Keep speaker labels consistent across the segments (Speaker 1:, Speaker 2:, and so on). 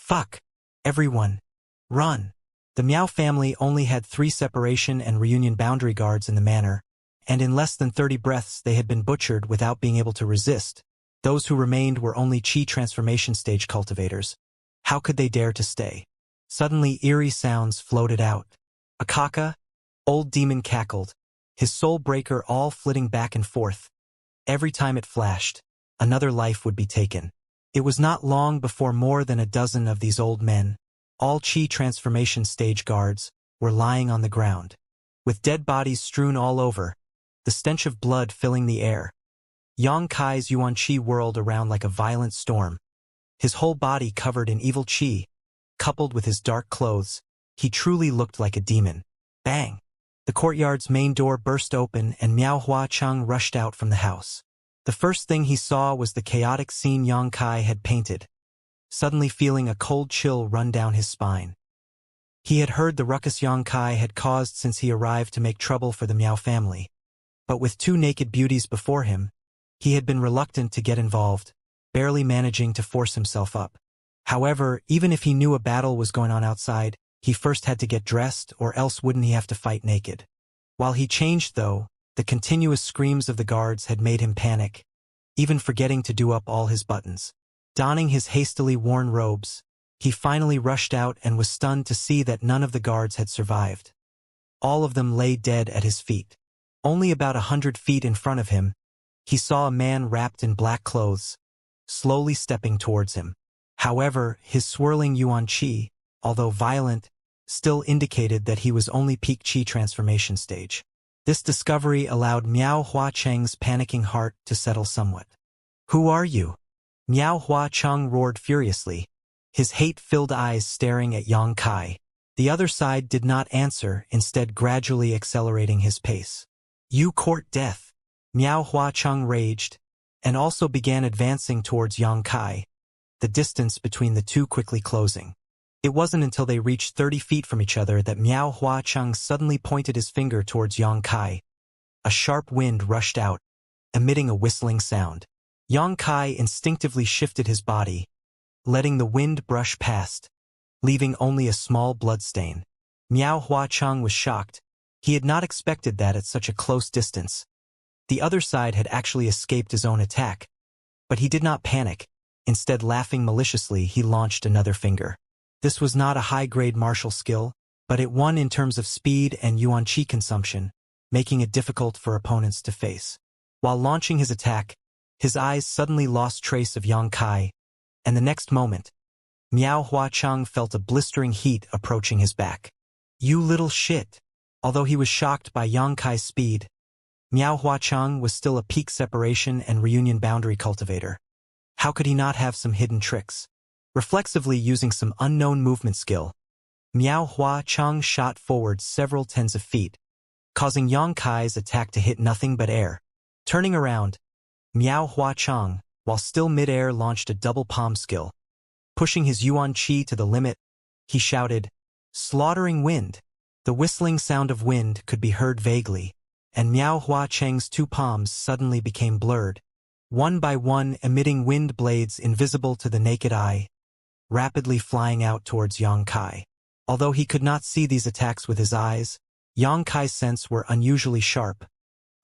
Speaker 1: Fuck. Everyone. Run. The Miao family only had 3 separation and reunion boundary guards in the manor, and in less than 30 breaths they had been butchered without being able to resist. Those who remained were only Qi transformation stage cultivators. How could they dare to stay? Suddenly eerie sounds floated out. A kaka? Old demon cackled, his soul breaker all flitting back and forth. Every time it flashed, another life would be taken. It was not long before more than a dozen of these old men, all Qi transformation stage guards, were lying on the ground, with dead bodies strewn all over, the stench of blood filling the air. Yang Kai's Yuan Qi whirled around like a violent storm. His whole body covered in evil Qi, coupled with his dark clothes, he truly looked like a demon. Bang! The courtyard's main door burst open and Miao Huacheng rushed out from the house. The first thing he saw was the chaotic scene Yang Kai had painted, suddenly feeling a cold chill run down his spine. He had heard the ruckus Yang Kai had caused since he arrived to make trouble for the Miao family. But with 2 naked beauties before him, he had been reluctant to get involved, barely managing to force himself up. However, even if he knew a battle was going on outside, he first had to get dressed, or else wouldn't he have to fight naked. While he changed though, the continuous screams of the guards had made him panic, even forgetting to do up all his buttons. Donning his hastily worn robes, he finally rushed out and was stunned to see that none of the guards had survived. All of them lay dead at his feet. Only about 100 feet in front of him, he saw a man wrapped in black clothes, slowly stepping towards him. However, his swirling Yuan Qi, although violent, still indicated that he was only peak Qi transformation stage. This discovery allowed Miao Huacheng's panicking heart to settle somewhat. "Who are you?" Miao Huacheng roared furiously, his hate-filled eyes staring at Yang Kai. The other side did not answer, instead gradually accelerating his pace. "You court death." Miao Huacheng raged, and also began advancing towards Yang Kai, the distance between the two quickly closing. It wasn't until they reached 30 feet from each other that Miao Huacheng suddenly pointed his finger towards Yang Kai. A sharp wind rushed out, emitting a whistling sound. Yang Kai instinctively shifted his body, letting the wind brush past, leaving only a small bloodstain. Miao Huacheng was shocked. He had not expected that at such a close distance. The other side had actually escaped his own attack. But he did not panic. Instead, laughing maliciously, he launched another finger. This was not a high-grade martial skill, but it won in terms of speed and Yuan Qi consumption, making it difficult for opponents to face. While launching his attack, his eyes suddenly lost trace of Yang Kai, and the next moment, Miao Huacheng felt a blistering heat approaching his back. "You little shit." Although he was shocked by Yang Kai's speed, Miao Huacheng was still a peak separation and reunion boundary cultivator. How could he not have some hidden tricks? Reflexively using some unknown movement skill, Miao Huacheng shot forward several tens of feet, causing Yang Kai's attack to hit nothing but air. Turning around, Miao Huacheng, while still mid-air, launched a double palm skill. Pushing his Yuan Qi to the limit, he shouted, "Slaughtering wind." The whistling sound of wind could be heard vaguely, and Miao Huacheng's 2 palms suddenly became blurred, one by one emitting wind blades invisible to the naked eye, rapidly flying out towards Yang Kai. Although he could not see these attacks with his eyes, Yang Kai's senses were unusually sharp,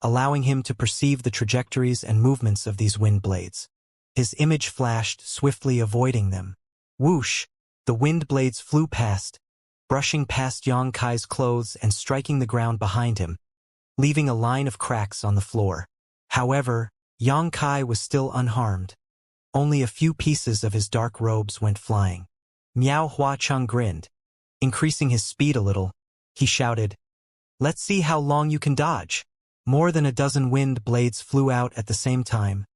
Speaker 1: allowing him to perceive the trajectories and movements of these wind blades. His image flashed, swiftly avoiding them. Whoosh! The wind blades flew past, brushing past Yang Kai's clothes and striking the ground behind him, leaving a line of cracks on the floor. However, Yang Kai was still unharmed. Only a few pieces of his dark robes went flying. Miao Huacheng grinned. Increasing his speed a little, he shouted, "Let's see how long you can dodge." More than a dozen wind blades flew out at the same time,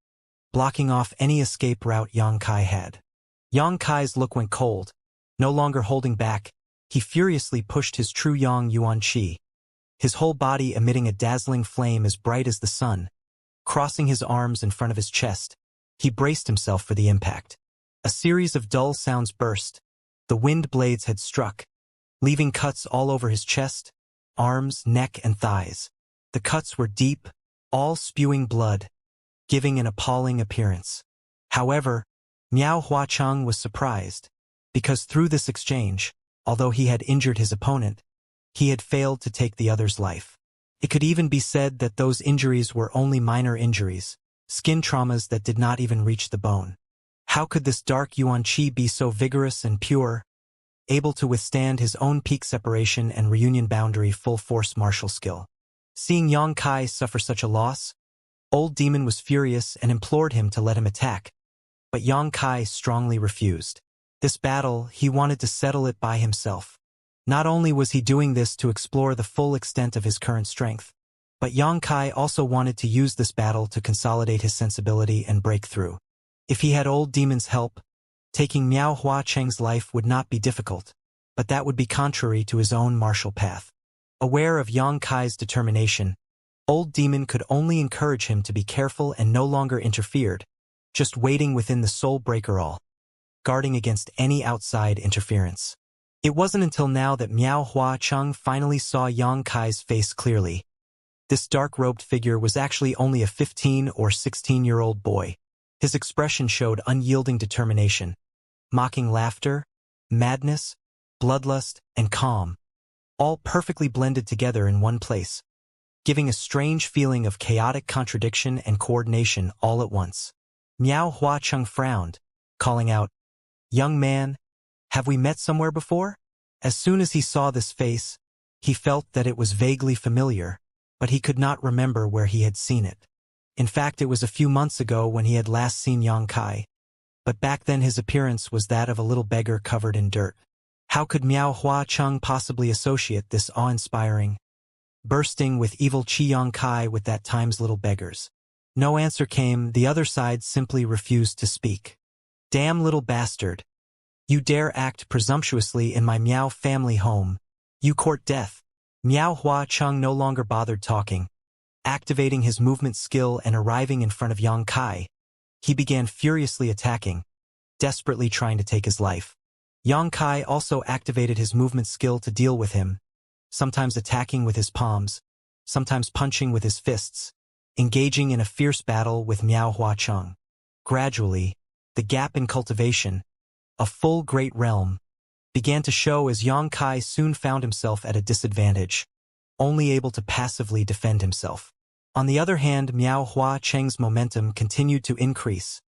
Speaker 1: blocking off any escape route Yang Kai had. Yang Kai's look went cold. No longer holding back, he furiously pushed his true Yang Yuan Qi, his whole body emitting a dazzling flame as bright as the sun. Crossing his arms in front of his chest, he braced himself for the impact. A series of dull sounds burst. The wind blades had struck, leaving cuts all over his chest, arms, neck, and thighs. The cuts were deep, all spewing blood, giving an appalling appearance. However, Miao Huacheng was surprised. because through this exchange, although he had injured his opponent, he had failed to take the other's life. It could even be said that those injuries were only minor injuries, skin traumas that did not even reach the bone. How could this dark Yuan Qi be so vigorous and pure, able to withstand his own peak separation and reunion boundary full-force martial skill? Seeing Yang Kai suffer such a loss, Old Demon was furious and implored him to let him attack, but Yang Kai strongly refused. This battle, he wanted to settle it by himself. Not only was he doing this to explore the full extent of his current strength, but Yang Kai also wanted to use this battle to consolidate his sensibility and break through. If he had Old Demon's help, taking Miao Hua Cheng's life would not be difficult, but that would be contrary to his own martial path. Aware of Yang Kai's determination, Old Demon could only encourage him to be careful and no longer interfered, just waiting within the soul breaker all, guarding against any outside interference. It wasn't until now that Miao Hua Cheng finally saw Yang Kai's face clearly. This dark-robed figure was actually only a 15 or 16-year-old boy. His expression showed unyielding determination, mocking laughter, madness, bloodlust, and calm, all perfectly blended together in one place, giving a strange feeling of chaotic contradiction and coordination all at once. Miao Hua Cheng frowned, calling out, "Young man, have we met somewhere before?" As soon as he saw this face, he felt that it was vaguely familiar, but he could not remember where he had seen it. In fact, it was a few months ago when he had last seen Yang Kai, but back then his appearance was that of a little beggar covered in dirt. How could Miao Hua Cheng possibly associate this awe-inspiring, bursting with evil Qi Yang Kai with that time's little beggars? No answer came. The other side simply refused to speak. "Damn little bastard. You dare act presumptuously in my Miao family home. You court death." Miao Hua Cheng no longer bothered talking. Activating his movement skill and arriving in front of Yang Kai, he began furiously attacking, desperately trying to take his life. Yang Kai also activated his movement skill to deal with him, sometimes attacking with his palms, sometimes punching with his fists, engaging in a fierce battle with Miao Hua Cheng. Gradually, the gap in cultivation, a full great realm, began to show as Yang Kai soon found himself at a disadvantage, only able to passively defend himself. On the other hand, Miao Hua Cheng's momentum continued to increase,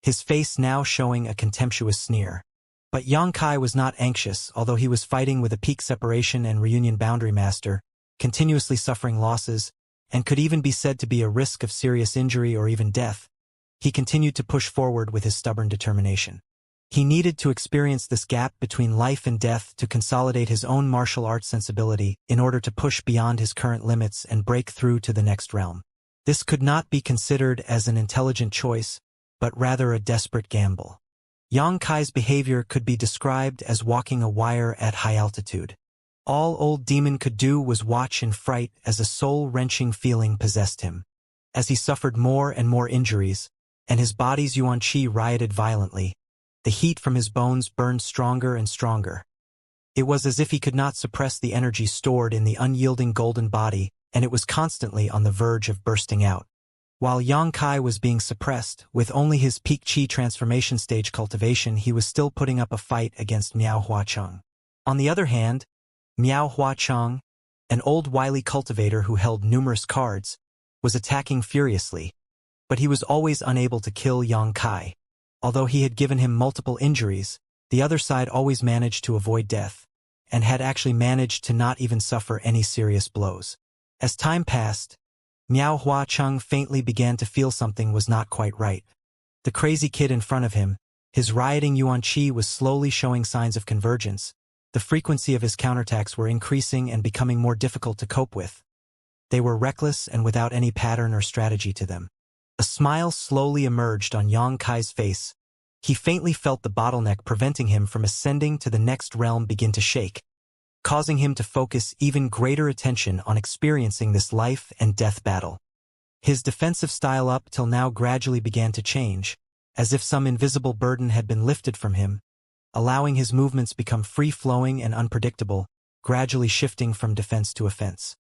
Speaker 1: his face now showing a contemptuous sneer. But Yang Kai was not anxious, although he was fighting with a peak separation and reunion boundary master, continuously suffering losses, and could even be said to be a risk of serious injury or even death. He continued to push forward with his stubborn determination. He needed to experience this gap between life and death to consolidate his own martial arts sensibility in order to push beyond his current limits and break through to the next realm. This could not be considered as an intelligent choice, but rather a desperate gamble. Yang Kai's behavior could be described as walking a wire at high altitude. All Old Demon could do was watch in fright as a soul-wrenching feeling possessed him. As he suffered more and more injuries, and his body's Yuan Qi rioted violently, the heat from his bones burned stronger and stronger. It was as if he could not suppress the energy stored in the unyielding golden body, and it was constantly on the verge of bursting out. While Yang Kai was being suppressed, with only his peak Qi transformation stage cultivation, he was still putting up a fight against Miao Hua Cheng. On the other hand, Miao Hua Cheng, an old wily cultivator who held numerous cards, was attacking furiously, but he was always unable to kill Yang Kai. Although he had given him multiple injuries, the other side always managed to avoid death, and had actually managed to not even suffer any serious blows. As time passed, Miao Hua Cheng faintly began to feel something was not quite right. The crazy kid in front of him, his rioting Yuan Qi was slowly showing signs of convergence. The frequency of his counterattacks were increasing and becoming more difficult to cope with. They were reckless and without any pattern or strategy to them. A smile slowly emerged on Yang Kai's face. He faintly felt the bottleneck preventing him from ascending to the next realm begin to shake, causing him to focus even greater attention on experiencing this life and death battle. His defensive style up till now gradually began to change, as if some invisible burden had been lifted from him, allowing his movements become free-flowing and unpredictable, gradually shifting from defense to offense.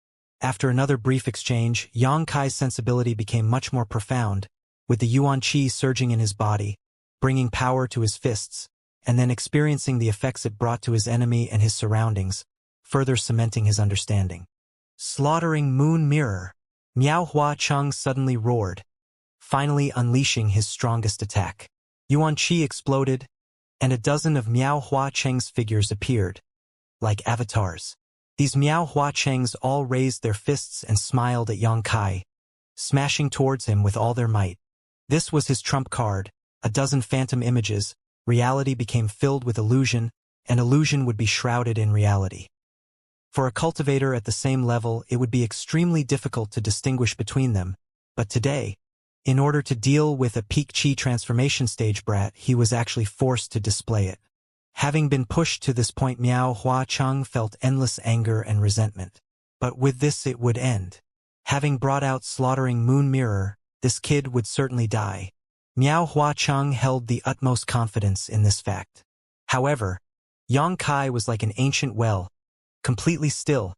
Speaker 1: After another brief exchange, Yang Kai's sensibility became much more profound, with the Yuan Qi surging in his body, bringing power to his fists, and then experiencing the effects it brought to his enemy and his surroundings, further cementing his understanding. Slaughtering Moon Mirror. Miao Hua Cheng suddenly roared, finally unleashing his strongest attack. Yuan Qi exploded, and a dozen of Miao Hua Cheng's figures appeared, like avatars. These Miao Hua Chengs all raised their fists and smiled at Yang Kai, smashing towards him with all their might. This was his trump card, a dozen phantom images. Reality became filled with illusion, and illusion would be shrouded in reality. For a cultivator at the same level, it would be extremely difficult to distinguish between them, but today, in order to deal with a peak chi transformation stage brat, he was actually forced to display it. Having been pushed to this point, Miao Hua Cheng felt endless anger and resentment. But with this it would end. Having brought out slaughtering Moon Mirror, this kid would certainly die. Miao Hua Cheng held the utmost confidence in this fact. However, Yang Kai was like an ancient well, completely still,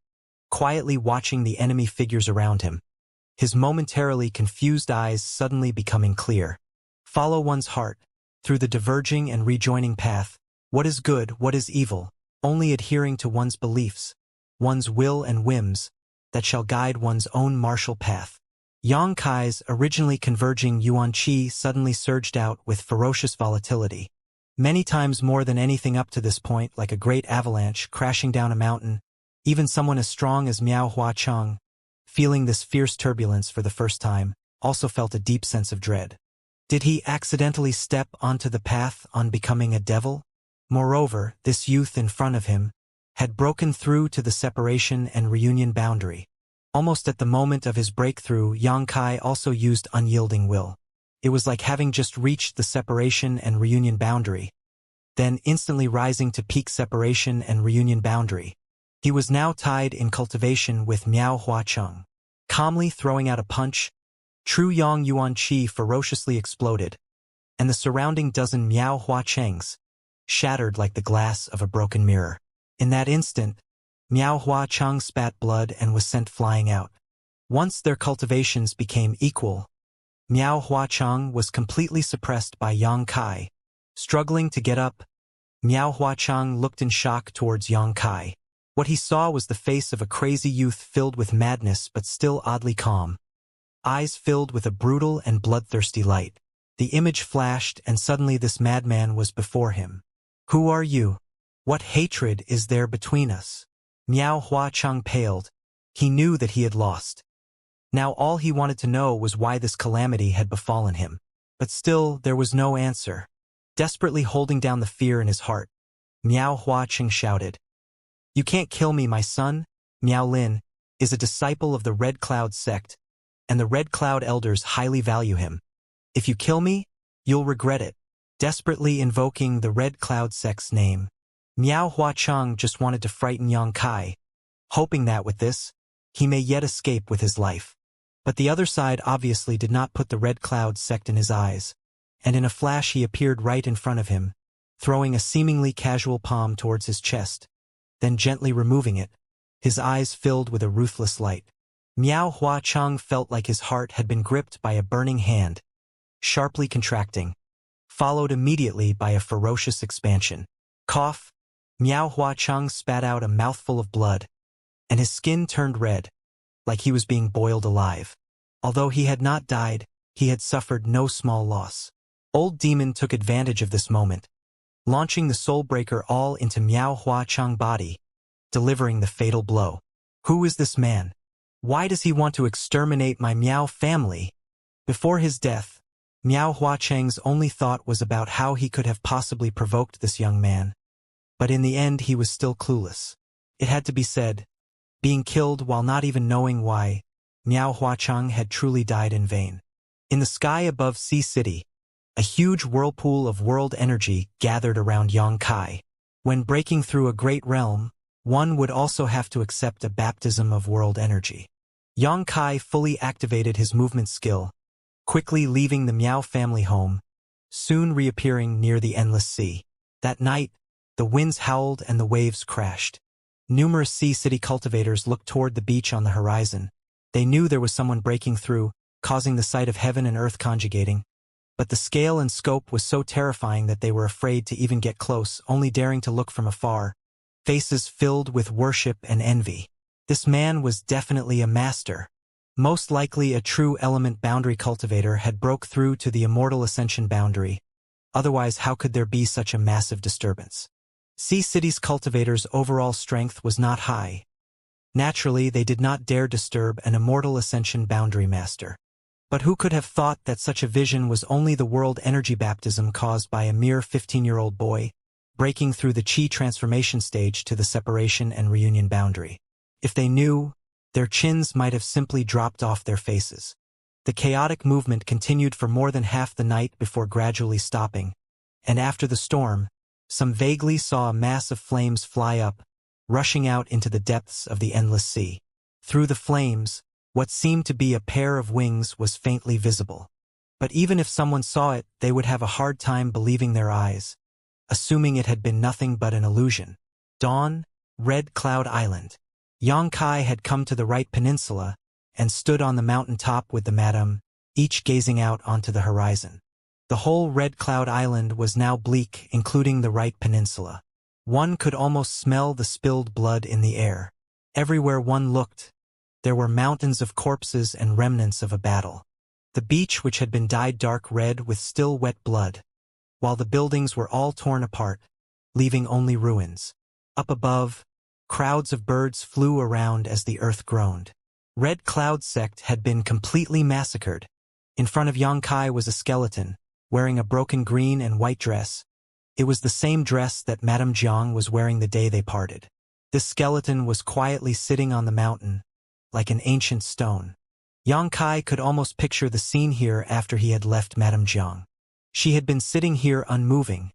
Speaker 1: quietly watching the enemy figures around him, his momentarily confused eyes suddenly becoming clear. Follow one's heart, through the diverging and rejoining path. What is good, what is evil, only adhering to one's beliefs, one's will and whims, that shall guide one's own martial path. Yang Kai's originally converging Yuan Qi suddenly surged out with ferocious volatility. Many times more than anything up to this point, like a great avalanche crashing down a mountain, even someone as strong as Miao Hua Cheng, feeling this fierce turbulence for the first time, also felt a deep sense of dread. Did he accidentally step onto the path on becoming a devil? Moreover, this youth in front of him had broken through to the separation and reunion boundary. Almost at the moment of his breakthrough, Yang Kai also used unyielding will. It was like having just reached the separation and reunion boundary, then instantly rising to peak separation and reunion boundary. He was now tied in cultivation with Miao Hua Cheng. Calmly throwing out a punch, True Yang Yuan Qi ferociously exploded, and the surrounding dozen Miao Hua Chengs shattered like the glass of a broken mirror. In that instant, Miao Hua Cheng spat blood and was sent flying out. Once their cultivations became equal, Miao Hua Cheng was completely suppressed by Yang Kai. Struggling to get up, Miao Hua Cheng looked in shock towards Yang Kai. What he saw was the face of a crazy youth filled with madness but still oddly calm. Eyes filled with a brutal and bloodthirsty light. The image flashed, and suddenly this madman was before him. Who are you? What hatred is there between us? Miao Hua Cheng paled. He knew that he had lost. Now all he wanted to know was why this calamity had befallen him. But still, there was no answer. Desperately holding down the fear in his heart, Miao Hua Cheng shouted, "You can't kill me, my son." Miao Lin is a disciple of the Red Cloud sect, and the Red Cloud elders highly value him. If you kill me, you'll regret it. Desperately invoking the Red Cloud sect's name, Miao Hua Cheng just wanted to frighten Yang Kai, hoping that with this, he may yet escape with his life. But the other side obviously did not put the Red Cloud sect in his eyes, and in a flash he appeared right in front of him, throwing a seemingly casual palm towards his chest, then gently removing it, his eyes filled with a ruthless light. Miao Hua Cheng felt like his heart had been gripped by a burning hand, sharply contracting, followed immediately by a ferocious expansion. Cough! Miao Hua Cheng spat out a mouthful of blood, and his skin turned red, like he was being boiled alive. Although he had not died, he had suffered no small loss. Old Demon took advantage of this moment, launching the Soulbreaker all into Miao Hua Cheng's body, delivering the fatal blow. Who is this man? Why does he want to exterminate my Miao family? Before his death, Miao Hua Cheng's only thought was about how he could have possibly provoked this young man. But in the end he was still clueless. It had to be said, being killed while not even knowing why, Miao Hua Cheng had truly died in vain. In the sky above Sea City, a huge whirlpool of world energy gathered around Yang Kai. When breaking through a great realm, one would also have to accept a baptism of world energy. Yang Kai fully activated his movement skill, quickly leaving the Miao family home, soon reappearing near the endless sea. That night, the winds howled and the waves crashed. Numerous Sea City cultivators looked toward the beach on the horizon. They knew there was someone breaking through, causing the sight of heaven and earth conjugating. but the scale and scope was so terrifying that they were afraid to even get close, only daring to look from afar, faces filled with worship and envy. This man was definitely a master. Most likely a true element boundary cultivator had broke through to the immortal ascension boundary. Otherwise, how could there be such a massive disturbance? Sea City's cultivators' overall strength was not high. Naturally, they did not dare disturb an immortal ascension boundary master. But who could have thought that such a vision was only the world energy baptism caused by a mere 15-year-old boy, breaking through the chi transformation stage to the separation and reunion boundary? If they knew, their chins might have simply dropped off their faces. The chaotic movement continued for more than half the night before gradually stopping, and after the storm, some vaguely saw a mass of flames fly up, rushing out into the depths of the endless sea. Through the flames, what seemed to be a pair of wings was faintly visible. But even if someone saw it, they would have a hard time believing their eyes, assuming it had been nothing but an illusion. Dawn, Red Cloud Island. Xianxia had come to the right peninsula and stood on the mountain top with the madam, each gazing out onto the horizon. The whole Red Cloud Island was now bleak, including the right peninsula. One could almost smell the spilled blood in the air. Everywhere one looked, there were mountains of corpses and remnants of a battle. The beach, which had been dyed dark red with still wet blood, while the buildings were all torn apart, leaving only ruins. Up above, crowds of birds flew around as the earth groaned. Red Cloud sect had been completely massacred. In front of Xianxia was a skeleton, wearing a broken green and white dress. It was the same dress that Madame Jiang was wearing the day they parted. This skeleton was quietly sitting on the mountain, like an ancient stone. Xianxia could almost picture the scene here after he had left Madame Jiang. She had been sitting here unmoving,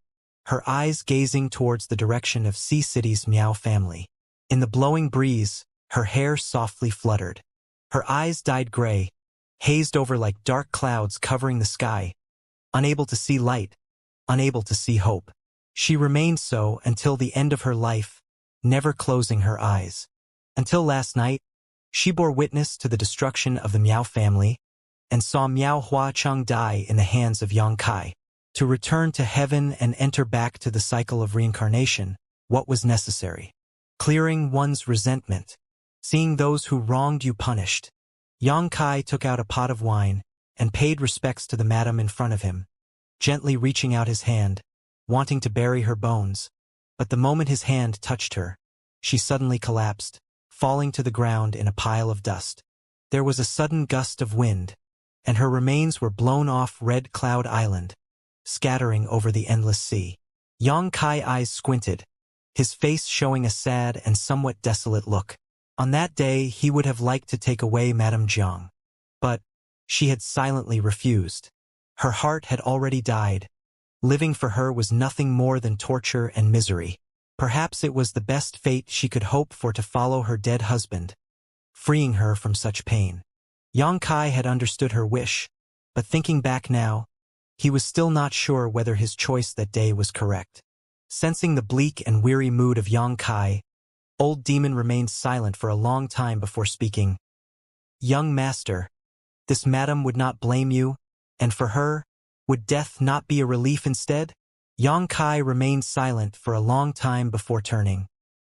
Speaker 1: her eyes gazing towards the direction of Sea City's Miao family. In the blowing breeze, her hair softly fluttered. Her eyes dyed gray, hazed over like dark clouds covering the sky, unable to see light, unable to see hope. She remained so until the end of her life, never closing her eyes. Until last night, she bore witness to the destruction of the Miao family and saw Miao Huacheng die in the hands of Xianxia. To return to heaven and enter back to the cycle of reincarnation, what was necessary? Clearing one's resentment, seeing those who wronged you punished. Xianxia took out a pot of wine and paid respects to the madam in front of him, gently reaching out his hand, wanting to bury her bones. But the moment his hand touched her, she suddenly collapsed, falling to the ground in a pile of dust. There was a sudden gust of wind, and her remains were blown off Red Cloud Island, scattering over the endless sea. Xianxia's eyes squinted, his face showing a sad and somewhat desolate look. On that day, he would have liked to take away Madame Jiang. But she had silently refused. Her heart had already died. Living for her was nothing more than torture and misery. Perhaps it was the best fate she could hope for to follow her dead husband, freeing her from such pain. Xianxia had understood her wish, but thinking back now, he was still not sure whether his choice that day was correct. Sensing the bleak and weary mood of Xianxia, Old Demon remained silent for a long time before speaking. Young master, this madam would not blame you, and for her, would death not be a relief instead? Xianxia remained silent for a long time before turning,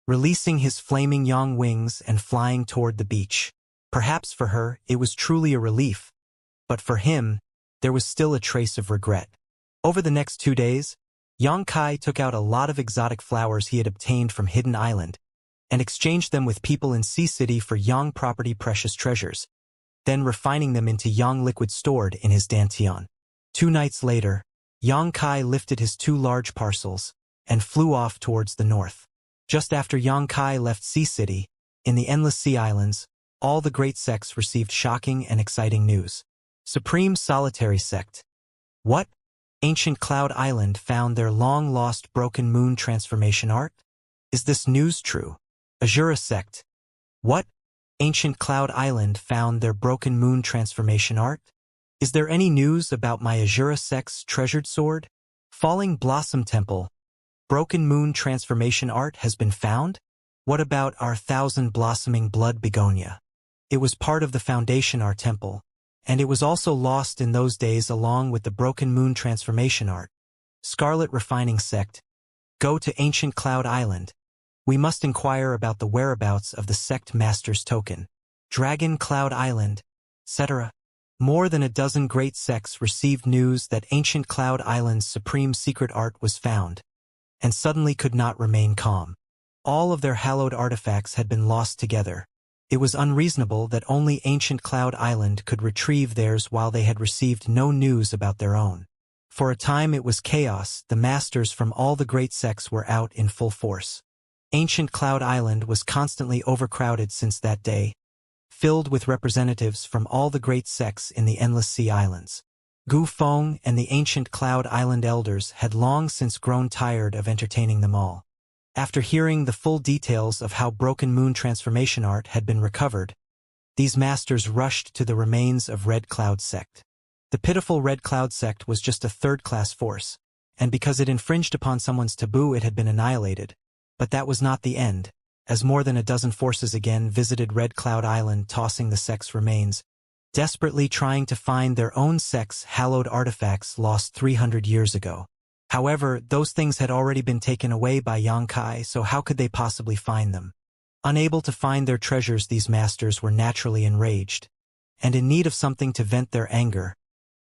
Speaker 1: releasing his flaming yang wings and flying toward the beach. Perhaps for her, it was truly a relief, but for him, there was still a trace of regret. Over the next 2 days, Xianxia took out a lot of exotic flowers he had obtained from Hidden Island, and exchanged them with people in Sea City for yang property precious treasures, then refining them into yang liquid stored in his dantian. 2 nights later, Xianxia lifted his 2 large parcels and flew off towards the north. Just after Xianxia left Sea City, in the Endless Sea Islands, all the great sects received shocking and exciting news. Supreme Solitary Sect. What? Ancient Cloud Island found their long-lost Broken Moon transformation art? Is this news true? Azura Sect. What? Ancient Cloud Island found their Broken Moon transformation art? Is there any news about my Azura Sect's treasured sword? Falling Blossom Temple. Broken Moon transformation art has been found? What about our 1,000 blossoming blood begonia? It was part of the foundation our temple, And it was also lost in those days along with the Broken Moon transformation art. Scarlet Refining Sect. Go to Ancient Cloud Island. We must inquire about the whereabouts of the sect master's token. Dragon Cloud Island, etc. More than a dozen great sects received news that Ancient Cloud Island's supreme secret art was found, and suddenly could not remain calm. All of their hallowed artifacts had been lost together. It was unreasonable that only Ancient Cloud Island could retrieve theirs while they had received no news about their own. For a time it was chaos. The masters from all the great sects were out in full force. Ancient Cloud Island was constantly overcrowded since that day, filled with representatives from all the great sects in the Endless Sea Islands. Gu Feng and the Ancient Cloud Island elders had long since grown tired of entertaining them all. After hearing the full details of how Broken Moon transformation art had been recovered, these masters rushed to the remains of Red Cloud Sect. The pitiful Red Cloud Sect was just a third-class force, and because it infringed upon someone's taboo it had been annihilated. But that was not the end, as more than a dozen forces again visited Red Cloud Island, tossing the sect's remains, desperately trying to find their own sect's hallowed artifacts lost 300 years ago. However, those things had already been taken away by Xianxia, so how could they possibly find them? Unable to find their treasures, these masters were naturally enraged, and in need of something to vent their anger.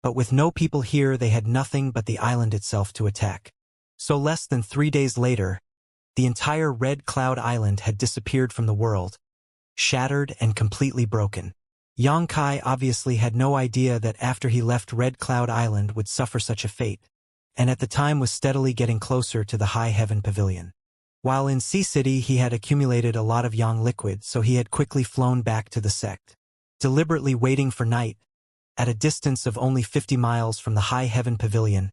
Speaker 1: But with no people here, they had nothing but the island itself to attack. So less than 3 days later, the entire Red Cloud Island had disappeared from the world, shattered and completely broken. Xianxia obviously had no idea that after he left Red Cloud Island would suffer such a fate, and at the time was steadily getting closer to the High Heaven Pavilion. While in Sea City he had accumulated a lot of Yang liquid, so he had quickly flown back to the sect, deliberately waiting for night. At a distance of only 50 miles from the High Heaven Pavilion,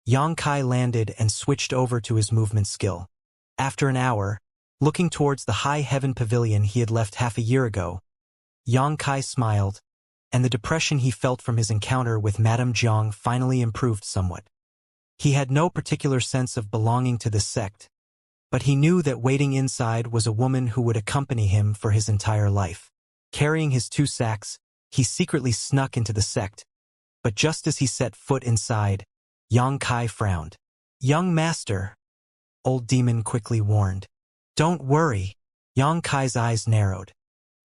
Speaker 1: Xianxia landed and switched over to his movement skill. After an hour, looking towards the High Heaven Pavilion he had left half a year ago, Xianxia smiled, and the depression he felt from his encounter with Madame Jiang finally improved somewhat. He had no particular sense of belonging to the sect, but he knew that waiting inside was a woman who would accompany him for his entire life. Carrying his 2 sacks, he secretly snuck into the sect, but just as he set foot inside, Xianxia frowned. "Young master," Old Demon quickly warned. "Don't worry." Xianxia's eyes narrowed.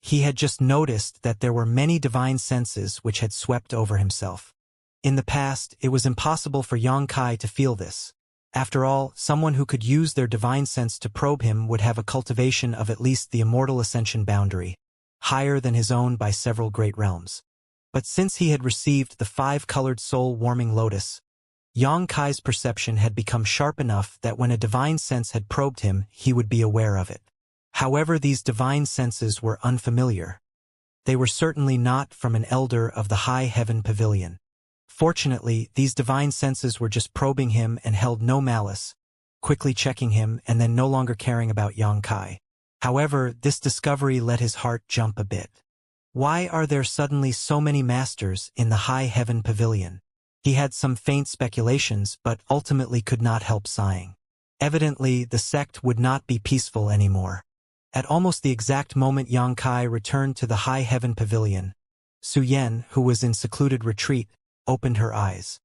Speaker 1: He had just noticed that there were many divine senses which had swept over himself. In the past, it was impossible for Xianxia to feel this. After all, someone who could use their divine sense to probe him would have a cultivation of at least the immortal Ascension boundary, higher than his own by several great realms. But since he had received the 5-colored soul-warming lotus, Xianxia's perception had become sharp enough that when a divine sense had probed him, he would be aware of it. However, these divine senses were unfamiliar. They were certainly not from an elder of the High Heaven Pavilion. Fortunately, these divine senses were just probing him and held no malice, quickly checking him and then no longer caring about Xianxia. However, this discovery let his heart jump a bit. Why are there suddenly so many masters in the High Heaven Pavilion? He had some faint speculations, but ultimately could not help sighing. Evidently, the sect would not be peaceful anymore. At almost the exact moment Xianxia returned to the High Heaven Pavilion, Su Yan, who was in secluded retreat, opened her eyes.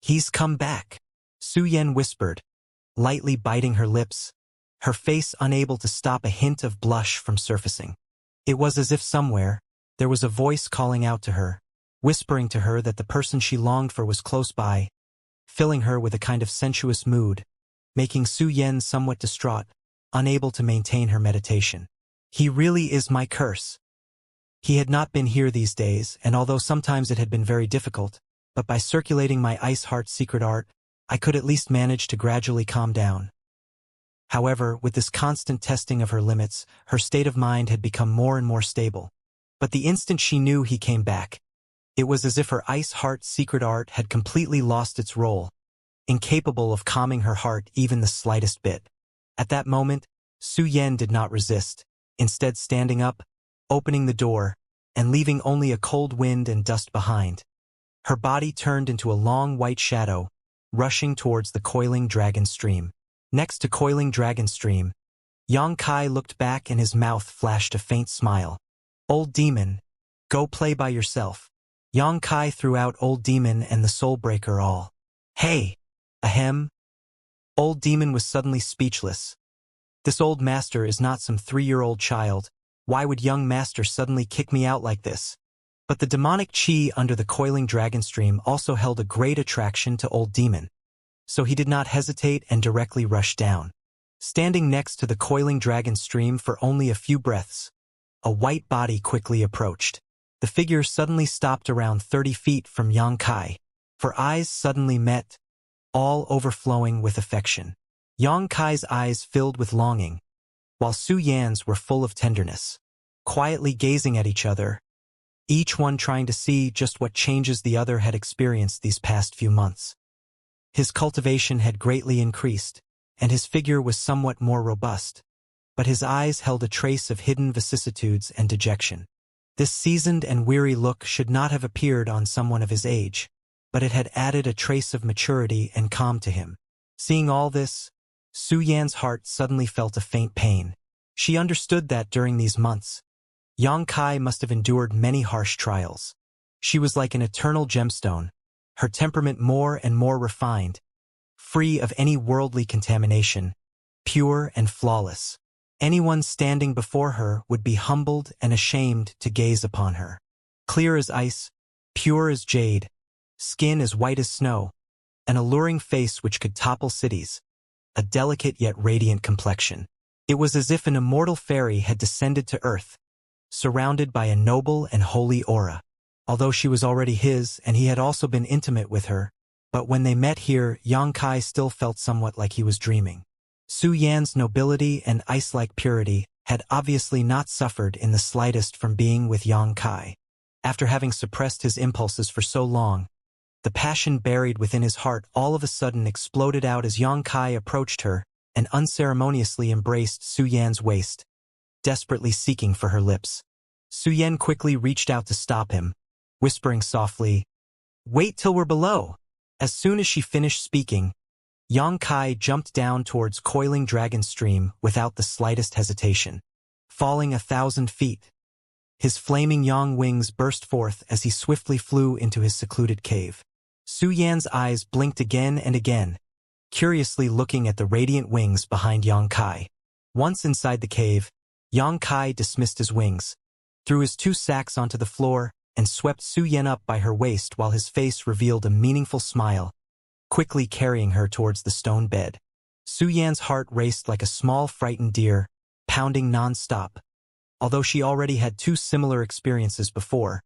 Speaker 1: "He's come back," Su Yan whispered, lightly biting her lips, her face unable to stop a hint of blush from surfacing. It was as if somewhere, there was a voice calling out to her, whispering to her that the person she longed for was close by, filling her with a kind of sensuous mood, making Su Yan somewhat distraught, unable to maintain her meditation. "He really is my curse." He had not been here these days, and although sometimes it had been very difficult, but by circulating my Ice Heart secret art, I could at least manage to gradually calm down. However, with this constant testing of her limits, her state of mind had become more and more stable. But the instant she knew he came back, it was as if her Ice Heart secret art had completely lost its role, incapable of calming her heart even the slightest bit. At that moment, Su Yan did not resist, instead standing up, opening the door, and leaving only a cold wind and dust behind. Her body turned into a long white shadow, rushing towards the coiling dragon stream. Next to coiling dragon stream, Xianxia looked back and his mouth flashed a faint smile. "Old demon, go play by yourself." Yang Kai threw out Old Demon and the Soulbreaker all. Hey! Ahem! Old Demon was suddenly speechless. This old master is not some 3-year-old child. Why would young master suddenly kick me out like this? But the demonic chi under the coiling dragon stream also held a great attraction to Old Demon, so he did not hesitate and directly rushed down. Standing next to the coiling dragon stream for only a few breaths, a white body quickly approached. The figure suddenly stopped around 30 feet from Yang Kai. For eyes suddenly met, all overflowing with affection. Yang Kai's eyes filled with longing, while Su Yan's were full of tenderness. Quietly gazing at each other, each one trying to see just what changes the other had experienced these past few months. His cultivation had greatly increased, and his figure was somewhat more robust, but his eyes held a trace of hidden vicissitudes and dejection. This seasoned and weary look should not have appeared on someone of his age, but it had added a trace of maturity and calm to him. Seeing all this, Su Yan's heart suddenly felt a faint pain. She understood that during these months, Yang Kai must have endured many harsh trials. She was like an eternal gemstone, her temperament more and more refined, free of any worldly contamination, pure and flawless. Anyone standing before her would be humbled and ashamed to gaze upon her. Clear as ice, pure as jade, skin as white as snow, an alluring face which could topple cities, a delicate yet radiant complexion. It was as if an immortal fairy had descended to earth, surrounded by a noble and holy aura. Although she was already his and he had also been intimate with her, but when they met here, Yang Kai still felt somewhat like he was dreaming. Su Yan's nobility and ice-like purity had obviously not suffered in the slightest from being with Yang Kai. After having suppressed his impulses for so long, the passion buried within his heart all of a sudden exploded out as Yang Kai approached her and unceremoniously embraced Su Yan's waist, desperately seeking for her lips. Su Yan quickly reached out to stop him, whispering softly, "Wait till we're below." As soon as she finished speaking, Yang Kai jumped down towards coiling dragon stream without the slightest hesitation, falling 1,000 feet. His flaming yang wings burst forth as he swiftly flew into his secluded cave. Su Yan's eyes blinked again and again, curiously looking at the radiant wings behind Yang Kai. Once inside the cave, Yang Kai dismissed his wings, threw his 2 sacks onto the floor, and swept Su Yan up by her waist while his face revealed a meaningful smile, quickly carrying her towards the stone bed. Su Yan's heart raced like a small frightened deer, pounding non-stop, although she already had 2 similar experiences before.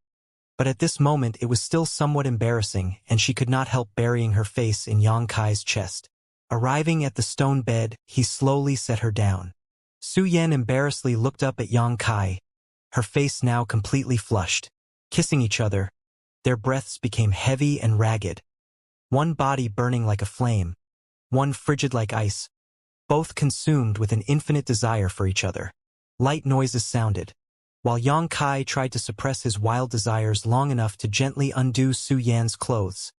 Speaker 1: But at this moment it was still somewhat embarrassing, and she could not help burying her face in Yang Kai's chest. Arriving at the stone bed, he slowly set her down. Su Yan embarrassedly looked up at Yang Kai, her face now completely flushed. Kissing each other, their breaths became heavy and ragged, one body burning like a flame, one frigid like ice, both consumed with an infinite desire for each other. Light noises sounded, while Yang Kai tried to suppress his wild desires long enough to gently undo Su Yan's clothes,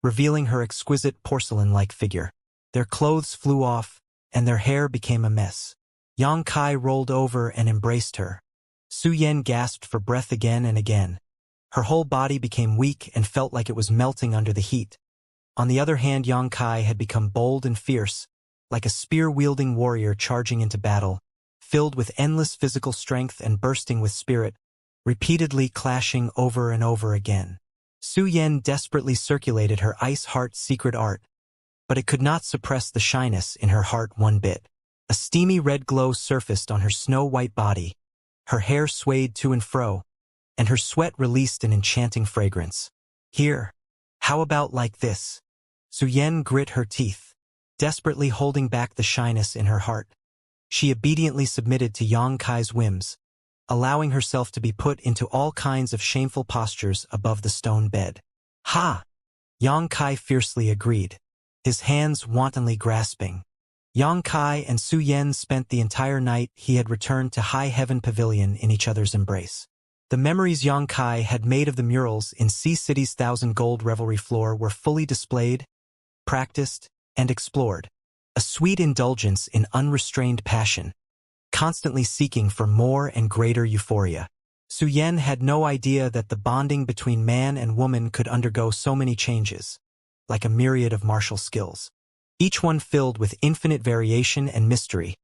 Speaker 1: revealing her exquisite porcelain-like figure. Their clothes flew off, and their hair became a mess. Yang Kai rolled over and embraced her. Su Yan gasped for breath again and again. Her whole body became weak and felt like it was melting under the heat. On the other hand, Yang Kai had become bold and fierce, like a spear-wielding warrior charging into battle, filled with endless physical strength and bursting with spirit, repeatedly clashing over and over again. Su Yan desperately circulated her ice heart's secret art, but it could not suppress the shyness in her heart one bit. A steamy red glow surfaced on her snow-white body, her hair swayed to and fro, and her sweat released an enchanting fragrance. Here, how about like this? Su Yan grit her teeth, desperately holding back the shyness in her heart. She obediently submitted to Yang Kai's whims, allowing herself to be put into all kinds of shameful postures above the stone bed. Ha! Yang Kai fiercely agreed, his hands wantonly grasping. Yang Kai and Su Yan spent the entire night he had returned to High Heaven Pavilion in each other's embrace. The memories Yang Kai had made of the murals in Sea City's 1,000 Gold revelry floor were fully displayed, practiced, and explored. A sweet indulgence in unrestrained passion, constantly seeking for more and greater euphoria. Su Yan had no idea that the bonding between man and woman could undergo so many changes, like a myriad of martial skills, each one filled with infinite variation and mystery,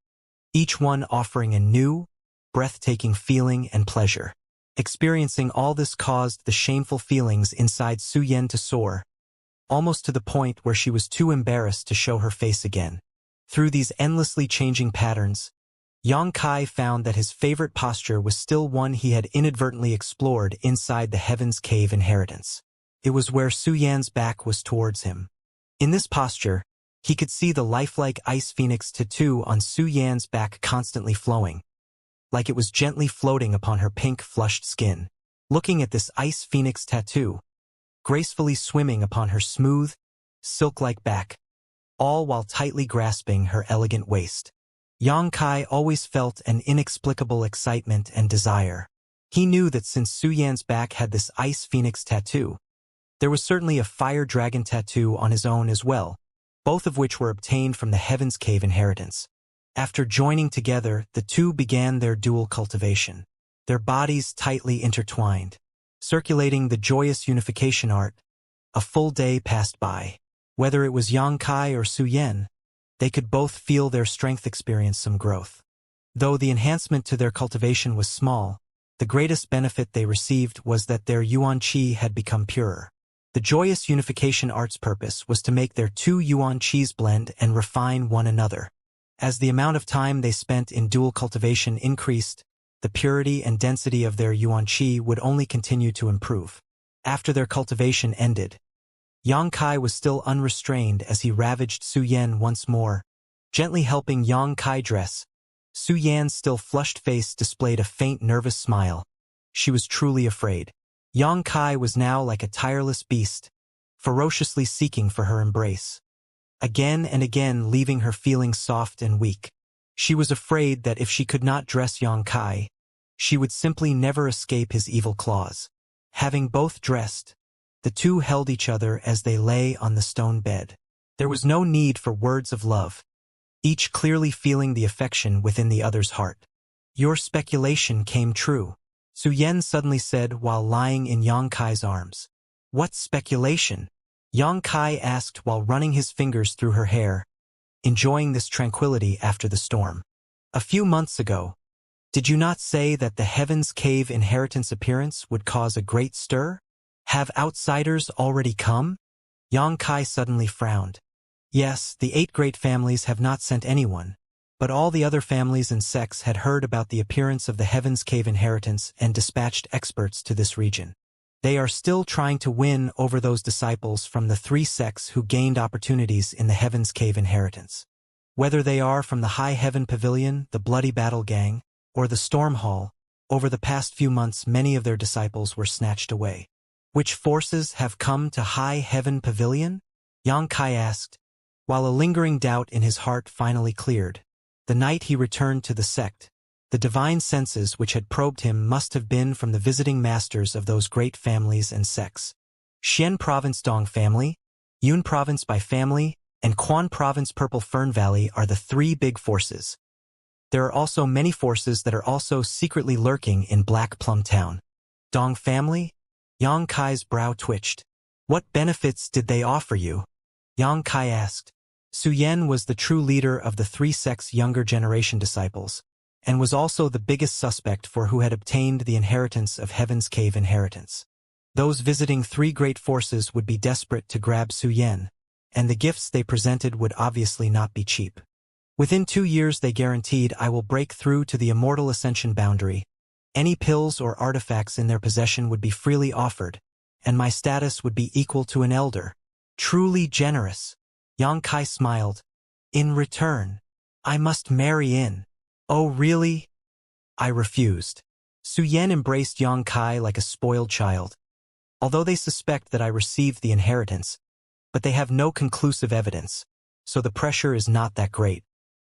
Speaker 1: each one offering a new, breathtaking feeling and pleasure. Experiencing all this caused the shameful feelings inside Su Yan to soar, almost to the point where she was too embarrassed to show her face again. Through these endlessly changing patterns, Yang Kai found that his favorite posture was still one he had inadvertently explored inside the Heaven's Cave inheritance. It was where Su Yan's back was towards him. In this posture, he could see the lifelike ice phoenix tattoo on Su Yan's back constantly flowing, like it was gently floating upon her pink, flushed skin. Looking at this ice phoenix tattoo, gracefully swimming upon her smooth, silk-like back, all while tightly grasping her elegant waist, Yang Kai always felt an inexplicable excitement and desire. He knew that since Su Yan's back had this ice phoenix tattoo, there was certainly a fire dragon tattoo on his own as well, both of which were obtained from the Heaven's Cave inheritance. After joining together, the two began their dual cultivation, their bodies tightly intertwined, circulating the joyous unification art. A full day passed by. Whether it was Yang Kai or Su Yan, they could both feel their strength experience some growth. Though the enhancement to their cultivation was small, the greatest benefit they received was that their yuan qi had become purer. The joyous unification art's purpose was to make their two yuan qis blend and refine one another. As the amount of time they spent in dual cultivation increased, the purity and density of their yuan qi would only continue to improve. After their cultivation ended, Yang Kai was still unrestrained as he ravaged Su Yan once more, gently helping Yang Kai dress. Su Yan's still flushed face displayed a faint nervous smile. She was truly afraid. Yang Kai was now like a tireless beast, ferociously seeking for her embrace, again and again leaving her feeling soft and weak. She was afraid that if she could not dress Yang Kai, she would simply never escape his evil claws. Having both dressed, the two held each other as they lay on the stone bed. There was no need for words of love, each clearly feeling the affection within the other's heart. Your speculation came true, Su Yan suddenly said while lying in Yang Kai's arms. What speculation? Yang Kai asked while running his fingers through her hair, enjoying this tranquility after the storm. A few months ago, did you not say that the Heaven's Cave inheritance appearance would cause a great stir? Have outsiders already come? Yang Kai suddenly frowned. Yes, the 8 great families have not sent anyone, but all the other families and sects had heard about the appearance of the Heaven's Cave inheritance and dispatched experts to this region. They are still trying to win over those disciples from the 3 sects who gained opportunities in the Heaven's Cave inheritance. Whether they are from the High Heaven Pavilion, the Bloody Battle Gang, or the Storm Hall, over the past few months many of their disciples were snatched away. Which forces have come to High Heaven Pavilion? Yang Kai asked, while a lingering doubt in his heart finally cleared. The night he returned to the sect, the divine senses which had probed him must have been from the visiting masters of those great families and sects. Xian Province Dong Family, Yun Province by Family, and Quan Province Purple Fern Valley are the 3 big forces. There are also many forces that are also secretly lurking in Black Plum Town. Dong Family? Yang Kai's brow twitched. What benefits did they offer you? Yang Kai asked. Su Yan was the true leader of the 3 sects' younger generation disciples, and was also the biggest suspect for who had obtained the inheritance of Heaven's Cave inheritance. Those visiting 3 great forces would be desperate to grab Su Yan, and the gifts they presented would obviously not be cheap. Within 2 years they guaranteed I will break through to the immortal Ascension boundary. Any pills or artifacts in their possession would be freely offered, and my status would be equal to an elder. Truly generous. Yang Kai smiled. In return, I must marry in. Oh really? I refused. Su Yan embraced Yang Kai like a spoiled child. Although they suspect that I received the inheritance, but they have no conclusive evidence, so the pressure is not that great.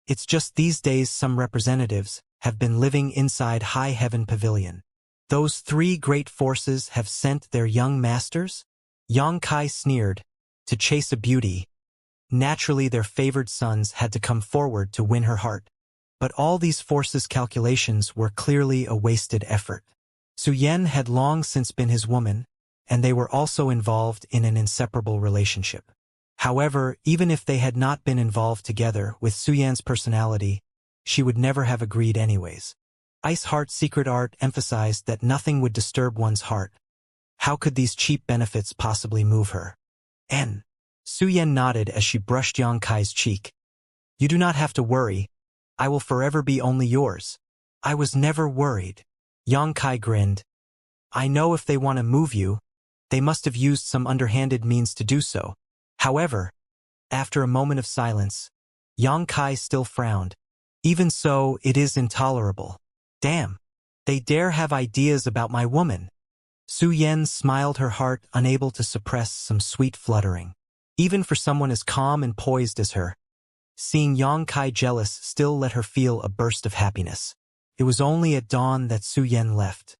Speaker 1: It's just these days some representatives have been living inside High Heaven Pavilion. Those 3 great forces have sent their young masters? Yang Kai sneered. To chase a beauty. Naturally their favored sons had to come forward to win her heart. But all these forces' calculations were clearly a wasted effort. Su Yan had long since been his woman, and they were also involved in an inseparable relationship. However, even if they had not been involved together with Su Yan's personality, she would never have agreed anyways. Ice Heart Secret Art emphasized that nothing would disturb one's heart. How could these cheap benefits possibly move her? Su Yan nodded as she brushed Yang Kai's cheek. You do not have to worry. I will forever be only yours. I was never worried. Yang Kai grinned. I know if they want to move you, they must have used some underhanded means to do so. However, after a moment of silence, Yang Kai still frowned. Even so, it is intolerable. Damn. They dare have ideas about my woman. Su Yan smiled, her heart unable to suppress some sweet fluttering. Even for someone as calm and poised as her, seeing Yang Kai jealous still let her feel a burst of happiness. It was only at dawn that Su Yan left.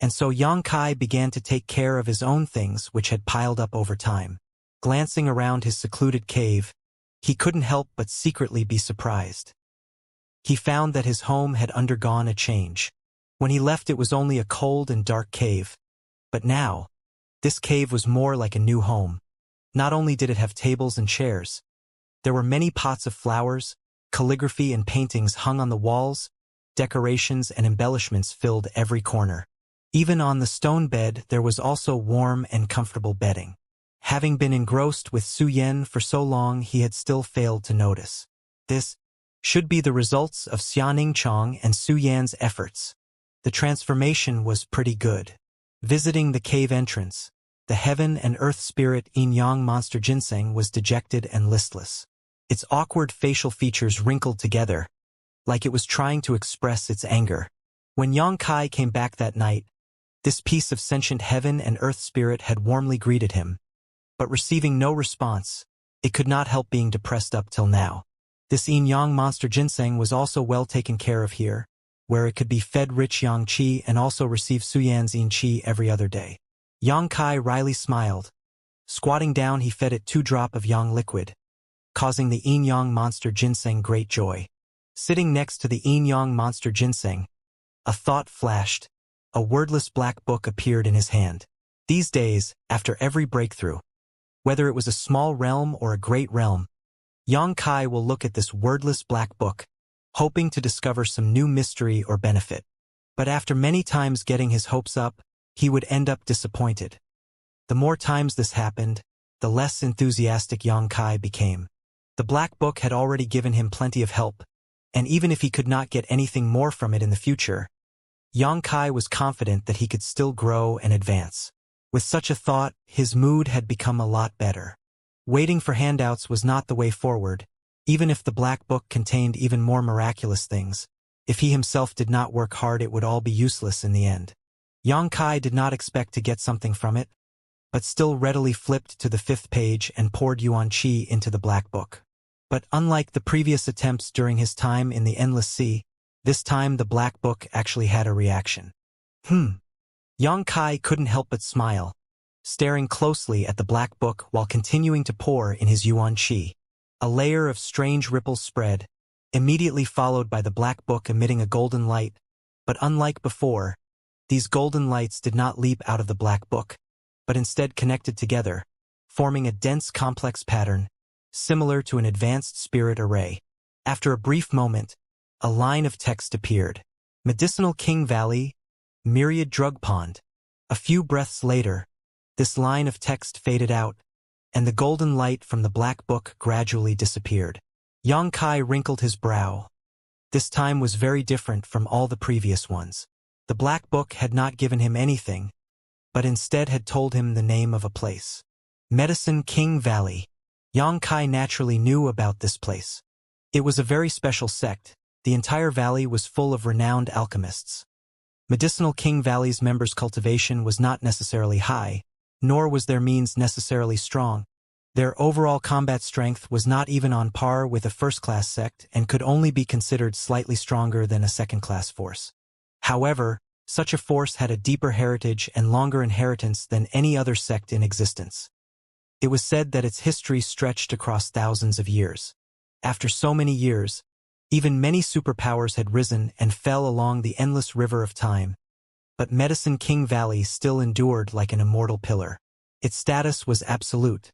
Speaker 1: And so Yang Kai began to take care of his own things which had piled up over time. Glancing around his secluded cave, he couldn't help but secretly be surprised. He found that his home had undergone a change. When he left it was only a cold and dark cave. But now, this cave was more like a new home. Not only did it have tables and chairs, there were many pots of flowers, calligraphy and paintings hung on the walls, decorations and embellishments filled every corner. Even on the stone bed there was also warm and comfortable bedding. Having been engrossed with Su Yan for so long, he had still failed to notice. This should be the results of Xianxia and Su Yan's efforts. The transformation was pretty good. Visiting the cave entrance, the heaven and earth spirit yin yang monster ginseng was dejected and listless. Its awkward facial features wrinkled together, like it was trying to express its anger. When Yang Kai came back that night, this piece of sentient heaven and earth spirit had warmly greeted him. But receiving no response, it could not help being depressed up till now. This yin-yang monster ginseng was also well taken care of here, where it could be fed rich yang qi and also receive Su Yan's yin qi every other day. Yang Kai wryly smiled. Squatting down, he fed it 2 drops of yang liquid, causing the yin-yang monster ginseng great joy. Sitting next to the yin-yang monster ginseng, a thought flashed. A wordless black book appeared in his hand. These days, after every breakthrough, whether it was a small realm or a great realm, Yang Kai will look at this wordless black book, hoping to discover some new mystery or benefit. But after many times getting his hopes up, he would end up disappointed. The more times this happened, the less enthusiastic Yang Kai became. The black book had already given him plenty of help, and even if he could not get anything more from it in the future, Yang Kai was confident that he could still grow and advance. With such a thought, his mood had become a lot better. Waiting for handouts was not the way forward, even if the black book contained even more miraculous things. If he himself did not work hard, it would all be useless in the end. Yang Kai did not expect to get something from it, but still readily flipped to the 5th page and poured yuan qi into the black book. But unlike the previous attempts during his time in the Endless Sea, this time the black book actually had a reaction. Yang Kai couldn't help but smile, staring closely at the black book while continuing to pour in his yuan qi. A layer of strange ripples spread, immediately followed by the black book emitting a golden light, but unlike before, these golden lights did not leap out of the black book, but instead connected together, forming a dense complex pattern, similar to an advanced spirit array. After a brief moment, a line of text appeared. Medicinal King Valley, Myriad Drug Pond. A few breaths later, this line of text faded out, and the golden light from the black book gradually disappeared. Yang Kai wrinkled his brow. This time was very different from all the previous ones. The black book had not given him anything, but instead had told him the name of a place. Medicine King Valley. Yang Kai naturally knew about this place. It was a very special sect. The entire valley was full of renowned alchemists. Medicinal King Valley's members' cultivation was not necessarily high, nor was their means necessarily strong. Their overall combat strength was not even on par with a first-class sect and could only be considered slightly stronger than a second-class force. However, such a force had a deeper heritage and longer inheritance than any other sect in existence. It was said that its history stretched across thousands of years. After so many years, even many superpowers had risen and fell along the endless river of time, but Medicine King Valley still endured like an immortal pillar. Its status was absolute.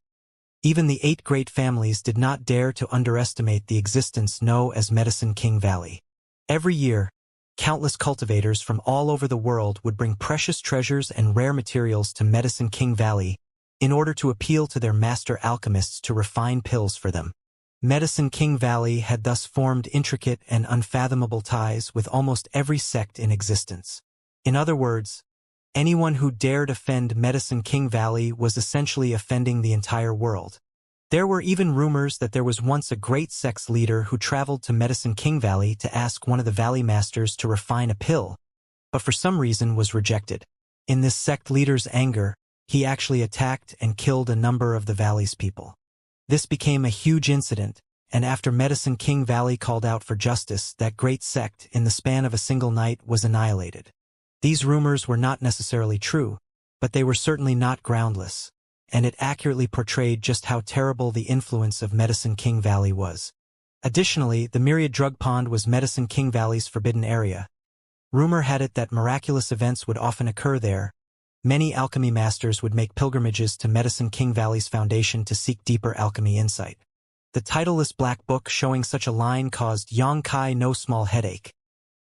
Speaker 1: Even the 8 great families did not dare to underestimate the existence known as Medicine King Valley. Every year, countless cultivators from all over the world would bring precious treasures and rare materials to Medicine King Valley in order to appeal to their master alchemists to refine pills for them. Medicine King Valley had thus formed intricate and unfathomable ties with almost every sect in existence. In other words, anyone who dared offend Medicine King Valley was essentially offending the entire world. There were even rumors that there was once a great sect's leader who traveled to Medicine King Valley to ask one of the Valley Masters to refine a pill, but for some reason was rejected. In this sect leader's anger, he actually attacked and killed a number of the Valley's people. This became a huge incident, and after Medicine King Valley called out for justice, that great sect, in the span of a single night, was annihilated. These rumors were not necessarily true, but they were certainly not groundless, and it accurately portrayed just how terrible the influence of Medicine King Valley was. Additionally, the Myriad Drug Pond was Medicine King Valley's forbidden area. Rumor had it that miraculous events would often occur there. Many alchemy masters would make pilgrimages to Medicine King Valley's foundation to seek deeper alchemy insight. The titleless black book showing such a line caused Xianxia no small headache.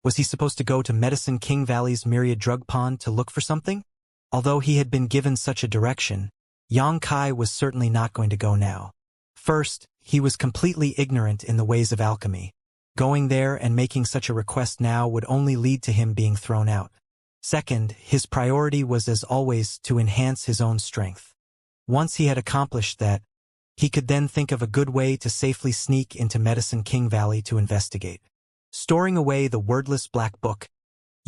Speaker 1: Was he supposed to go to Medicine King Valley's Myriad Drug Pond to look for something? Although he had been given such a direction, Xianxia was certainly not going to go now. First, he was completely ignorant in the ways of alchemy. Going there and making such a request now would only lead to him being thrown out. Second, his priority was as always to enhance his own strength. Once he had accomplished that, he could then think of a good way to safely sneak into Medicine King Valley to investigate. Storing away the wordless black book,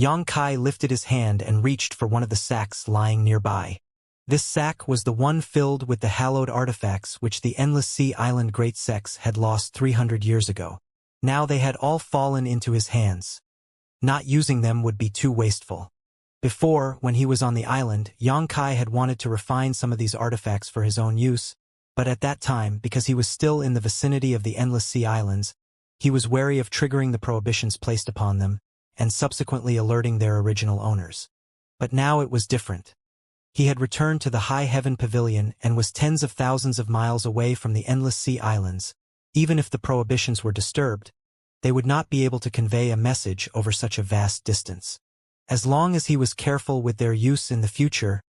Speaker 1: Xianxia lifted his hand and reached for one of the sacks lying nearby. This sack was the one filled with the hallowed artifacts which the Endless Sea Island Great Sects had lost 300 years ago. Now they had all fallen into his hands. Not using them would be too wasteful. Before, when he was on the island, Xianxia had wanted to refine some of these artifacts for his own use, but at that time, because he was still in the vicinity of the Endless Sea Islands, he was wary of triggering the prohibitions placed upon them, and subsequently alerting their original owners. But now it was different. He had returned to the High Heaven Pavilion and was tens of thousands of miles away from the Endless Sea Islands. Even if the prohibitions were disturbed, they would not be able to convey a message over such a vast distance. As long as he was careful with their use in the future,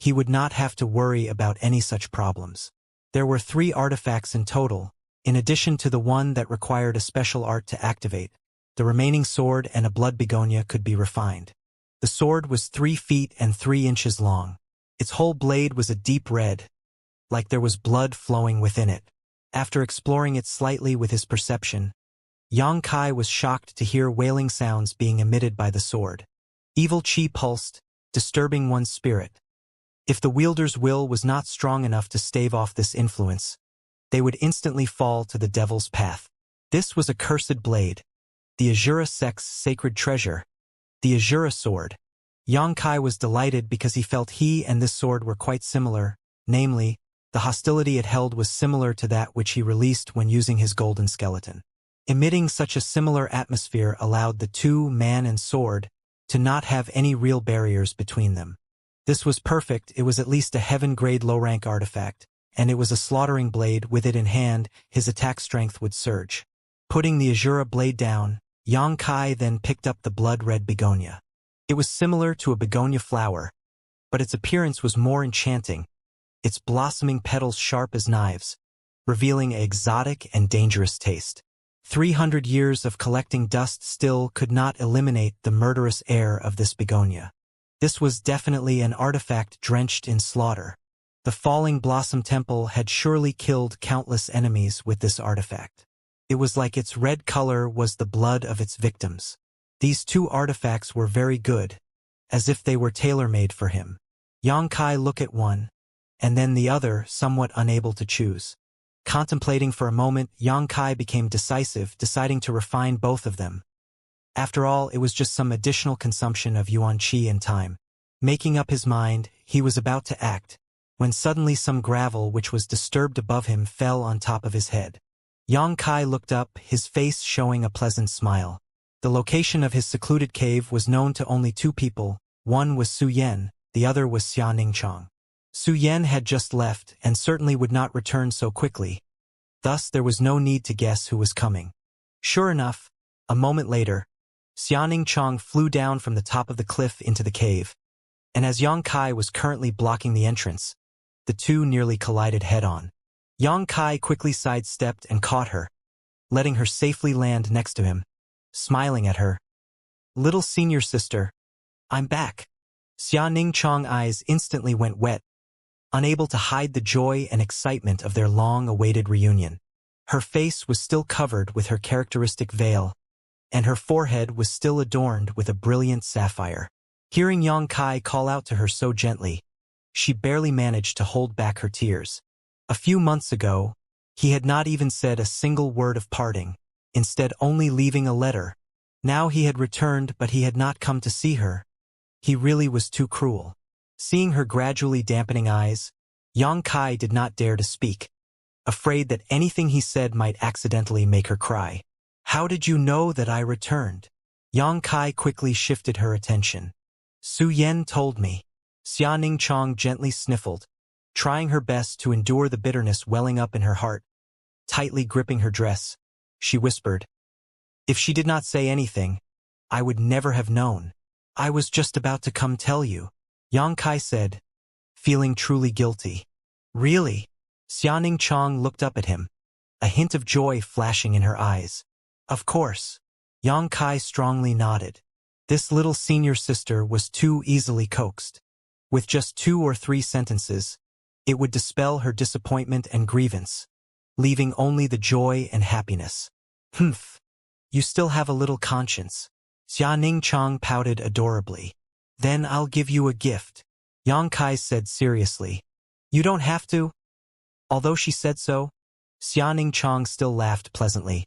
Speaker 1: he would not have to worry about any such problems. There were 3 artifacts in total, in addition to the one that required a special art to activate. The remaining sword and a blood begonia could be refined. The sword was 3 feet and 3 inches long. Its whole blade was a deep red, like there was blood flowing within it. After exploring it slightly with his perception, Xianxia was shocked to hear wailing sounds being emitted by the sword. Evil chi pulsed, disturbing one's spirit. If the wielder's will was not strong enough to stave off this influence, they would instantly fall to the devil's path. This was a cursed blade, the Azura sect's sacred treasure, the Azura sword. Xianxia was delighted because he felt he and this sword were quite similar, namely, the hostility it held was similar to that which he released when using his golden skeleton. Emitting such a similar atmosphere allowed the 2, man and sword, to not have any real barriers between them. This was perfect. It was at least a heaven-grade low-rank artifact, and it was a slaughtering blade. With it in hand, his attack strength would surge. Putting the Azura blade down, Xianxia then picked up the blood-red begonia. It was similar to a begonia flower, but its appearance was more enchanting, its blossoming petals sharp as knives, revealing an exotic and dangerous taste. 300 years of collecting dust still could not eliminate the murderous air of this begonia. This was definitely an artifact drenched in slaughter. The Falling Blossom Temple had surely killed countless enemies with this artifact. It was like its red color was the blood of its victims. These 2 artifacts were very good, as if they were tailor-made for him. Xianxia looked at one, and then the other, somewhat unable to choose. Contemplating for a moment, Xianxia became decisive, deciding to refine both of them. After all, it was just some additional consumption of yuan qi and time. Making up his mind, he was about to act, when suddenly some gravel which was disturbed above him fell on top of his head. Xianxia looked up, his face showing a pleasant smile. The location of his secluded cave was known to only 2 people, One was Su Yan, the other was Xianxia. Su Yan had just left and certainly would not return so quickly. Thus there was no need to guess who was coming. Sure enough, a moment later, Xianxia flew down from the top of the cliff into the cave, and as Yang Kai was currently blocking the entrance, the two nearly collided head-on. Yang Kai quickly sidestepped and caught her, letting her safely land next to him, smiling at her. "Little senior sister, I'm back." Xianxia eyes instantly went wet, unable to hide the joy and excitement of their long-awaited reunion. Her face was still covered with her characteristic veil, and her forehead was still adorned with a brilliant sapphire. Hearing Yang Kai call out to her so gently, she barely managed to hold back her tears. A few months ago, he had not even said a single word of parting, instead only leaving a letter. Now he had returned, but he had not come to see her. He really was too cruel. Seeing her gradually dampening eyes, Yang Kai did not dare to speak, afraid that anything he said might accidentally make her cry. "How did you know that I returned?" Yang Kai quickly shifted her attention. "Su Yan told me." Xianxia gently sniffled, trying her best to endure the bitterness welling up in her heart. Tightly gripping her dress, she whispered, "If she did not say anything, I would never have known. I was just about to come tell you," Yang Kai said, feeling truly guilty. "Really?" Xianxia looked up at him, a hint of joy flashing in her eyes. "Of course." Yang Kai strongly nodded. This little senior sister was too easily coaxed. With just 2 or 3 sentences, it would dispel her disappointment and grievance, leaving only the joy and happiness. "Humph. You still have a little conscience." Xianxia pouted adorably. "Then I'll give you a gift," Yang Kai said seriously. "You don't have to." Although she said so, Xianxia still laughed pleasantly.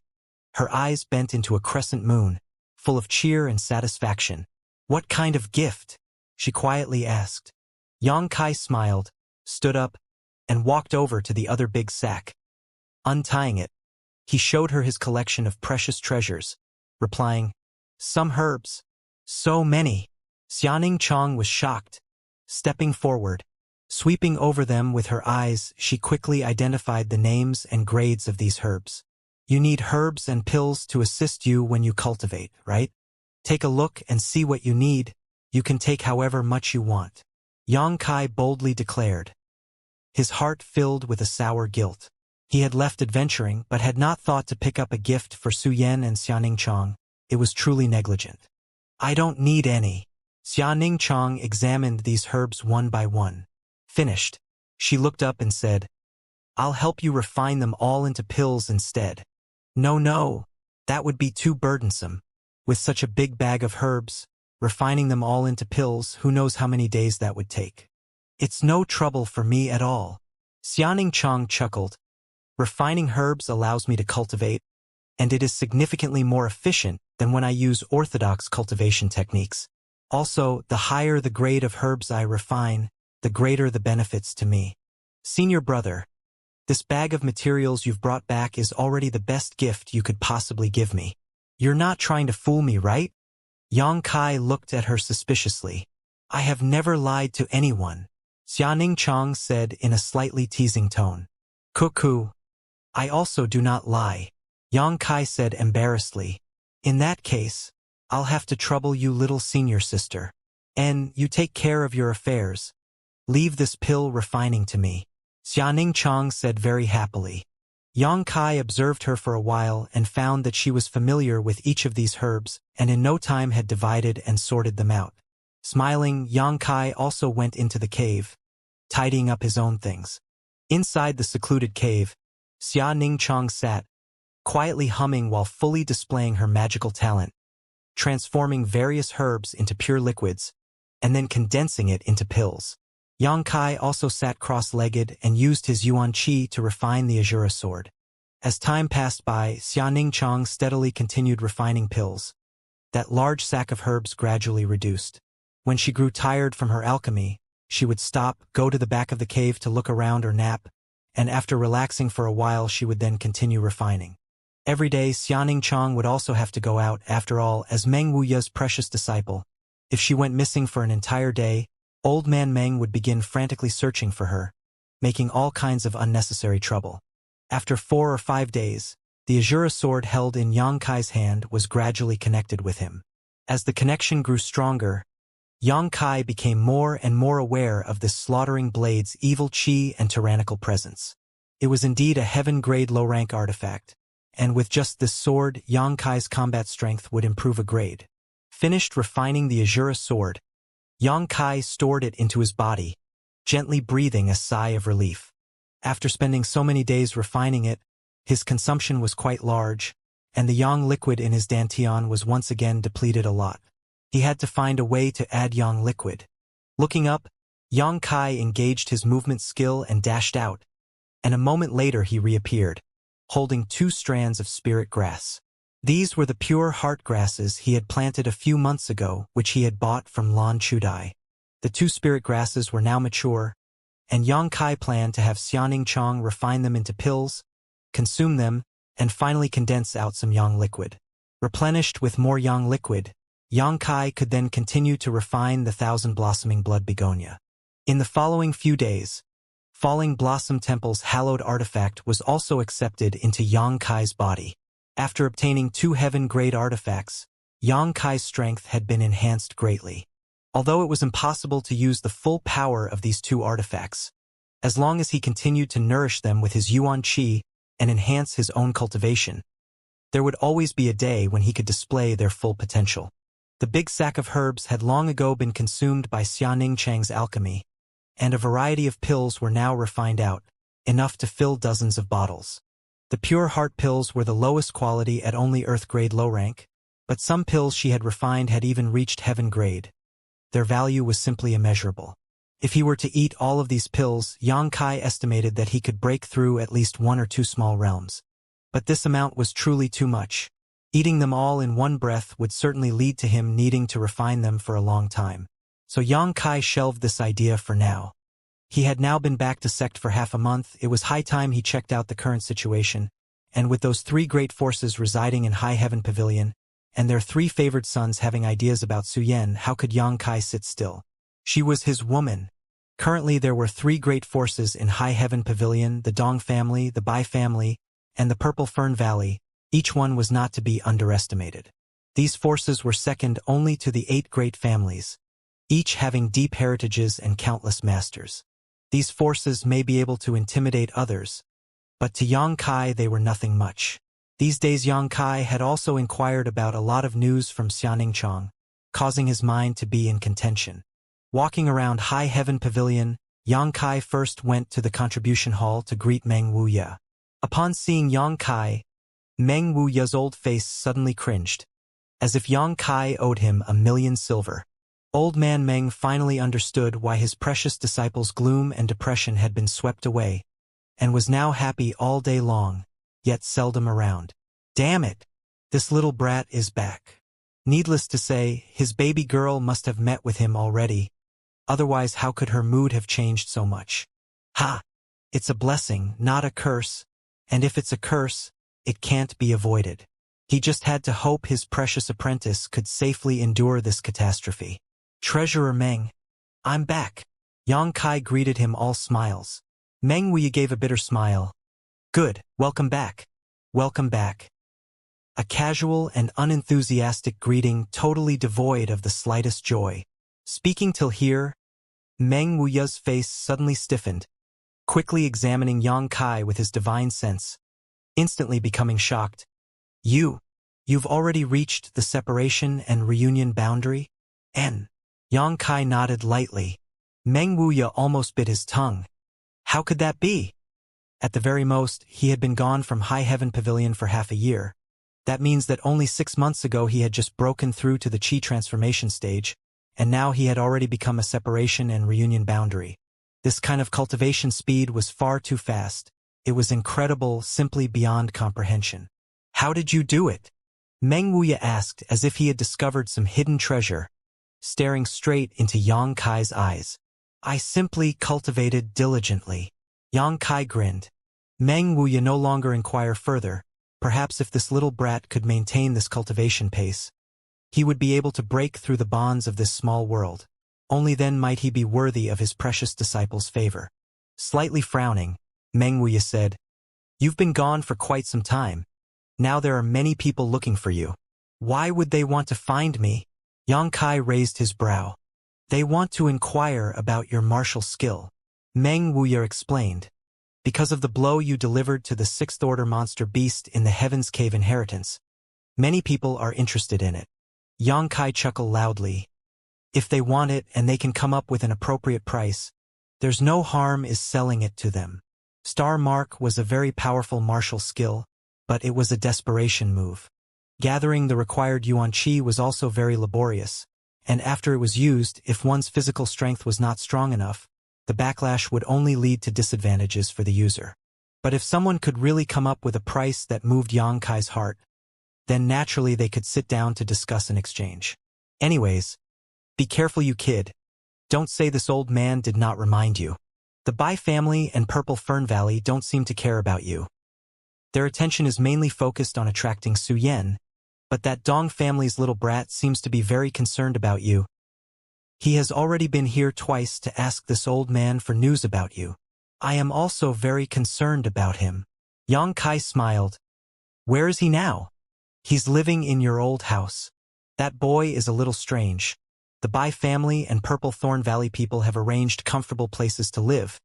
Speaker 1: Her eyes bent into a crescent moon, full of cheer and satisfaction. "What kind of gift?" she quietly asked. Yang Kai smiled, stood up, and walked over to the other big sack. Untying it, he showed her his collection of precious treasures, replying, "Some herbs. So many." Xianxia was shocked. Stepping forward, sweeping over them with her eyes, she quickly identified the names and grades of these herbs. "You need herbs and pills to assist you when you cultivate, right? Take a look and see what you need. You can take however much you want," Yang Kai boldly declared. His heart filled with a sour guilt. He had left adventuring but had not thought to pick up a gift for Su Yan and Xianxia. It was truly negligent. "I don't need any." Xianxia examined these herbs one by one. Finished, she looked up and said, "I'll help you refine them all into pills instead." No, that would be too burdensome. With such a big bag of herbs, refining them all into pills, who knows how many days that would take. "It's no trouble for me at all." Xianxia chuckled. "Refining herbs allows me to cultivate, and it is significantly more efficient than when I use orthodox cultivation techniques. Also, the higher the grade of herbs I refine, the greater the benefits to me. Senior brother, this bag of materials you've brought back is already the best gift you could possibly give me. You're not trying to fool me, right?" Yang Kai looked at her suspiciously. "I have never lied to anyone," Xianxia said in a slightly teasing tone. "Cuckoo. I also do not lie," Yang Kai said embarrassedly. "In that case, I'll have to trouble you, little senior sister. And you take care of your affairs. Leave this pill refining to me," Xianxia said very happily. Yang Kai observed her for a while and found that she was familiar with each of these herbs and in no time had divided and sorted them out. Smiling, Yang Kai also went into the cave, tidying up his own things. Inside the secluded cave, Xianxia sat, quietly humming while fully displaying her magical talent, transforming various herbs into pure liquids, and then condensing it into pills. Yang Kai also sat cross-legged and used his Yuan Qi to refine the Azura sword. As time passed by, Xianxia steadily continued refining pills. That large sack of herbs gradually reduced. When she grew tired from her alchemy, she would stop, go to the back of the cave to look around or nap, and after relaxing for a while she would then continue refining. Every day, Xianxia would also have to go out, after all, as Meng Wuya's precious disciple. If she went missing for an entire day, Old Man Meng would begin frantically searching for her, making all kinds of unnecessary trouble. After 4 or 5 days, the Azura sword held in Yang Kai's hand was gradually connected with him. As the connection grew stronger, Yang Kai became more and more aware of this slaughtering blade's evil chi and tyrannical presence. It was indeed a heaven-grade low-rank artifact, and with just this sword, Yang Kai's combat strength would improve a grade. Finished refining the Azura sword, Yang Kai stored it into his body, gently breathing a sigh of relief. After spending so many days refining it, his consumption was quite large, and the yang liquid in his dantian was once again depleted a lot. He had to find a way to add yang liquid. Looking up, Yang Kai engaged his movement skill and dashed out, and a moment later he reappeared, holding 2 strands of spirit grass. These were the pure heart grasses he had planted a few months ago, which he had bought from Lan Chudai. The 2 spirit grasses were now mature, and Yang Kai planned to have Xianxia refine them into pills, consume them, and finally condense out some yang liquid. Replenished with more yang liquid, Yang Kai could then continue to refine the 1,000-blossoming blood begonia. In the following few days, Falling Blossom Temple's hallowed artifact was also accepted into Yang Kai's body. After obtaining 2 heaven-grade artifacts, Yang Kai's strength had been enhanced greatly. Although it was impossible to use the full power of these 2 artifacts, as long as he continued to nourish them with his yuan qi and enhance his own cultivation, there would always be a day when he could display their full potential. The big sack of herbs had long ago been consumed by Xianxia's alchemy, and a variety of pills were now refined out, enough to fill dozens of bottles. The pure heart pills were the lowest quality at only earth-grade low rank, but some pills she had refined had even reached heaven grade. Their value was simply immeasurable. If he were to eat all of these pills, Yang Kai estimated that he could break through at least 1 or 2 small realms. But this amount was truly too much. Eating them all in one breath would certainly lead to him needing to refine them for a long time. So Yang Kai shelved this idea for now. He had now been back to sect for half a month. It was high time he checked out the current situation, and with those 3 great forces residing in High Heaven Pavilion, and their 3 favored sons having ideas about Su Yen, how could Yang Kai sit still? She was his woman. Currently there were 3 great forces in High Heaven Pavilion, the Dong family, the Bai family, and the Purple Fern Valley. Each one was not to be underestimated. These forces were second only to the 8 great families, each having deep heritages and countless masters. These forces may be able to intimidate others, but to Yang Kai they were nothing much. These days Yang Kai had also inquired about a lot of news from Xianxia, causing his mind to be in contention. Walking around High Heaven Pavilion, Yang Kai first went to the contribution hall to greet Meng Wuya. Upon seeing Yang Kai, Meng Wuya's old face suddenly cringed, as if Yang Kai owed him 1,000,000 silver. Old Man Meng finally understood why his precious disciple's gloom and depression had been swept away, and was now happy all day long, yet seldom around. Damn it! This little brat is back. Needless to say, his baby girl must have met with him already. Otherwise, how could her mood have changed so much? Ha! It's a blessing, not a curse, and if it's a curse, it can't be avoided. He just had to hope his precious apprentice could safely endure this catastrophe. Treasurer Meng, I'm back. Yang Kai greeted him all smiles. Meng Wuya gave a bitter smile. Good, welcome back. Welcome back. A casual and unenthusiastic greeting totally devoid of the slightest joy. Speaking till here, Meng Wuya's face suddenly stiffened, quickly examining Yang Kai with his divine sense, instantly becoming shocked. You've already reached the separation and reunion boundary? Yang Kai nodded lightly. Meng Wuya almost bit his tongue. How could that be? At the very most, he had been gone from High Heaven Pavilion for half a year. That means that only 6 months ago he had just broken through to the Qi transformation stage, and now he had already become a separation and reunion boundary. This kind of cultivation speed was far too fast. It was incredible, simply beyond comprehension. How did you do it? Meng Wuya asked as if he had discovered some hidden treasure, staring straight into Yang Kai's eyes. I simply cultivated diligently. Yang Kai grinned. Meng Wuya no longer inquired further, perhaps if this little brat could maintain this cultivation pace, He would be able to break through the bonds of this small world. Only then might he be worthy of his precious disciple's favor. Slightly frowning, Meng Wuya said, "You've been gone for quite some time. Now there are many people looking for you. Why would they want to find me?" Yang Kai raised his brow. "They want to inquire about your martial skill," Meng Wuya explained. "Because of the blow you delivered to the sixth-order monster beast in the Heaven's Cave inheritance, many people are interested in it." Yang Kai chuckled loudly. "If they want it and they can come up with an appropriate price, there's no harm in selling it to them." Star Mark was a very powerful martial skill, but it was a desperation move. Gathering the required yuan qi was also very laborious, and after it was used, if one's physical strength was not strong enough, the backlash would only lead to disadvantages for the user. But if someone could really come up with a price that moved Yang Kai's heart, then naturally they could sit down to discuss an exchange. Anyways, be careful, you kid. Don't say this old man did not remind you. The Bai family and Purple Fern Valley don't seem to care about you. Their attention is mainly focused on attracting Su Yan, but that Dong family's little brat seems to be very concerned about you. He has already been here twice to ask this old man for news about you. I am also very concerned about him." Yang Kai smiled. "Where is he now?" "He's living in your old house. That boy is a little strange. The Bai family and Purple Thorn Valley people have arranged comfortable places to live,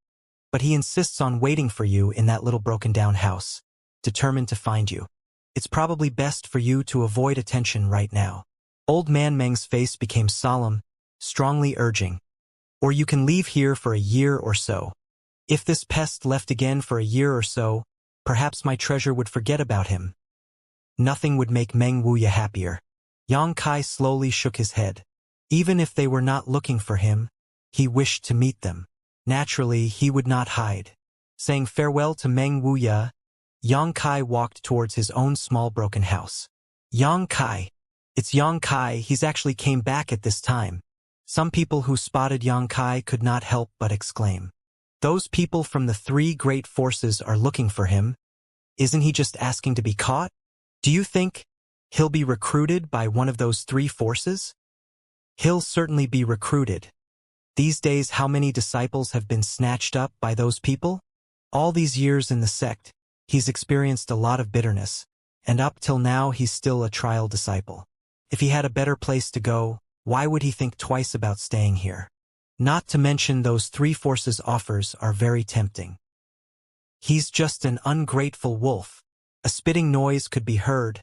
Speaker 1: but he insists on waiting for you in that little broken-down house, determined to find you. It's probably best for you to avoid attention right now." Old Man Meng's face became solemn, strongly urging, "Or you can leave here for a year or so. If this pest left again for a year or so, perhaps my treasure would forget about him." Nothing would make Meng Wuya happier. Yang Kai slowly shook his head. Even if they were not looking for him, he wished to meet them. Naturally, he would not hide. Saying farewell to Meng Wuya, Yang Kai walked towards his own small broken house. Yang Kai. It's Yang Kai, he's actually came back at this time. Some people who spotted Yang Kai could not help but exclaim. Those people from the three great forces are looking for him. Isn't he just asking to be caught? Do you think he'll be recruited by one of those three forces? He'll certainly be recruited. These days, how many disciples have been snatched up by those people? All these years in the sect, he's experienced a lot of bitterness, and up till now he's still a trial disciple. If he had a better place to go, why would he think twice about staying here? Not to mention those three forces' offers are very tempting. He's just an ungrateful wolf. A spitting noise could be heard,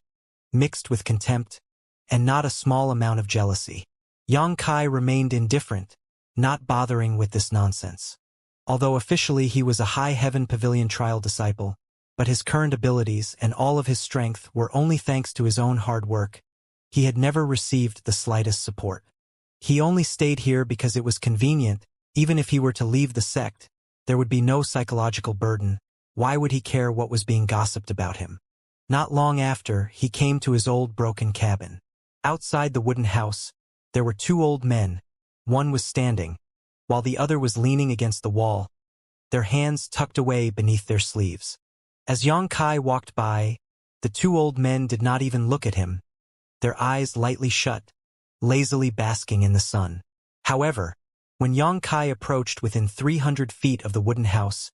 Speaker 1: mixed with contempt, and not a small amount of jealousy. Yang Kai remained indifferent, not bothering with this nonsense. Although officially he was a High Heaven Pavilion trial disciple, but his current abilities and all of his strength were only thanks to his own hard work. He had never received the slightest support. He only stayed here because it was convenient. Even if he were to leave the sect, there would be no psychological burden. Why would he care what was being gossiped about him? Not long after, he came to his old broken cabin. Outside the wooden house, there were two old men. One was standing, while the other was leaning against the wall, their hands tucked away beneath their sleeves. As Yang Kai walked by, the two old men did not even look at him, their eyes lightly shut, lazily basking in the sun. However, when Yang Kai approached within 300 feet of the wooden house,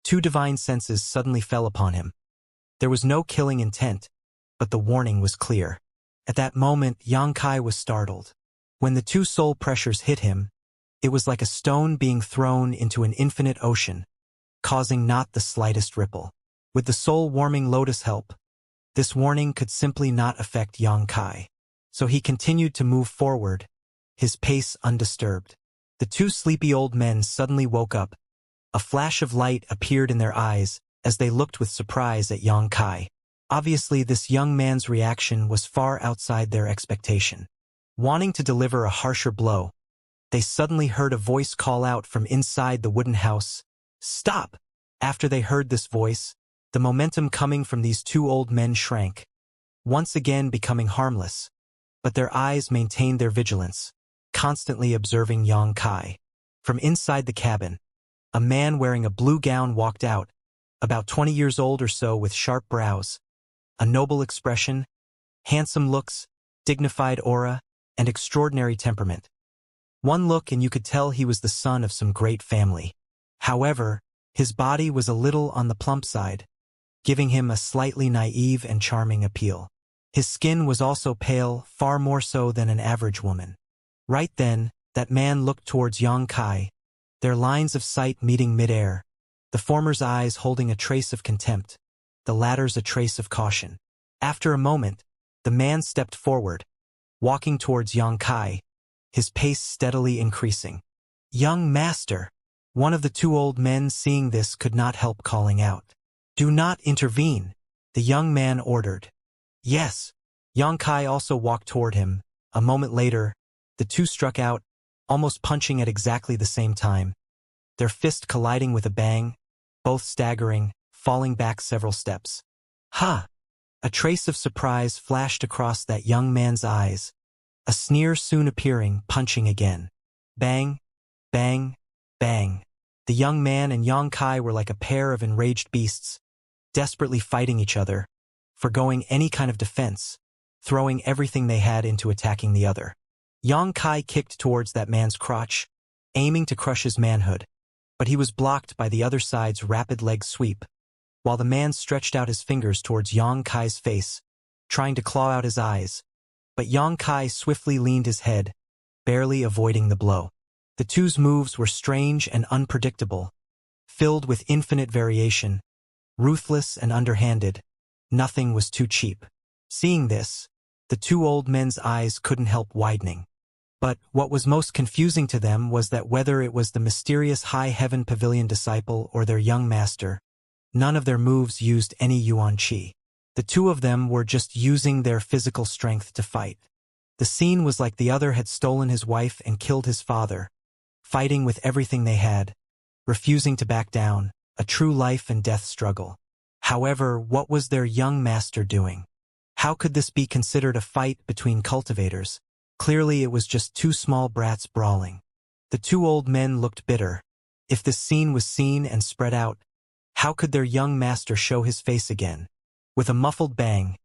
Speaker 1: two divine senses suddenly fell upon him. There was no killing intent, but the warning was clear. At that moment, Yang Kai was startled. When the two soul pressures hit him, it was like a stone being thrown into an infinite ocean, causing not the slightest ripple. With the soul-warming lotus help, this warning could simply not affect Yang Kai. So he continued to move forward, his pace undisturbed. The two sleepy old men suddenly woke up. A flash of light appeared in their eyes as they looked with surprise at Yang Kai. Obviously, this young man's reaction was far outside their expectation. Wanting to deliver a harsher blow, they suddenly heard a voice call out from inside the wooden house, "Stop!" After they heard this voice, the momentum coming from these two old men shrank, once again becoming harmless. But their eyes maintained their vigilance, constantly observing Yang Kai. From inside the cabin, a man wearing a blue gown walked out, about 20 years old or so, with sharp brows, a noble expression, handsome looks, dignified aura, and extraordinary temperament. One look and you could tell he was the son of some great family. However, his body was a little on the plump side, giving him a slightly naive and charming appeal. His skin was also pale, far more so than an average woman. Right then, that man looked towards Yang Kai, their lines of sight meeting midair, the former's eyes holding a trace of contempt, the latter's a trace of caution. After a moment, the man stepped forward, walking towards Yang Kai, his pace steadily increasing. "Young master!" One of the two old men seeing this could not help calling out. "Do not intervene," the young man ordered. "Yes." Yang Kai also walked toward him. A moment later, the two struck out, almost punching at exactly the same time, their fist colliding with a bang, both staggering, falling back several steps. "Ha!" A trace of surprise flashed across that young man's eyes, a sneer soon appearing, punching again. Bang, bang, bang. The young man and Yang Kai were like a pair of enraged beasts, desperately fighting each other, forgoing any kind of defense, throwing everything they had into attacking the other. Yang Kai kicked towards that man's crotch, aiming to crush his manhood, but he was blocked by the other side's rapid leg sweep, while the man stretched out his fingers towards Yang Kai's face, trying to claw out his eyes, but Yang Kai swiftly leaned his head, barely avoiding the blow. The two's moves were strange and unpredictable, filled with infinite variation, ruthless and underhanded. Nothing was too cheap. Seeing this, the two old men's eyes couldn't help widening. But what was most confusing to them was that whether it was the mysterious High Heaven Pavilion disciple or their young master, none of their moves used any yuan qi. The two of them were just using their physical strength to fight. The scene was like the other had stolen his wife and killed his father, fighting with everything they had, refusing to back down, a true life and death struggle. However, what was their young master doing? How could this be considered a fight between cultivators? Clearly it was just two small brats brawling. The two old men looked bitter. If this scene was seen and spread out, how could their young master show his face again? With a muffled bang,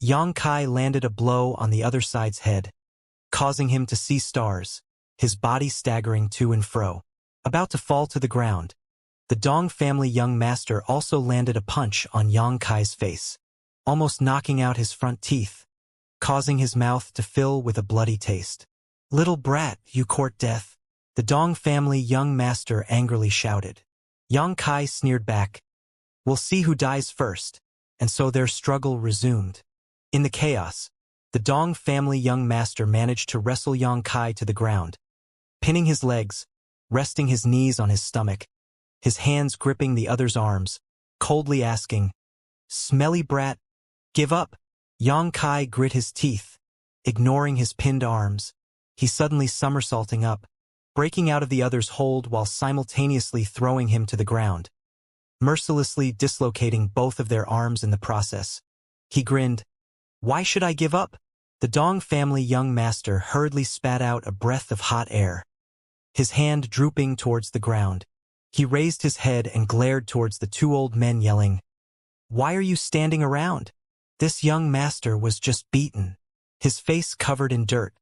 Speaker 1: Yang Kai landed a blow on the other side's head, causing him to see stars, his body staggering to and fro. About to fall to the ground, the Dong family young master also landed a punch on Yang Kai's face, almost knocking out his front teeth, causing his mouth to fill with a bloody taste. "Little brat, you court death," the Dong family young master angrily shouted. Yang Kai sneered back, "We'll see who dies first," and so their struggle resumed. In the chaos, the Dong family young master managed to wrestle Yang Kai to the ground, pinning his legs, resting his knees on his stomach, his hands gripping the other's arms, coldly asking, "Smelly brat, give up." Yang Kai grit his teeth, ignoring his pinned arms. He suddenly somersaulting up, breaking out of the other's hold while simultaneously throwing him to the ground, mercilessly dislocating both of their arms in the process. He grinned, "Why should I give up?" The Dong family young master hurriedly spat out a breath of hot air, his hand drooping towards the ground. He raised his head and glared towards the two old men, yelling, "Why are you standing around? This young master was just beaten," his face covered in dirt.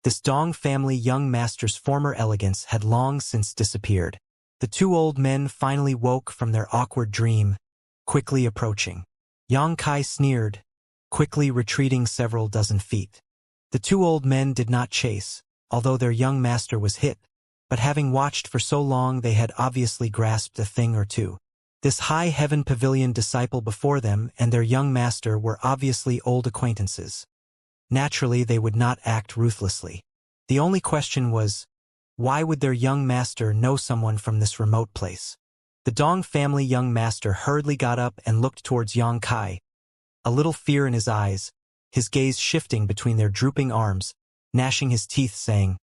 Speaker 1: This Dong family young master's former elegance had long since disappeared. The two old men finally woke from their awkward dream, quickly approaching. Yang Kai sneered, quickly retreating several dozen feet. The two old men did not chase, although their young master was hit, but having watched for so long they had obviously grasped a thing or two. This High Heaven Pavilion disciple before them and their young master were obviously old acquaintances. Naturally, they would not act ruthlessly. The only question was, why would their young master know someone from this remote place? The Dong family young master hurriedly got up and looked towards Yang Kai, a little fear in his eyes, his gaze shifting between their drooping arms, gnashing his teeth, saying,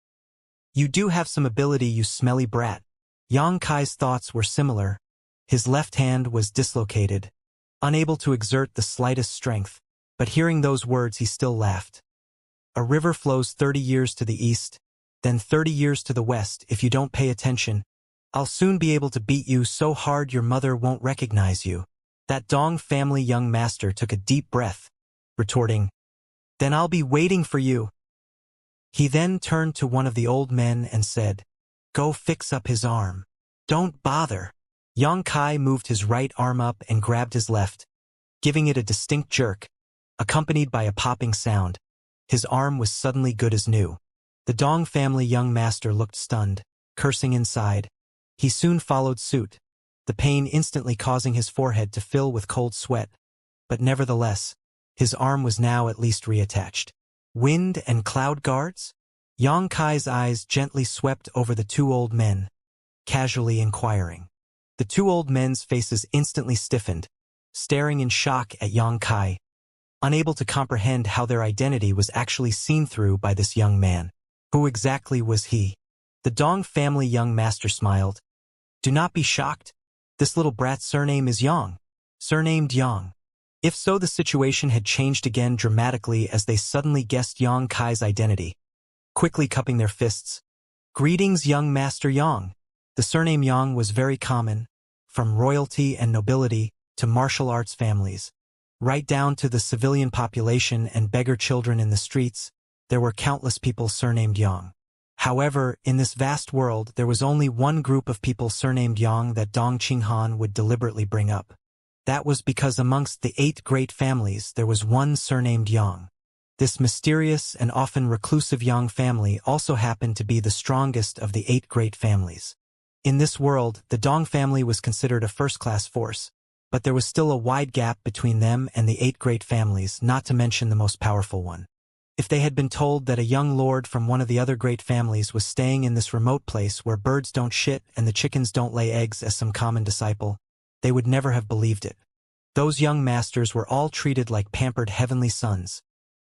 Speaker 1: "You do have some ability, you smelly brat." Yang Kai's thoughts were similar. His left hand was dislocated, unable to exert the slightest strength, but hearing those words he still laughed. "A river flows 30 years to the east, then 30 years to the west. If you don't pay attention, I'll soon be able to beat you so hard your mother won't recognize you." That Dong family young master took a deep breath, retorting, Then I'll be waiting for you." He then turned to one of the old men and said, "Go fix up his arm. Don't bother." Yang Kai moved his right arm up and grabbed his left, giving it a distinct jerk, accompanied by a popping sound. His arm was suddenly good as new. The Dong family young master looked stunned, cursing inside. He soon followed suit, the pain instantly causing his forehead to fill with cold sweat. But nevertheless, his arm was now at least reattached. Wind and cloud guards? Yang Kai's eyes gently swept over the two old men, casually inquiring. The two old men's faces instantly stiffened, staring in shock at Yang Kai, unable to comprehend how their identity was actually seen through by this young man. Who exactly was he? The Dong family young master smiled. "Do not be shocked. This little brat's surname is Yang, surnamed Yang." If so, the situation had changed again dramatically as they suddenly guessed Yang Kai's identity, quickly cupping their fists. "Greetings, young Master Yang." The surname Yang was very common, from royalty and nobility to martial arts families, right down to the civilian population and beggar children in the streets. There were countless people surnamed Yang. However, in this vast world, there was only one group of people surnamed Yang that Dong Qinghan would deliberately bring up. That was because amongst the 8 great families, there was one surnamed Yang. This mysterious and often reclusive Yang family also happened to be the strongest of the 8 great families. In this world, the Dong family was considered a first-class force, but there was still a wide gap between them and the 8 great families, not to mention the most powerful one. If they had been told that a young lord from one of the other great families was staying in this remote place where birds don't shit and the chickens don't lay eggs as some common disciple, they would never have believed it. Those young masters were all treated like pampered heavenly sons,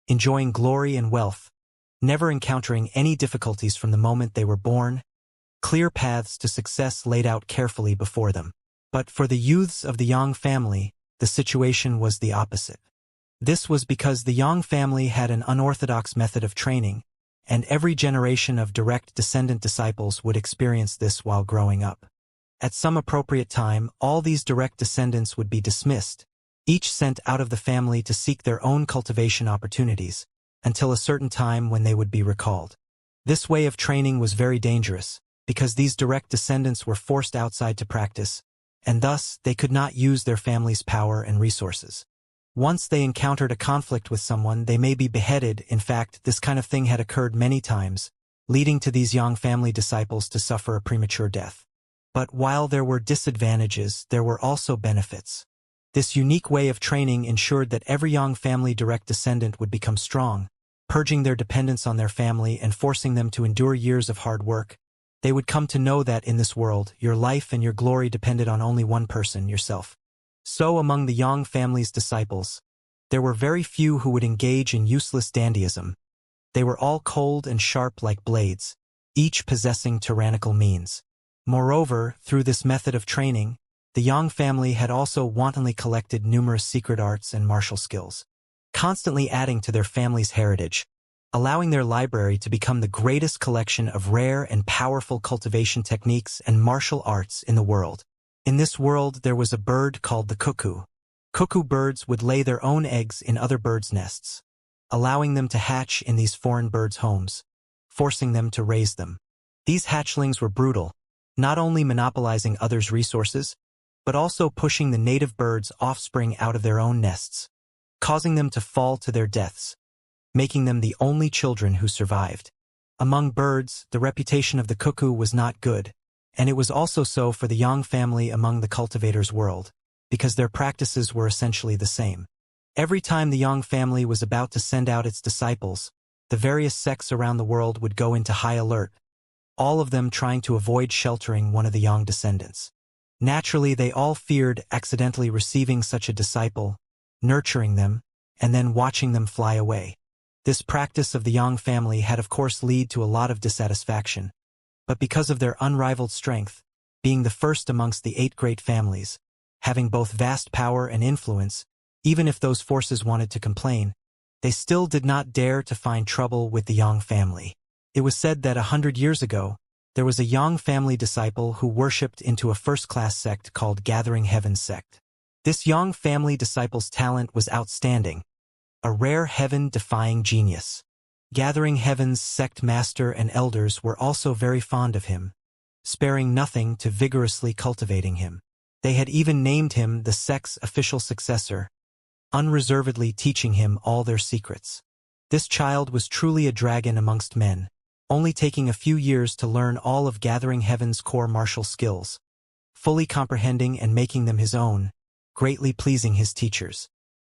Speaker 1: enjoying glory and wealth, never encountering any difficulties from the moment they were born, clear paths to success laid out carefully before them. But for the youths of the Yang family, the situation was the opposite. This was because the Yang family had an unorthodox method of training, and every generation of direct descendant disciples would experience this while growing up. At some appropriate time, all these direct descendants would be dismissed, each sent out of the family to seek their own cultivation opportunities, until a certain time when they would be recalled. This way of training was very dangerous, because these direct descendants were forced outside to practice, and thus they could not use their family's power and resources. Once they encountered a conflict with someone, they may be beheaded. In fact, this kind of thing had occurred many times, leading to these Yang family disciples to suffer a premature death. But while there were disadvantages, there were also benefits. This unique way of training ensured that every Yang family direct descendant would become strong, purging their dependence on their family and forcing them to endure years of hard work. They would come to know that in this world, your life and your glory depended on only one person, yourself. So among the Yang family's disciples, there were very few who would engage in useless dandyism. They were all cold and sharp like blades, each possessing tyrannical means. Moreover, through this method of training, the Yang family had also wantonly collected numerous secret arts and martial skills, constantly adding to their family's heritage, allowing their library to become the greatest collection of rare and powerful cultivation techniques and martial arts in the world. In this world, there was a bird called the cuckoo. Cuckoo birds would lay their own eggs in other birds' nests, allowing them to hatch in these foreign birds' homes, forcing them to raise them. These hatchlings were brutal, not only monopolizing others' resources, but also pushing the native birds' offspring out of their own nests, causing them to fall to their deaths, making them the only children who survived. Among birds, the reputation of the cuckoo was not good, and it was also so for the Yang family among the cultivators' world, because their practices were essentially the same. Every time the Yang family was about to send out its disciples, the various sects around the world would go into high alert, all of them trying to avoid sheltering one of the Yang descendants. Naturally, they all feared accidentally receiving such a disciple, nurturing them, and then watching them fly away. This practice of the Yang family had of course led to a lot of dissatisfaction, but because of their unrivaled strength, being the first amongst the 8 great families, having both vast power and influence, even if those forces wanted to complain, they still did not dare to find trouble with the Yang family. It was said that 100 years ago, there was a Yang family disciple who worshipped into a first-class sect called Gathering Heaven sect. This Yang family disciple's talent was outstanding, a rare heaven-defying genius. Gathering Heaven's sect master and elders were also very fond of him, sparing nothing to vigorously cultivating him. They had even named him the sect's official successor, unreservedly teaching him all their secrets. This child was truly a dragon amongst men, only taking a few years to learn all of Gathering Heaven's core martial skills, fully comprehending and making them his own, greatly pleasing his teachers.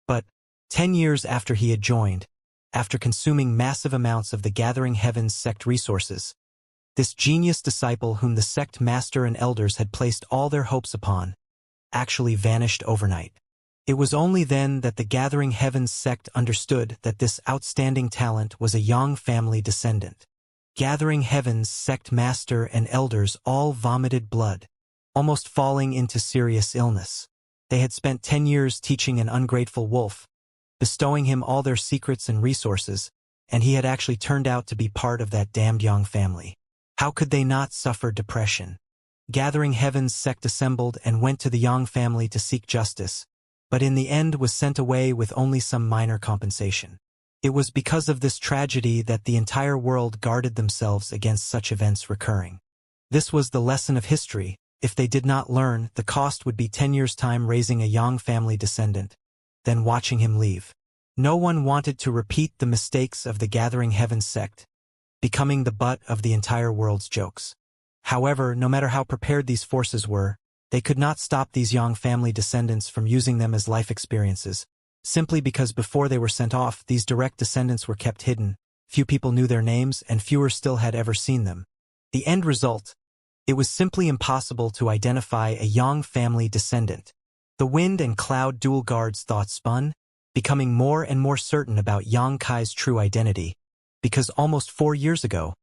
Speaker 1: But 10 years after he had joined, after consuming massive amounts of the Gathering Heaven's sect resources, this genius disciple whom the sect master and elders had placed all their hopes upon actually vanished overnight. It was only then that the Gathering Heaven's sect understood that this outstanding talent was a Yang family descendant. Gathering Heaven's sect master and elders all vomited blood, almost falling into serious illness. They had spent 10 years teaching an ungrateful wolf, bestowing him all their secrets and resources, and he had actually turned out to be part of that damned Yang family. How could they not suffer depression? Gathering Heaven's sect assembled and went to the Yang family to seek justice, but in the end was sent away with only some minor compensation. It was because of this tragedy that the entire world guarded themselves against such events recurring. This was the lesson of history. If they did not learn, the cost would be 10 years' time raising a Yang family descendant, then watching him leave. No one wanted to repeat the mistakes of the Gathering Heaven sect, becoming the butt of the entire world's jokes. However, no matter how prepared these forces were, they could not stop these Yang family descendants from using them as life experiences, simply because before they were sent off, these direct descendants were kept hidden, few people knew their names, and fewer still had ever seen them. The end result: it was simply impossible to identify a Yang family descendant. The wind and cloud dual guards' thoughts spun, becoming more and more certain about Yang Kai's true identity, because almost 4 years ago,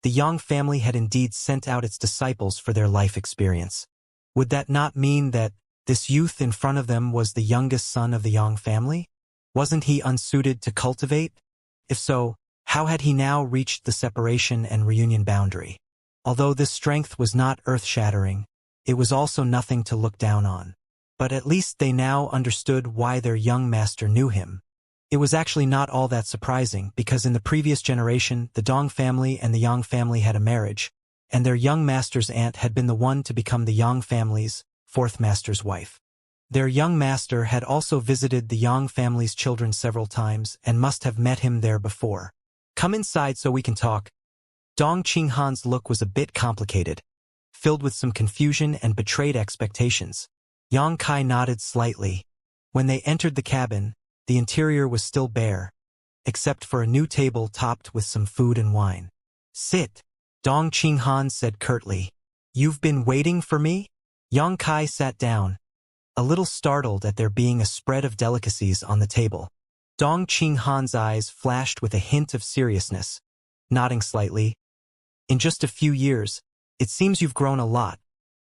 Speaker 1: the Yang family had indeed sent out its disciples for their life experience. Would that not mean that this youth in front of them was the youngest son of the Yang family? Wasn't he unsuited to cultivate? If so, how had he now reached the separation and reunion boundary? Although this strength was not earth-shattering, it was also nothing to look down on. But at least they now understood why their young master knew him. It was actually not all that surprising, because in the previous generation, the Dong family and the Yang family had a marriage, and their young master's aunt had been the one to become the Yang family's fourth master's wife. Their young master had also visited the Yang family's children several times and must have met him there before. "Come inside so we can talk." Dong Qinghan's look was a bit complicated, filled with some confusion and betrayed expectations. Yang Kai nodded slightly. When they entered the cabin, the interior was still bare, except for a new table topped with some food and wine. "Sit," Dong Qinghan said curtly. "You've been waiting for me?" Yang Kai sat down, a little startled at there being a spread of delicacies on the table. Dong Qinghan's eyes flashed with a hint of seriousness, nodding slightly. "In just a few years, it seems you've grown a lot.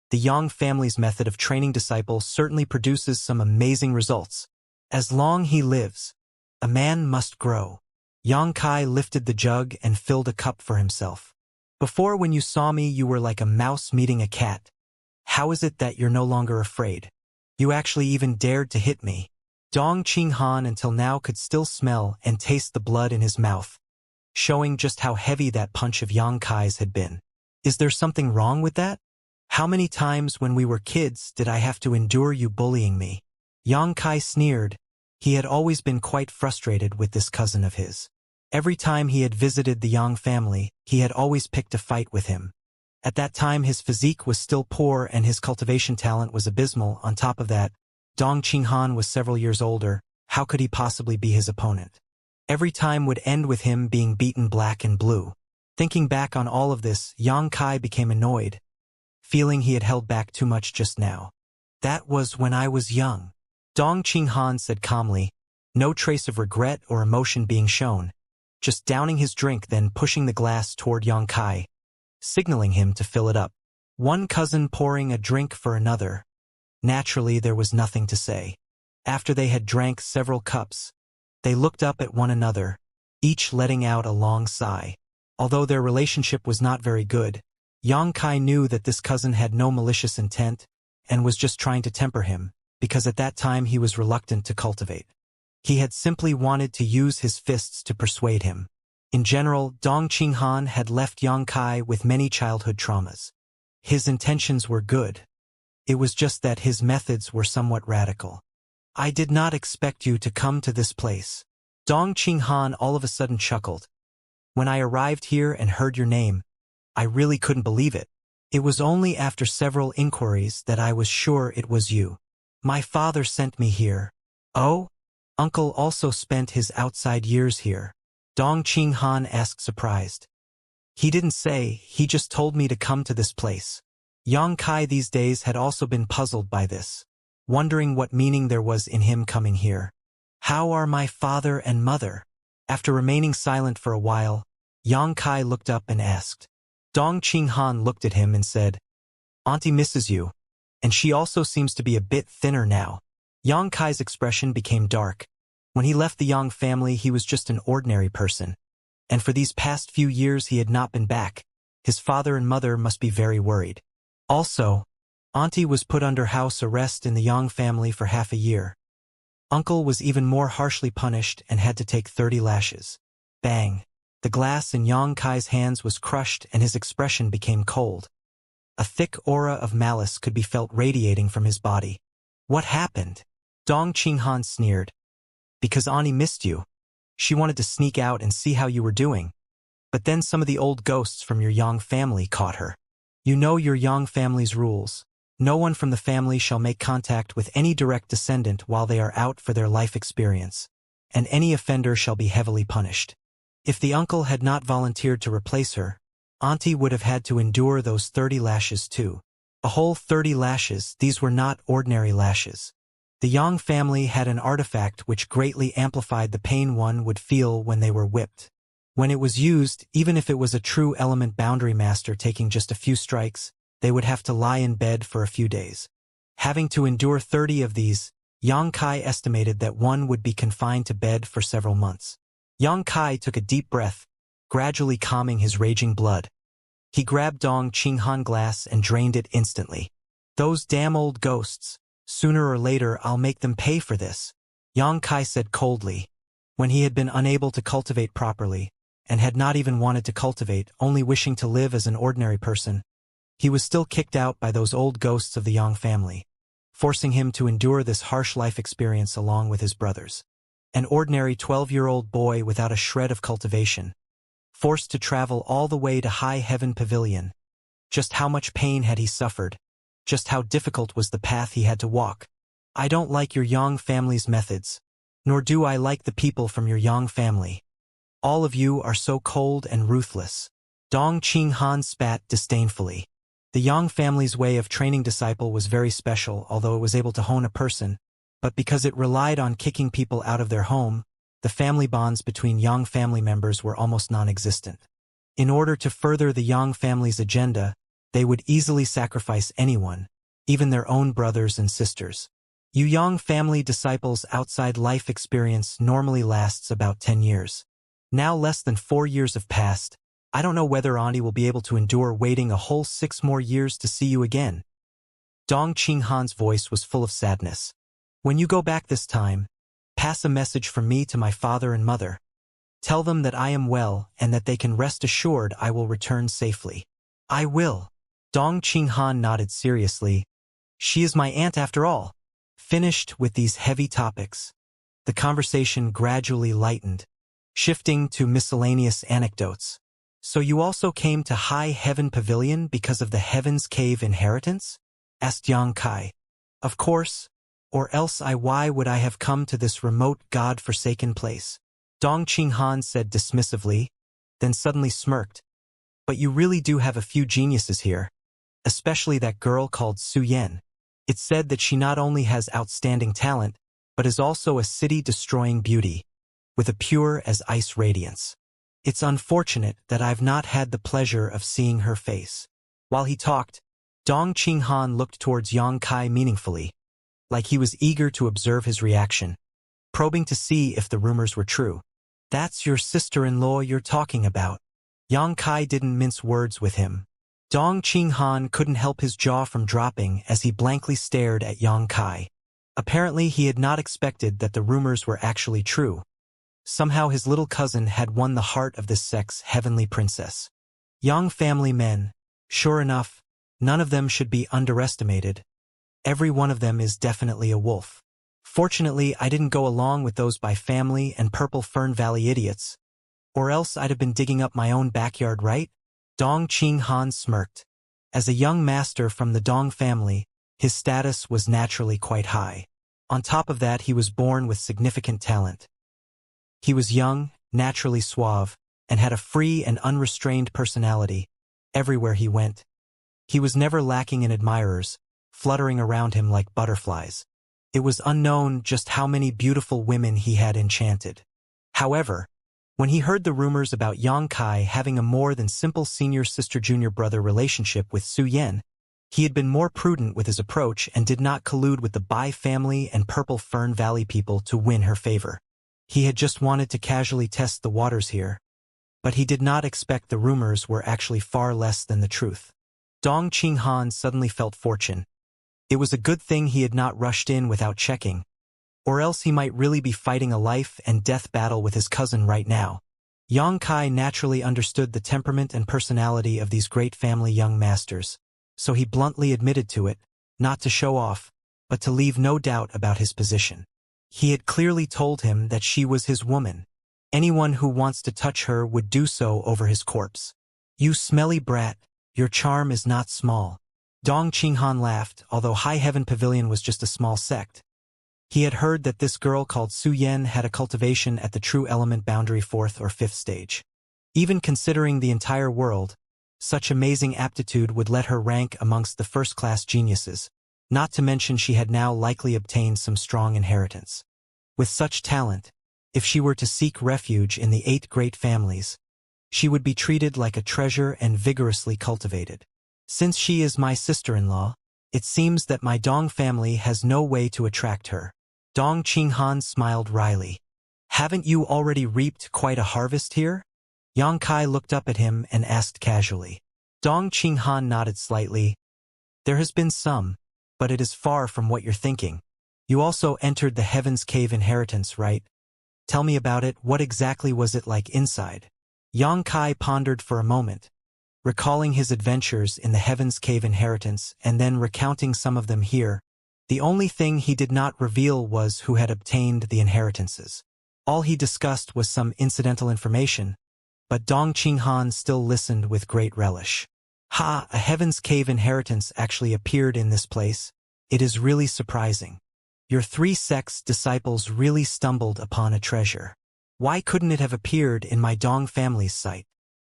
Speaker 1: The Yang family's method of training disciples certainly produces some amazing results. As long he lives, a man must grow." Yang Kai lifted the jug and filled a cup for himself. "Before, when you saw me, you were like a mouse meeting a cat. How is it that you're no longer afraid? You actually even dared to hit me." Dong Qinghan until now could still smell and taste the blood in his mouth, showing just how heavy that punch of Yang Kai's had been. "Is there something wrong with that? How many times when we were kids did I have to endure you bullying me?" Yang Kai sneered. He had always been quite frustrated with this cousin of his. Every time he had visited the Yang family, he had always picked a fight with him. At that time his physique was still poor and his cultivation talent was abysmal. On top of that, Dong Qinghan was several years older. How could he possibly be his opponent? Every time would end with him being beaten black and blue. Thinking back on all of this, Yang Kai became annoyed, feeling he had held back too much just now. "That was when I was young," Dong Qinghan said calmly, no trace of regret or emotion being shown, just downing his drink, then pushing the glass toward Yang Kai, signaling him to fill it up. One cousin pouring a drink for another. Naturally, there was nothing to say. After they had drank several cups, they looked up at one another, each letting out a long sigh. Although their relationship was not very good, Yang Kai knew that this cousin had no malicious intent and was just trying to temper him, because at that time he was reluctant to cultivate. He had simply wanted to use his fists to persuade him. In general, Dong Qinghan had left Yang Kai with many childhood traumas. His intentions were good. It was just that his methods were somewhat radical. I did not expect you to come to this place. Dong Qinghan all of a sudden chuckled. When I arrived here and heard your name, I really couldn't believe it. It was only after several inquiries that I was sure it was you. My father sent me here. Oh? Uncle also spent his outside years here. Dong Qinghan asked surprised. He didn't say, he just told me to come to this place. Yang Kai these days had also been puzzled by this, wondering what meaning there was in him coming here. How are my father and mother? After remaining silent for a while, Yang Kai looked up and asked. Dong Qinghan looked at him and said, Auntie misses you, and she also seems to be a bit thinner now. Yang Kai's expression became dark. When he left the Yang family, he was just an ordinary person. And for these past few years he had not been back. His father and mother must be very worried. Also, Auntie was put under house arrest in the Yang family for half a year. Uncle was even more harshly punished and had to take 30 lashes. Bang! The glass in Yang Kai's hands was crushed and his expression became cold. A thick aura of malice could be felt radiating from his body. What happened? Dong Qinghan sneered. Because Auntie missed you. She wanted to sneak out and see how you were doing. But then some of the old ghosts from your Yang family caught her. You know your Yang family's rules. No one from the family shall make contact with any direct descendant while they are out for their life experience, and any offender shall be heavily punished. If the uncle had not volunteered to replace her, Auntie would have had to endure those 30 lashes too. A whole 30 lashes, these were not ordinary lashes. The Yang family had an artifact which greatly amplified the pain one would feel when they were whipped. When it was used, even if it was a true element boundary master taking just a few strikes, they would have to lie in bed for a few days. Having to endure 30 of these, Yang Kai estimated that one would be confined to bed for several months. Yang Kai took a deep breath, gradually calming his raging blood. He grabbed Dong Qinghan glass and drained it instantly. Those damn old ghosts. Sooner or later I'll make them pay for this, Yang Kai said coldly. When he had been unable to cultivate properly, and had not even wanted to cultivate, only wishing to live as an ordinary person, he was still kicked out by those old ghosts of the Yang family, forcing him to endure this harsh life experience along with his brothers. An ordinary 12-year-old boy without a shred of cultivation, forced to travel all the way to High Heaven Pavilion. Just how much pain had he suffered? Just how difficult was the path he had to walk? I don't like your Yang family's methods, nor do I like the people from your Yang family. All of you are so cold and ruthless. Dong Qinghan spat disdainfully. The Yang family's way of training disciple was very special, although it was able to hone a person, but because it relied on kicking people out of their home, the family bonds between Yang family members were almost non-existent. In order to further the Yang family's agenda, they would easily sacrifice anyone, even their own brothers and sisters. You Yang family disciples' outside life experience normally lasts about 10 years. Now less than 4 years have passed. I don't know whether Auntie will be able to endure waiting a whole 6 more years to see you again. Dong Qinghan's voice was full of sadness. When you go back this time, pass a message from me to my father and mother. Tell them that I am well and that they can rest assured I will return safely. I will. Dong Qinghan nodded seriously. She is my aunt after all. Finished with these heavy topics, the conversation gradually lightened, shifting to miscellaneous anecdotes. So you also came to High Heaven Pavilion because of the Heaven's Cave inheritance? Asked Yang Kai. Of course, or else why would I have come to this remote god-forsaken place? Dong Qinghan said dismissively, then suddenly smirked. But you really do have a few geniuses here, especially that girl called Su Yan. It's said that she not only has outstanding talent, but is also a city-destroying beauty, with a pure as ice radiance. It's unfortunate that I've not had the pleasure of seeing her face. While he talked, Dong Qinghan looked towards Yang Kai meaningfully, like he was eager to observe his reaction, probing to see if the rumors were true. That's your sister-in-law you're talking about. Yang Kai didn't mince words with him. Dong Qinghan couldn't help his jaw from dropping as he blankly stared at Yang Kai. Apparently he had not expected that the rumors were actually true. Somehow his little cousin had won the heart of this sect's heavenly princess. Young family men, sure enough, none of them should be underestimated. Every one of them is definitely a wolf. Fortunately, I didn't go along with those by family and Purple Fern Valley idiots, or else I'd have been digging up my own backyard, right? Dong Qinghan smirked. As a young master from the Dong family, his status was naturally quite high. On top of that, he was born with significant talent. He was young, naturally suave, and had a free and unrestrained personality everywhere he went. He was never lacking in admirers, fluttering around him like butterflies. It was unknown just how many beautiful women he had enchanted. However, when he heard the rumors about Yang Kai having a more than simple senior sister-junior brother relationship with Su Yan, he had been more prudent with his approach and did not collude with the Bai family and Purple Fern Valley people to win her favor. He had just wanted to casually test the waters here, but he did not expect the rumors were actually far less than the truth. Dong Qinghan suddenly felt fortune. It was a good thing he had not rushed in without checking, or else he might really be fighting a life and death battle with his cousin right now. Yang Kai naturally understood the temperament and personality of these great family young masters, so he bluntly admitted to it, not to show off, but to leave no doubt about his position. He had clearly told him that she was his woman. Anyone who wants to touch her would do so over his corpse. You smelly brat, your charm is not small. Dong Qinghan laughed, although High Heaven Pavilion was just a small sect. He had heard that this girl called Su Yan had a cultivation at the true element boundary 4th or 5th stage. Even considering the entire world, such amazing aptitude would let her rank amongst the first-class geniuses, not to mention she had now likely obtained some strong inheritance. With such talent, if she were to seek refuge in the 8 great families, she would be treated like a treasure and vigorously cultivated. Since she is my sister-in-law, it seems that my Dong family has no way to attract her. Dong Qinghan smiled wryly. Haven't you already reaped quite a harvest here? Yang Kai looked up at him and asked casually. Dong Qinghan nodded slightly. There has been some, but it is far from what you're thinking. You also entered the Heaven's Cave inheritance, right? Tell me about it. What exactly was it like inside? Yang Kai pondered for a moment, recalling his adventures in the Heaven's Cave inheritance and then recounting some of them here. The only thing he did not reveal was who had obtained the inheritances. All he discussed was some incidental information, but Dong Qinghan still listened with great relish. Ha, a Heaven's Cave inheritance actually appeared in this place. It is really surprising. Your 3 sects' disciples really stumbled upon a treasure. Why couldn't it have appeared in my Dong family's site?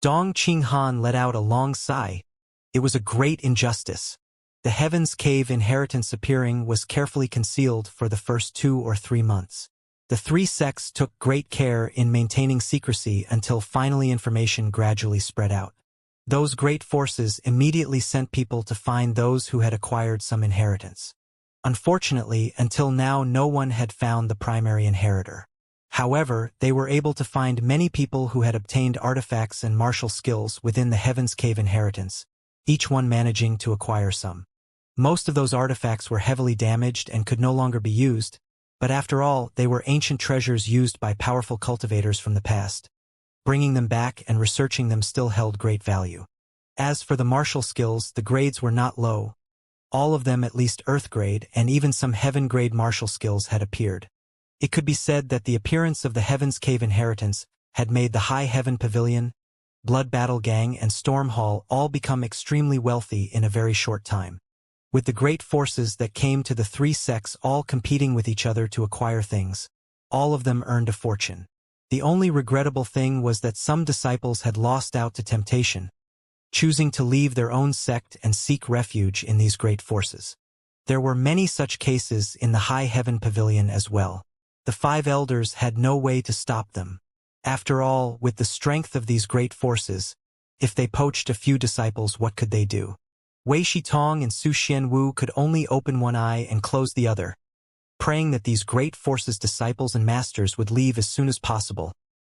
Speaker 1: Dong Qinghan let out a long sigh. It was a great injustice. The Heaven's Cave inheritance appearing was carefully concealed for the first 2 or 3 months. The 3 sects took great care in maintaining secrecy until finally information gradually spread out. Those great forces immediately sent people to find those who had acquired some inheritance. Unfortunately, until now no one had found the primary inheritor. However, they were able to find many people who had obtained artifacts and martial skills within the Heaven's Cave inheritance, each one managing to acquire some. Most of those artifacts were heavily damaged and could no longer be used, but after all, they were ancient treasures used by powerful cultivators from the past. Bringing them back and researching them still held great value. As for the martial skills, the grades were not low. All of them at least Earth grade, and even some Heaven grade martial skills had appeared. It could be said that the appearance of the Heaven's Cave inheritance had made the High Heaven Pavilion, Blood Battle Gang, and Storm Hall all become extremely wealthy in a very short time. With the great forces that came to the 3 sects all competing with each other to acquire things, all of them earned a fortune. The only regrettable thing was that some disciples had lost out to temptation, choosing to leave their own sect and seek refuge in these great forces. There were many such cases in the High Heaven Pavilion as well. The 5 elders had no way to stop them. After all, with the strength of these great forces, if they poached a few disciples, what could they do? Wei Shitong and Su Xianwu could only open one eye and close the other, praying that these great forces' disciples and masters would leave as soon as possible,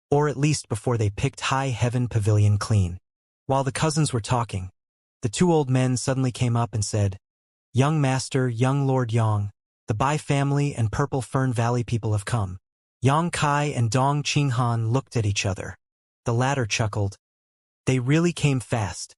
Speaker 1: or at least before they picked High Heaven Pavilion clean. While the cousins were talking, the 2 old men suddenly came up and said, "Young Master, young Lord Yang, The Bai family and Purple Fern Valley people have come. Yang Kai and Dong Qinghan looked at each other. The latter chuckled. They really came fast.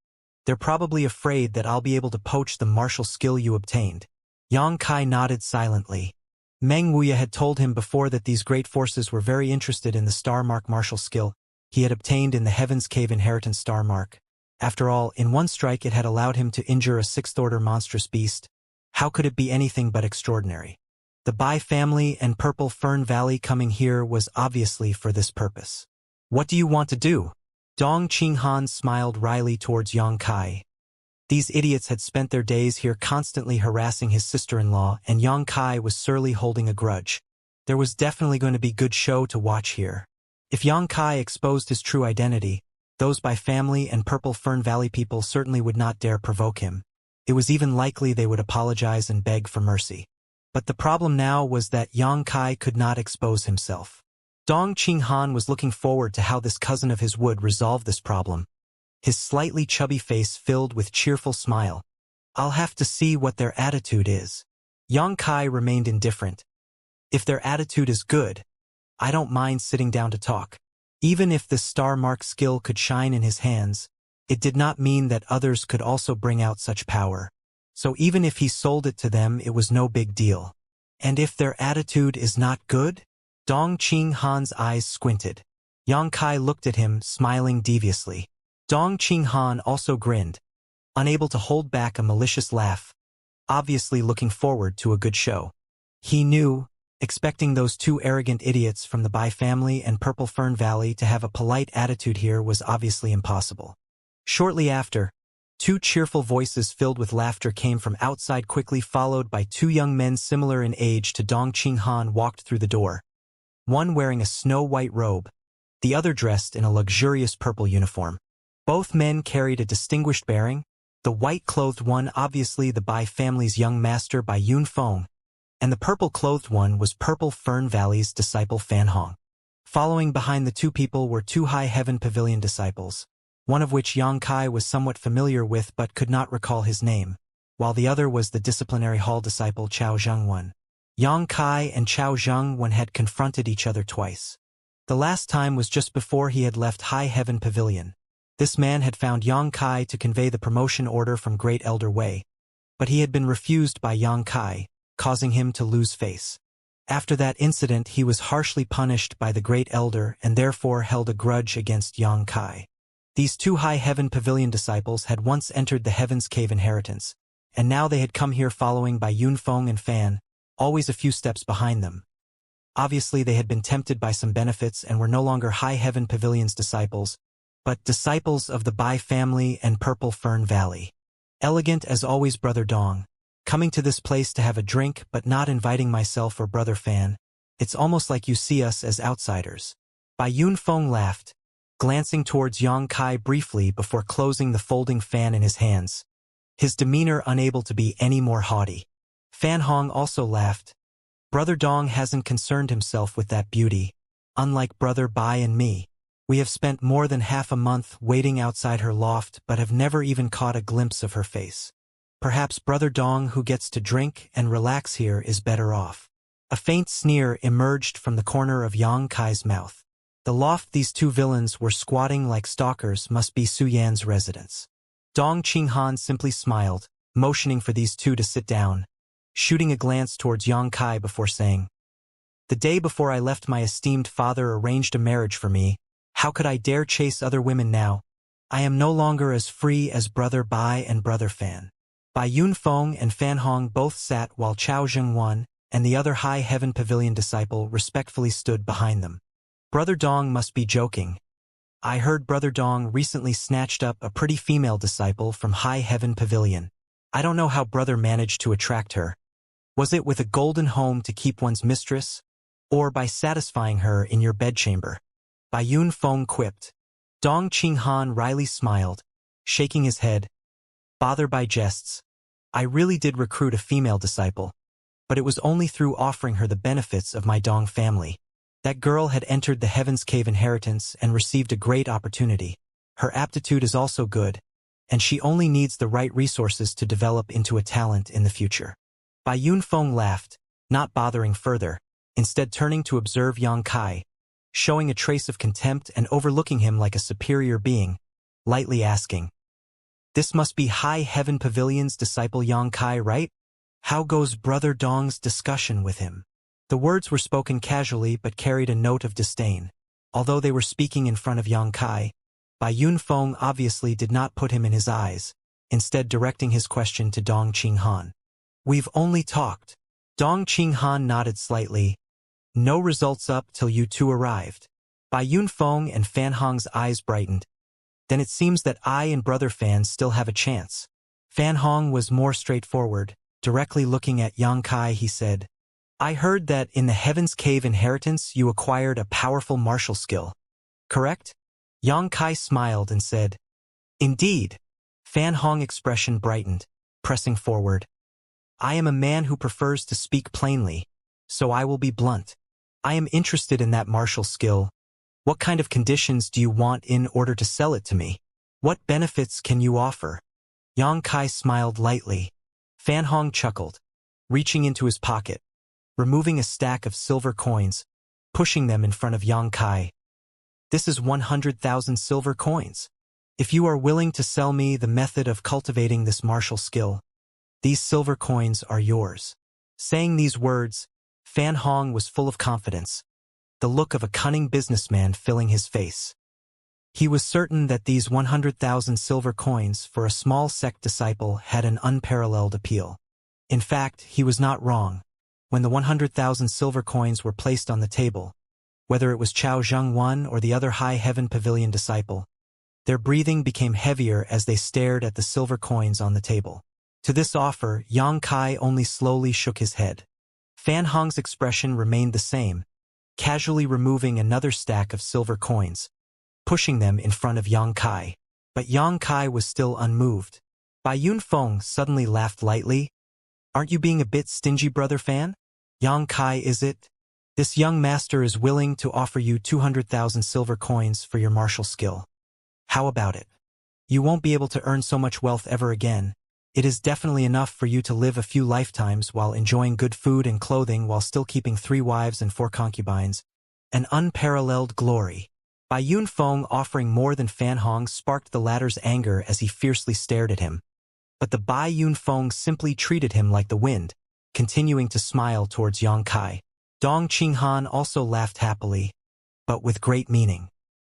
Speaker 1: They're probably afraid that I'll be able to poach the martial skill you obtained. Yang Kai nodded silently. Meng Wuya had told him before that these great forces were very interested in the Star Mark martial skill he had obtained in the Heaven's Cave Inheritance Star Mark. After all, in one strike it had allowed him to injure a sixth-order monstrous beast. How could it be anything but extraordinary? The Bai family and Purple Fern Valley coming here was obviously for this purpose. What do you want to do? Dong Qinghan smiled wryly towards Yang Kai. These idiots had spent their days here constantly harassing his sister-in-law, and Yang Kai was surely holding a grudge. There was definitely going to be good show to watch here. If Yang Kai exposed his true identity, those Bai family and Purple Fern Valley people certainly would not dare provoke him. It was even likely they would apologize and beg for mercy. But the problem now was that Yang Kai could not expose himself. Dong Qinghan was looking forward to how this cousin of his would resolve this problem. His slightly chubby face filled with cheerful smile. I'll have to see what their attitude is. Yang Kai remained indifferent. If their attitude is good, I don't mind sitting down to talk. Even if this Star Mark skill could shine in his hands, it did not mean that others could also bring out such power. So even if he sold it to them, it was no big deal. And if their attitude is not good? Dong Qinghan's eyes squinted. Yang Kai looked at him, smiling deviously. Dong Qinghan also grinned, unable to hold back a malicious laugh, obviously looking forward to a good show. He knew, expecting those two arrogant idiots from the Bai family and Purple Fern Valley to have a polite attitude here was obviously impossible. Shortly after, two cheerful voices filled with laughter came from outside, quickly followed by two young men similar in age to Dong Qinghan walked through the door. One wearing a snow-white robe, the other dressed in a luxurious purple uniform. Both men carried a distinguished bearing, the white-clothed one obviously the Bai family's young master Bai Yunfeng, and the purple-clothed one was Purple Fern Valley's disciple Fan Hong. Following behind the two people were two High Heaven Pavilion disciples, one of which Yang Kai was somewhat familiar with but could not recall his name, while the other was the disciplinary hall disciple Chao Zhengwen. Yang Kai and Chao Zhengwen had confronted each other twice. The last time was just before he had left High Heaven Pavilion. This man had found Yang Kai to convey the promotion order from Great Elder Wei, but he had been refused by Yang Kai, causing him to lose face. After that incident he was harshly punished by the Great Elder and therefore held a grudge against Yang Kai. These two High Heaven Pavilion disciples had once entered the Heaven's Cave Inheritance, and now they had come here following by Yunfeng and Fan, always a few steps behind them. Obviously they had been tempted by some benefits and were no longer High Heaven Pavilion's disciples, but disciples of the Bai family and Purple Fern Valley. Elegant as always, Brother Dong. Coming to this place to have a drink but not inviting myself or Brother Fan. It's almost like you see us as outsiders. Bai Yunfeng laughed, glancing towards Yang Kai briefly before closing the folding fan in his hands, his demeanor unable to be any more haughty. Fan Hong also laughed. Brother Dong hasn't concerned himself with that beauty, unlike Brother Bai and me. We have spent more than half a month waiting outside her loft but have never even caught a glimpse of her face. Perhaps Brother Dong, who gets to drink and relax here, is better off. A faint sneer emerged from the corner of Yang Kai's mouth. The loft these two villains were squatting like stalkers must be Su Yan's residence. Dong Qinghan simply smiled, motioning for these two to sit down, shooting a glance towards Yang Kai before saying, "The day before I left my esteemed father arranged a marriage for me. How could I dare chase other women now? I am no longer as free as Brother Bai and Brother Fan." Bai Yunfeng and Fan Hong both sat while Chao Zhengwen and the other High Heaven Pavilion disciple respectfully stood behind them. Brother Dong must be joking. I heard Brother Dong recently snatched up a pretty female disciple from High Heaven Pavilion. I don't know how Brother managed to attract her. Was it with a golden home to keep one's mistress, or by satisfying her in your bedchamber? Bai Yunfeng quipped. Dong Qinghan wryly smiled, shaking his head. Bother by jests. I really did recruit a female disciple, but it was only through offering her the benefits of my Dong family. That girl had entered the Heaven's Cave Inheritance and received a great opportunity. Her aptitude is also good, and she only needs the right resources to develop into a talent in the future. Bai Yunfeng laughed, not bothering further, instead turning to observe Yang Kai, showing a trace of contempt and overlooking him like a superior being, lightly asking, "This must be High Heaven Pavilion's disciple Yang Kai, right? How goes Brother Dong's discussion with him?" The words were spoken casually but carried a note of disdain. Although they were speaking in front of Yang Kai, Bai Yunfeng obviously did not put him in his eyes, instead directing his question to Dong Qinghan. "We've only talked." Dong Qinghan nodded slightly. "No results up till you two arrived." Bai Yunfeng and Fan Hong's eyes brightened. "Then it seems that I and Brother Fan still have a chance." Fan Hong was more straightforward. Directly looking at Yang Kai, he said, "I heard that in the Heaven's Cave inheritance you acquired a powerful martial skill. Correct?" Yang Kai smiled and said, "Indeed." Fan Hong's expression brightened, pressing forward. "I am a man who prefers to speak plainly, so I will be blunt. I am interested in that martial skill. What kind of conditions do you want in order to sell it to me? What benefits can you offer?" Yang Kai smiled lightly. Fan Hong chuckled, reaching into his pocket, removing a stack of silver coins, pushing them in front of Yang Kai. "This is 100,000 silver coins. If you are willing to sell me the method of cultivating this martial skill, these silver coins are yours." Saying these words, Fan Hong was full of confidence, the look of a cunning businessman filling his face. He was certain that these 100,000 silver coins for a small sect disciple had an unparalleled appeal. In fact, he was not wrong. When the 100,000 silver coins were placed on the table, whether it was Chao Zhengwan or the other High Heaven Pavilion disciple, their breathing became heavier as they stared at the silver coins on the table. To this offer, Yang Kai only slowly shook his head. Fan Hong's expression remained the same, casually removing another stack of silver coins, pushing them in front of Yang Kai. But Yang Kai was still unmoved. Bai Yunfeng suddenly laughed lightly. "Aren't you being a bit stingy, Brother Fan? Yang Kai, is it? This young master is willing to offer you 200,000 silver coins for your martial skill. How about it? You won't be able to earn so much wealth ever again. It is definitely enough for you to live a few lifetimes while enjoying good food and clothing while still keeping 3 wives and 4 concubines. An unparalleled glory." Bai Yunfeng offering more than Fan Hong sparked the latter's anger as he fiercely stared at him. But the Bai Yunfeng simply treated him like the wind, continuing to smile towards Yang Kai. Dong Qinghan also laughed happily, but with great meaning.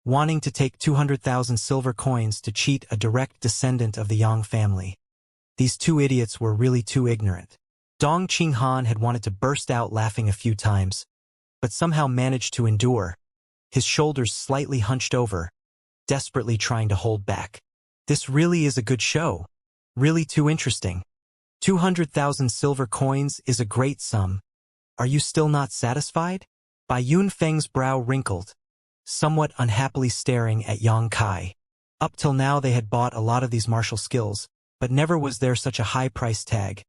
Speaker 1: Wanting to take 200,000 silver coins to cheat a direct descendant of the Yang family. These two idiots were really too ignorant. Dong Qinghan had wanted to burst out laughing a few times, but somehow managed to endure, his shoulders slightly hunched over, desperately trying to hold back. This really is a good show. Really too interesting. 200,000 silver coins is a great sum. Are you still not satisfied? Bai Yunfeng's brow wrinkled, somewhat unhappily staring at Yang Kai. Up till now they had bought a lot of these martial skills, but never was there such a high price tag.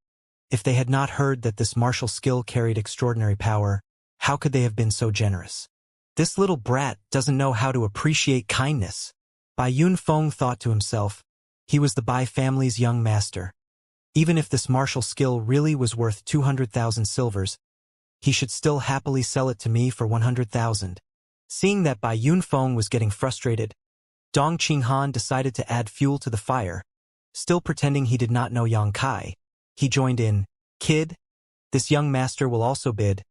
Speaker 1: If they had not heard that this martial skill carried extraordinary power, how could they have been so generous? This little brat doesn't know how to appreciate kindness. Bai Yunfeng thought to himself. He was the Bai family's young master. Even if this martial skill really was worth 200,000 silvers, he should still happily sell it to me for 100,000. Seeing that Bai Yunfeng was getting frustrated, Dong Qinghan decided to add fuel to the fire. Still pretending he did not know Yang Kai, he joined in. "Kid, this young master will also bid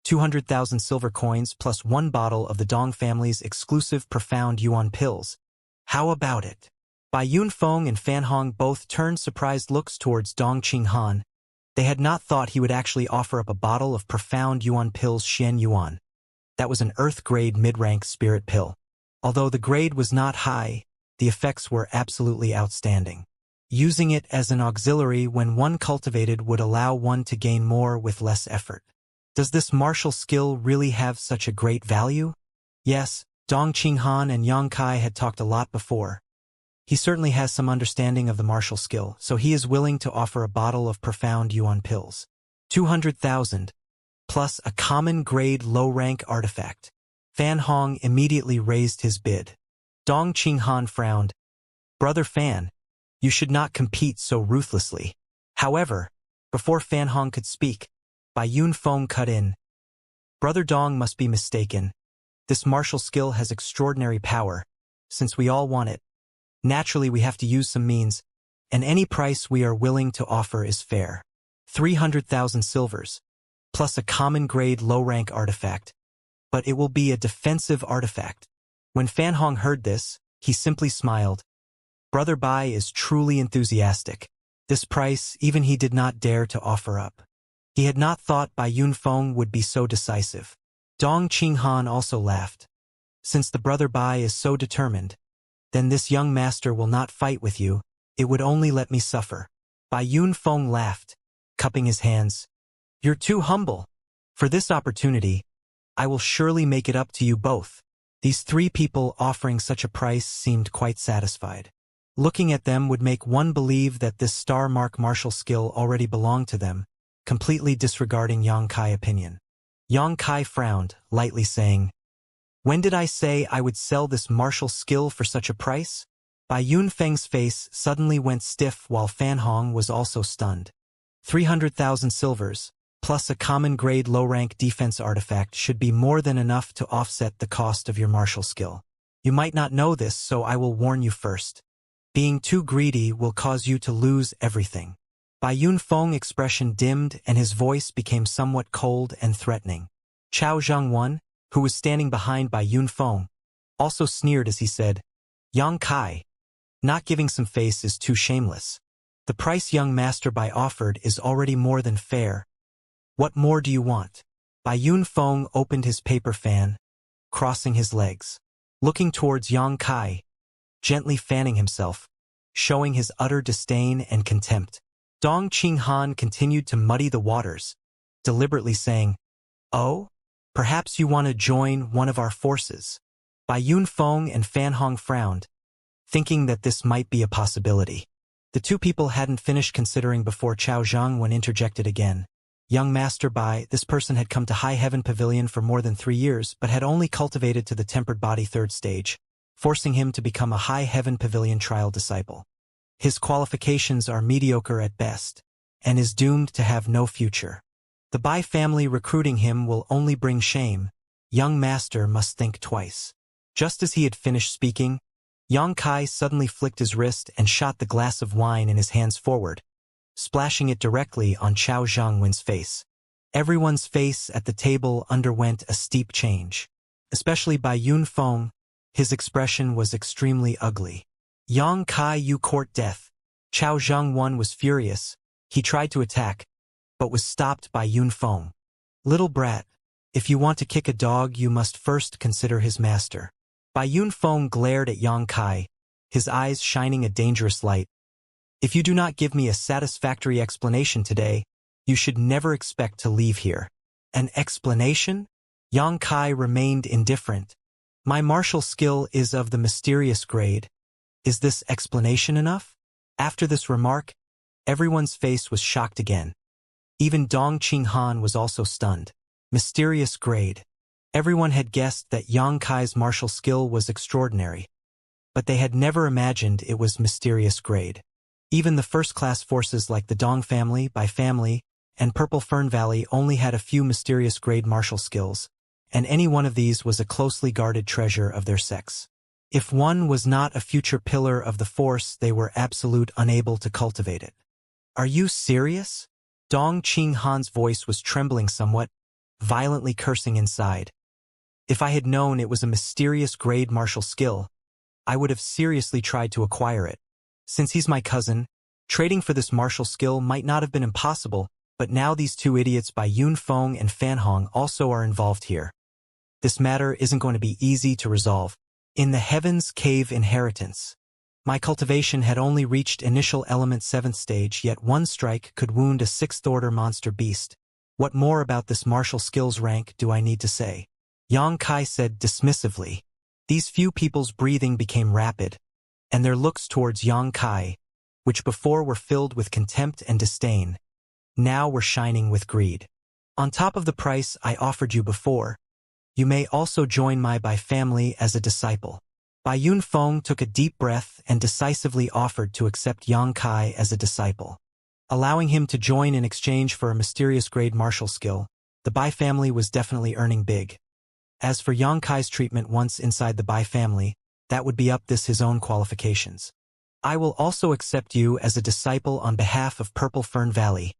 Speaker 1: 200,000 silver coins plus 1 bottle of the Dong family's exclusive profound yuan pills. How about it?" Bai Yunfeng and Fan Hong both turned surprised looks towards Dong Qinghan. They had not thought he would actually offer up a bottle of profound yuan pills Xian Yuan. That was an earth-grade mid-rank spirit pill. Although the grade was not high, the effects were absolutely outstanding. Using it as an auxiliary when one cultivated would allow one to gain more with less effort. Does this martial skill really have such a great value? Yes, Dong Qinghan and Yang Kai had talked a lot before. He certainly has some understanding of the martial skill, so he is willing to offer a bottle of profound yuan pills. 200,000, plus a common grade low-rank artifact. Fan Hong immediately raised his bid. Dong Qinghan frowned. "Brother Fan, you should not compete so ruthlessly." However, before Fan Hong could speak, Bai Yunfeng cut in. Brother Dong must be mistaken. This martial skill has extraordinary power. Since we all want it, naturally we have to use some means, and any price we are willing to offer is fair. 300,000 silvers, plus a common-grade low-rank artifact. But it will be a defensive artifact. When Fan Hong heard this, he simply smiled. Brother Bai is truly enthusiastic. This price even he did not dare to offer up. He had not thought Bai Yunfeng would be so decisive. Dong Qinghan also laughed. Since the brother Bai is so determined, then this young master will not fight with you, it would only let me suffer. Bai Yunfeng laughed, cupping his hands. You're too humble. For this opportunity, I will surely make it up to you both. These three people offering such a price seemed quite satisfied. Looking at them would make one believe that this star mark martial skill already belonged to them, completely disregarding Yang Kai opinion. Yang Kai frowned, lightly saying, When did I say I would sell this martial skill for such a price? Bai Yunfeng's face suddenly went stiff while Fan Hong was also stunned. 300,000 silvers, plus a common-grade low-rank defense artifact should be more than enough to offset the cost of your martial skill. You might not know this, so I will warn you first. Being too greedy will cause you to lose everything. Bai Yunfeng's expression dimmed and his voice became somewhat cold and threatening. Chao Zhengwan, who was standing behind Bai Yunfeng, also sneered as he said, Yang Kai, not giving some face is too shameless. The price young Master Bai offered is already more than fair. What more do you want? Bai Yunfeng opened his paper fan, crossing his legs, looking towards Yang Kai, gently fanning himself, showing his utter disdain and contempt. Dong Qinghan continued to muddy the waters, deliberately saying, Oh? Perhaps you want to join one of our forces. Bai Yunfeng and Fan Hong frowned, thinking that this might be a possibility. The two people hadn't finished considering before Chao Zhengwan interjected again. Young Master Bai, this person had come to High Heaven Pavilion for more than 3 years, but had only cultivated to the Tempered Body 3rd stage, forcing him to become a High Heaven Pavilion trial disciple. His qualifications are mediocre at best, and is doomed to have no future. The Bai family recruiting him will only bring shame. Young Master must think twice. Just as he had finished speaking, Yang Kai suddenly flicked his wrist and shot the glass of wine in his hands forward, splashing it directly on Chao Zhengwan's face. Everyone's face at the table underwent a steep change. Especially Bai Yunfeng, his expression was extremely ugly. Yang Kai, you court death. Chao Zhengwan was furious. He tried to attack, but was stopped by Yunfeng. Little brat, if you want to kick a dog you must first consider his master. Bai Yunfeng glared at Yang Kai, his eyes shining a dangerous light. If you do not give me a satisfactory explanation today, you should never expect to leave here. An explanation? Yang Kai remained indifferent. My martial skill is of the mysterious grade. Is this explanation enough? After this remark, everyone's face was shocked again. Even Dong Qinghan was also stunned. Mysterious grade. Everyone had guessed that Yang Kai's martial skill was extraordinary, but they had never imagined it was mysterious grade. Even the first-class forces like the Dong family, Bai family, and Purple Fern Valley only had a few mysterious grade martial skills, and any one of these was a closely guarded treasure of their sex. If one was not a future pillar of the force, they were absolute unable to cultivate it. Are you serious? Dong Qinghan's voice was trembling somewhat, violently cursing inside. If I had known it was a mysterious grade martial skill, I would have seriously tried to acquire it. Since he's my cousin, trading for this martial skill might not have been impossible, but now these two idiots Bai Yunfeng and Fan Hong also are involved here. This matter isn't going to be easy to resolve. In the Heavens Cave Inheritance, my cultivation had only reached initial element 7th stage, yet one strike could wound a 6th-order monster beast. What more about this martial skills rank do I need to say? Yang Kai said dismissively. These few people's breathing became rapid, and their looks towards Yang Kai, which before were filled with contempt and disdain, now were shining with greed. On top of the price I offered you before, you may also join my Bai family as a disciple. Bai Yunfeng took a deep breath and decisively offered to accept Yang Kai as a disciple. allowing him to join in exchange for a mysterious grade martial skill. The Bai family was definitely earning big. As for Yang Kai's treatment once inside the Bai family, that would be up his own qualifications. I will also accept you as a disciple on behalf of Purple Fern Valley,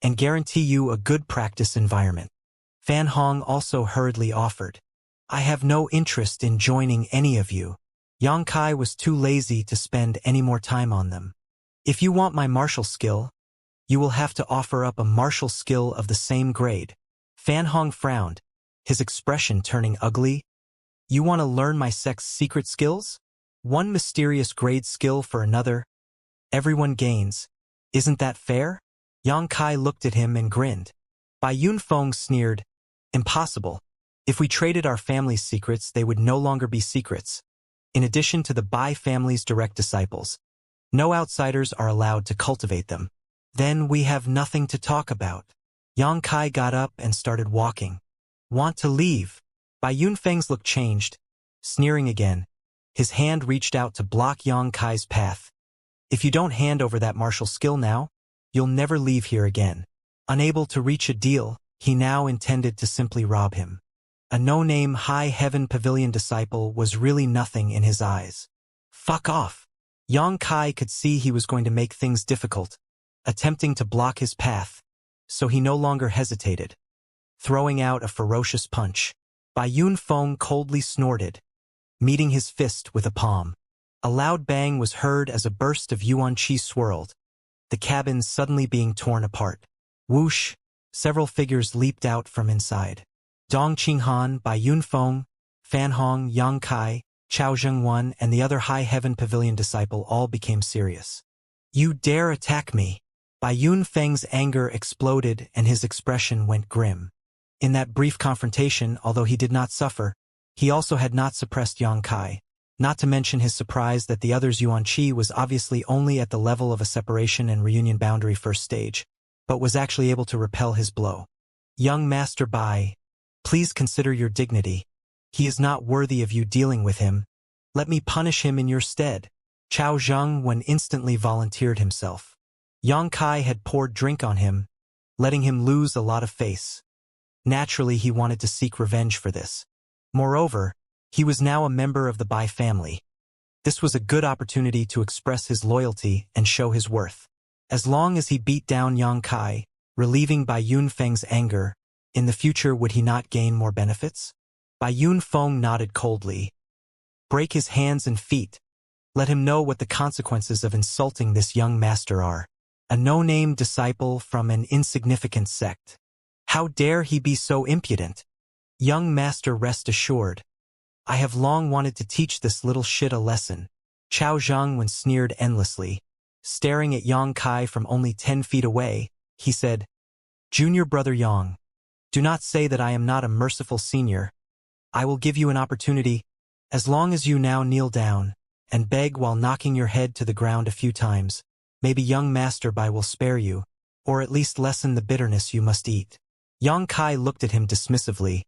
Speaker 1: and guarantee you a good practice environment. Fan Hong also hurriedly offered. I have no interest in joining any of you. Yang Kai was too lazy to spend any more time on them. If you want my martial skill, you will have to offer up a martial skill of the same grade. Fan Hong frowned, his expression turning ugly. You want to learn my sect's secret skills? One mysterious grade skill for another? Everyone gains. Isn't that fair? Yang Kai looked at him and grinned. Bai Yunfeng sneered. Impossible. If we traded our family's secrets, they would no longer be secrets. In addition to the Bai family's direct disciples, no outsiders are allowed to cultivate them. Then we have nothing to talk about. Yang Kai got up and started walking. Want to leave? Bai Yunfeng's look changed, sneering again. His hand reached out to block Yang Kai's path. If you don't hand over that martial skill now, you'll never leave here again. Unable to reach a deal, he now intended to simply rob him. A no-name High Heaven Pavilion disciple was really nothing in his eyes. Fuck off. Yang Kai could see he was going to make things difficult, attempting to block his path, so he no longer hesitated, throwing out a ferocious punch. Bai Yunfeng coldly snorted, meeting his fist with a palm. A loud bang was heard as a burst of yuan qi swirled, the cabin suddenly being torn apart. Whoosh! Several figures leaped out from inside. Dong Qinghan, Bai Yunfeng, Fan Hong, Yang Kai, Chao Zhengwan, and the other High Heaven Pavilion disciple all became serious. You dare attack me? Bai Yunfeng's anger exploded and his expression went grim. In that brief confrontation, although he did not suffer, he also had not suppressed Yang Kai, not to mention his surprise that the other's yuan qi was obviously only at the level of a separation and reunion boundary first stage, but was actually able to repel his blow. Young Master Bai, please consider your dignity. He is not worthy of you dealing with him. Let me punish him in your stead. Chao Zhengwan instantly volunteered himself. Yang Kai had poured drink on him, letting him lose a lot of face. Naturally, he wanted to seek revenge for this. Moreover, he was now a member of the Bai family. This was a good opportunity to express his loyalty and show his worth. As long as he beat down Yang Kai, relieving Bai Yunfeng's anger, in the future would he not gain more benefits? Bai Yunfeng nodded coldly. Break his hands and feet. Let him know what the consequences of insulting this young master are. A no-name disciple from an insignificant sect. How dare he be so impudent? Young master, rest assured. I have long wanted to teach this little shit a lesson. Chao Zhengwan sneered endlessly. Staring at Yang Kai from only 10 feet away, he said, Junior brother Yang, do not say that I am not a merciful senior. I will give you an opportunity, as long as you now kneel down, and beg while knocking your head to the ground a few times. Maybe young Master Bai will spare you, or at least lessen the bitterness you must eat. Yang Kai looked at him dismissively.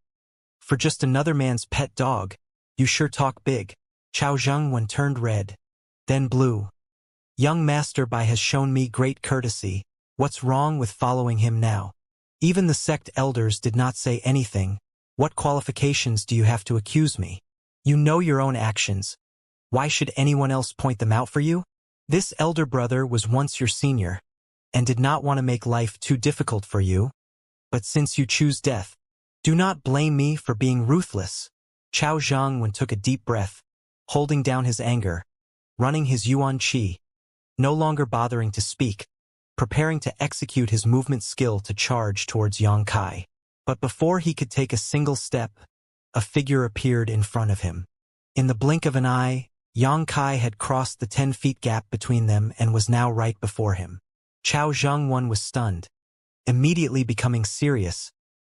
Speaker 1: For just another man's pet dog, you sure talk big. Chao Zhengwan turned red, then blue. Young Master Bai has shown me great courtesy. What's wrong with following him now? Even the sect elders did not say anything. What qualifications do you have to accuse me? You know your own actions. Why should anyone else point them out for you? This elder brother was once your senior, and did not want to make life too difficult for you. But since you choose death, do not blame me for being ruthless. Chao Zhengwan took a deep breath, holding down his anger, running his yuan qi, no longer bothering to speak, preparing to execute his movement skill to charge towards Yang Kai. But before he could take a single step, a figure appeared in front of him. In the blink of an eye, Yang Kai had crossed the 10-feet gap between them and was now right before him. Chao Zhengwan was stunned, immediately becoming serious,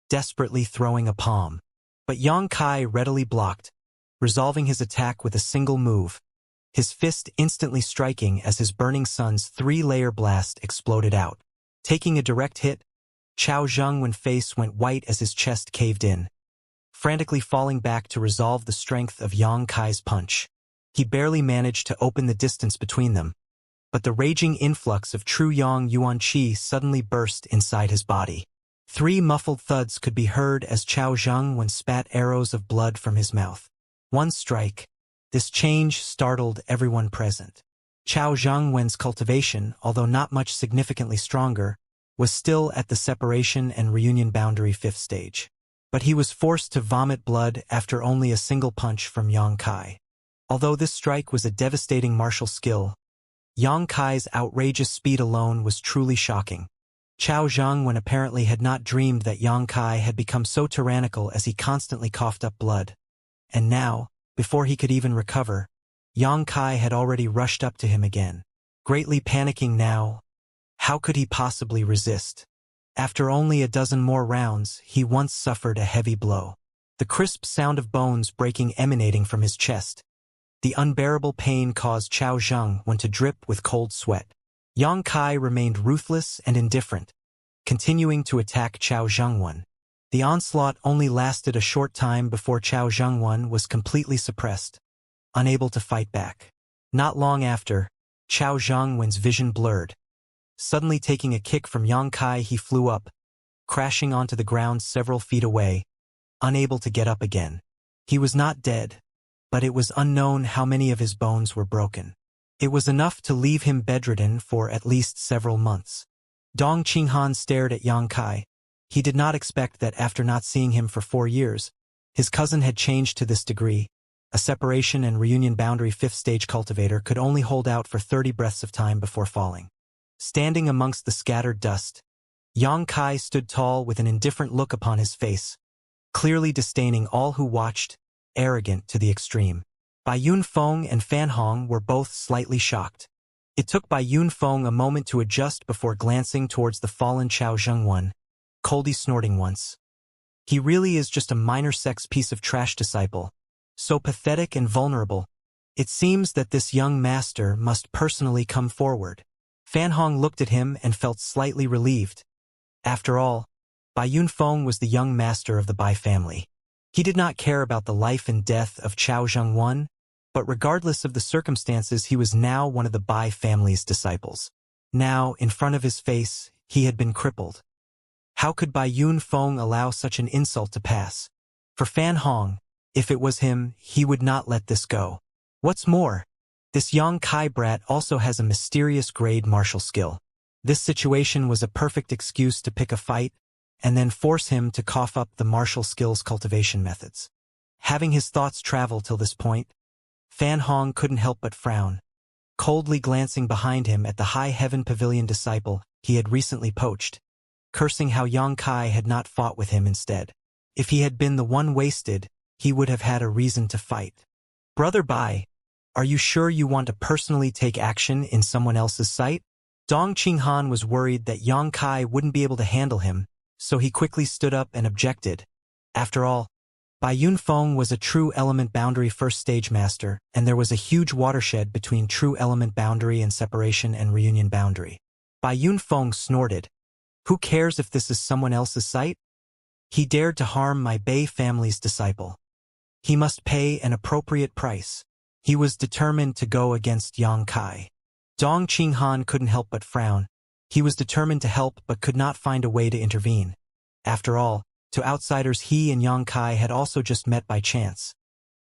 Speaker 1: desperately throwing a palm. But Yang Kai readily blocked, resolving his attack with a single move, his fist instantly striking as his Burning Sun's 3-layer blast exploded out. Taking a direct hit, Chao Zhengwan's face went white as his chest caved in, frantically falling back to resolve the strength of Yang Kai's punch. He barely managed to open the distance between them, but the raging influx of true Yang Yuan Qi suddenly burst inside his body. 3 muffled thuds could be heard as Qiao Zhengwen spat arrows of blood from his mouth. One strike. This change startled everyone present. Qiao Zhengwen's cultivation, although not much significantly stronger, was still at the separation and reunion boundary 5th stage. But he was forced to vomit blood after only a single punch from Yang Kai. Although this strike was a devastating martial skill, Yang Kai's outrageous speed alone was truly shocking. Qiao Zhengwen apparently had not dreamed that Yang Kai had become so tyrannical as he constantly coughed up blood. And now, before he could even recover, Yang Kai had already rushed up to him again. Greatly panicking now, how could he possibly resist? After only a dozen more rounds, he once suffered a heavy blow. The crisp sound of bones breaking emanating from his chest. The unbearable pain caused Qiao Zhengwen to drip with cold sweat. Yang Kai remained ruthless and indifferent, continuing to attack Qiao Zhengwen. The onslaught only lasted a short time before Qiao Zhengwen was completely suppressed, unable to fight back. Not long after, Qiao Zhengwen's vision blurred. Suddenly taking a kick from Yang Kai, he flew up, crashing onto the ground several feet away, unable to get up again. He was not dead, but it was unknown how many of his bones were broken. It was enough to leave him bedridden for at least several months. Dong Qinghan stared at Yang Kai. He did not expect that after not seeing him for 4 years, his cousin had changed to this degree. A separation and reunion boundary 5th stage cultivator could only hold out for 30 breaths of time before falling. Standing amongst the scattered dust, Yang Kai stood tall with an indifferent look upon his face, clearly disdaining all who watched, arrogant to the extreme. Bai Yunfeng and Fan Hong were both slightly shocked. It took Bai Yunfeng a moment to adjust before glancing towards the fallen Qiao Zhengwen, coldly snorting once. He really is just a minor sex piece of trash disciple, so pathetic and vulnerable. It seems that this young master must personally come forward. Fan Hong looked at him and felt slightly relieved. After all, Bai Yunfeng was the young master of the Bai family. He did not care about the life and death of Qiao Zhengwen, but regardless of the circumstances, he was now one of the Bai family's disciples. Now, in front of his face, he had been crippled. How could Bai Yunfeng allow such an insult to pass? For Fan Hong, if it was him, he would not let this go. What's more, this Yang Kai brat also has a mysterious grade martial skill. This situation was a perfect excuse to pick a fight, and then force him to cough up the martial skills cultivation methods. Having his thoughts travel till this point, Fan Hong couldn't help but frown, coldly glancing behind him at the High Heaven Pavilion disciple he had recently poached, cursing how Yang Kai had not fought with him instead. If he had been the one wasted, he would have had a reason to fight. Brother Bai, are you sure you want to personally take action in someone else's sight? Dong Qinghan was worried that Yang Kai wouldn't be able to handle him, so he quickly stood up and objected. After all, Bai Yunfeng was a true element boundary 1st stage master, and there was a huge watershed between true element boundary and separation and reunion boundary. Bai Yunfeng snorted. Who cares if this is someone else's sight? He dared to harm my Bai family's disciple. He must pay an appropriate price. He was determined to go against Yang Kai. Dong Qinghan couldn't help but frown. He was determined to help but could not find a way to intervene. After all, to outsiders he and Yang Kai had also just met by chance.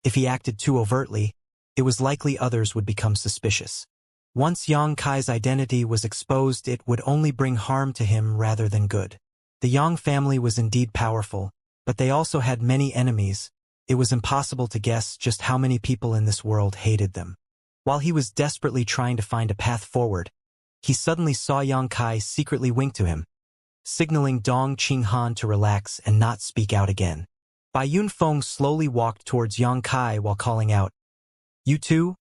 Speaker 1: If he acted too overtly, it was likely others would become suspicious. Once Yang Kai's identity was exposed, it would only bring harm to him rather than good. The Yang family was indeed powerful, but they also had many enemies. It was impossible to guess just how many people in this world hated them. While he was desperately trying to find a path forward, he suddenly saw Yang Kai secretly wink to him, signaling Dong Qinghan to relax and not speak out again. Bai Yunfeng slowly walked towards Yang Kai while calling out, "You two?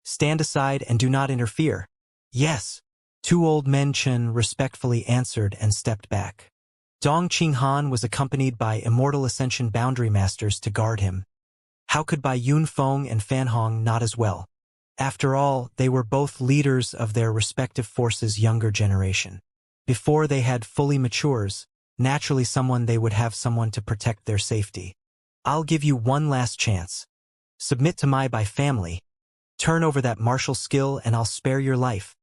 Speaker 1: Stand aside and do not interfere." "Yes." 2 old men Chen respectfully answered and stepped back. Dong Qinghan was accompanied by Immortal Ascension boundary masters to guard him. How could Bai Yunfeng and Fan Hong not as well? After all, they were both leaders of their respective forces' younger generation. Before they had fully matures, naturally they would have someone to protect their safety. I'll give you one last chance. Submit to my Bai family. Turn over that martial skill and I'll spare your life.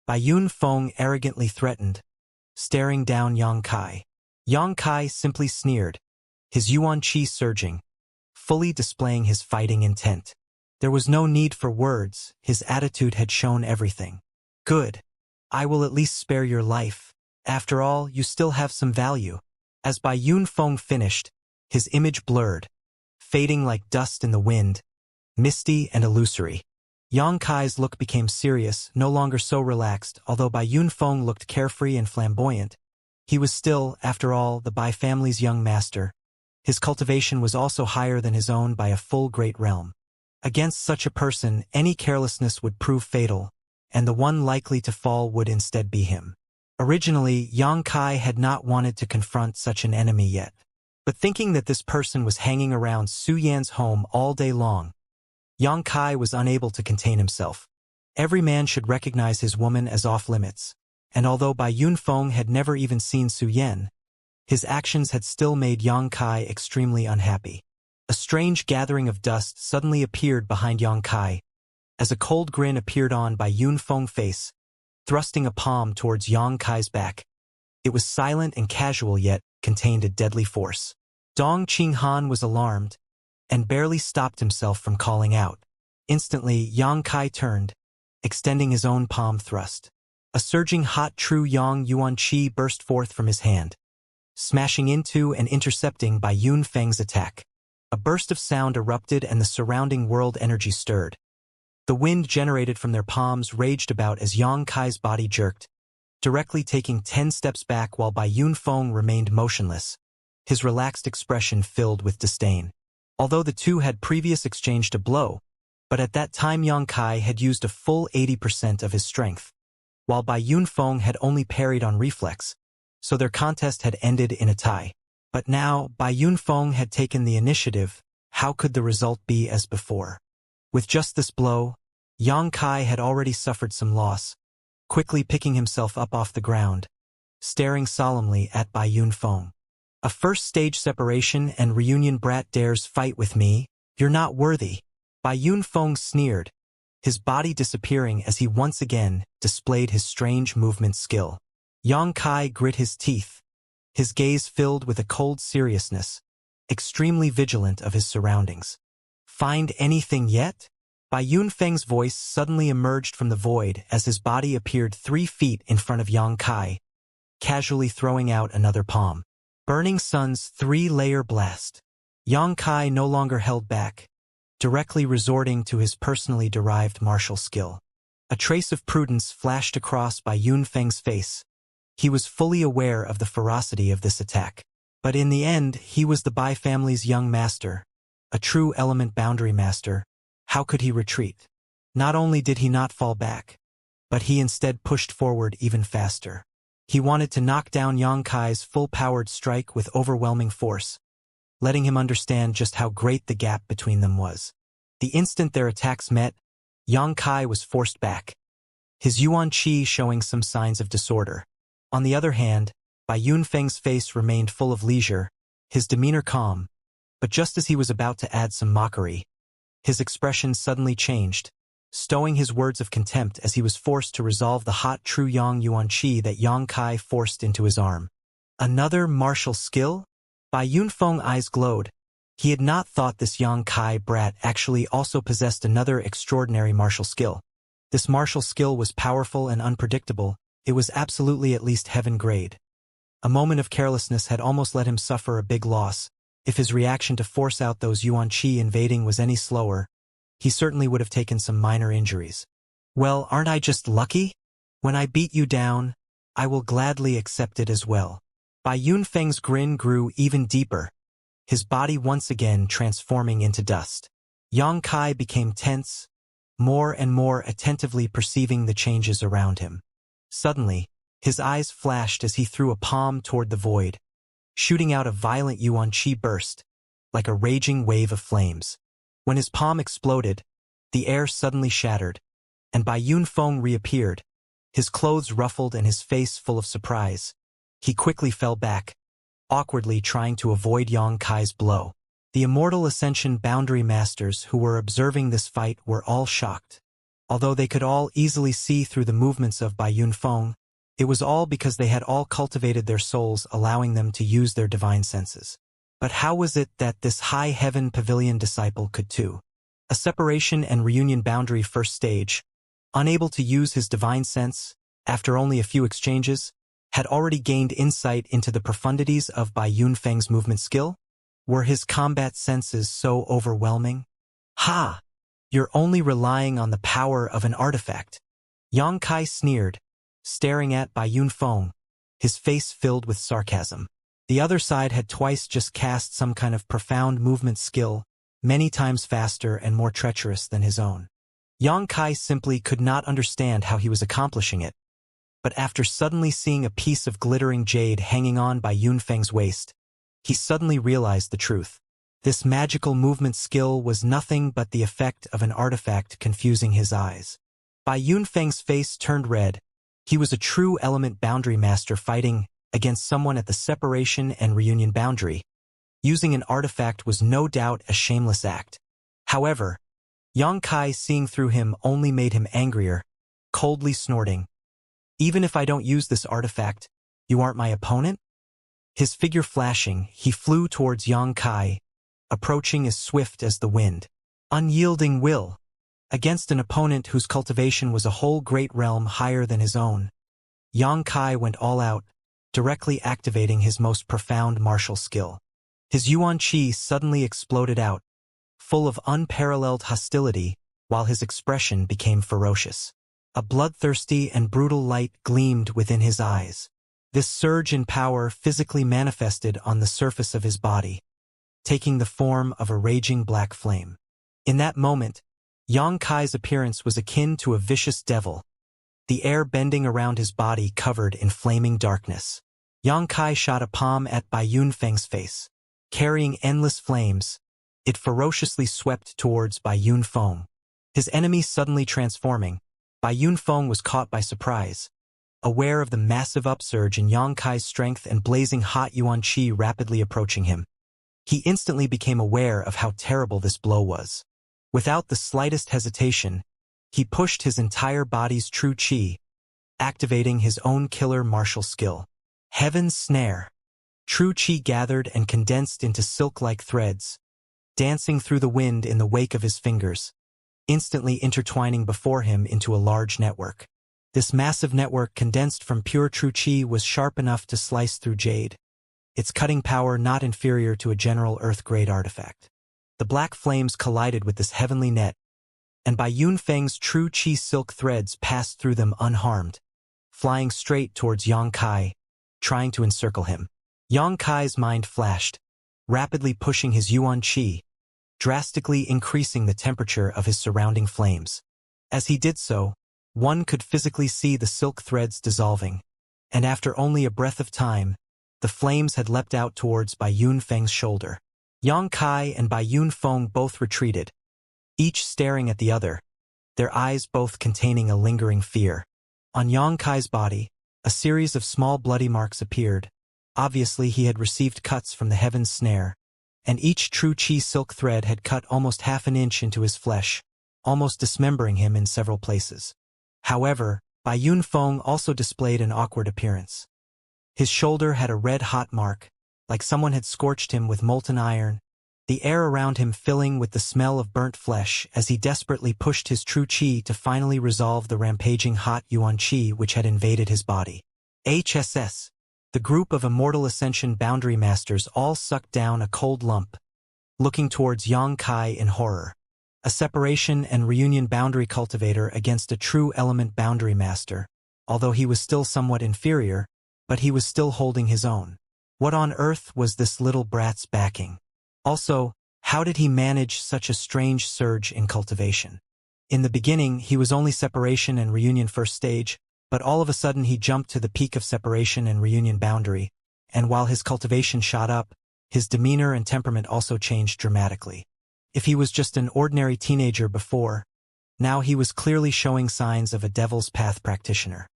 Speaker 1: Bai Yunfeng arrogantly threatened, staring down Yang Kai. Yang Kai simply sneered, his yuan qi surging, fully displaying his fighting intent. There was no need for words, his attitude had shown everything. Good. I will at least spare your life. After all, you still have some value. As Bai Yunfeng finished, his image blurred, fading like dust in the wind, misty and illusory. Yang Kai's look became serious, no longer so relaxed, although Bai Yunfeng looked carefree and flamboyant. He was still, after all, the Bai family's young master. His cultivation was also higher than his own by a full great realm. Against such a person, any carelessness would prove fatal, and the one likely to fall would instead be him. Originally, Yang Kai had not wanted to confront such an enemy yet. But thinking that this person was hanging around Su Yan's home all day long, Yang Kai was unable to contain himself. Every man should recognize his woman as off-limits, and although Bai Yunfeng had never even seen Su Yan, his actions had still made Yang Kai extremely unhappy. A strange gathering of dust suddenly appeared behind Yang Kai, as a cold grin appeared on Bai Yunfeng's face, thrusting a palm towards Yang Kai's back. It was silent and casual yet contained a deadly force. Dong Qinghan was alarmed, and barely stopped himself from calling out. Instantly, Yang Kai turned, extending his own palm thrust. A surging hot true Yang Yuan Qi burst forth from his hand, smashing into and intercepting Bai Yunfeng's attack. A burst of sound erupted and the surrounding world energy stirred. The wind generated from their palms raged about as Yang Kai's body jerked, directly taking 10 steps back while Bai Yunfeng remained motionless, his relaxed expression filled with disdain. Although the two had previously exchanged a blow, but at that time Yang Kai had used a full 80% of his strength, while Bai Yunfeng had only parried on reflex, so their contest had ended in a tie. But now, Bai Yunfeng had taken the initiative. How could the result be as before? With just this blow, Yang Kai had already suffered some loss, quickly picking himself up off the ground, staring solemnly at Bai Yunfeng. A first-stage separation and reunion brat dares fight with me? You're not worthy. Bai Yunfeng sneered, his body disappearing as he once again displayed his strange movement skill. Yang Kai grit his teeth, his gaze filled with a cold seriousness, extremely vigilant of his surroundings. Find anything yet? Bai Yunfeng's voice suddenly emerged from the void as his body appeared 3 feet in front of Yang Kai, casually throwing out another palm. Burning Sun's 3-layer blast. Yang Kai no longer held back, directly resorting to his personally derived martial skill. A trace of prudence flashed across Bai Yunfeng's face. He was fully aware of the ferocity of this attack. But in the end, he was the Bai family's young master, a true element boundary master. How could he retreat? Not only did he not fall back, but he instead pushed forward even faster. He wanted to knock down Yang Kai's full-powered strike with overwhelming force, letting him understand just how great the gap between them was. The instant their attacks met, Yang Kai was forced back, his yuan qi showing some signs of disorder. On the other hand, Bai Yunfeng's face remained full of leisure, his demeanor calm, but just as he was about to add some mockery, his expression suddenly changed, stowing his words of contempt as he was forced to resolve the hot true Yang Yuan Qi that Yang Kai forced into his arm. Another martial skill? Bai Yunfeng's eyes glowed. He had not thought this Yang Kai brat actually also possessed another extraordinary martial skill. This martial skill was powerful and unpredictable. It was absolutely at least heaven grade. A moment of carelessness had almost let him suffer a big loss. If his reaction to force out those yuan qi invading was any slower, he certainly would have taken some minor injuries. Well, aren't I just lucky? When I beat you down, I will gladly accept it as well. Bai Yunfeng's grin grew even deeper, his body once again transforming into dust. Yang Kai became tense, more and more attentively perceiving the changes around him. Suddenly, his eyes flashed as he threw a palm toward the void, shooting out a violent yuan qi burst, like a raging wave of flames. When his palm exploded, the air suddenly shattered, and Bai Yunfeng reappeared, his clothes ruffled and his face full of surprise. He quickly fell back, awkwardly trying to avoid Yang Kai's blow. The Immortal Ascension boundary masters who were observing this fight were all shocked. Although they could all easily see through the movements of Bai Yunfeng, it was all because they had all cultivated their souls, allowing them to use their divine senses. But how was it that this high heaven pavilion disciple could too? A separation and reunion boundary first stage, unable to use his divine sense, after only a few exchanges, had already gained insight into the profundities of Bai Yunfeng's movement skill? Were his combat senses so overwhelming? Ha! You're only relying on the power of an artifact. Yang Kai sneered, staring at Bai Yunfeng, his face filled with sarcasm. The other side had twice just cast some kind of profound movement skill, many times faster and more treacherous than his own. Yang Kai simply could not understand how he was accomplishing it. But after suddenly seeing a piece of glittering jade hanging on Bai Yunfeng's waist, he suddenly realized the truth. This magical movement skill was nothing but the effect of an artifact confusing his eyes. Bai Yunfeng's face turned red. He was a true element boundary master fighting against someone at the separation and reunion boundary. Using an artifact was no doubt a shameless act. However, Yang Kai seeing through him only made him angrier, coldly snorting, "Even if I don't use this artifact, you aren't my opponent?" His figure flashing, he flew towards Yang Kai, approaching as swift as the wind. Unyielding will. Against an opponent whose cultivation was a whole great realm higher than his own, Yang Kai went all out, directly activating his most profound martial skill. His Yuan Qi suddenly exploded out, full of unparalleled hostility, while his expression became ferocious. A bloodthirsty and brutal light gleamed within his eyes. This surge in power physically manifested on the surface of his body, taking the form of a raging black flame. In that moment, Yang Kai's appearance was akin to a vicious devil, the air bending around his body covered in flaming darkness. Yang Kai shot a palm at Bai Yunfeng's face. Carrying endless flames, it ferociously swept towards Bai Yunfeng. His enemy suddenly transforming, Bai Yunfeng was caught by surprise. Aware of the massive upsurge in Yang Kai's strength and blazing hot Yuan Qi rapidly approaching him, he instantly became aware of how terrible this blow was. Without the slightest hesitation, he pushed his entire body's true Qi, activating his own killer martial skill. Heaven's Snare. True Qi gathered and condensed into silk-like threads, dancing through the wind in the wake of his fingers, instantly intertwining before him into a large network. This massive network condensed from pure true Qi was sharp enough to slice through jade, its cutting power not inferior to a general Earth-grade artifact. The black flames collided with this heavenly net, and Bai Yunfeng's true Qi silk threads passed through them unharmed, flying straight towards Yang Kai, trying to encircle him. Yang Kai's mind flashed, rapidly pushing his Yuan Qi, drastically increasing the temperature of his surrounding flames. As he did so, one could physically see the silk threads dissolving, and after only a breath of time, the flames had leapt out towards Bai Yunfeng's shoulder. Yang Kai and Bai Yunfeng both retreated, each staring at the other, their eyes both containing a lingering fear. On Yang Kai's body, a series of small bloody marks appeared. Obviously he had received cuts from the Heaven's Snare, and each true Qi silk thread had cut almost half an inch into his flesh, almost dismembering him in several places. However, Bai Yunfeng also displayed an awkward appearance. His shoulder had a red-hot mark, like someone had scorched him with molten iron, the air around him filling with the smell of burnt flesh as he desperately pushed his true Qi to finally resolve the rampaging hot Yuan Qi which had invaded his body. HSS. The group of Immortal Ascension boundary masters all sucked down a cold lump, looking towards Yang Kai in horror. A separation and reunion boundary cultivator against a true element boundary master, although he was still somewhat inferior, but he was still holding his own. What on earth was this little brat's backing? Also, how did he manage such a strange surge in cultivation? In the beginning, he was only separation and reunion first stage, but all of a sudden he jumped to the peak of separation and reunion boundary, and while his cultivation shot up, his demeanor and temperament also changed dramatically. If he was just an ordinary teenager before, now he was clearly showing signs of a Devil's Path practitioner.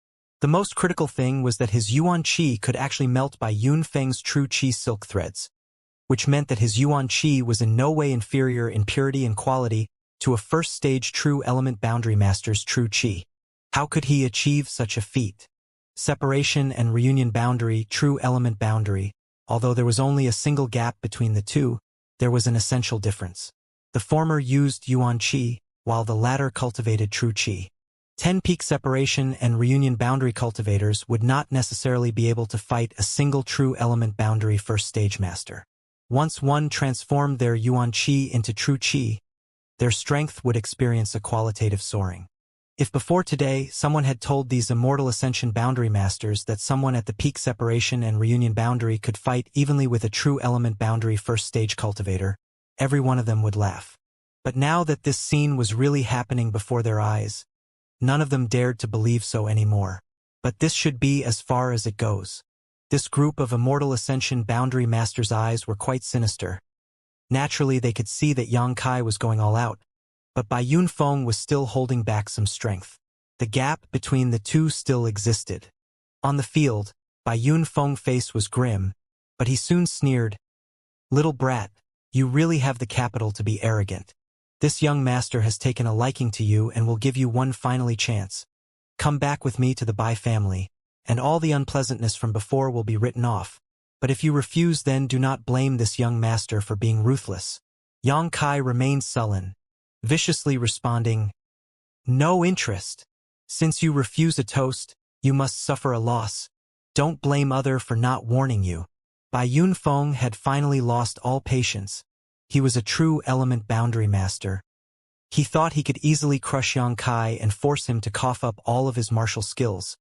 Speaker 1: The most critical thing was that his Yuan Qi could actually melt Bai Yunfeng's true Qi silk threads, which meant that his Yuan Qi was in no way inferior in purity and quality to a first-stage true element boundary master's true chi. How could he achieve such a feat? Separation and reunion boundary, true element boundary. Although there was only a single gap between the two, there was an essential difference. The former used yuan chi, while the latter cultivated true chi. 10 peak separation and reunion boundary cultivators would not necessarily be able to fight a single true element boundary first stage master. Once one transformed their yuan chi into true chi, their strength would experience a qualitative soaring. If before today someone had told these immortal Ascension boundary masters that someone at the peak separation and reunion boundary could fight evenly with a true element boundary first stage cultivator, every one of them would laugh. But now that this scene was really happening before their eyes, none of them dared to believe so anymore. But this should be as far as it goes. This group of immortal Ascension boundary masters' eyes were quite sinister. Naturally, they could see that Yang Kai was going all out, but Bai Yunfeng was still holding back some strength. The gap between the two still existed. On the field, Bai Yunfeng's face was grim, but he soon sneered, "Little brat, you really have the capital to be arrogant. This young master has taken a liking to you and will give you one finally chance. Come back with me to the Bai family, and all the unpleasantness from before will be written off. But if you refuse, then do not blame this young master for being ruthless." Yang Kai remained sullen, viciously responding, "No interest. Since you refuse a toast, you must suffer a loss. Don't blame other for not warning you." Bai Yunfeng had finally lost all patience. He was a true element boundary master. He thought he could easily crush Yang Kai and force him to cough up all of his martial skills.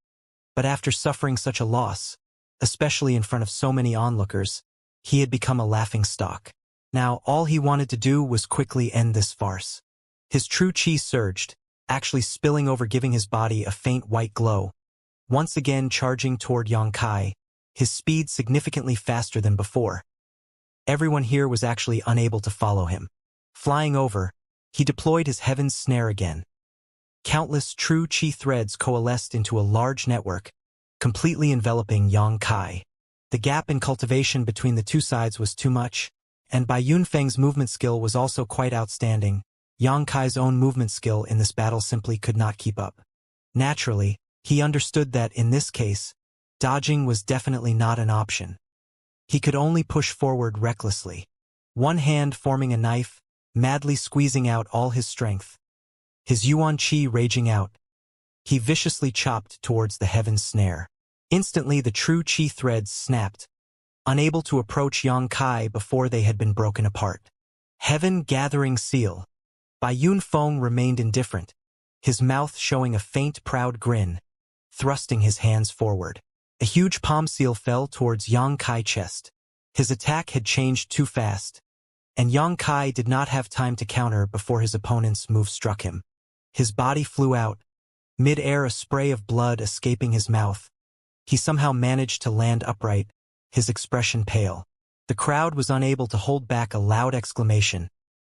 Speaker 1: But after suffering such a loss, especially in front of so many onlookers, he had become a laughingstock. Now all he wanted to do was quickly end this farce. His true chi surged, actually spilling over, giving his body a faint white glow. Once again charging toward Yang Kai, his speed significantly faster than before. Everyone here was actually unable to follow him. Flying over, he deployed his heaven's snare again. Countless true chi threads coalesced into a large network, completely enveloping Yang Kai. The gap in cultivation between the two sides was too much, and Bai Yunfeng's movement skill was also quite outstanding. Yang Kai's own movement skill in this battle simply could not keep up. Naturally, he understood that in this case, dodging was definitely not an option. He could only push forward recklessly, one hand forming a knife, madly squeezing out all his strength. His yuan chi raging out, he viciously chopped towards the heaven's snare. Instantly the true chi threads snapped, unable to approach Yang Kai before they had been broken apart. Heaven gathering seal. Bai Yunfeng remained indifferent, his mouth showing a faint proud grin, thrusting his hands forward. A huge palm seal fell towards Yang Kai's chest. His attack had changed too fast, and Yang Kai did not have time to counter before his opponent's move struck him. His body flew out, mid-air, a spray of blood escaping his mouth. He somehow managed to land upright, his expression pale. The crowd was unable to hold back a loud exclamation.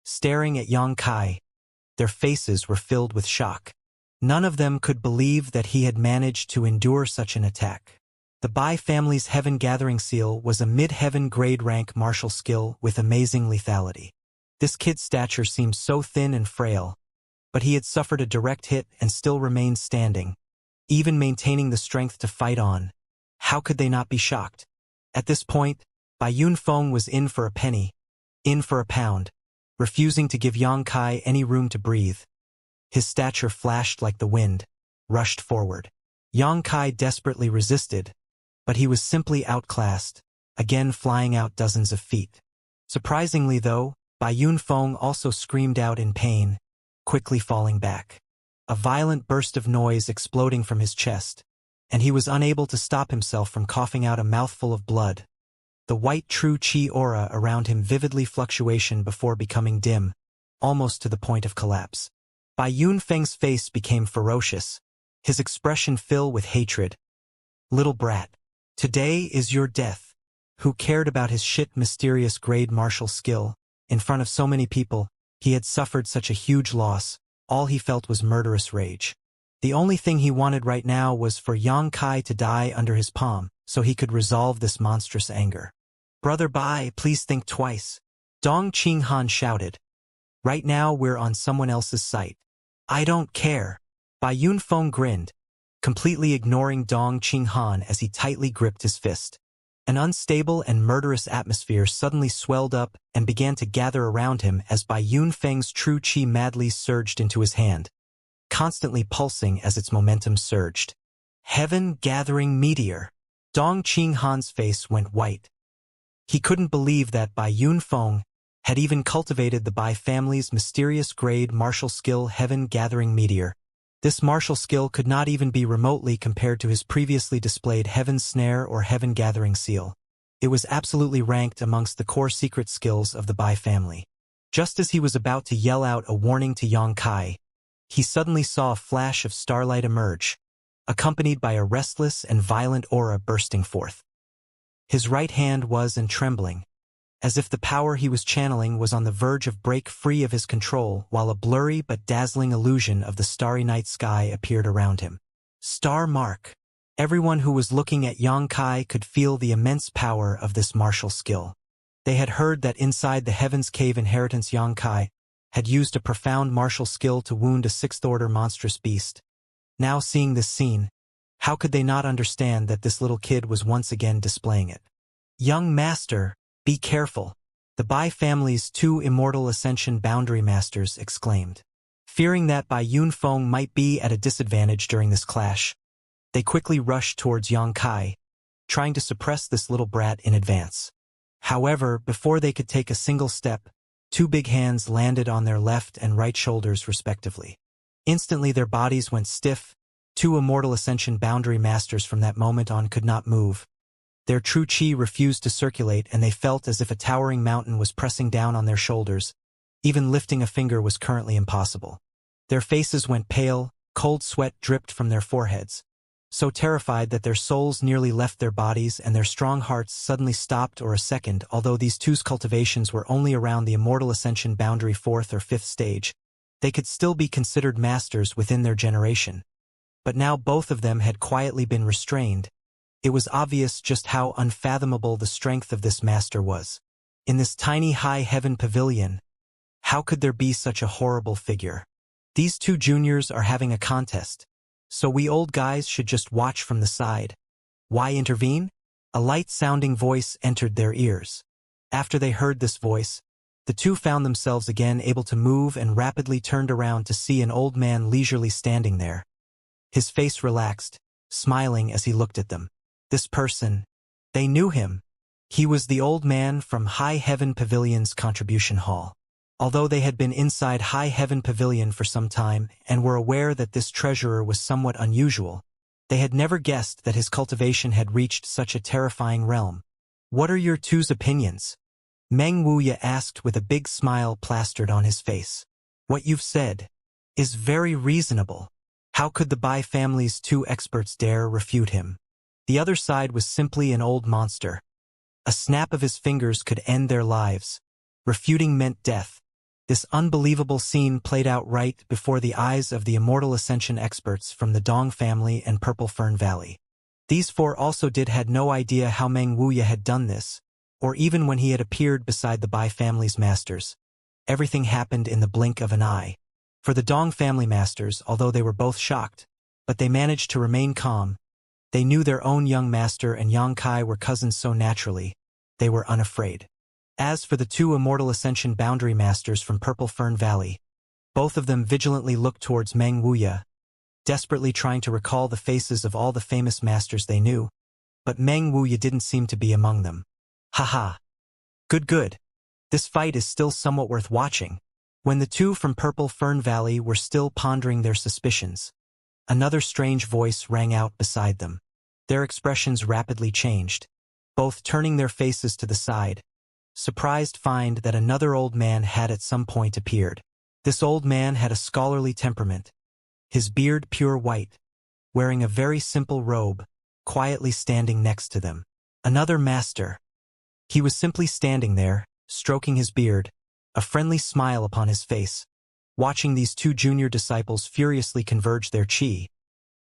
Speaker 1: Staring at Yang Kai, their faces were filled with shock. None of them could believe that he had managed to endure such an attack. The Bai family's Heaven Gathering Seal was a mid-heaven grade rank martial skill with amazing lethality. This kid's stature seemed so thin and frail, but he had suffered a direct hit and still remained standing, even maintaining the strength to fight on. How could they not be shocked? At this point, Bai Yunfeng was in for a penny, in for a pound, refusing to give Yang Kai any room to breathe. His stature flashed like the wind, rushed forward. Yang Kai desperately resisted, but he was simply outclassed, again flying out dozens of feet. Surprisingly though, Bai Yunfeng also screamed out in pain, quickly falling back. A violent burst of noise exploding from his chest, and he was unable to stop himself from coughing out a mouthful of blood. The white true chi aura around him vividly fluctuation before becoming dim, almost to the point of collapse. Bai Yunfeng's face became ferocious, his expression filled with hatred. "Little brat. Today is your death." Who cared about his shit mysterious grade martial skill? In front of so many people, he had suffered such a huge loss, all he felt was murderous rage. The only thing he wanted right now was for Yang Kai to die under his palm, so he could resolve this monstrous anger. "Brother Bai, please think twice," Dong Qinghan shouted. Right now we're on someone else's site. I don't care. Bai Yunfeng grinned, completely ignoring Dong Qinghan as he tightly gripped his fist. An unstable and murderous atmosphere suddenly swelled up and began to gather around him as Bai Yunfeng's true qi madly surged into his hand, constantly pulsing as its momentum surged. Heaven-gathering meteor. Dong Qinghan's face went white. He couldn't believe that Bai Yunfeng had even cultivated the Bai family's mysterious grade martial skill Heaven-gathering meteor. This martial skill could not even be remotely compared to his previously displayed Heaven Snare or Heaven Gathering Seal. It was absolutely ranked amongst the core secret skills of the Bai family. Just as he was about to yell out a warning to Yang Kai, he suddenly saw a flash of starlight emerge, accompanied by a restless and violent aura bursting forth. His right hand was trembling, as if the power he was channeling was on the verge of break free of his control, while a blurry but dazzling illusion of the starry night sky appeared around him. Star Mark. Everyone who was looking at Yang Kai could feel the immense power of this martial skill. They had heard that inside the Heaven's Cave inheritance Yang Kai had used a profound martial skill to wound a sixth-order monstrous beast. Now seeing this scene, how could they not understand that this little kid was once again displaying it? Young Master, be careful, the Bai family's two immortal Ascension boundary masters exclaimed. Fearing that Bai Yunfeng might be at a disadvantage during this clash, they quickly rushed towards Yang Kai, trying to suppress this little brat in advance. However, before they could take a single step, two big hands landed on their left and right shoulders respectively. Instantly their bodies went stiff. Two immortal Ascension boundary masters from that moment on could not move. Their true qi refused to circulate and they felt as if a towering mountain was pressing down on their shoulders. Even lifting a finger was currently impossible. Their faces went pale, cold sweat dripped from their foreheads, so terrified that their souls nearly left their bodies and their strong hearts suddenly stopped or a second. Although these two's cultivations were only around the immortal Ascension boundary 4th or 5th stage, they could still be considered masters within their generation. But now both of them had quietly been restrained. It was obvious just how unfathomable the strength of this master was. In this tiny high heaven pavilion, how could there be such a horrible figure? These two juniors are having a contest, so we old guys should just watch from the side. Why intervene? A light-sounding voice entered their ears. After they heard this voice, the two found themselves again able to move and rapidly turned around to see an old man leisurely standing there. His face relaxed, smiling as he looked at them. This person, they knew him. He was the old man from High Heaven Pavilion's contribution hall. Although they had been inside High Heaven Pavilion for some time and were aware that this treasurer was somewhat unusual, they had never guessed that his cultivation had reached such a terrifying realm. What are your two's opinions? Meng Wuya asked with a big smile plastered on his face. What you've said is very reasonable. How could the Bai family's two experts dare refute him? The other side was simply an old monster. A snap of his fingers could end their lives. Refuting meant death. This unbelievable scene played out right before the eyes of the immortal Ascension experts from the Dong family and Purple Fern Valley. These four also had no idea how Meng Wuya had done this, or even when he had appeared beside the Bai family's masters. Everything happened in the blink of an eye. For the Dong family masters, although they were both shocked, but they managed to remain calm. They knew their own young master and Yang Kai were cousins so naturally, they were unafraid. As for the two immortal Ascension boundary masters from Purple Fern Valley, both of them vigilantly looked towards Meng Wuya, desperately trying to recall the faces of all the famous masters they knew, but Meng Wuya didn't seem to be among them. Haha. Good. This fight is still somewhat worth watching. When the two from Purple Fern Valley were still pondering their suspicions, another strange voice rang out beside them. Their expressions rapidly changed, both turning their faces to the side, surprised find that another old man had at some point appeared. This old man had a scholarly temperament, his beard pure white, wearing a very simple robe, quietly standing next to them. Another master. He was simply standing there, stroking his beard, a friendly smile upon his face, watching these two junior disciples furiously converge their qi.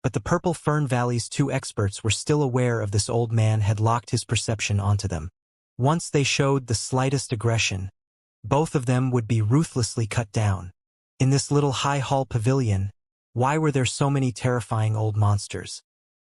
Speaker 1: But the Purple Fern Valley's two experts were still aware of this old man had locked his perception onto them. Once they showed the slightest aggression, both of them would be ruthlessly cut down. In this little high-hall pavilion, why were there so many terrifying old monsters?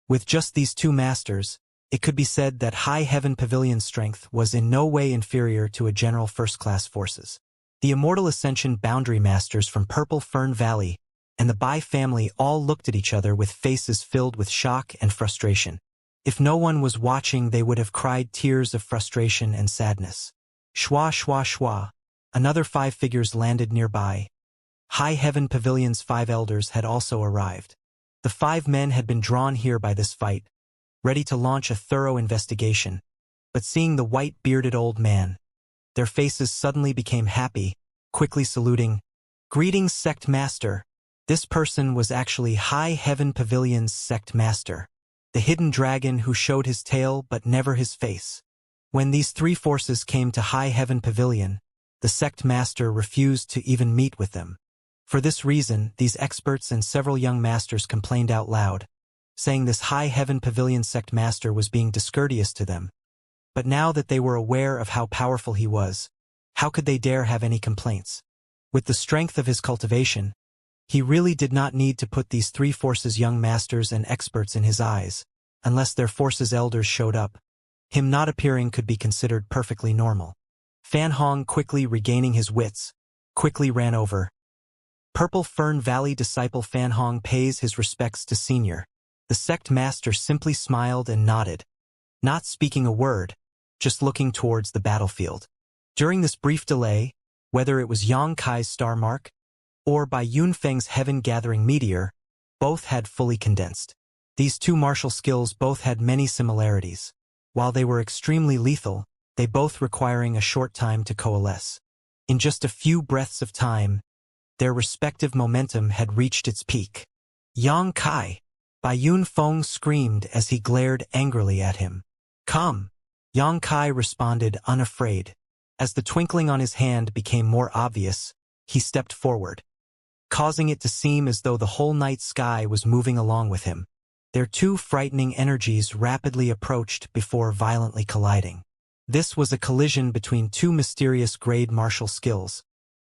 Speaker 1: With just these two masters, it could be said that High Heaven Pavilion's strength was in no way inferior to a general first-class forces. The immortal Ascension boundary masters from Purple Fern Valley and the Bai family all looked at each other with faces filled with shock and frustration. If no one was watching, they would have cried tears of frustration and sadness. Shwa shwa shwa. Another 5 figures landed nearby. High Heaven Pavilion's 5 elders had also arrived. The 5 men had been drawn here by this fight, ready to launch a thorough investigation. But seeing the white-bearded old man, their faces suddenly became happy, quickly saluting, "Greetings, Sect Master." This person was actually High Heaven Pavilion's Sect Master, the hidden dragon who showed his tail but never his face. When these 3 forces came to High Heaven Pavilion, the Sect Master refused to even meet with them. For this reason, these experts and several young masters complained out loud, saying this High Heaven Pavilion Sect Master was being discourteous to them. But now that they were aware of how powerful he was, how could they dare have any complaints? With the strength of his cultivation, he really did not need to put these 3 forces' young masters and experts in his eyes, unless their forces' elders showed up. Him not appearing could be considered perfectly normal. Fan Hong, quickly regaining his wits, quickly ran over. Purple Fern Valley disciple Fan Hong pays his respects to Senior. The Sect Master simply smiled and nodded, not speaking a word, just looking towards the battlefield. During this brief delay, whether it was Yang Kai's star mark, or by Yunfeng's heaven-gathering meteor, both had fully condensed. These 2 martial skills both had many similarities. While they were extremely lethal, they both requiring a short time to coalesce. In just a few breaths of time, their respective momentum had reached its peak. "Yang Kai!" Bai Yunfeng screamed as he glared angrily at him. "Come!" Yang Kai responded unafraid. As the twinkling on his hand became more obvious, he stepped forward, causing it to seem as though the whole night sky was moving along with him. Their 2 frightening energies rapidly approached before violently colliding. This was a collision between 2 mysterious grade martial skills,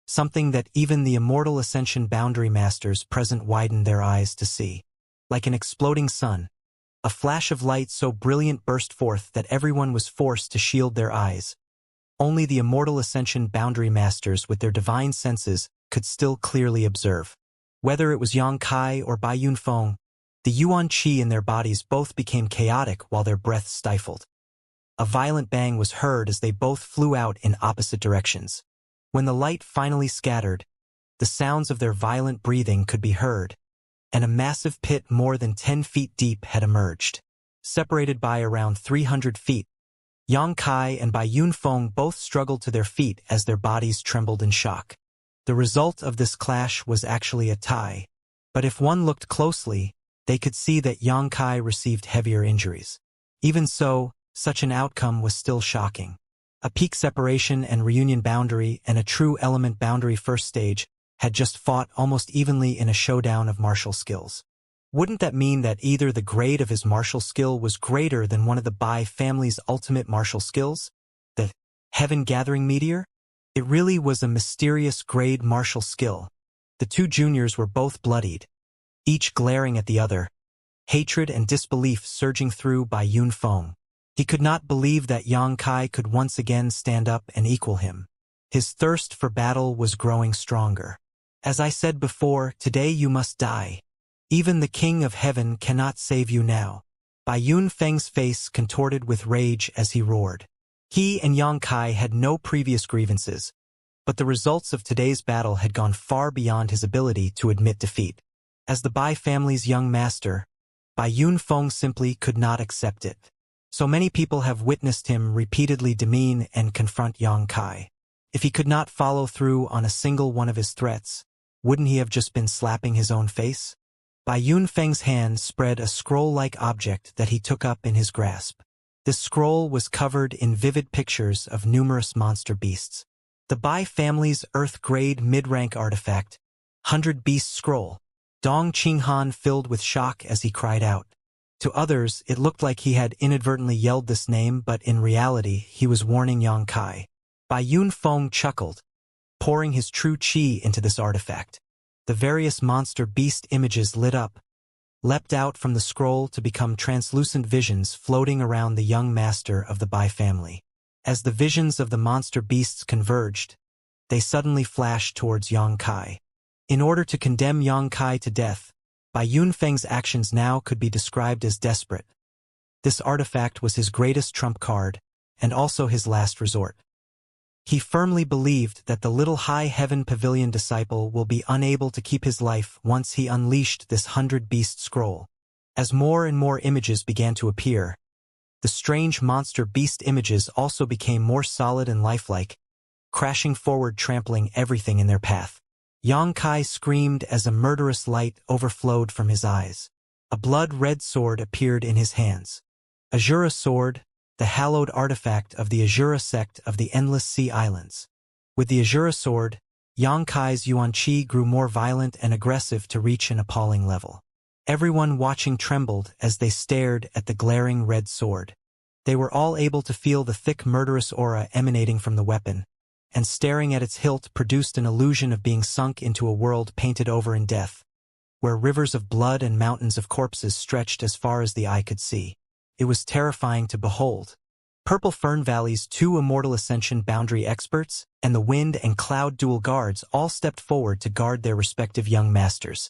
Speaker 1: something that even the immortal Ascension boundary masters present widened their eyes to see. Like an exploding sun, a flash of light so brilliant burst forth that everyone was forced to shield their eyes. Only the immortal Ascension boundary masters with their divine senses could still clearly observe. Whether it was Yang Kai or Bai Yunfeng, the Yuan Qi in their bodies both became chaotic while their breath stifled. A violent bang was heard as they both flew out in opposite directions. When the light finally scattered, the sounds of their violent breathing could be heard, and a massive pit more than 10 feet deep had emerged. Separated by around 300 feet, Yang Kai and Bai Yunfeng both struggled to their feet as their bodies trembled in shock. The result of this clash was actually a tie, but if one looked closely, they could see that Yang Kai received heavier injuries. Even so, such an outcome was still shocking. A peak separation and reunion boundary and a true element boundary first stage had just fought almost evenly in a showdown of martial skills. Wouldn't that mean that either the grade of his martial skill was greater than one of the Bai family's ultimate martial skills? The heaven-gathering meteor? It really was a mysterious grade martial skill. The 2 juniors were both bloodied, each glaring at the other, hatred and disbelief surging through Bai Yunfeng. He could not believe that Yang Kai could once again stand up and equal him. His thirst for battle was growing stronger. "As I said before, today you must die. Even the King of Heaven cannot save you now." Bai Yunfeng's face contorted with rage as he roared. He and Yang Kai had no previous grievances, but the results of today's battle had gone far beyond his ability to admit defeat. As the Bai family's young master, Bai Yunfeng simply could not accept it. So many people have witnessed him repeatedly demean and confront Yang Kai. If he could not follow through on a single one of his threats, wouldn't he have just been slapping his own face? Bai Yunfeng's hand spread a scroll-like object that he took up in his grasp. This scroll was covered in vivid pictures of numerous monster beasts. The Bai family's Earth-grade mid-rank artifact, 100 Beast Scroll. Dong Qinghan filled with shock as he cried out. To others, it looked like he had inadvertently yelled this name, but in reality, he was warning Yang Kai. Bai Yunfeng chuckled. pouring his true chi into this artifact. The various monster beast images lit up, leapt out from the scroll to become translucent visions floating around the young master of the Bai family. As the visions of the monster beasts converged, they suddenly flashed towards Yang Kai. In order to condemn Yang Kai to death, Bai Yunfeng's actions now could be described as desperate. This artifact was his greatest trump card, and also his last resort. He firmly believed that the little high heaven pavilion disciple will be unable to keep his life once he unleashed this 100-beast scroll. As more and more images began to appear, the strange monster beast images also became more solid and lifelike, crashing forward, trampling everything in their path. Yang Kai screamed as a murderous light overflowed from his eyes. A blood-red sword appeared in his hands. Azura sword, the hallowed artifact of the Azura sect of the Endless Sea Islands. With the Azura sword, Yang Kai's Yuan Qi grew more violent and aggressive to reach an appalling level. Everyone watching trembled as they stared at the glaring red sword. They were all able to feel the thick murderous aura emanating from the weapon, and staring at its hilt produced an illusion of being sunk into a world painted over in death, where rivers of blood and mountains of corpses stretched as far as the eye could see. It was terrifying to behold. Purple Fern Valley's 2 Immortal Ascension boundary experts and the Wind and Cloud dual guards all stepped forward to guard their respective young masters,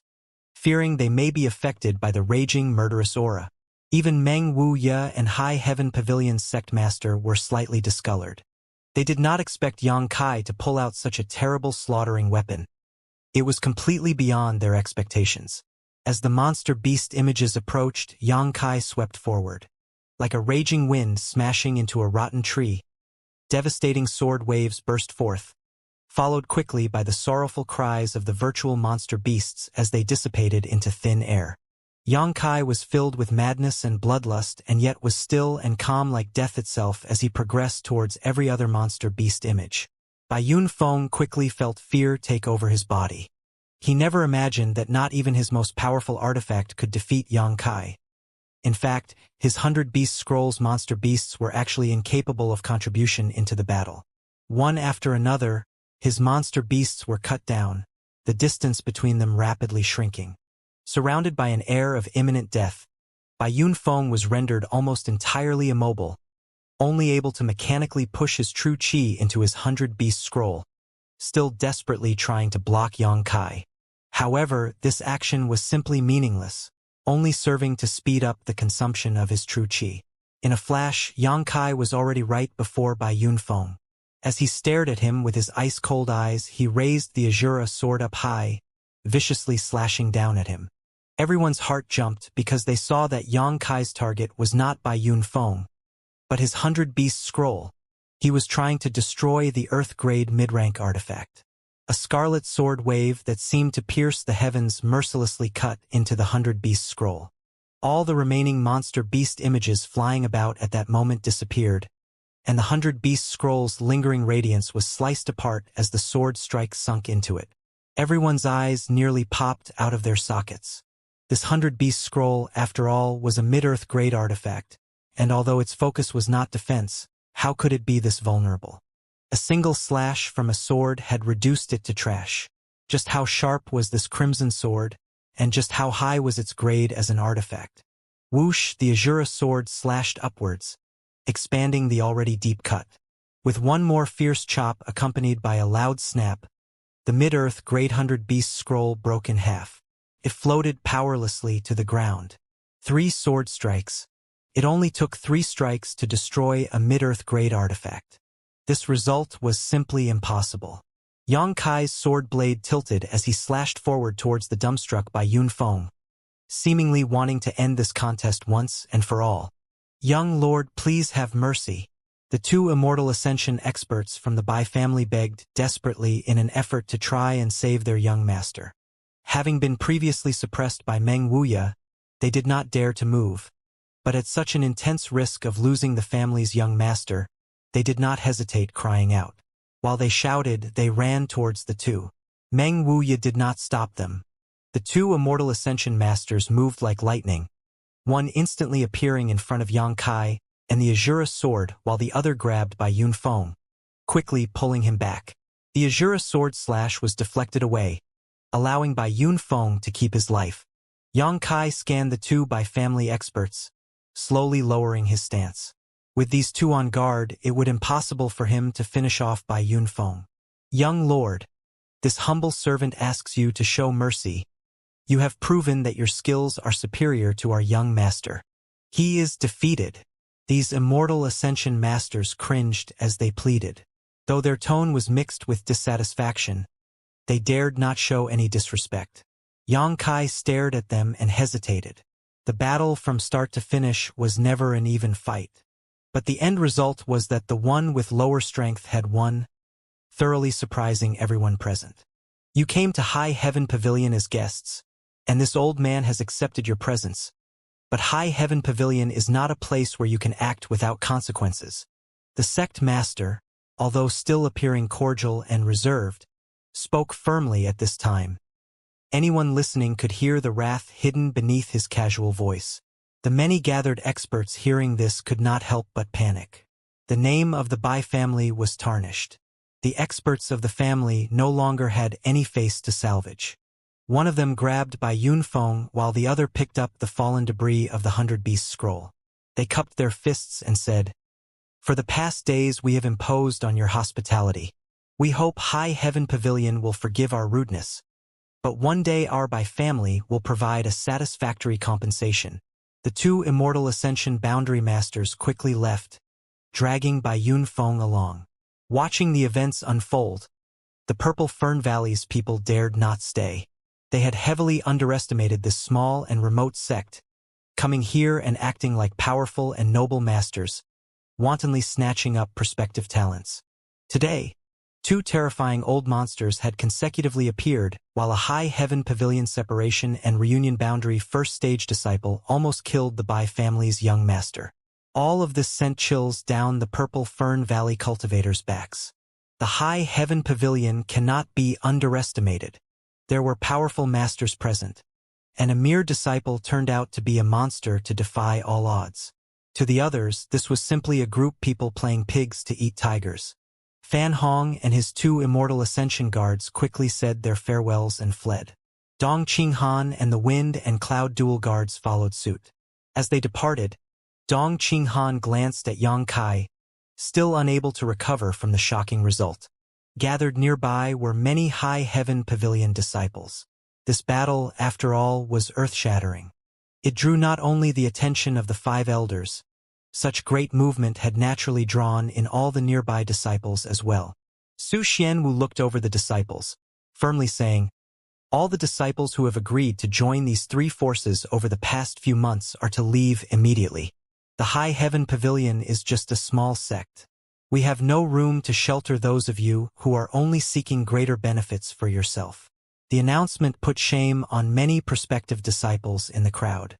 Speaker 1: fearing they may be affected by the raging murderous aura. Even Meng Wuxia and High Heaven Pavilion's sect master were slightly discolored. They did not expect Yang Kai to pull out such a terrible slaughtering weapon. It was completely beyond their expectations. As the monster beast images approached, Yang Kai swept forward. Like a raging wind smashing into a rotten tree, devastating sword waves burst forth, followed quickly by the sorrowful cries of the virtual monster beasts as they dissipated into thin air. Yang Kai was filled with madness and bloodlust and yet was still and calm like death itself as he progressed towards every other monster beast image. Bai Yunfeng quickly felt fear take over his body. He never imagined that not even his most powerful artifact could defeat Yang Kai. In fact, his 100-beast scroll's monster beasts were actually incapable of contribution into the battle. One after another, his monster beasts were cut down, the distance between them rapidly shrinking. Surrounded by an air of imminent death, Bai Yunfeng was rendered almost entirely immobile, only able to mechanically push his true chi into his 100-beast scroll, still desperately trying to block Yang Kai. However, this action was simply meaningless, only serving to speed up the consumption of his true chi. In a flash, Yang Kai was already right before Bai Yunfeng. As he stared at him with his ice-cold eyes, he raised the Azura sword up high, viciously slashing down at him. Everyone's heart jumped because they saw that Yang Kai's target was not Bai Yunfeng, but his 100-beast scroll. He was trying to destroy the Earth-grade mid-rank artifact. A scarlet sword wave that seemed to pierce the heavens mercilessly cut into the 100-beast scroll. All the remaining monster beast images flying about at that moment disappeared, and the 100-beast scroll's lingering radiance was sliced apart as the sword strike sunk into it. Everyone's eyes nearly popped out of their sockets. This 100-beast scroll, after all, was a mid-earth grade artifact, and although its focus was not defense, how could it be this vulnerable? A single slash from a sword had reduced it to trash. Just how sharp was this crimson sword, and just how high was its grade as an artifact? Whoosh, the Azura sword slashed upwards, expanding the already deep cut. With one more fierce chop accompanied by a loud snap, the mid-earth grade 100-beast scroll broke in half. It floated powerlessly to the ground. 3 sword strikes. It only took 3 strikes to destroy a mid-earth grade artifact. This result was simply impossible. Yang Kai's sword blade tilted as he slashed forward towards the dumbstruck Bai Yunfeng, seemingly wanting to end this contest once and for all. "Young Lord, please have mercy." The 2 Immortal Ascension experts from the Bai family begged desperately in an effort to try and save their young master. Having been previously suppressed by Meng Wuxia, they did not dare to move. But at such an intense risk of losing the family's young master, they did not hesitate, crying out. While they shouted, they ran towards the 2. Meng Wuxia did not stop them. The 2 Immortal Ascension masters moved like lightning, one instantly appearing in front of Yang Kai and the Azura sword while the other grabbed Bai Yunfeng, quickly pulling him back. The Azura sword slash was deflected away, allowing Bai Yunfeng to keep his life. Yang Kai scanned the two Bai family experts, slowly lowering his stance. With these two on guard, it would be impossible for him to finish off Bai Yunfeng. Young Lord, this humble servant asks you to show mercy. You have proven that your skills are superior to our young master. He is defeated. These immortal Ascension masters cringed as they pleaded. Though their tone was mixed with dissatisfaction, they dared not show any disrespect. Yang Kai stared at them and hesitated. The battle from start to finish was never an even fight. But the end result was that the one with lower strength had won, thoroughly surprising everyone present. You came to High Heaven Pavilion as guests, and this old man has accepted your presence. But High Heaven Pavilion is not a place where you can act without consequences. The sect master, although still appearing cordial and reserved, spoke firmly at this time. Anyone listening could hear the wrath hidden beneath his casual voice. The many gathered experts hearing this could not help but panic. The name of the Bai family was tarnished. The experts of the family no longer had any face to salvage. One of them grabbed Bai Yunfeng while the other picked up the fallen debris of the 100 Beasts scroll. They cupped their fists and said, "For the past days we have imposed on your hospitality. We hope High Heaven Pavilion will forgive our rudeness. But one day our Bai family will provide a satisfactory compensation." The two immortal Ascension boundary masters quickly left, dragging Bai Yunfeng along. Watching the events unfold, the Purple Fern Valley's people dared not stay. They had heavily underestimated this small and remote sect, coming here and acting like powerful and noble masters, wantonly snatching up prospective talents. Today, two terrifying old monsters had consecutively appeared, while a High Heaven Pavilion separation and reunion boundary first stage disciple almost killed the Bai family's young master. All of this sent chills down the Purple Fern Valley cultivators' backs. The High Heaven Pavilion cannot be underestimated. There were powerful masters present, and a mere disciple turned out to be a monster to defy all odds. To the others, this was simply a group people playing pigs to eat tigers. Fan Hong and his two immortal Ascension guards quickly said their farewells and fled. Dong Qinghan and the Wind and Cloud dual guards followed suit. As they departed, Dong Qinghan glanced at Yang Kai, still unable to recover from the shocking result. Gathered nearby were many High Heaven Pavilion disciples. This battle, after all, was earth-shattering. It drew not only the attention of the 5 elders. Such great movement had naturally drawn in all the nearby disciples as well. Su Xianwu looked over the disciples, firmly saying, "All the disciples who have agreed to join these 3 forces over the past few months are to leave immediately. The High Heaven Pavilion is just a small sect. We have no room to shelter those of you who are only seeking greater benefits for yourself." The announcement put shame on many prospective disciples in the crowd.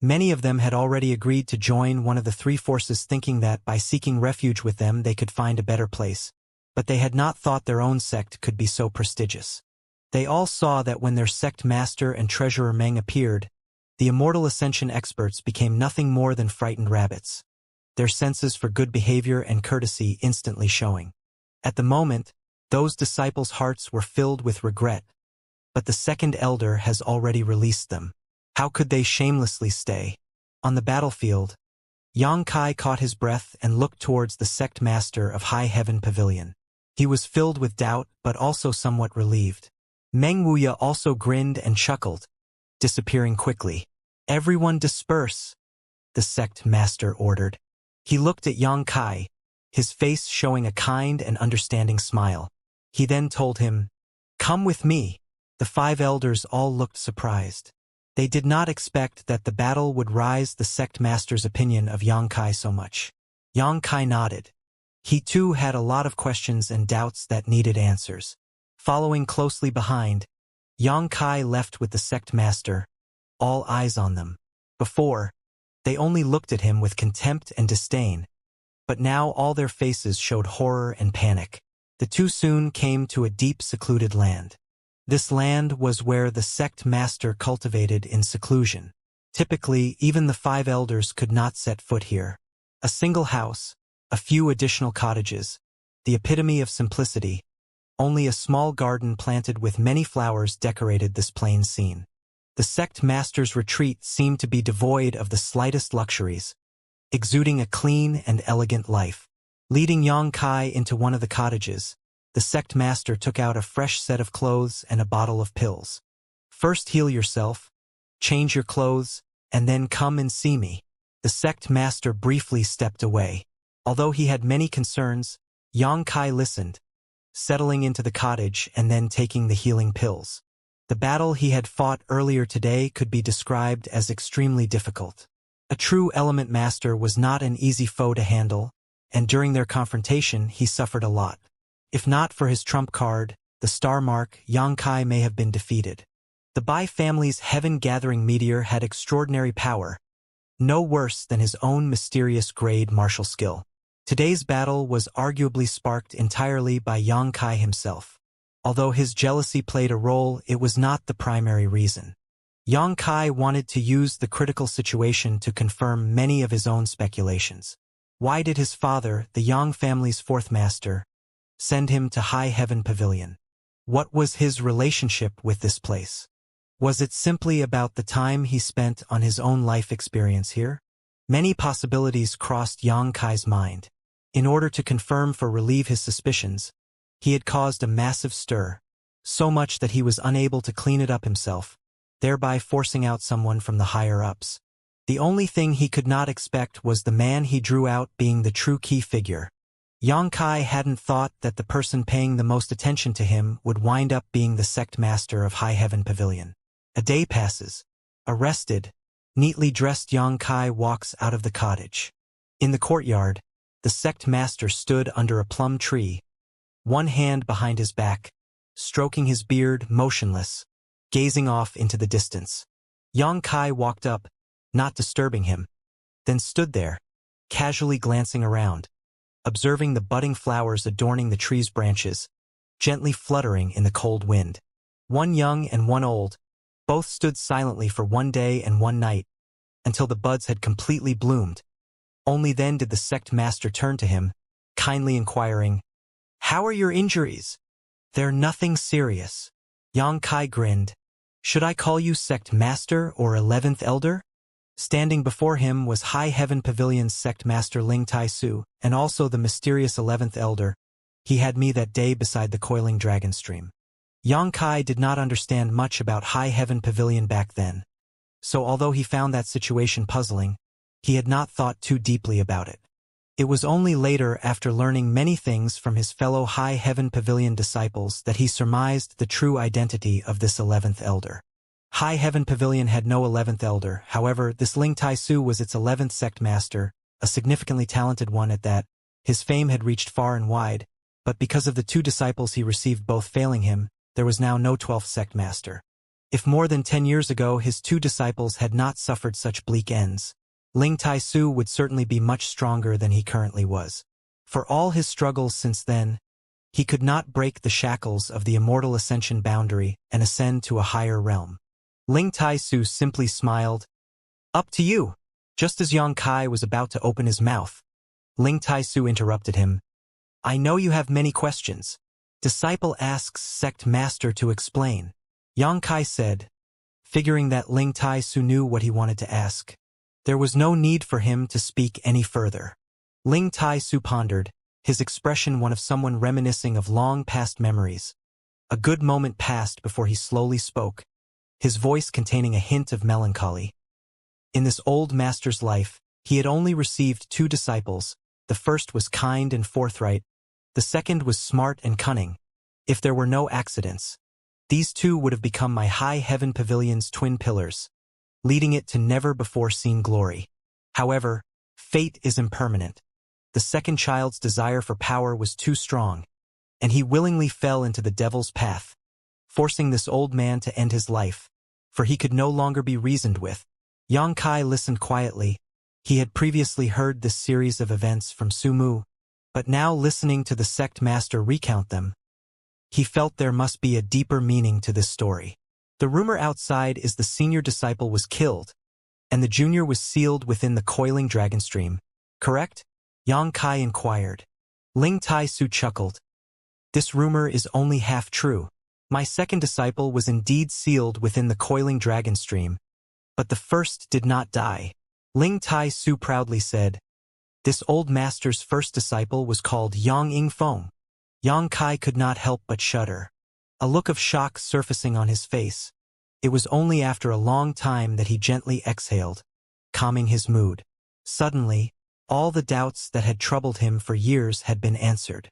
Speaker 1: Many of them had already agreed to join one of the 3 forces, thinking that by seeking refuge with them they could find a better place, but they had not thought their own sect could be so prestigious. They all saw that when their sect master and treasurer Meng appeared, the immortal Ascension experts became nothing more than frightened rabbits, their senses for good behavior and courtesy instantly showing. At the moment, those disciples' hearts were filled with regret, but the second elder has already released them. How could they shamelessly stay? On the battlefield, Yang Kai caught his breath and looked towards the sect master of High Heaven Pavilion. He was filled with doubt, but also somewhat relieved. Meng Wuya also grinned and chuckled, disappearing quickly. "Everyone disperse," the sect master ordered. He looked at Yang Kai, his face showing a kind and understanding smile. He then told him, "Come with me." The 5 elders all looked surprised. They did not expect that the battle would rise the sect master's opinion of Yang Kai so much. Yang Kai nodded. He too had a lot of questions and doubts that needed answers. Following closely behind, Yang Kai left with the sect master, all eyes on them. Before, they only looked at him with contempt and disdain, but now all their faces showed horror and panic. The two soon came to a deep secluded land. This land was where the sect master cultivated in seclusion. Typically, even the 5 elders could not set foot here. A single house, a few additional cottages, the epitome of simplicity. Only a small garden planted with many flowers decorated this plain scene. The sect master's retreat seemed to be devoid of the slightest luxuries, exuding a clean and elegant life. Leading Xianxia into one of the cottages, the sect master took out a fresh set of clothes and a bottle of pills. First heal yourself, change your clothes, and then come and see me. The sect master briefly stepped away. Although he had many concerns, Xianxia listened, settling into the cottage and then taking the healing pills. The battle he had fought earlier today could be described as extremely difficult. A true element master was not an easy foe to handle, and during their confrontation he suffered a lot. If not for his trump card, the star mark, Xianxia may have been defeated. The Bai family's heaven-gathering meteor had extraordinary power, no worse than his own mysterious grade martial skill. Today's battle was arguably sparked entirely by Xianxia himself. Although his jealousy played a role, it was not the primary reason. Xianxia wanted to use the critical situation to confirm many of his own speculations. Why did his father, the Yang family's fourth master, send him to High Heaven Pavilion? What was his relationship with this place? Was it simply about the time he spent on his own life experience here? Many possibilities crossed Xianxia's mind. In order to confirm or relieve his suspicions, he had caused a massive stir, so much that he was unable to clean it up himself, thereby forcing out someone from the higher-ups. The only thing he could not expect was the man he drew out being the true key figure. Xianxia hadn't thought that the person paying the most attention to him would wind up being the sect master of High Heaven Pavilion. A day passes. A rested, neatly dressed Xianxia walks out of the cottage. In the courtyard, the sect master stood under a plum tree, one hand behind his back, stroking his beard, motionless, gazing off into the distance. Xianxia walked up, not disturbing him, then stood there, casually glancing around, observing the budding flowers adorning the tree's branches, gently fluttering in the cold wind. One young and one old, both stood silently for one day and one night, until the buds had completely bloomed. Only then did the sect master turn to him, kindly inquiring, "How are your injuries?" "They're nothing serious." Xianxia grinned. "Should I call you sect master or 11th elder?" Standing before him was High Heaven Pavilion's sect master Ling Tai-Su, and also the mysterious 11th elder he had met that day beside the coiling dragon stream. Xianxia did not understand much about High Heaven Pavilion back then, so although he found that situation puzzling, he had not thought too deeply about it. It was only later, after learning many things from his fellow High Heaven Pavilion disciples, that he surmised the true identity of this 11th elder. High Heaven Pavilion had no 11th elder, however, this Ling Tai-Su was its 11th sect master, a significantly talented one at that. His fame had reached far and wide, but because of the two disciples he received both failing him, there was now no 12th sect master. If more than 10 years ago his two disciples had not suffered such bleak ends, Ling Tai-Su would certainly be much stronger than he currently was. For all his struggles since then, he could not break the shackles of the immortal ascension boundary and ascend to a higher realm. Ling Tai-Su simply smiled. "Up to you." Just as Xianxia was about to open his mouth, Ling Tai-Su interrupted him. "I know you have many questions." Disciple asks sect master to explain. Xianxia said, figuring that Ling Tai-Su knew what he wanted to ask. There was no need for him to speak any further. Ling Tai-Su pondered, his expression one of someone reminiscing of long-past memories. A good moment passed before he slowly spoke, his voice containing a hint of melancholy. In this old master's life, he had only received two disciples. The first was kind and forthright. The second was smart and cunning. If there were no accidents, these two would have become my High Heaven Pavilion's twin pillars, leading it to never-before-seen glory. However, fate is impermanent. The second child's desire for power was too strong, and he willingly fell into the devil's path, forcing this old man to end his life, for he could no longer be reasoned with. Xianxia listened quietly. He had previously heard this series of events from Su Mu, but now listening to the sect master recount them, he felt there must be a deeper meaning to this story. The rumor outside is the senior disciple was killed, and the junior was sealed within the coiling dragon stream, correct? Xianxia inquired. Ling Tai-Su chuckled. This rumor is only half true. My second disciple was indeed sealed within the coiling dragon stream, but the first did not die. Ling Tai Su proudly said, this old master's first disciple was called Yang Yingfeng. Yang Kai could not help but shudder, a look of shock surfacing on his face. It was only after a long time that he gently exhaled, calming his mood. Suddenly, all the doubts that had troubled him for years had been answered.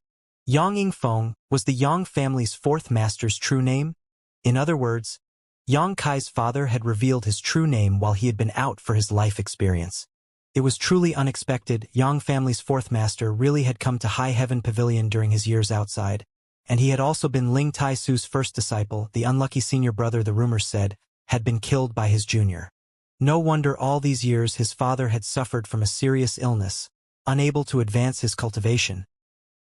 Speaker 1: Yang Yingfeng was the Yang family's fourth master's true name. In other words, Yang Kai's father had revealed his true name while he had been out for his life experience. It was truly unexpected. Yang family's fourth master really had come to High Heaven Pavilion during his years outside, and he had also been Ling Tai Su's first disciple. The unlucky senior brother, the rumors said, had been killed by his junior. No wonder all these years his father had suffered from a serious illness, unable to advance his cultivation.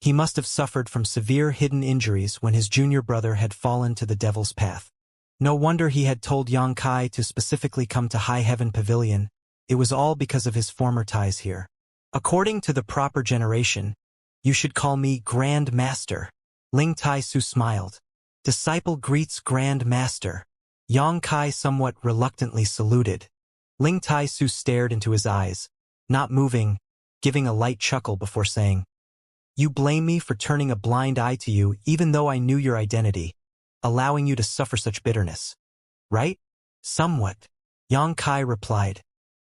Speaker 1: He must have suffered from severe hidden injuries when his junior brother had fallen to the devil's path. No wonder he had told Yang Kai to specifically come to High Heaven Pavilion. It was all because of his former ties here. According to the proper generation, you should call me Grand Master. Ling Tai Su smiled. Disciple greets Grand Master. Yang Kai somewhat reluctantly saluted. Ling Tai Su stared into his eyes, not moving, giving a light chuckle before saying, you blame me for turning a blind eye to you even though I knew your identity, allowing you to suffer such bitterness. Right? Somewhat. Yang Kai replied.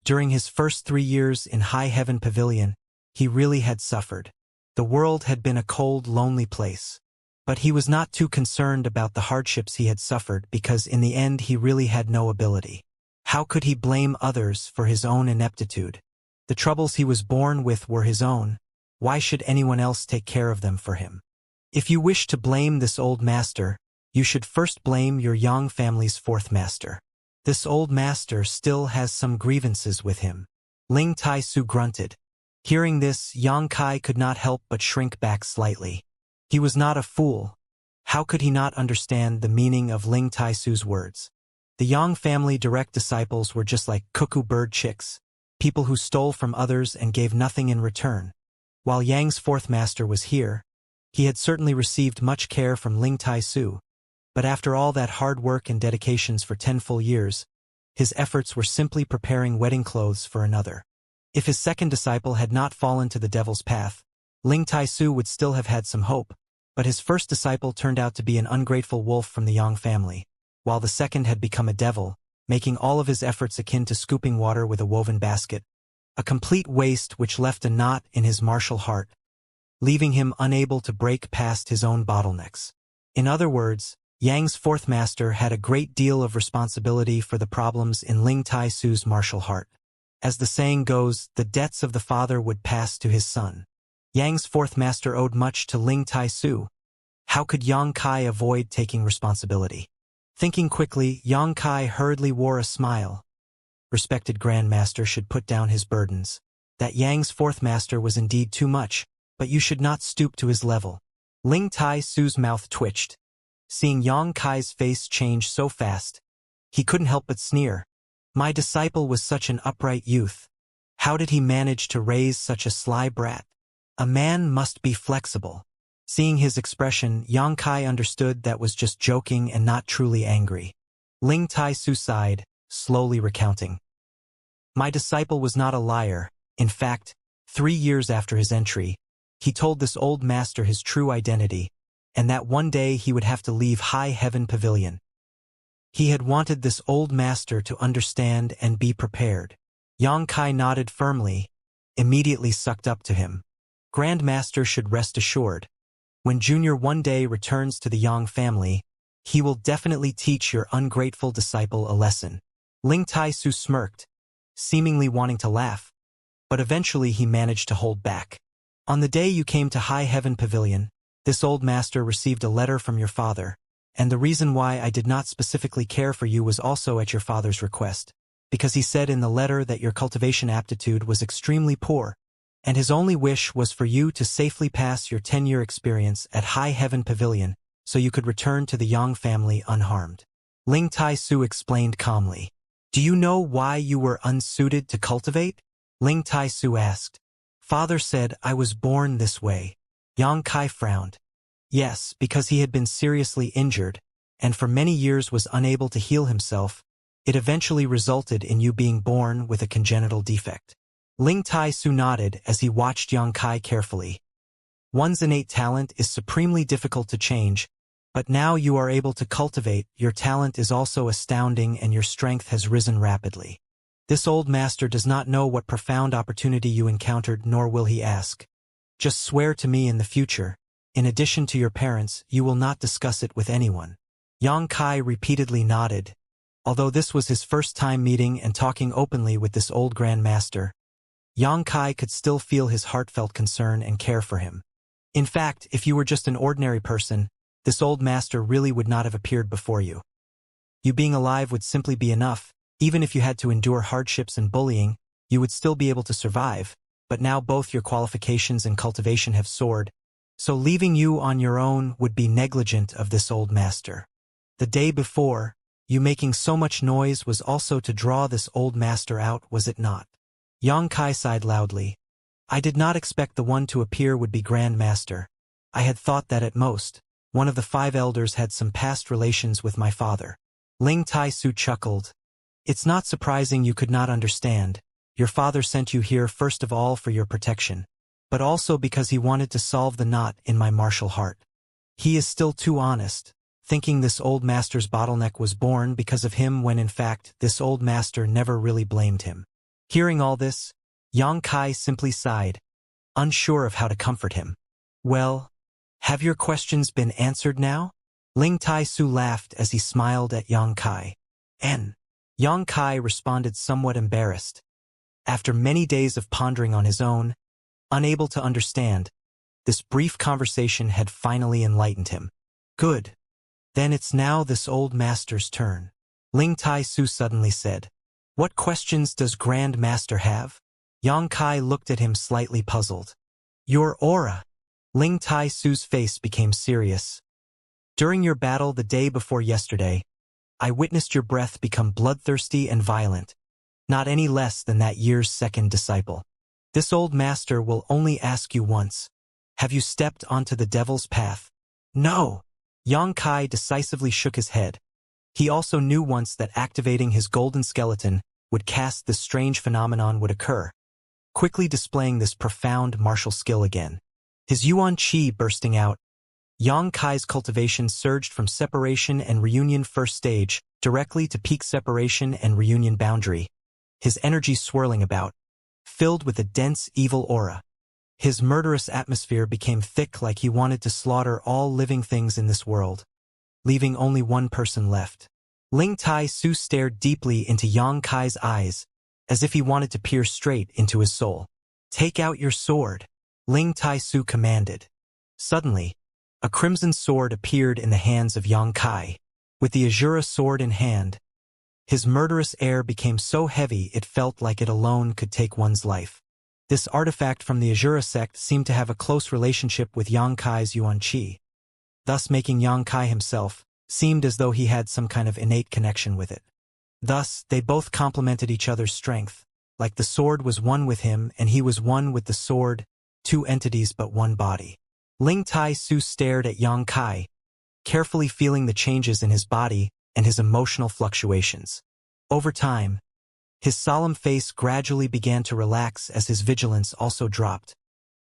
Speaker 1: During his first 3 years in High Heaven Pavilion, he really had suffered. The world had been a cold, lonely place. But he was not too concerned about the hardships he had suffered because in the end he really had no ability. How could he blame others for his own ineptitude? The troubles he was born with were his own. Why should anyone else take care of them for him? If you wish to blame this old master, you should first blame your Yang family's fourth master. This old master still has some grievances with him. Ling Tai Su grunted. Hearing this, Yang Kai could not help but shrink back slightly. He was not a fool. How could he not understand the meaning of Ling Tai Su's words? The Yang family direct disciples were just like cuckoo bird chicks, people who stole from others and gave nothing in return. While Yang's fourth master was here, he had certainly received much care from Ling Tai Su. But after all that hard work and dedications for 10 full years, his efforts were simply preparing wedding clothes for another. If his second disciple had not fallen to the devil's path, Ling Tai Su would still have had some hope, but his first disciple turned out to be an ungrateful wolf from the Yang family, while the second had become a devil, making all of his efforts akin to scooping water with a woven basket, a complete waste which left a knot in his martial heart, leaving him unable to break past his own bottlenecks. In other words, Yang's fourth master had a great deal of responsibility for the problems in Ling Tai Su's martial heart. As the saying goes, the debts of the father would pass to his son. Yang's fourth master owed much to Ling Tai Su. How could Yang Kai avoid taking responsibility? Thinking quickly, Yang Kai hurriedly wore a smile. Respected Grand Master should put down his burdens. That Yang's fourth master was indeed too much, but you should not stoop to his level. Ling Tai Su's mouth twitched. Seeing Yang Kai's face change so fast, he couldn't help but sneer. My disciple was such an upright youth. How did he manage to raise such a sly brat? A man must be flexible. Seeing his expression, Yang Kai understood that was just joking and not truly angry. Ling Tai Su sighed, slowly recounting. My disciple was not a liar. In fact, 3 years after his entry, he told this old master his true identity, and that one day he would have to leave High Heaven Pavilion. He had wanted this old master to understand and be prepared. Yang Kai nodded firmly, immediately sucked up to him. Grand Master should rest assured. When Junior one day returns to the Yang family, he will definitely teach your ungrateful disciple a lesson. Ling Tai Su smirked, seemingly wanting to laugh, but eventually he managed to hold back. On the day you came to High Heaven Pavilion, this old master received a letter from your father, and the reason why I did not specifically care for you was also at your father's request, because he said in the letter that your cultivation aptitude was extremely poor, and his only wish was for you to safely pass your 10-year experience at High Heaven Pavilion so you could return to the Yang family unharmed. Ling Tai Su explained calmly. Do you know why you were unsuited to cultivate? Ling Tai Su asked. Father said I was born this way. Yang Kai frowned. Yes, because he had been seriously injured, and for many years was unable to heal himself, it eventually resulted in you being born with a congenital defect. Ling Tai-su nodded as he watched Yang Kai carefully. One's innate talent is supremely difficult to change, but now you are able to cultivate. Your talent is also astounding and your strength has risen rapidly. This old master does not know what profound opportunity you encountered, nor will he ask. Just swear to me in the future, in addition to your parents, you will not discuss it with anyone. Yang Kai repeatedly nodded. Although this was his first time meeting and talking openly with this old Grand Master, Yang Kai could still feel his heartfelt concern and care for him. In fact, if you were just an ordinary person, this old master really would not have appeared before you. You being alive would simply be enough. Even if you had to endure hardships and bullying, you would still be able to survive, but now both your qualifications and cultivation have soared, so leaving you on your own would be negligent of this old master. The day before, you making so much noise was also to draw this old master out, was it not? Yang Kai sighed loudly. I did not expect the one to appear would be Grand Master. I had thought that at most, one of the 5 elders had some past relations with my father. Ling Tai-su chuckled. It's not surprising you could not understand. Your father sent you here first of all for your protection, but also because he wanted to solve the knot in my martial heart. He is still too honest, thinking this old master's bottleneck was born because of him when in fact this old master never really blamed him. Hearing all this, Yang Kai simply sighed, unsure of how to comfort him. Well, have your questions been answered now? Ling Tai-su laughed as he smiled at Yang Kai. Yang Kai responded somewhat embarrassed. After many days of pondering on his own, unable to understand, this brief conversation had finally enlightened him. Good. Then it's now this old master's turn. Ling Tai-su suddenly said. What questions does Grand Master have? Yang Kai looked at him slightly puzzled. Your aura. Ling Tai-su's face became serious. During your battle the day before yesterday, I witnessed your breath become bloodthirsty and violent, not any less than that year's second disciple. This old master will only ask you once. Have you stepped onto the devil's path? No. Yang Kai decisively shook his head. He also knew once that activating his golden skeleton would cast this strange phenomenon would occur, quickly displaying this profound martial skill again. His Yuan Qi bursting out. Yang Kai's cultivation surged from separation and reunion first stage directly to peak separation and reunion boundary, his energy swirling about, filled with a dense evil aura. His murderous atmosphere became thick like he wanted to slaughter all living things in this world, leaving only one person left. Ling Tai-su stared deeply into Yang Kai's eyes, as if he wanted to peer straight into his soul. Take out your sword, Ling Tai-su commanded. Suddenly, a crimson sword appeared in the hands of Yang Kai. With the Azura sword in hand, his murderous air became so heavy it felt like it alone could take one's life. This artifact from the Azura sect seemed to have a close relationship with Yang Kai's Yuan Qi, thus making Yang Kai himself seemed as though he had some kind of innate connection with it. Thus, they both complemented each other's strength, like the sword was one with him and he was one with the sword, 2 entities but one body. Ling Tai-su stared at Yang Kai, carefully feeling the changes in his body and his emotional fluctuations. Over time, his solemn face gradually began to relax as his vigilance also dropped,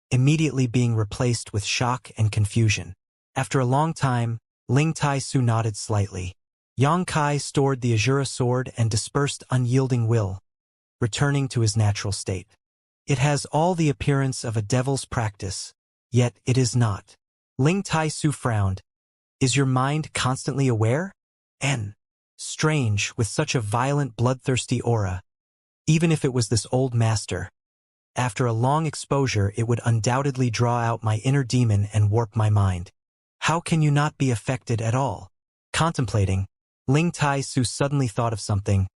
Speaker 1: immediately being replaced with shock and confusion. After a long time, Ling Tai-su nodded slightly. Yang Kai stored the Azura sword and dispersed unyielding will, returning to his natural state. It has all the appearance of a devil's practice, yet it is not. Ling Tai-su frowned. Is your mind constantly aware? Strange, with such a violent bloodthirsty aura. Even if it was this old master, after a long exposure it would undoubtedly draw out my inner demon and warp my mind. How can you not be affected at all? Contemplating, Ling Tai-su suddenly thought of something.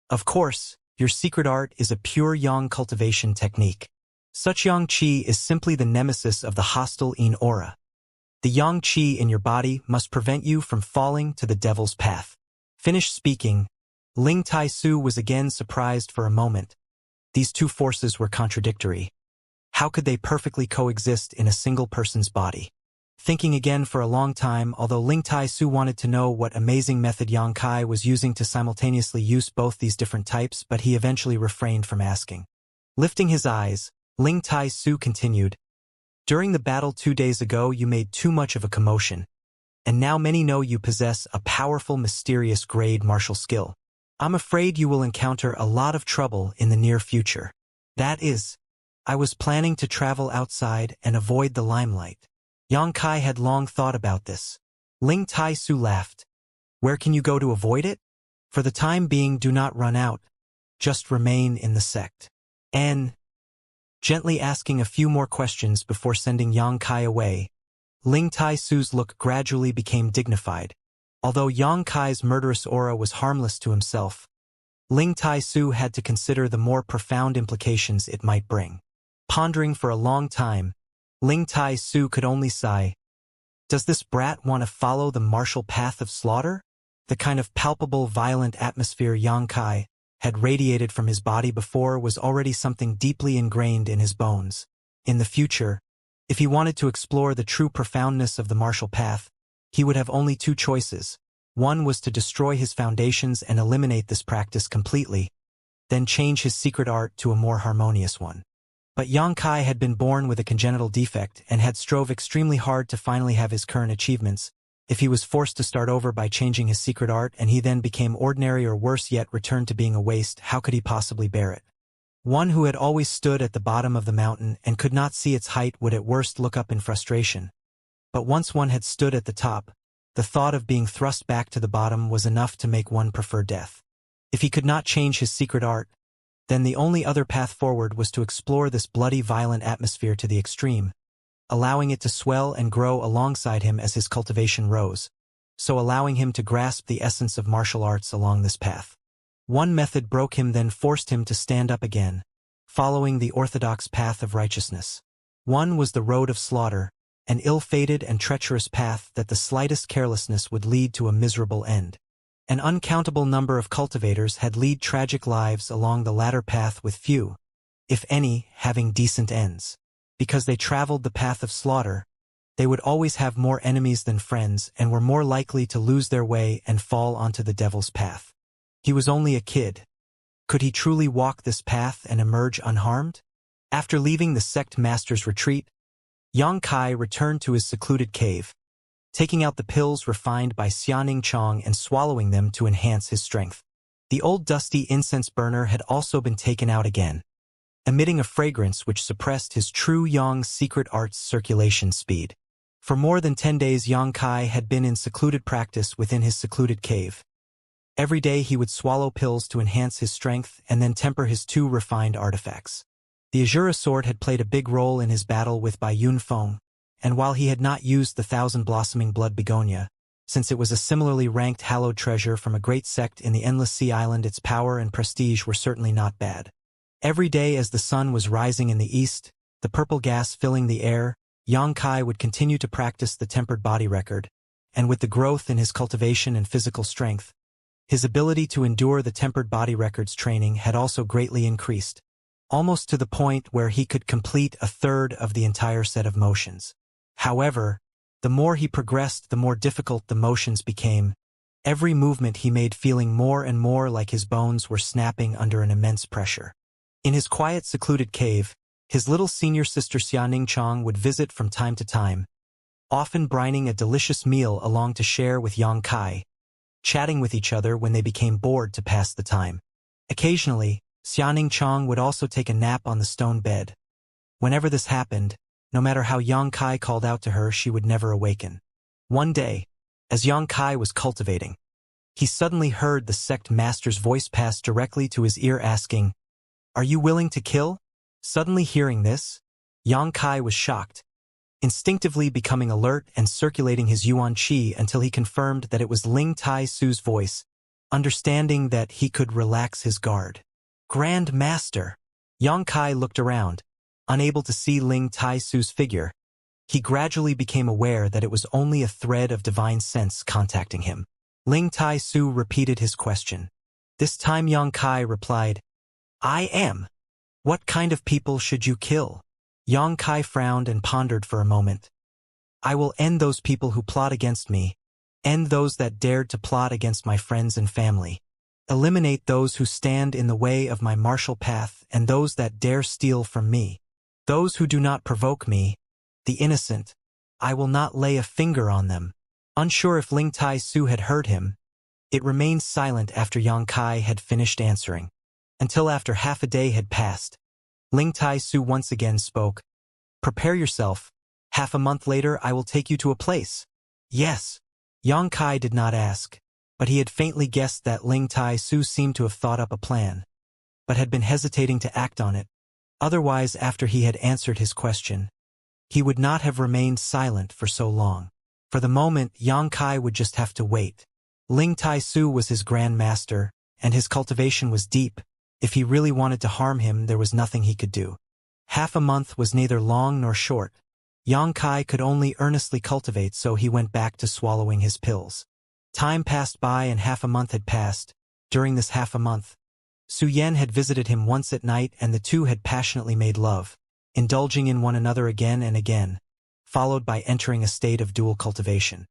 Speaker 1: Of course, your secret art is a pure yang cultivation technique. Such yang qi is simply the nemesis of the hostile yin aura. The yang qi in your body must prevent you from falling to the devil's path. Finished speaking, Ling Tai-su was again surprised for a moment. These two forces were contradictory. How could they perfectly coexist in a single person's body? Thinking again for a long time, although Ling Tai Su wanted to know what amazing method Yang Kai was using to simultaneously use both these different types, but he eventually refrained from asking. Lifting his eyes, Ling Tai Su continued, "During the battle 2 days ago you made too much of a commotion, and now many know you possess a powerful mysterious grade martial skill. I'm afraid you will encounter a lot of trouble in the near future. That is, I was planning to travel outside and avoid the limelight." Yang Kai had long thought about this. Ling Tai Su laughed. "Where can you go to avoid it? For the time being, do not run out. Just remain in the sect." And, gently asking a few more questions before sending Yang Kai away, Ling Tai Su's look gradually became dignified. Although Yang Kai's murderous aura was harmless to himself, Ling Tai Su had to consider the more profound implications it might bring. Pondering for a long time, Ling Tai Su could only sigh. Does this brat want to follow the martial path of slaughter? The kind of palpable, violent atmosphere Yang Kai had radiated from his body before was already something deeply ingrained in his bones. In the future, if he wanted to explore the true profoundness of the martial path, he would have only 2 choices. One was to destroy his foundations and eliminate this practice completely, then change his secret art to a more harmonious one. But Yang Kai had been born with a congenital defect and had strove extremely hard to finally have his current achievements. If he was forced to start over by changing his secret art and he then became ordinary or worse yet returned to being a waste, how could he possibly bear it? One who had always stood at the bottom of the mountain and could not see its height would at worst look up in frustration. But once one had stood at the top, the thought of being thrust back to the bottom was enough to make one prefer death. If he could not change his secret art, then the only other path forward was to explore this bloody, violent atmosphere to the extreme, allowing it to swell and grow alongside him as his cultivation rose, so allowing him to grasp the essence of martial arts along this path. One method broke him, then forced him to stand up again, following the orthodox path of righteousness. One was the road of slaughter, an ill-fated and treacherous path that the slightest carelessness would lead to a miserable end. An uncountable number of cultivators had led tragic lives along the latter path, with few, if any, having decent ends. Because they traveled the path of slaughter, they would always have more enemies than friends and were more likely to lose their way and fall onto the devil's path. He was only a kid. Could he truly walk this path and emerge unharmed? After leaving the sect master's retreat, Yang Kai returned to his secluded cave, taking out the pills refined by Xianxia and swallowing them to enhance his strength. The old dusty incense burner had also been taken out again, emitting a fragrance which suppressed his true Yang's secret art's circulation speed. For more than 10 days Yang Kai had been in secluded practice within his secluded cave. Every day he would swallow pills to enhance his strength and then temper his 2 refined artifacts. The Azura sword had played a big role in his battle with Bai Yunfeng, and while he had not used the 1,000-blossoming blood begonia, since it was a similarly ranked hallowed treasure from a great sect in the Endless Sea Island, its power and prestige were certainly not bad. Every day as the sun was rising in the east, the purple gas filling the air, Yang Kai would continue to practice the tempered body record, and with the growth in his cultivation and physical strength, his ability to endure the tempered body record's training had also greatly increased, almost to the point where he could complete a third of the entire set of motions. However, the more he progressed, the more difficult the motions became, every movement he made feeling more and more like his bones were snapping under an immense pressure. In his quiet, secluded cave, his little senior sister Xianxia would visit from time to time, often brining a delicious meal along to share with Yang Kai, chatting with each other when they became bored to pass the time. Occasionally, Xianxia would also take a nap on the stone bed. Whenever this happened, no matter how Yang Kai called out to her, she would never awaken. One day, as Yang Kai was cultivating, he suddenly heard the sect master's voice pass directly to his ear asking, "Are you willing to kill?" Suddenly hearing this, Yang Kai was shocked, instinctively becoming alert and circulating his yuan qi until he confirmed that it was Ling Tai Su's voice, understanding that he could relax his guard. Grand Master! Yang Kai looked around, unable to see Ling Tai Su's figure. He gradually became aware that it was only a thread of divine sense contacting him. Ling Tai Su repeated his question. This time Yang Kai replied, "I am. What kind of people should you kill?" Yang Kai frowned and pondered for a moment. I will end those people who plot against me, end those that dared to plot against my friends and family. Eliminate those who stand in the way of my martial path and those that dare steal from me. Those who do not provoke me, the innocent, I will not lay a finger on them. Unsure if Ling Tai Su had heard him, it remained silent after Yang Kai had finished answering. Until after half a day had passed, Ling Tai Su once again spoke. Prepare yourself. Half a month later I will take you to a place. Yes. Yang Kai did not ask, but he had faintly guessed that Ling Tai Su seemed to have thought up a plan, but had been hesitating to act on it. Otherwise, after he had answered his question, he would not have remained silent for so long. For the moment, Yang Kai would just have to wait. Ling Tai Su was his grand master, and his cultivation was deep. If he really wanted to harm him, there was nothing he could do. Half a month was neither long nor short. Yang Kai could only earnestly cultivate, so he went back to swallowing his pills. Time passed by and half a month had passed. During this half a month, Su Yan had visited him once at night and the two had passionately made love, indulging in one another again and again, followed by entering a state of dual cultivation.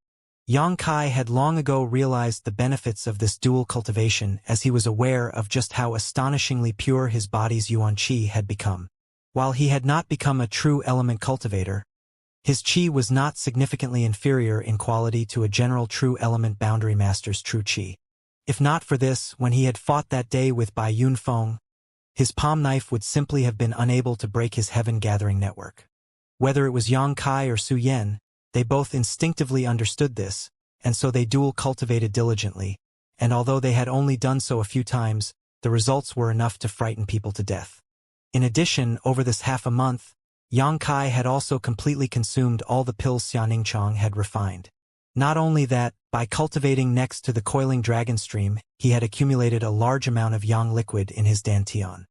Speaker 1: Yang Kai had long ago realized the benefits of this dual cultivation as he was aware of just how astonishingly pure his body's yuan qi had become. While he had not become a true element cultivator, his qi was not significantly inferior in quality to a general true element boundary master's true qi. If not for this, when he had fought that day with Bai Yunfeng, his palm knife would simply have been unable to break his heaven-gathering network. Whether it was Yang Kai or Su Yan, they both instinctively understood this, and so they dual cultivated diligently, and although they had only done so a few times, the results were enough to frighten people to death. In addition, over this half a month, Yang Kai had also completely consumed all the pills Xianxia had refined. Not only that, by cultivating next to the coiling dragon stream, he had accumulated a large amount of yang liquid in his dantian.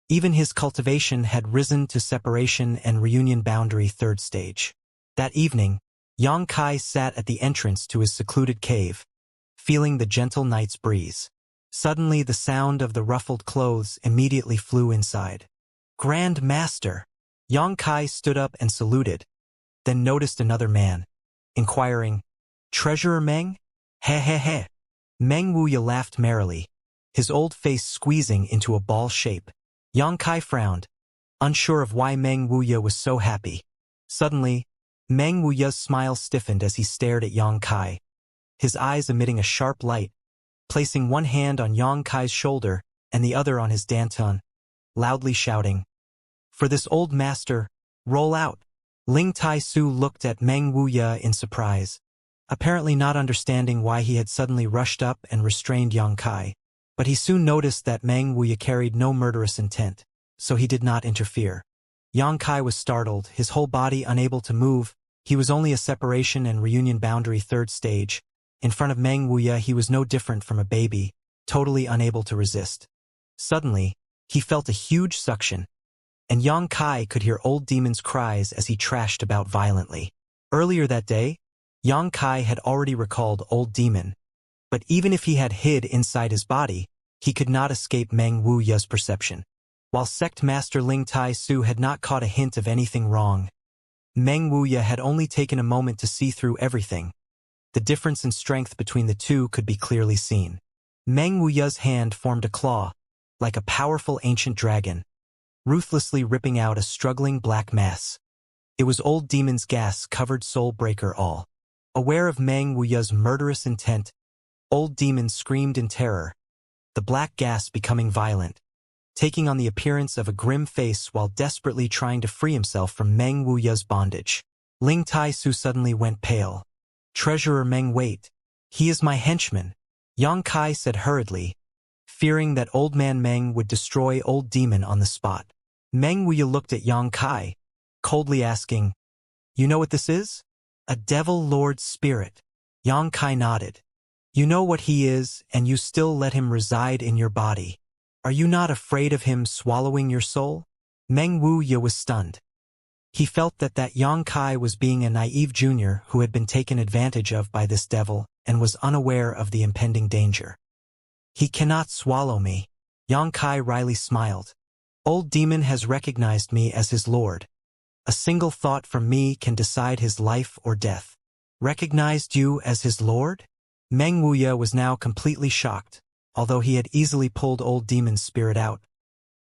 Speaker 1: Even his cultivation had risen to separation and reunion boundary third stage. That evening, Yang Kai sat at the entrance to his secluded cave, feeling the gentle night's breeze. Suddenly the sound of the ruffled clothes immediately flew inside. Grand Master! Yang Kai stood up and saluted, then noticed another man, inquiring, Treasurer Meng? He he he. Meng Wuya laughed merrily, his old face squeezing into a ball shape. Yang Kai frowned, unsure of why Meng Wuya was so happy. Suddenly, Meng Wuya's smile stiffened as he stared at Yang Kai, his eyes emitting a sharp light, placing one hand on Yang Kai's shoulder and the other on his dantian, loudly shouting, For this old master, roll out. Ling Tai Su looked at Meng Wuya in surprise, apparently not understanding why he had suddenly rushed up and restrained Yang Kai, but he soon noticed that Meng Wuya carried no murderous intent, so he did not interfere. Yang Kai was startled, his whole body unable to move. He was only a separation and reunion boundary third stage. In front of Meng Wuya he was no different from a baby, totally unable to resist. Suddenly, he felt a huge suction, and Yang Kai could hear Old Demon's cries as he trashed about violently. Earlier that day, Yang Kai had already recalled Old Demon, but even if he had hid inside his body, he could not escape Meng Wuya's perception. While Sect Master Ling Tai Su had not caught a hint of anything wrong, Meng Wuya had only taken a moment to see through everything. The difference in strength between the two could be clearly seen. Meng Wuya's hand formed a claw, like a powerful ancient dragon, ruthlessly ripping out a struggling black mass. It was Old Demon's gas-covered soul breaker all. Aware of Meng Wuya's murderous intent, Old Demon screamed in terror, the black gas becoming violent, taking on the appearance of a grim face while desperately trying to free himself from Meng Wuya's bondage. Ling Tai Su suddenly went pale. Treasurer Meng, wait. He is my henchman, Yang Kai said hurriedly, fearing that Old Man Meng would destroy Old Demon on the spot. Meng Wuya looked at Yang Kai, coldly asking, You know what this is? A devil lord spirit. Yang Kai nodded. You know what he is, and you still let him reside in your body. Are you not afraid of him swallowing your soul? Meng Wuya was stunned. He felt that Yang Kai was being a naive junior who had been taken advantage of by this devil and was unaware of the impending danger. He cannot swallow me. Yang Kai wryly smiled. Old Demon has recognized me as his lord. A single thought from me can decide his life or death. Recognized you as his lord? Meng Wuya was now completely shocked, although he had easily pulled old demon's spirit out.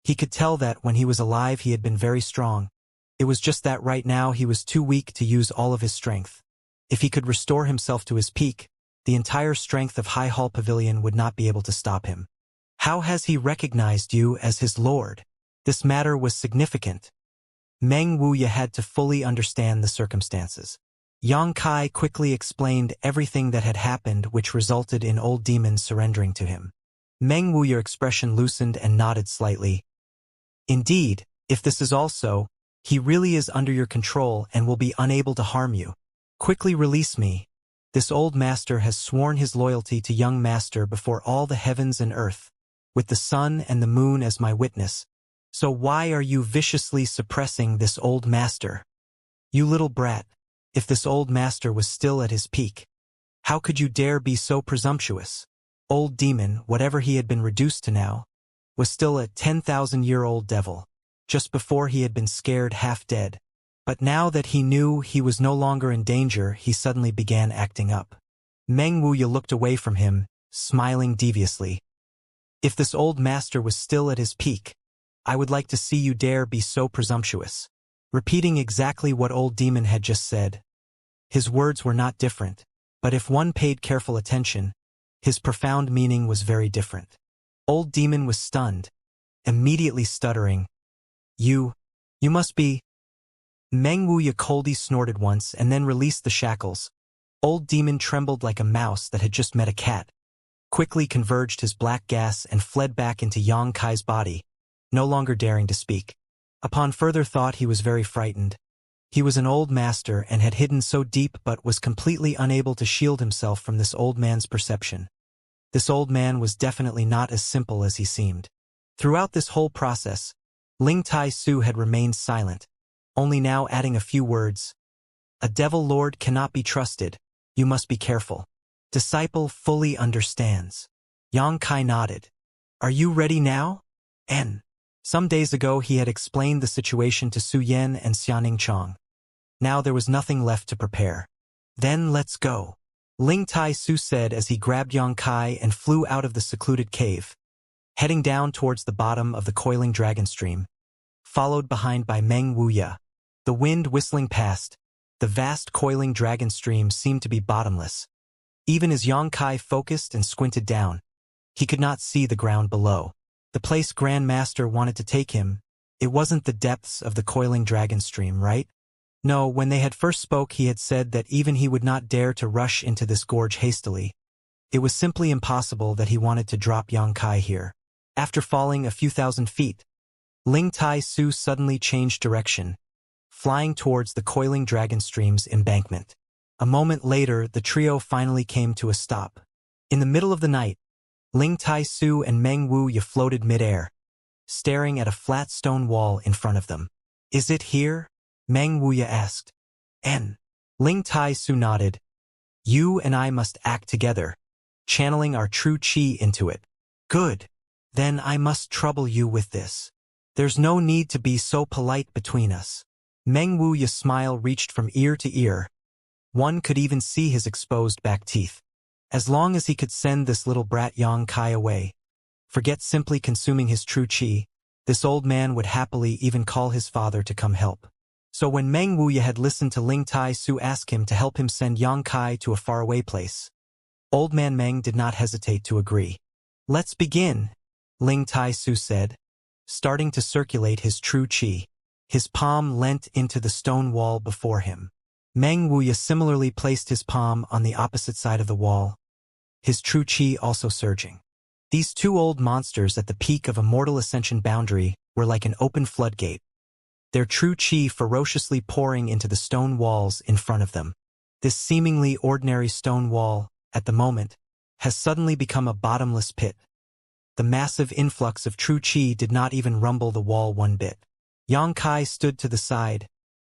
Speaker 1: He could tell that when he was alive he had been very strong. It was just that right now he was too weak to use all of his strength. If he could restore himself to his peak, the entire strength of High Hall Pavilion would not be able to stop him. How has he recognized you as his lord? This matter was significant. Meng Wuya had to fully understand the circumstances. Yang Kai quickly explained everything that had happened, which resulted in old demon surrendering to him. Meng Wuya's expression loosened and nodded slightly. Indeed, if this is all so, he really is under your control and will be unable to harm you. Quickly release me. This old master has sworn his loyalty to young master before all the heavens and earth, with the sun and the moon as my witness. So why are you viciously suppressing this old master? You little brat, if this old master was still at his peak, how could you dare be so presumptuous? Old demon, whatever he had been reduced to now, was still a 10,000-year-old devil, just before he had been scared half dead. But now that he knew he was no longer in danger, he suddenly began acting up. Meng Wuya looked away from him, smiling deviously. If this old master was still at his peak, I would like to see you dare be so presumptuous. Repeating exactly what old demon had just said. His words were not different, but if one paid careful attention, his profound meaning was very different. Old demon was stunned, immediately stuttering. You must be... Meng Wuya coldly snorted once and then released the shackles. Old demon trembled like a mouse that had just met a cat, quickly converged his black gas and fled back into Yang Kai's body, no longer daring to speak. Upon further thought he was very frightened. He was an old master and had hidden so deep but was completely unable to shield himself from this old man's perception. This old man was definitely not as simple as he seemed. Throughout this whole process, Ling Tai Su had remained silent, only now adding a few words. A devil lord cannot be trusted. You must be careful. Disciple fully understands. Yang Kai nodded. Are you ready now? N. Some days ago he had explained the situation to Su Yan and Xianing Chong. Now there was nothing left to prepare. Then let's go. Ling Tai Su said as he grabbed Yang Kai and flew out of the secluded cave, heading down towards the bottom of the coiling dragon stream, followed behind by Meng Wuya. The wind whistling past, the vast coiling dragon stream seemed to be bottomless. Even as Yang Kai focused and squinted down, he could not see the ground below. The place Grand Master wanted to take him, it wasn't the depths of the coiling dragon stream, right? No, when they had first spoke he had said that even he would not dare to rush into this gorge hastily. It was simply impossible that he wanted to drop Yang Kai here. After falling a few thousand feet, Ling Tai Su suddenly changed direction, flying towards the coiling dragon stream's embankment. A moment later, the trio finally came to a stop. In the middle of the night, Ling Tai Su and Meng Wuya floated mid-air, staring at a flat stone wall in front of them. Is it here? Meng Wuya asked. N. Ling Tai Su nodded. You and I must act together, channeling our true chi into it. Good. Then I must trouble you with this. There's no need to be so polite between us. Meng Wuya's smile reached from ear to ear. One could even see his exposed back teeth. As long as he could send this little brat Yang Kai away, forget simply consuming his true chi, this old man would happily even call his father to come help. So when Meng Wuya had listened to Ling Tai Su ask him to help him send Yang Kai to a faraway place, old man Meng did not hesitate to agree. Let's begin, Ling Tai Su said, starting to circulate his true chi. His palm leant into the stone wall before him. Meng Wuya similarly placed his palm on the opposite side of the wall, his true chi also surging. These two old monsters at the peak of Immortal Ascension boundary were like an open floodgate, their true chi ferociously pouring into the stone walls in front of them. This seemingly ordinary stone wall, at the moment, has suddenly become a bottomless pit. The massive influx of true chi did not even rumble the wall one bit. Yang Kai stood to the side,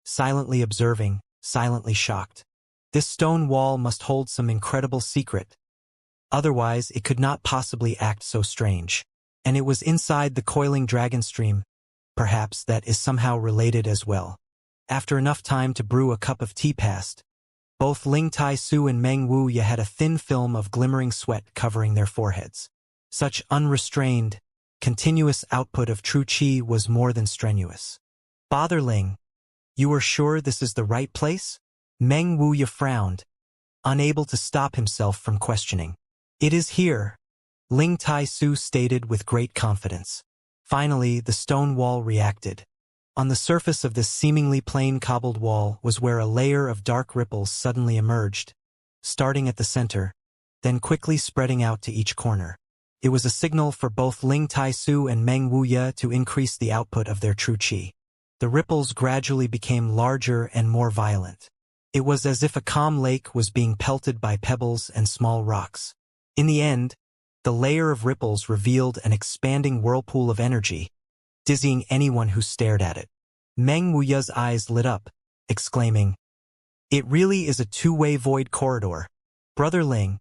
Speaker 1: silently observing, silently shocked. This stone wall must hold some incredible secret. Otherwise, it could not possibly act so strange. And it was inside the coiling dragon stream, perhaps, that is somehow related as well. After enough time to brew a cup of tea passed, both Ling Tai Su and Meng Wuya had a thin film of glimmering sweat covering their foreheads. Such unrestrained, continuous output of true qi was more than strenuous. "Father Ling, you are sure this is the right place?" Meng Wuya frowned, unable to stop himself from questioning. "It is here," Ling Tai Su stated with great confidence. Finally, the stone wall reacted. On the surface of this seemingly plain cobbled wall was where a layer of dark ripples suddenly emerged, starting at the center, then quickly spreading out to each corner. It was a signal for both Ling Tai Su and Meng Wuya to increase the output of their true qi. The ripples gradually became larger and more violent. It was as if a calm lake was being pelted by pebbles and small rocks. In the end, the layer of ripples revealed an expanding whirlpool of energy, dizzying anyone who stared at it. Meng Wuya's eyes lit up, exclaiming, "It really is a two-way void corridor. Brother Ling,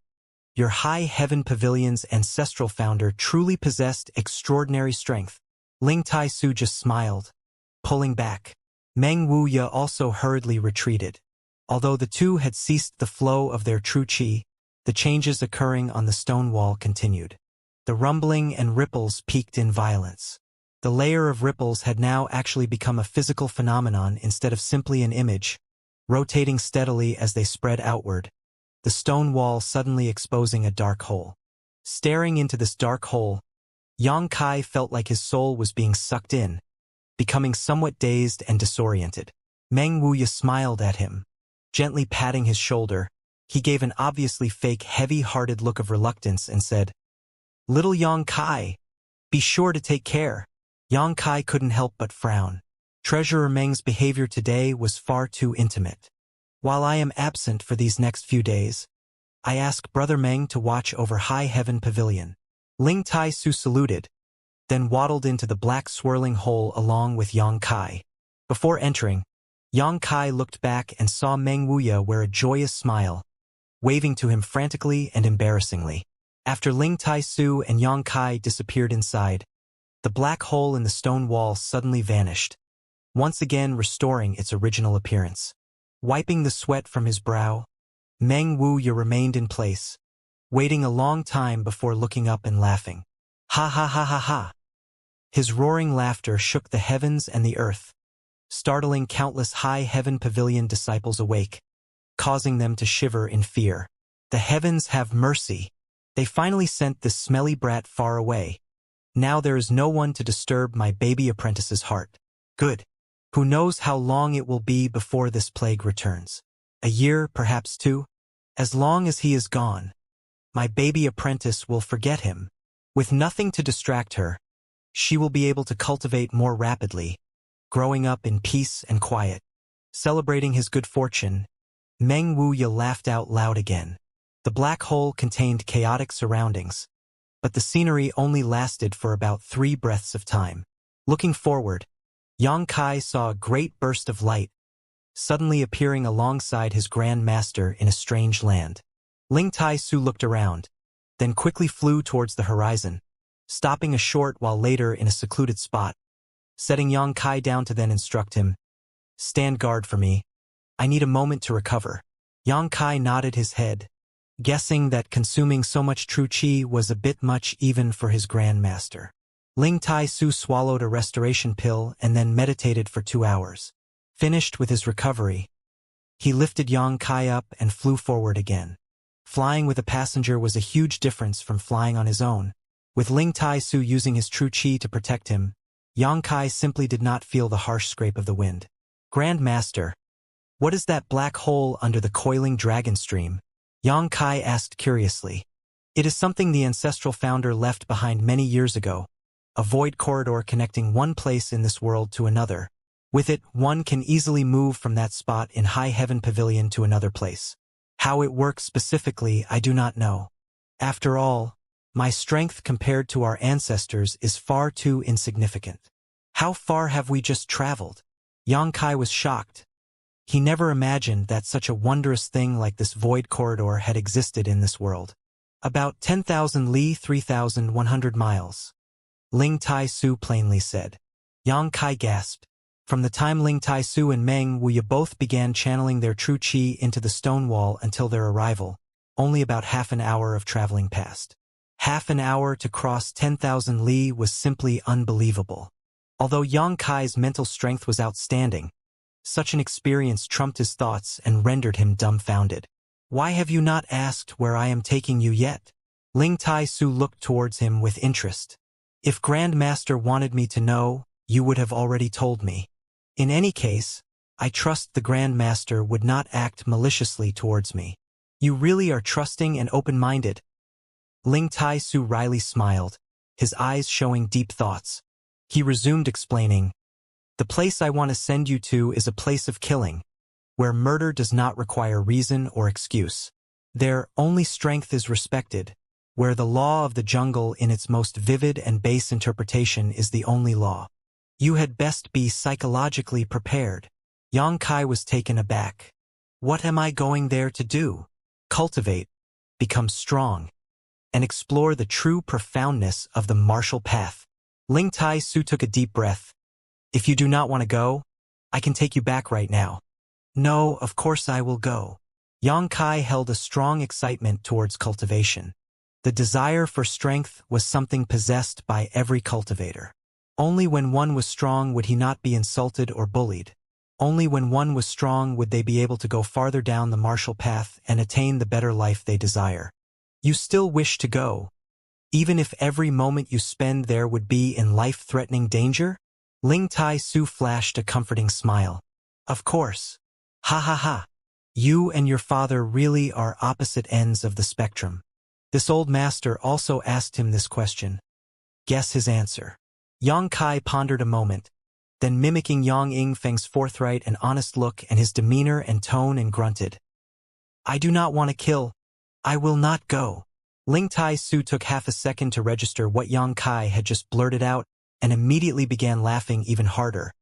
Speaker 1: your High Heaven Pavilion's ancestral founder truly possessed extraordinary strength." Ling Tai Su just smiled, pulling back. Meng Wuya also hurriedly retreated. Although the two had ceased the flow of their true qi, the changes occurring on the stone wall continued. The rumbling and ripples peaked in violence. The layer of ripples had now actually become a physical phenomenon instead of simply an image, rotating steadily as they spread outward, the stone wall suddenly exposing a dark hole. Staring into this dark hole, Yang Kai felt like his soul was being sucked in, becoming somewhat dazed and disoriented. Meng Wuya smiled at him, gently patting his shoulder. He gave an obviously fake, heavy-hearted look of reluctance and said, "Little Yang Kai, be sure to take care." Yang Kai couldn't help but frown. Treasurer Meng's behavior today was far too intimate. "While I am absent for these next few days, I ask Brother Meng to watch over High Heaven Pavilion." Ling Tai Su saluted, then waddled into the black swirling hole along with Yang Kai. Before entering, Yang Kai looked back and saw Meng Wuya wear a joyous smile, waving to him frantically and embarrassingly. After Ling Tai Su and Yang Kai disappeared inside, the black hole in the stone wall suddenly vanished, once again restoring its original appearance. Wiping the sweat from his brow, Meng Wuya remained in place, waiting a long time before looking up and laughing. "Ha ha ha ha ha!" His roaring laughter shook the heavens and the earth, startling countless High Heaven Pavilion disciples awake, causing them to shiver in fear. "The heavens have mercy. They finally sent this smelly brat far away. Now there is no one to disturb my baby apprentice's heart. Good. Who knows how long it will be before this plague returns? A year, perhaps 2? As long as he is gone, my baby apprentice will forget him. With nothing to distract her, she will be able to cultivate more rapidly, growing up in peace and quiet." Celebrating his good fortune, Meng Wuya laughed out loud again. The black hole contained chaotic surroundings, but the scenery only lasted for about 3 breaths of time. Looking forward, Yang Kai saw a great burst of light, suddenly appearing alongside his Grand Master in a strange land. Ling Tai Su looked around, then quickly flew towards the horizon, stopping a short while later in a secluded spot, setting Yang Kai down to then instruct him, "Stand guard for me. I need a moment to recover." Yang Kai nodded his head, guessing that consuming so much true qi was a bit much even for his Grand Master. Ling Tai Su swallowed a restoration pill and then meditated for 2 hours. Finished with his recovery, he lifted Yang Kai up and flew forward again. Flying with a passenger was a huge difference from flying on his own. With Ling Tai Su using his true qi to protect him, Yang Kai simply did not feel the harsh scrape of the wind. "Grand Master, what is that black hole under the coiling dragon stream?" Yang Kai asked curiously. "It is something the ancestral founder left behind many years ago, a void corridor connecting one place in this world to another. With it, one can easily move from that spot in High Heaven Pavilion to another place. How it works specifically, I do not know. After all, my strength compared to our ancestors is far too insignificant." "How far have we just traveled?" Yang Kai was shocked. He never imagined that such a wondrous thing like this void corridor had existed in this world. "About 10,000 li, 3,100 miles. Ling Tai Su plainly said. Yang Kai gasped. From the time Ling Tai-su and Meng Wuya both began channeling their true qi into the stone wall until their arrival, only about half an hour of traveling passed. Half an hour to cross 10,000 li was simply unbelievable. Although Yang Kai's mental strength was outstanding, such an experience trumped his thoughts and rendered him dumbfounded. "Why have you not asked where I am taking you yet?" Ling Tai-su looked towards him with interest. "If Grand Master wanted me to know, you would have already told me. In any case, I trust the Grand Master would not act maliciously towards me." "You really are trusting and open-minded." Ling Tai-su wryly smiled, his eyes showing deep thoughts. He resumed explaining, "The place I want to send you to is a place of killing, where murder does not require reason or excuse. There, only strength is respected, where the law of the jungle in its most vivid and base interpretation is the only law. You had best be psychologically prepared." Yang Kai was taken aback. "What am I going there to do?" "Cultivate, become strong, and explore the true profoundness of the martial path." Ling Tai-su took a deep breath. "If you do not want to go, I can take you back right now." "No, of course I will go." Yang Kai held a strong excitement towards cultivation. The desire for strength was something possessed by every cultivator. Only when one was strong would he not be insulted or bullied. Only when one was strong would they be able to go farther down the martial path and attain the better life they desire. "You still wish to go, even if every moment you spend there would be in life-threatening danger?" Ling Tai-su flashed a comforting smile. "Of course. Ha ha ha. You and your father really are opposite ends of the spectrum." This old master also asked him this question. Guess his answer. Yang Kai pondered a moment, then mimicking Yang Yingfeng's forthright and honest look and his demeanor and tone and grunted, "I do not want to kill. I will not go." Ling Tai-su took half a second to register what Yang Kai had just blurted out and immediately began laughing even harder.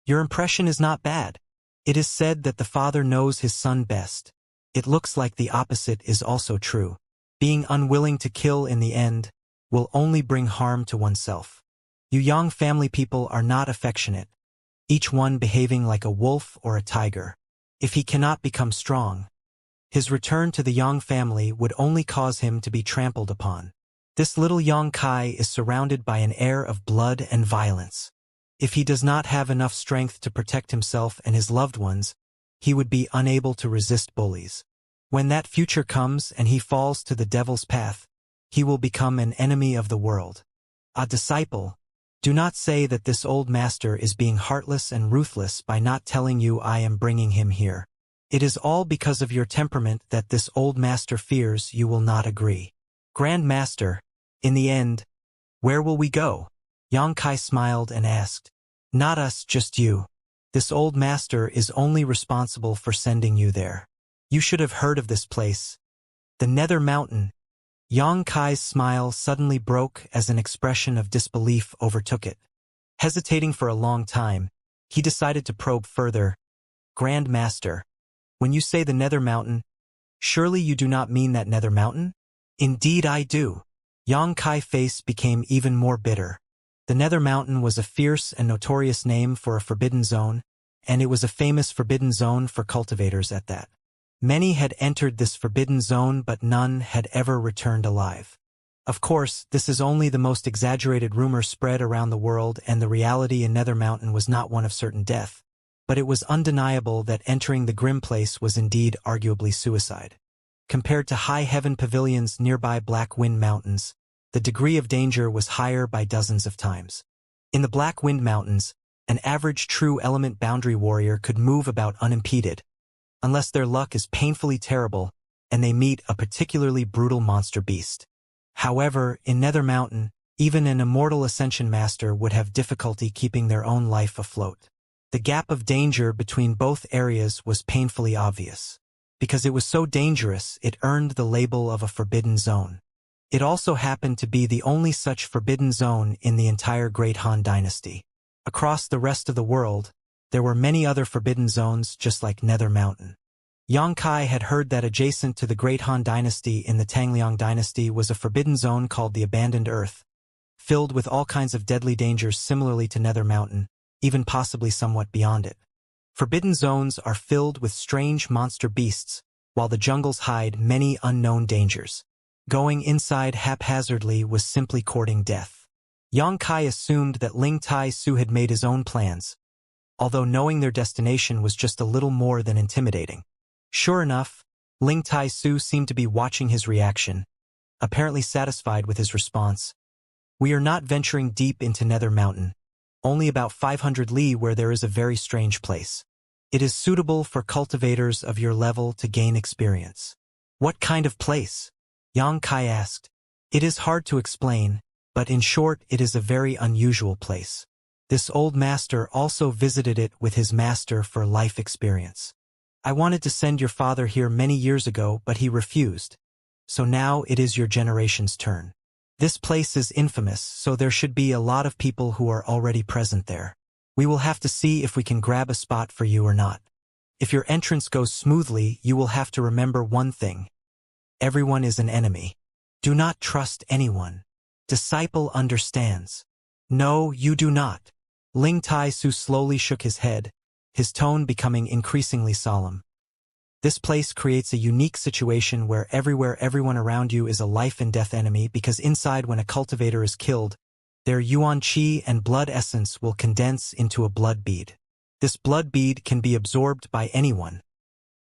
Speaker 1: "Your impression is not bad. It is said that the father knows his son best. It looks like the opposite is also true. Being unwilling to kill in the end will only bring harm to oneself. You Yang family people are not affectionate, each one behaving like a wolf or a tiger. If he cannot become strong, his return to the Yang family would only cause him to be trampled upon. This little Yang Kai is surrounded by an air of blood and violence. If he does not have enough strength to protect himself and his loved ones, he would be unable to resist bullies. When that future comes and he falls to the devil's path, he will become an enemy of the world. A disciple, do not say that this old master is being heartless and ruthless by not telling you I am bringing him here. It is all because of your temperament that this old master fears you will not agree. Grand Master, in the end, where will we go?" Yang Kai smiled and asked. "Not us, just you. This old master is only responsible for sending you there. You should have heard of this place. The Nether Mountain." Yang Kai's smile suddenly broke as an expression of disbelief overtook it. Hesitating for a long time, he decided to probe further. "Grand Master, when you say the Nether Mountain, surely you do not mean that Nether Mountain?" "Indeed I do." Yang Kai's face became even more bitter. The Nether Mountain was a fierce and notorious name for a forbidden zone, and it was a famous forbidden zone for cultivators at that. Many had entered this forbidden zone but none had ever returned alive. Of course, this is only the most exaggerated rumor spread around the world and the reality in Nether Mountain was not one of certain death, but it was undeniable that entering the grim place was indeed arguably suicide. Compared to High Heaven Pavilion's nearby Black Wind Mountains, the degree of danger was higher by dozens of times. In the Black Wind Mountains, an average true element boundary warrior could move about unimpeded, unless their luck is painfully terrible and they meet a particularly brutal monster beast. However, in Nether Mountain, even an immortal Ascension master would have difficulty keeping their own life afloat. The gap of danger between both areas was painfully obvious. Because it was so dangerous, it earned the label of a forbidden zone. It also happened to be the only such forbidden zone in the entire Great Han Dynasty. Across the rest of the world, there were many other forbidden zones just like Nether Mountain. Yang Kai had heard that adjacent to the Great Han Dynasty in the Tangliang Dynasty was a forbidden zone called the Abandoned Earth, filled with all kinds of deadly dangers similarly to Nether Mountain, even possibly somewhat beyond it. Forbidden zones are filled with strange monster beasts, while the jungles hide many unknown dangers. Going inside haphazardly was simply courting death. Yang Kai assumed that Ling Tai Su had made his own plans, although knowing their destination was just a little more than intimidating. Sure enough, Ling Tai Su seemed to be watching his reaction, apparently satisfied with his response. We are not venturing deep into Nether Mountain, only about 500 li where there is a very strange place. It is suitable for cultivators of your level to gain experience. What kind of place? Yang Kai asked. It is hard to explain, but in short it is a very unusual place. This old master also visited it with his master for life experience. I wanted to send your father here many years ago, but he refused. So now it is your generation's turn. This place is infamous, so there should be a lot of people who are already present there. We will have to see if we can grab a spot for you or not. If your entrance goes smoothly, you will have to remember one thing. Everyone is an enemy. Do not trust anyone. Disciple understands. No, you do not. Ling Tai Su slowly shook his head, his tone becoming increasingly solemn. This place creates a unique situation where everyone around you is a life and death enemy because inside when a cultivator is killed, their yuan qi and blood essence will condense into a blood bead. This blood bead can be absorbed by anyone,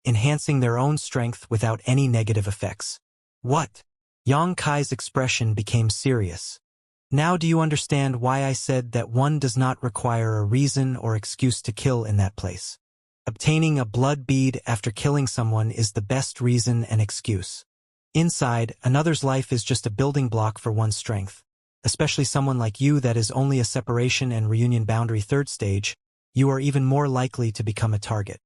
Speaker 1: enhancing their own strength without any negative effects. What? Yang Kai's expression became serious. Now do you understand why I said that one does not require a reason or excuse to kill in that place? Obtaining a blood bead after killing someone is the best reason and excuse. Inside, another's life is just a building block for one's strength. Especially someone like you that is only a separation and reunion boundary third stage, you are even more likely to become a target.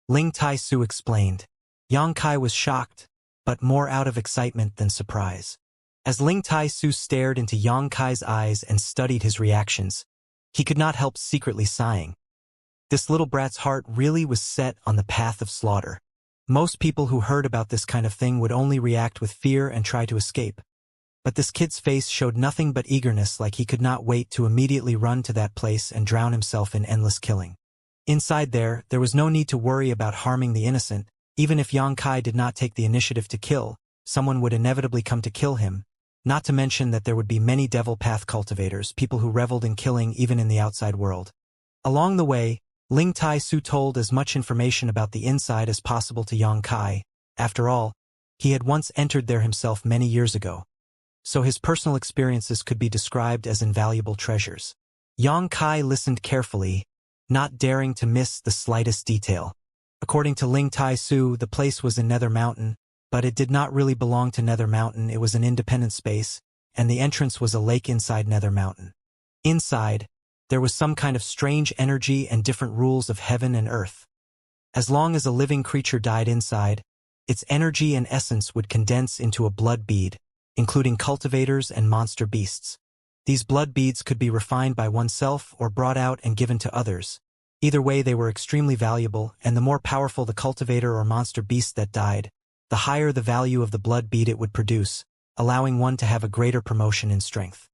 Speaker 1: Ling Tai Su explained. Yang Kai was shocked, but more out of excitement than surprise. As Ling Tai Su stared into Yang Kai's eyes and studied his reactions, he could not help secretly sighing. This little brat's heart really was set on the path of slaughter. Most people who heard about this kind of thing would only react with fear and try to escape. But this kid's face showed nothing but eagerness, like he could not wait to immediately run to that place and drown himself in endless killing. Inside there was no need to worry about harming the innocent. Even if Yang Kai did not take the initiative to kill, someone would inevitably come to kill him. Not to mention that there would be many devil path cultivators, people who reveled in killing even in the outside world. Along the way, Ling Tai Su told as much information about the inside as possible to Yang Kai. After all, he had once entered there himself many years ago, so his personal experiences could be described as invaluable treasures. Yang Kai listened carefully, not daring to miss the slightest detail. According to Ling Tai Su, the place was in Nether Mountain, but it did not really belong to Nether Mountain. It was an independent space, and the entrance was a lake inside Nether Mountain. Inside, there was some kind of strange energy and different rules of heaven and earth. As long as a living creature died inside, its energy and essence would condense into a blood bead, including cultivators and monster beasts. These blood beads could be refined by oneself or brought out and given to others. Either way, they were extremely valuable, and the more powerful the cultivator or monster beast that died, the higher the value of the blood bead it would produce, allowing one to have a greater promotion in strength.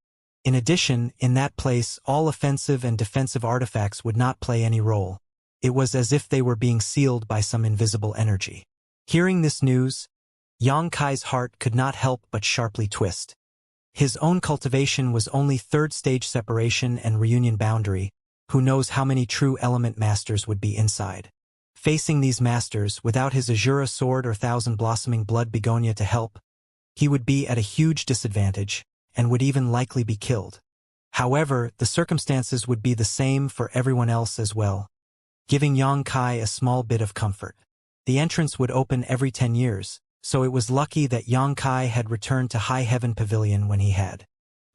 Speaker 1: In addition, in that place, all offensive and defensive artifacts would not play any role. It was as if they were being sealed by some invisible energy. Hearing this news, Yang Kai's heart could not help but sharply twist. His own cultivation was only third stage separation and reunion boundary. Who knows how many true element masters would be inside? Facing these masters, without his Azura sword or thousand blossoming blood begonia to help, he would be at a huge disadvantage, and would even likely be killed. However, the circumstances would be the same for everyone else as well, giving Yang Kai a small bit of comfort. The entrance would open every 10 years, so it was lucky that Yang Kai had returned to High Heaven Pavilion when he had.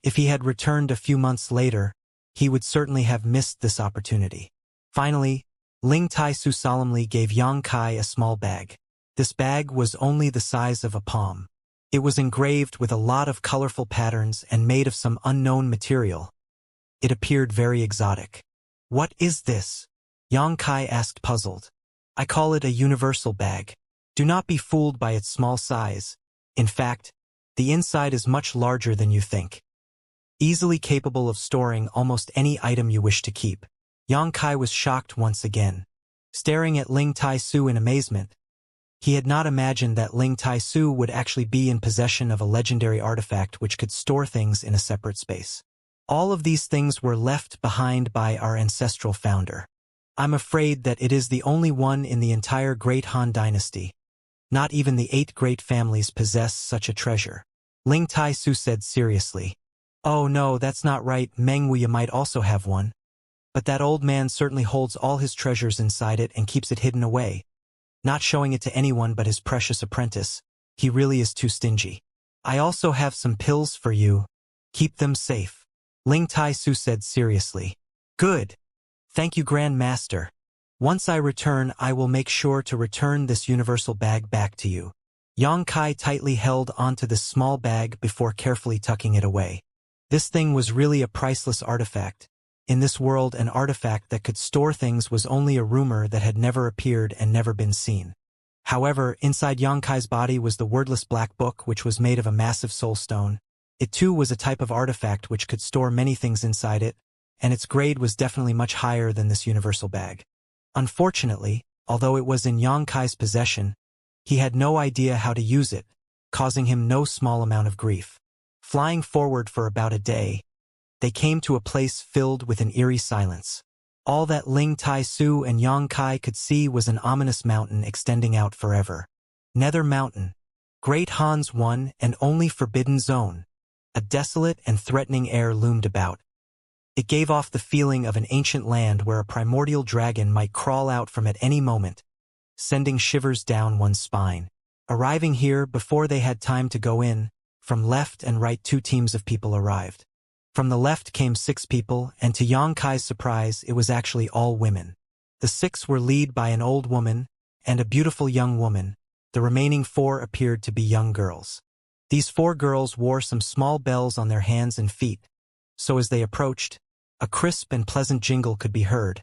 Speaker 1: If he had returned a few months later, he would certainly have missed this opportunity. Finally, Ling Tai Su solemnly gave Yang Kai a small bag. This bag was only the size of a palm. It was engraved with a lot of colorful patterns and made of some unknown material. It appeared very exotic. What is this? Yang Kai asked, puzzled. I call it a universal bag. Do not be fooled by its small size. In fact, the inside is much larger than you think. Easily capable of storing almost any item you wish to keep. Yang Kai was shocked once again. Staring at Ling Tai Su in amazement, he had not imagined that Ling Tai Su would actually be in possession of a legendary artifact which could store things in a separate space. All of these things were left behind by our ancestral founder. I'm afraid that it is the only one in the entire Great Han dynasty. Not even the 8 great families possess such a treasure. Ling Tai Su said seriously. Oh no, that's not right, Meng Wuya might also have one. But that old man certainly holds all his treasures inside it and keeps it hidden away, not showing it to anyone but his precious apprentice. He really is too stingy. I also have some pills for you. Keep them safe. Ling Tai Su said seriously. Good. Thank you, Grand Master. Once I return, I will make sure to return this universal bag back to you. Yang Kai tightly held onto this small bag before carefully tucking it away. This thing was really a priceless artifact. In this world, an artifact that could store things was only a rumor that had never appeared and never been seen. However, inside Yang Kai's body was the wordless black book, which was made of a massive soul stone. It too was a type of artifact which could store many things inside it, and its grade was definitely much higher than this universal bag. Unfortunately, although it was in Yang Kai's possession, he had no idea how to use it, causing him no small amount of grief. Flying forward for about a day, they came to a place filled with an eerie silence. All that Ling Tai Su and Yang Kai could see was an ominous mountain extending out forever. Nether Mountain. Great Han's one and only forbidden zone. A desolate and threatening air loomed about. It gave off the feeling of an ancient land where a primordial dragon might crawl out from at any moment, sending shivers down one's spine. Arriving here before they had time to go in, from left and right 2 teams of people arrived. From the left came 6 people, and to Yang Kai's surprise, it was actually all women. The 6 were led by an old woman and a beautiful young woman. The remaining 4 appeared to be young girls. These 4 girls wore some small bells on their hands and feet, so as they approached, a crisp and pleasant jingle could be heard,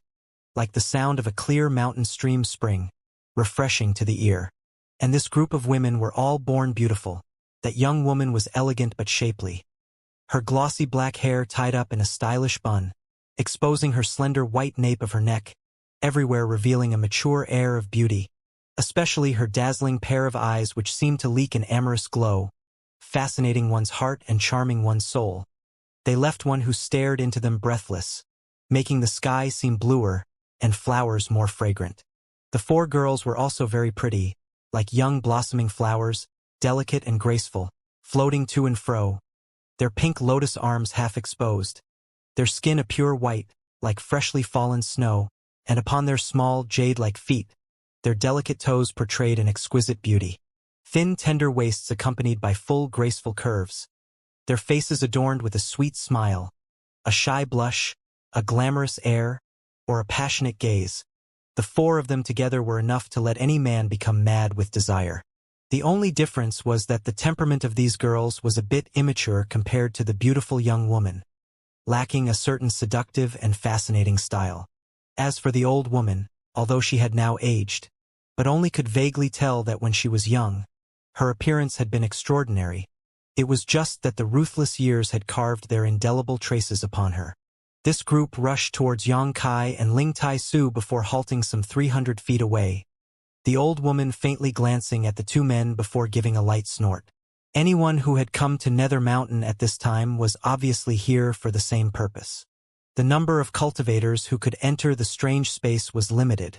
Speaker 1: like the sound of a clear mountain stream spring, refreshing to the ear. And this group of women were all born beautiful. That young woman was elegant but shapely. Her glossy black hair tied up in a stylish bun, exposing her slender white nape of her neck, everywhere revealing a mature air of beauty, especially her dazzling pair of eyes which seemed to leak an amorous glow, fascinating one's heart and charming one's soul. They left one who stared into them breathless, making the sky seem bluer and flowers more fragrant. The 4 girls were also very pretty, like young blossoming flowers, delicate and graceful, floating to and fro, their pink lotus arms half exposed, their skin a pure white, like freshly fallen snow, and upon their small, jade-like feet, their delicate toes portrayed an exquisite beauty. Thin, tender waists accompanied by full, graceful curves, their faces adorned with a sweet smile, a shy blush, a glamorous air, or a passionate gaze. The 4 of them together were enough to let any man become mad with desire. The only difference was that the temperament of these girls was a bit immature compared to the beautiful young woman, lacking a certain seductive and fascinating style. As for the old woman, although she had now aged, but only could vaguely tell that when she was young, her appearance had been extraordinary. It was just that the ruthless years had carved their indelible traces upon her. This group rushed towards Yang Kai and Ling Tai Su before halting some 300 feet away, the old woman faintly glancing at the 2 men before giving a light snort. Anyone who had come to Nether Mountain at this time was obviously here for the same purpose. The number of cultivators who could enter the strange space was limited.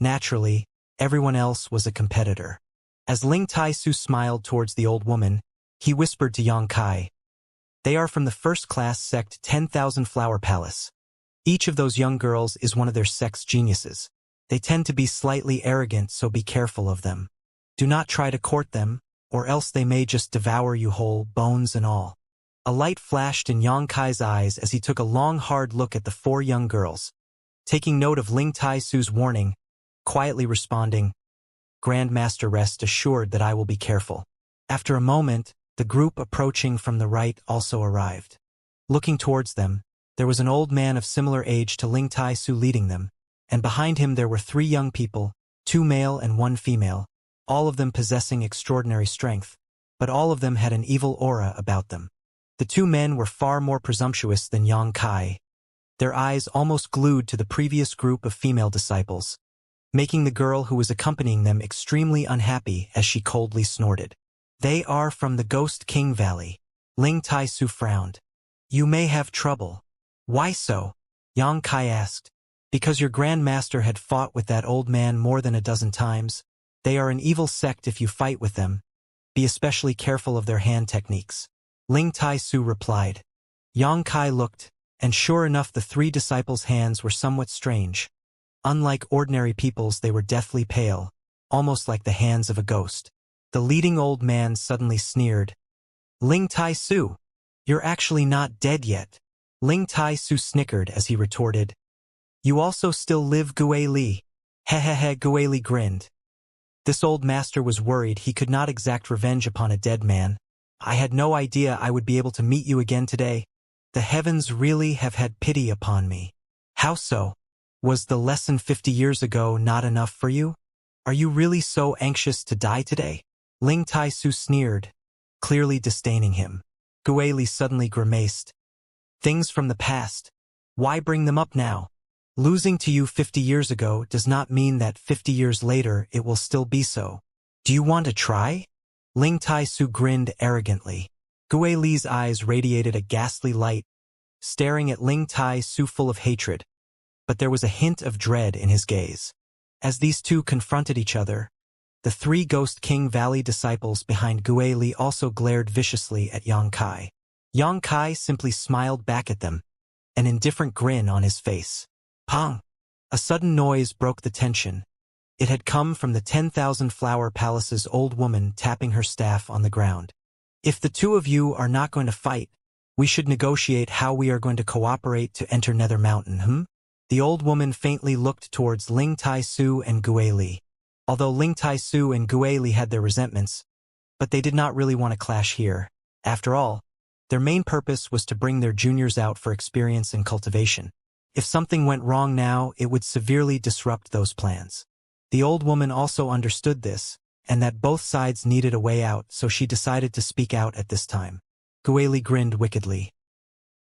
Speaker 1: Naturally, everyone else was a competitor. As Ling Tai Su smiled towards the old woman, he whispered to Yang Kai, "They are from the first-class sect 10,000 Flower Palace. Each of those young girls is one of their sect's geniuses. They tend to be slightly arrogant, so be careful of them. Do not try to court them, or else they may just devour you whole, bones and all." A light flashed in Yang Kai's eyes as he took a long, hard look at the 4 young girls, taking note of Ling Tai Su's warning, quietly responding, "Grand Master, rest assured that I will be careful." After a moment, the group approaching from the right also arrived. Looking towards them, there was an old man of similar age to Ling Tai Su leading them, and behind him there were 3 young people, 2 male and 1 female, all of them possessing extraordinary strength, but all of them had an evil aura about them. The 2 men were far more presumptuous than Yang Kai. their eyes almost glued to the previous group of female disciples, making the girl who was accompanying them extremely unhappy as she coldly snorted. "They are from the Ghost King Valley." Ling Tai-su frowned. "You may have trouble." "Why so?" Yang Kai asked. "Because your Grand Master had fought with that old man more than a dozen times. They are an evil sect if you fight with them. Be especially careful of their hand techniques." Ling Tai-su replied. Yang Kai looked, and sure enough the three disciples' hands were somewhat strange. Unlike ordinary people's, they were deathly pale, almost like the hands of a ghost. The leading old man suddenly sneered. "Ling Tai-su, you're actually not dead yet." Ling Tai-su snickered as he retorted, "You also still live, Gue Li." Hehehe, Gue Li grinned. This old master was worried he could not exact revenge upon a dead man. "I had no idea I would be able to meet you again today. The heavens really have had pity upon me." "How so? Was the lesson 50 years ago not enough for you? Are you really so anxious to die today?" Ling Tai-su sneered, clearly disdaining him. Gue Li suddenly grimaced. "Things from the past. Why bring them up now? Losing to you 50 years ago does not mean that 50 years later it will still be so. Do you want to try?" Ling Tai-su grinned arrogantly. Gue Li's eyes radiated a ghastly light, staring at Ling Tai-su full of hatred. But there was a hint of dread in his gaze. As these two confronted each other, the three Ghost King Valley disciples behind Gue Li also glared viciously at Yang Kai. Yang Kai simply smiled back at them, an indifferent grin on his face. Pong! A sudden noise broke the tension. It had come from the 10,000 Flower Palace's old woman tapping her staff on the ground. "If the two of you are not going to fight, we should negotiate how we are going to cooperate to enter Nether Mountain, The old woman faintly looked towards Ling Tai-su and Gue Li. Although Ling Tai-su and Gue Li had their resentments, but they did not really want to clash here. After all, their main purpose was to bring their juniors out for experience and cultivation. If something went wrong now, it would severely disrupt those plans. The old woman also understood this, and that both sides needed a way out, so she decided to speak out at this time. Gue Li grinned wickedly.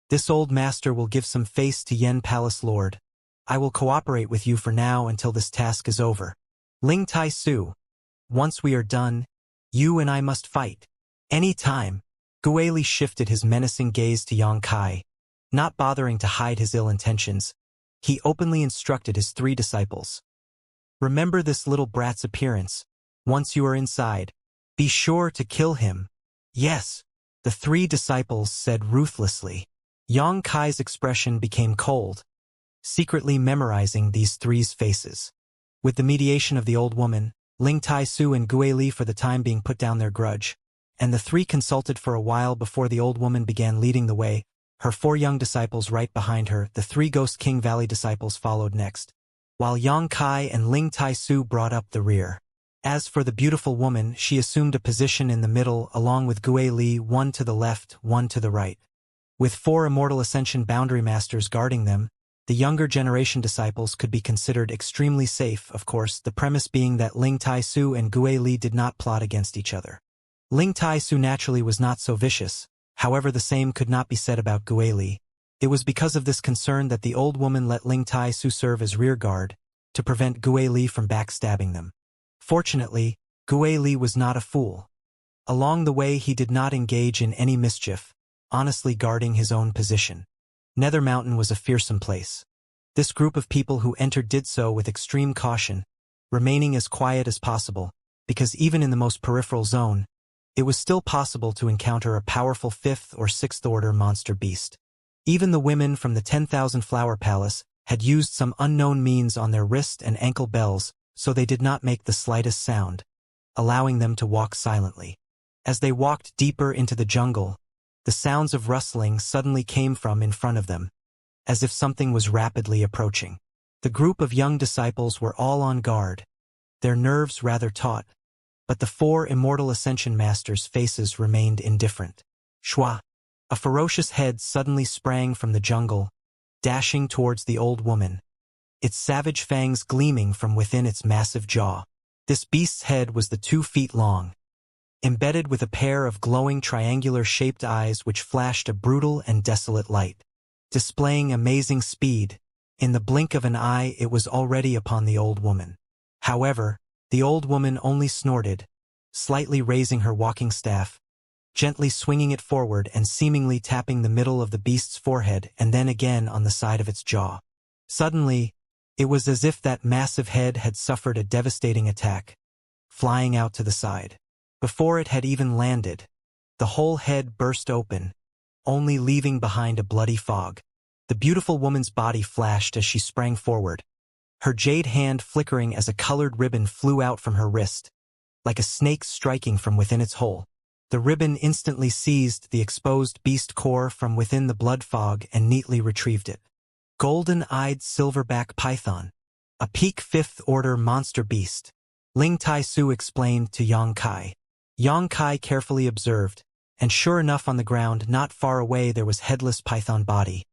Speaker 1: "This old master will give some face to Yen Palace Lord. I will cooperate with you for now until this task is over. Ling Tai-su, once we are done, you and I must fight. Any time." Gue Li shifted his menacing gaze to Yang Kai. Not bothering to hide his ill intentions, he openly instructed his three disciples. "Remember this little brat's appearance. Once you are inside, be sure to kill him." "Yes," the three disciples said ruthlessly. Yang Kai's expression became cold, secretly memorizing these three's faces. With the mediation of the old woman, Ling Tai-su and Gue Li for the time being put down their grudge, and the three consulted for a while before the old woman began leading the way, her four young disciples right behind her. The three Ghost King Valley disciples followed next, while Yang Kai and Ling Tai-su brought up the rear. As for the beautiful woman, she assumed a position in the middle along with Gue Li, one to the left, one to the right. With four Immortal Ascension boundary masters guarding them, the younger generation disciples could be considered extremely safe, of course, the premise being that Ling Tai-su and Gue Li did not plot against each other. Ling Tai-su naturally was not so vicious, however the same could not be said about Gue Li. It was because of this concern that the old woman let Ling Tai-su serve as rear guard, to prevent Gue Li from backstabbing them. Fortunately, Gue Li was not a fool. Along the way he did not engage in any mischief, honestly guarding his own position. Nether Mountain was a fearsome place. This group of people who entered did so with extreme caution, remaining as quiet as possible, because even in the most peripheral zone, it was still possible to encounter a powerful 5th or 6th order monster beast. Even the women from the 10,000 Flower Palace had used some unknown means on their wrist and ankle bells, so they did not make the slightest sound, allowing them to walk silently. As they walked deeper into the jungle, the sounds of rustling suddenly came from in front of them, as if something was rapidly approaching. The group of young disciples were all on guard, their nerves rather taut, but the four Immortal Ascension Masters' faces remained indifferent. Shwa! A ferocious head suddenly sprang from the jungle, dashing towards the old woman, its savage fangs gleaming from within its massive jaw. This beast's head was 2 feet long, embedded with a pair of glowing triangular-shaped eyes which flashed a brutal and desolate light. Displaying amazing speed, in the blink of an eye it was already upon the old woman. However, the old woman only snorted, slightly raising her walking staff, gently swinging it forward and seemingly tapping the middle of the beast's forehead and then again on the side of its jaw. Suddenly, it was as if that massive head had suffered a devastating attack, flying out to the side. Before it had even landed, the whole head burst open, only leaving behind a bloody fog. The beautiful woman's body flashed as she sprang forward, her jade hand flickering as a colored ribbon flew out from her wrist, like a snake striking from within its hole. The ribbon instantly seized the exposed beast core from within the blood fog and neatly retrieved it. Golden-eyed silverback python, a peak 5th order monster beast, Ling Tai Su explained to Yang Kai. Yang Kai carefully observed, and sure enough on the ground not far away there was headless python body,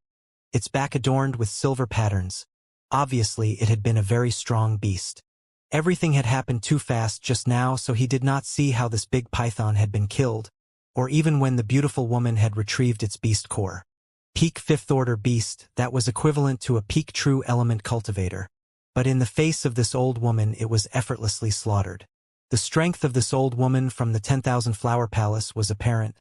Speaker 1: its back adorned with silver patterns. Obviously it had been a very strong beast. Everything had happened too fast just now, so he did not see how this big python had been killed, or even when the beautiful woman had retrieved its beast core. Peak 5th order beast, that was equivalent to a peak true element cultivator. But in the face of this old woman it was effortlessly slaughtered. The strength of this old woman from the 10,000 Flower Palace was apparent.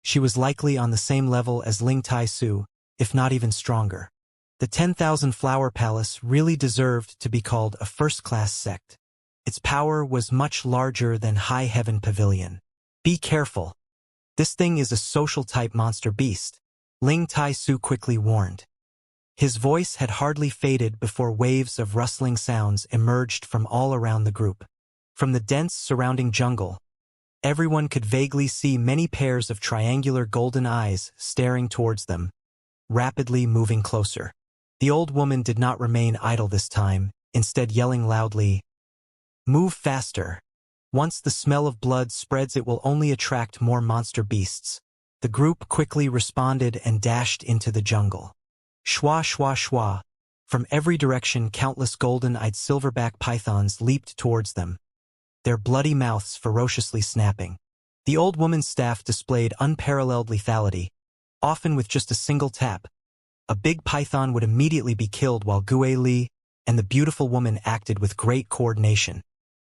Speaker 1: She was likely on the same level as Ling Tai Su, if not even stronger. The 10,000 Flower Palace really deserved to be called a first-class sect. Its power was much larger than High Heaven Pavilion. Be careful. This thing is a social-type monster beast, Ling Tai Su quickly warned. His voice had hardly faded before waves of rustling sounds emerged from all around the group. From the dense surrounding jungle, everyone could vaguely see many pairs of triangular golden eyes staring towards them, rapidly moving closer. The old woman did not remain idle this time, instead yelling loudly, "Move faster! Once the smell of blood spreads it will only attract more monster beasts." The group quickly responded and dashed into the jungle. Shwa shwa shwa. From every direction countless golden-eyed silverback pythons leaped towards them, their bloody mouths ferociously snapping. The old woman's staff displayed unparalleled lethality, often with just a single tap. A big python would immediately be killed while Gue Li and the beautiful woman acted with great coordination,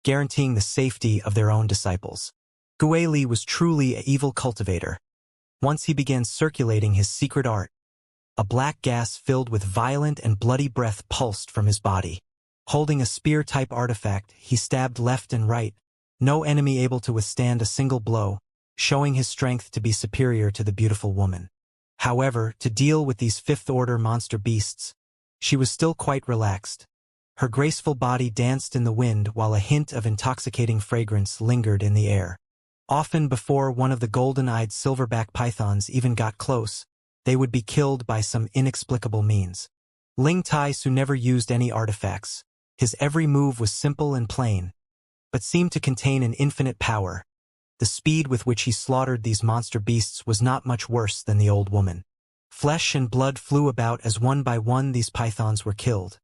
Speaker 1: guaranteeing the safety of their own disciples. Gue Li was truly an evil cultivator. Once he began circulating his secret art, a black gas filled with violent and bloody breath pulsed from his body. Holding a spear-type artifact, he stabbed left and right, no enemy able to withstand a single blow, showing his strength to be superior to the beautiful woman. However, to deal with these 5th-order monster beasts, she was still quite relaxed. Her graceful body danced in the wind while a hint of intoxicating fragrance lingered in the air. Often before one of the golden-eyed silverback pythons even got close, they would be killed by some inexplicable means. Ling Tai Su never used any artifacts. His every move was simple and plain, but seemed to contain an infinite power. The speed with which he slaughtered these monster beasts was not much worse than the old woman. Flesh and blood flew about as one by one these pythons were killed.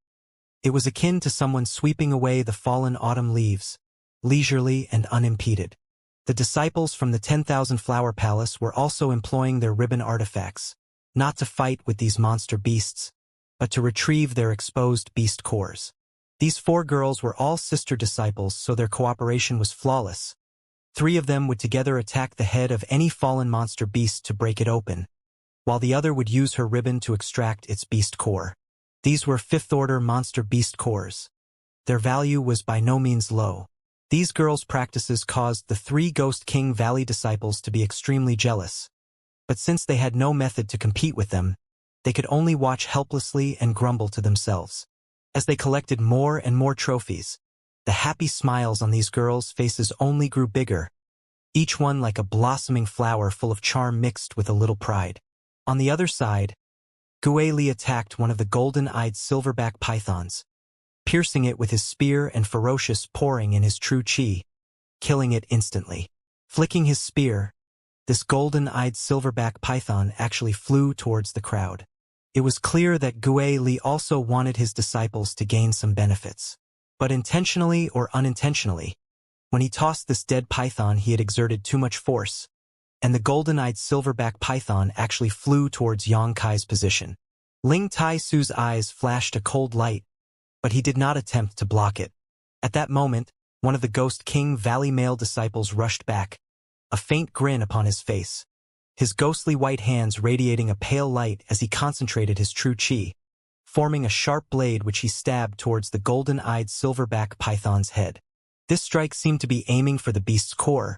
Speaker 1: It was akin to someone sweeping away the fallen autumn leaves, leisurely and unimpeded. The disciples from the 10,000 Flower Palace were also employing their ribbon artifacts, not to fight with these monster beasts, but to retrieve their exposed beast cores. These 4 girls were all sister disciples, so their cooperation was flawless. 3 of them would together attack the head of any fallen monster beast to break it open, while the other would use her ribbon to extract its beast core. These were 5th-order monster beast cores. Their value was by no means low. These girls' practices caused the 3 Ghost King Valley disciples to be extremely jealous. But since they had no method to compete with them, they could only watch helplessly and grumble to themselves. As they collected more and more trophies, the happy smiles on these girls' faces only grew bigger, each one like a blossoming flower full of charm mixed with a little pride. On the other side, Gue Li attacked one of the golden-eyed silverback pythons, piercing it with his spear and ferocious pouring in his true chi, killing it instantly. Flicking his spear, this golden-eyed silverback python actually flew towards the crowd. It was clear that Gue Li also wanted his disciples to gain some benefits. But intentionally or unintentionally, when he tossed this dead python he had exerted too much force, and the golden-eyed silverback python actually flew towards Yang Kai's position. Ling Tai-Su's eyes flashed a cold light, but he did not attempt to block it. At that moment, one of the Ghost King Valley male disciples rushed back, a faint grin upon his face, his ghostly white hands radiating a pale light as he concentrated his true chi, forming a sharp blade which he stabbed towards the golden-eyed silverback python's head. This strike seemed to be aiming for the beast's core,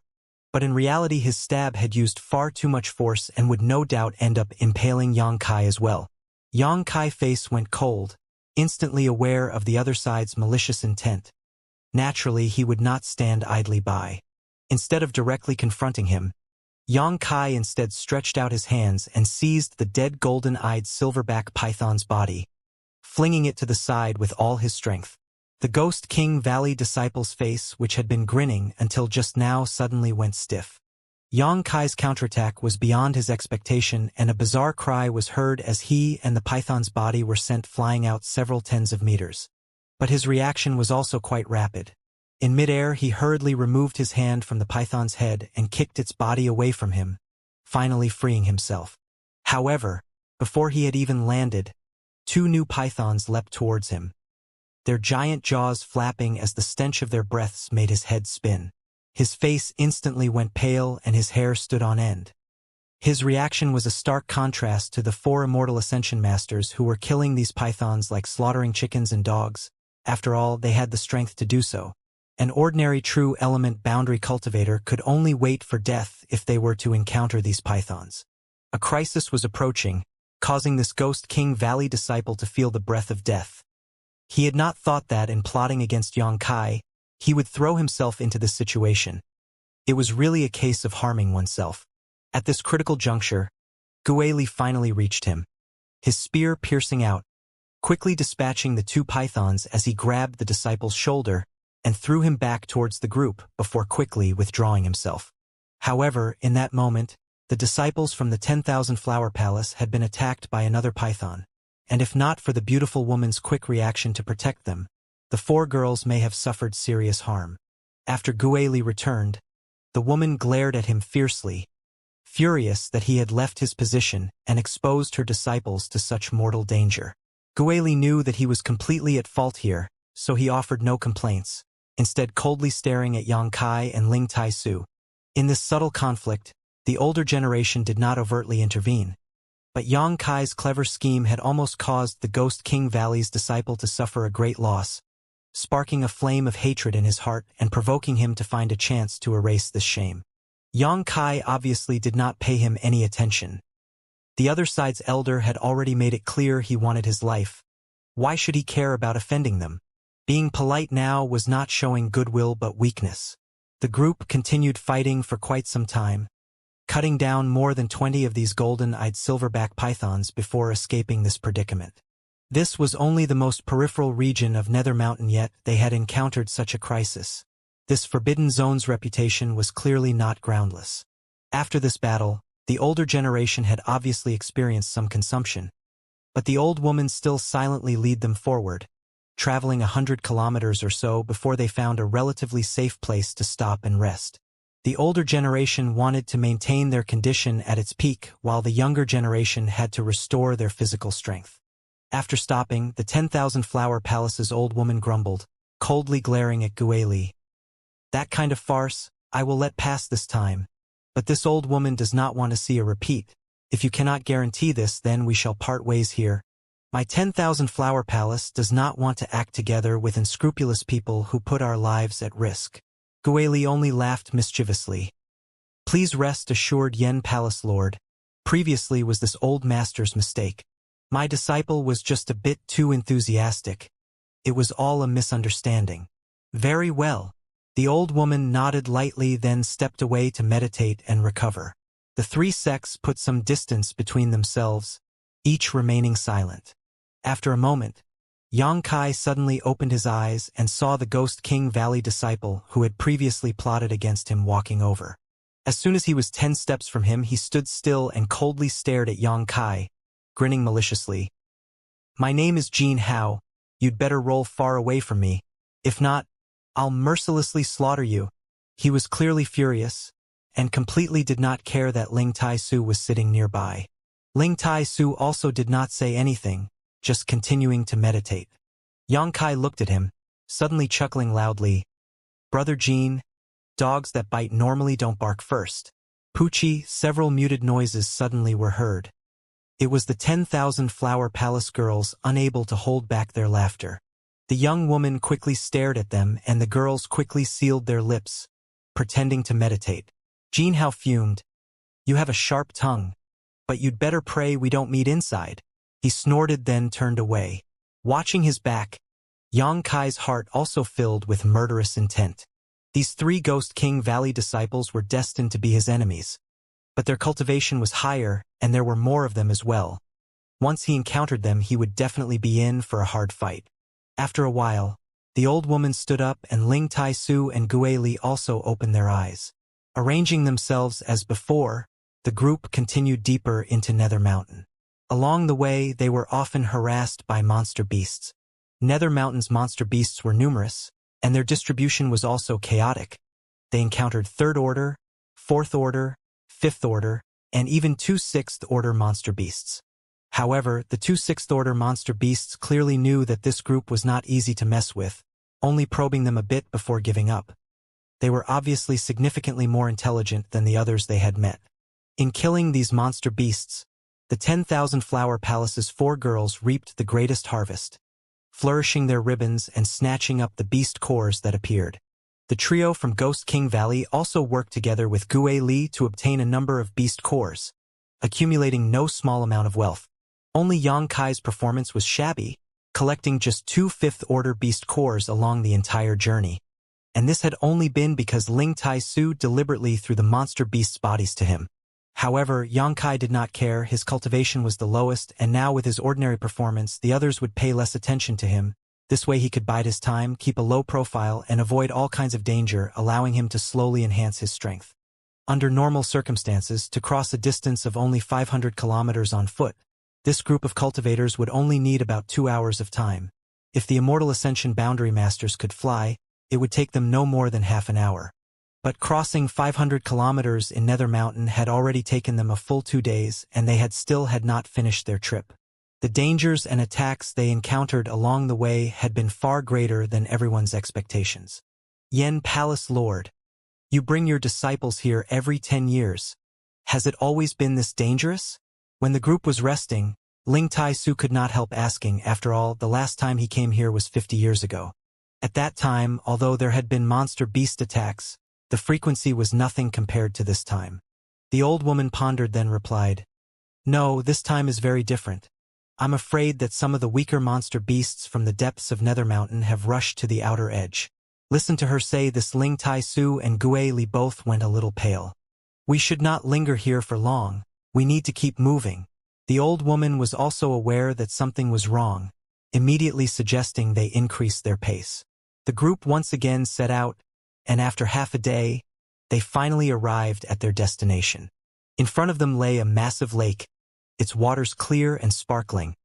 Speaker 1: but in reality his stab had used far too much force and would no doubt end up impaling Yang Kai as well. Yang Kai's face went cold, instantly aware of the other side's malicious intent. Naturally, he would not stand idly by. Instead of directly confronting him, Yang Kai instead stretched out his hands and seized the dead golden-eyed silverback python's body, flinging it to the side with all his strength. The Ghost King Valley disciple's face, which had been grinning until just now, suddenly went stiff. Yang Kai's counterattack was beyond his expectation, and a bizarre cry was heard as he and the python's body were sent flying out several tens of meters. But his reaction was also quite rapid. In midair, he hurriedly removed his hand from the python's head and kicked its body away from him, finally freeing himself. However, before he had even landed, two new pythons leapt towards him, their giant jaws flapping as the stench of their breaths made his head spin. His face instantly went pale and his hair stood on end. His reaction was a stark contrast to the 4 immortal Ascension masters who were killing these pythons like slaughtering chickens and dogs. After all, they had the strength to do so. An ordinary true element boundary cultivator could only wait for death if they were to encounter these pythons. A crisis was approaching, causing this Ghost King Valley disciple to feel the breath of death. He had not thought that in plotting against Yang Kai, he would throw himself into this situation. It was really a case of harming oneself. At this critical juncture, Guili finally reached him, his spear piercing out, quickly dispatching the two pythons as he grabbed the disciple's shoulder and threw him back towards the group before quickly withdrawing himself. However, in that moment, the disciples from the 10,000 Flower Palace had been attacked by another python, and if not for the beautiful woman's quick reaction to protect them, the 4 girls may have suffered serious harm. After Guili returned, the woman glared at him fiercely, furious that he had left his position and exposed her disciples to such mortal danger. Guili knew that he was completely at fault here, so he offered no complaints, instead coldly staring at Yang Kai and Ling Tai-Su. In this subtle conflict, the older generation did not overtly intervene, but Yang Kai's clever scheme had almost caused the Ghost King Valley's disciple to suffer a great loss, sparking a flame of hatred in his heart and provoking him to find a chance to erase this shame. Yang Kai obviously did not pay him any attention. The other side's elder had already made it clear he wanted his life. Why should he care about offending them? Being polite now was not showing goodwill but weakness. The group continued fighting for quite some time, cutting down more than 20 of these golden-eyed silverback pythons before escaping this predicament. This was only the most peripheral region of Nether Mountain, yet they had encountered such a crisis. This Forbidden Zone's reputation was clearly not groundless. After this battle, the older generation had obviously experienced some consumption, but the old woman still silently led them forward, traveling 100 kilometers or so before they found a relatively safe place to stop and rest. The older generation wanted to maintain their condition at its peak, while the younger generation had to restore their physical strength. After stopping, the 10,000 Flower Palace's old woman grumbled, coldly glaring at Guili. "That kind of farce, I will let pass this time. But this old woman does not want to see a repeat. If you cannot guarantee this, then we shall part ways here. My 10,000 Flower Palace does not want to act together with unscrupulous people who put our lives at risk." Guili only laughed mischievously. "Please rest assured, Yen Palace Lord. Previously was this old master's mistake. My disciple was just a bit too enthusiastic. It was all a misunderstanding." "Very well." The old woman nodded lightly, then stepped away to meditate and recover. The 3 sects put some distance between themselves, each remaining silent. After a moment, Yang Kai suddenly opened his eyes and saw the Ghost King Valley disciple who had previously plotted against him walking over. As soon as he was 10 steps from him, he stood still and coldly stared at Yang Kai, grinning maliciously. "My name is Jin Hao. You'd better roll far away from me. If not, I'll mercilessly slaughter you." He was clearly furious, and completely did not care that Ling Tai-Su was sitting nearby. Ling Tai Su also did not say anything, just continuing to meditate. Yang Kai looked at him, suddenly chuckling loudly. Brother Jean, dogs that bite normally don't bark first. Poochie, several muted noises suddenly were heard. It was the 10,000 Flower Palace girls unable to hold back their laughter. The young woman quickly stared at them and the girls quickly sealed their lips, pretending to meditate. Jean Hao fumed. You have a sharp tongue. But you'd better pray we don't meet inside. He snorted then turned away. Watching his back, Yang Kai's heart also filled with murderous intent. These 3 Ghost King Valley disciples were destined to be his enemies. But their cultivation was higher, and there were more of them as well. Once he encountered them, he would definitely be in for a hard fight. After a while, the old woman stood up and Ling Tai Su and Gue Li also opened their eyes. Arranging themselves as before, the group continued deeper into Nether Mountain. Along the way, they were often harassed by monster beasts. Nether Mountain's monster beasts were numerous, and their distribution was also chaotic. They encountered 3rd Order, 4th Order, 5th Order, and even 2 6th Order monster beasts. However, the 2 6th Order monster beasts clearly knew that this group was not easy to mess with, only probing them a bit before giving up. They were obviously significantly more intelligent than the others they had met. In killing these monster beasts, the 10,000 Flower Palace's 4 girls reaped the greatest harvest, flourishing their ribbons and snatching up the beast cores that appeared. The trio from Ghost King Valley also worked together with Gue Li to obtain a number of beast cores, accumulating no small amount of wealth. Only Yang Kai's performance was shabby, collecting just 2 5th Order beast cores along the entire journey. And this had only been because Ling Tai Su deliberately threw the monster beasts' bodies to him. However, Yang Kai did not care, his cultivation was the lowest, and now with his ordinary performance, the others would pay less attention to him. This way he could bide his time, keep a low profile, and avoid all kinds of danger, allowing him to slowly enhance his strength. Under normal circumstances, to cross a distance of only 500 kilometers on foot, this group of cultivators would only need about 2 hours of time. If the Immortal Ascension Boundary Masters could fly, it would take them no more than half an hour. But crossing 500 kilometers in Nether Mountain had already taken them a full 2 days, and they still had not finished their trip. The dangers and attacks they encountered along the way had been far greater than everyone's expectations. Yen Palace Lord, you bring your disciples here every 10 years. Has it always been this dangerous? When the group was resting, Ling Tai Su could not help asking. After all, the last time he came here was 50 years ago. At that time, although there had been monster beast attacks, the frequency was nothing compared to this time. The old woman pondered then replied, No, this time is very different. I'm afraid that some of the weaker monster beasts from the depths of Nether Mountain have rushed to the outer edge. Listen to her say this. Ling Tai Su and Gue Li both went a little pale. We should not linger here for long. We need to keep moving. The old woman was also aware that something was wrong, immediately suggesting they increase their pace. The group once again set out, and after half a day, they finally arrived at their destination. In front of them lay a massive lake, its waters clear and sparkling.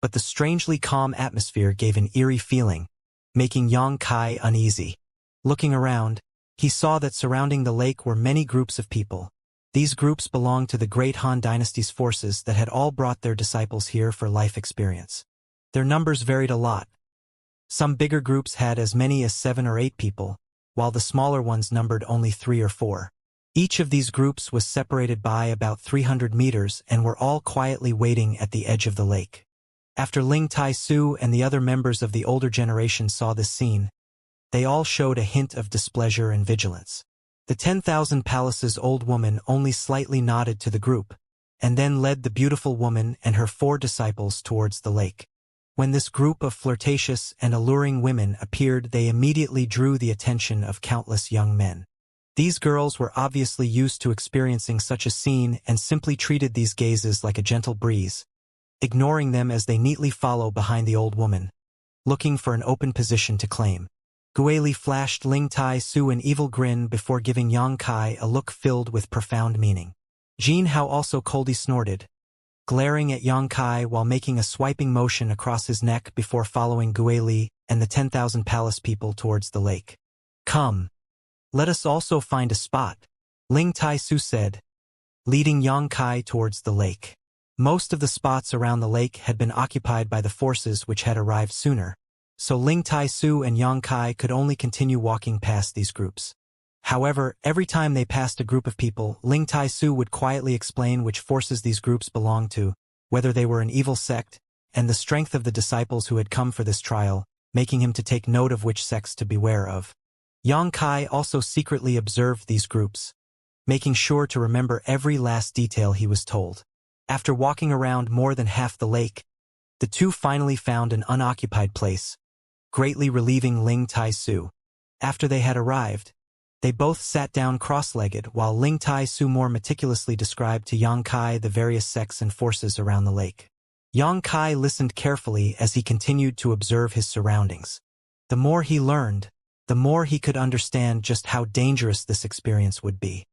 Speaker 1: But the strangely calm atmosphere gave an eerie feeling, making Yang Kai uneasy. Looking around, he saw that surrounding the lake were many groups of people. These groups belonged to the Great Han Dynasty's forces that had all brought their disciples here for life experience. Their numbers varied a lot. Some bigger groups had as many as 7 or 8 people, while the smaller ones numbered only 3 or 4. Each of these groups was separated by about 300 meters and were all quietly waiting at the edge of the lake. After Ling Tai Su and the other members of the older generation saw this scene, they all showed a hint of displeasure and vigilance. The 10,000 Palaces old woman only slightly nodded to the group, and then led the beautiful woman and her 4 disciples towards the lake. When this group of flirtatious and alluring women appeared, they immediately drew the attention of countless young men. These girls were obviously used to experiencing such a scene and simply treated these gazes like a gentle breeze, ignoring them as they neatly follow behind the old woman, looking for an open position to claim. Gue Li flashed Ling Tai Su an evil grin before giving Yang Kai a look filled with profound meaning. Jean Hao also coldly snorted, glaring at Yang Kai while making a swiping motion across his neck before following Gue Li and the 10,000 palace people towards the lake. Come. Let us also find a spot, Ling Tai Su said, leading Yang Kai towards the lake. Most of the spots around the lake had been occupied by the forces which had arrived sooner, so Ling Tai-su and Yang Kai could only continue walking past these groups. However, every time they passed a group of people, Ling Tai-su would quietly explain which forces these groups belonged to, whether they were an evil sect, and the strength of the disciples who had come for this trial, making him to take note of which sects to beware of. Yang Kai also secretly observed these groups, making sure to remember every last detail he was told. After walking around more than half the lake, the two finally found an unoccupied place, greatly relieving Ling Tai-su. After they had arrived, they both sat down cross-legged while Ling Tai-su more meticulously described to Yang Kai the various sects and forces around the lake. Yang Kai listened carefully as he continued to observe his surroundings. The more he learned, the more he could understand just how dangerous this experience would be.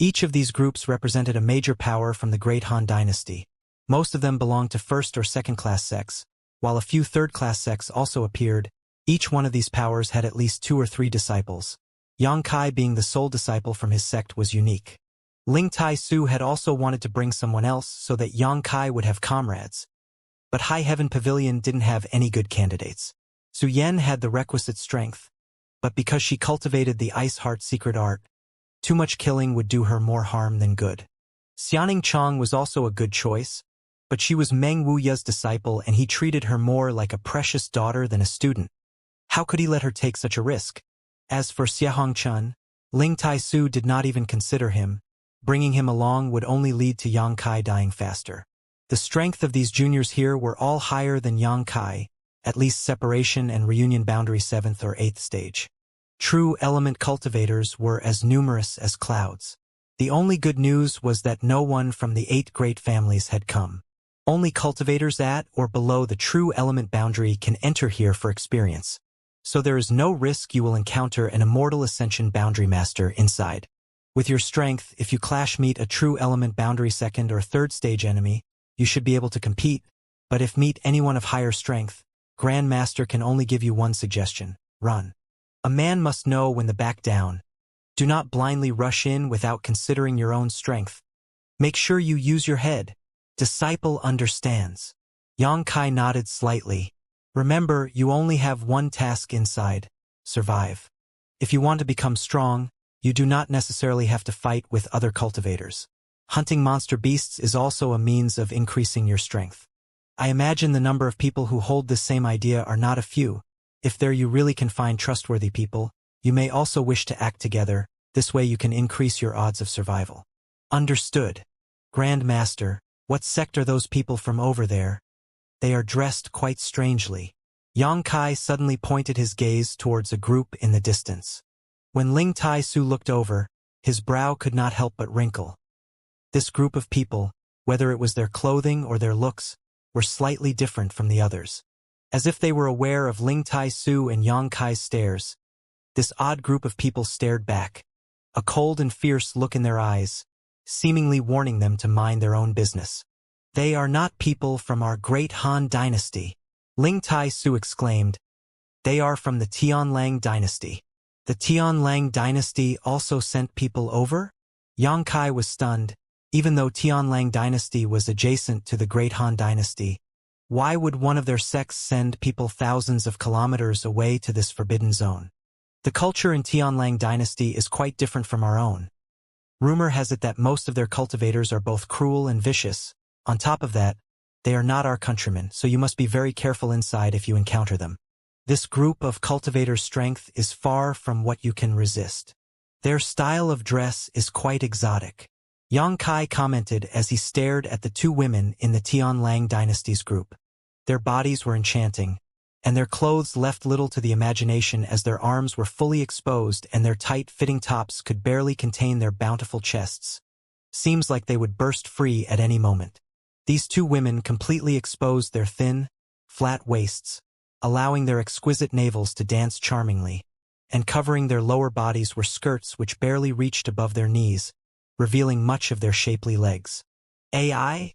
Speaker 1: Each of these groups represented a major power from the Great Han Dynasty. Most of them belonged to first- or second-class sects, while a few third-class sects also appeared. Each one of these powers had at least 2 or 3 disciples. Yang Kai, being the sole disciple from his sect, was unique. Ling Tai-su had also wanted to bring someone else so that Yang Kai would have comrades. But High Heaven Pavilion didn't have any good candidates. Su Yen had the requisite strength, but because she cultivated the Ice Heart secret art, too much killing would do her more harm than good. Xianing Chong was also a good choice, but she was Meng Wuya's disciple and he treated her more like a precious daughter than a student. How could he let her take such a risk? As for Xia Hongchun, Ling Tai-su did not even consider him. Bringing him along would only lead to Yang Kai dying faster. The strength of these juniors here were all higher than Yang Kai, at least separation and reunion boundary 7th or 8th stage. True element cultivators were as numerous as clouds. The only good news was that no one from the 8 great families had come. Only cultivators at or below the true element boundary can enter here for experience. So there is no risk you will encounter an immortal Ascension boundary master inside. With your strength, if you meet a true element boundary 2nd or 3rd stage enemy, you should be able to compete, but if meet anyone of higher strength, Grand Master can only give you one suggestion: run. A man must know when to back down. Do not blindly rush in without considering your own strength. Make sure you use your head. Disciple understands. Yang Kai nodded slightly. Remember, you only have one task inside: survive. If you want to become strong, you do not necessarily have to fight with other cultivators. Hunting monster beasts is also a means of increasing your strength. I imagine the number of people who hold this same idea are not a few. If there you really can find trustworthy people, you may also wish to act together. This way you can increase your odds of survival. Understood. Grand Master, what sect are those people from over there? They are dressed quite strangely. Yang Kai suddenly pointed his gaze towards a group in the distance. When Ling Tai-su looked over, his brow could not help but wrinkle. This group of people, whether it was their clothing or their looks, were slightly different from the others. As if they were aware of Ling Tai-su and Yang Kai's stares, this odd group of people stared back, a cold and fierce look in their eyes, seemingly warning them to mind their own business. They are not people from our great Han dynasty, Ling Tai-su exclaimed. They are from the Tianlang dynasty. The Tianlang dynasty also sent people over? Yang Kai was stunned. Even though Tianlang dynasty was adjacent to the Great Han dynasty, why would one of their sects send people thousands of kilometers away to this forbidden zone? The culture in Tianlang dynasty is quite different from our own. Rumor has it that most of their cultivators are both cruel and vicious. On top of that, they are not our countrymen, so you must be very careful inside if you encounter them. This group of cultivators' strength is far from what you can resist. Their style of dress is quite exotic. Yang Kai commented as he stared at the 2 women in the Tianlang dynasty's group. Their bodies were enchanting, and their clothes left little to the imagination as their arms were fully exposed and their tight-fitting tops could barely contain their bountiful chests. Seems like they would burst free at any moment. These 2 women completely exposed their thin, flat waists, allowing their exquisite navels to dance charmingly, and covering their lower bodies were skirts which barely reached above their knees, revealing much of their shapely legs. AI?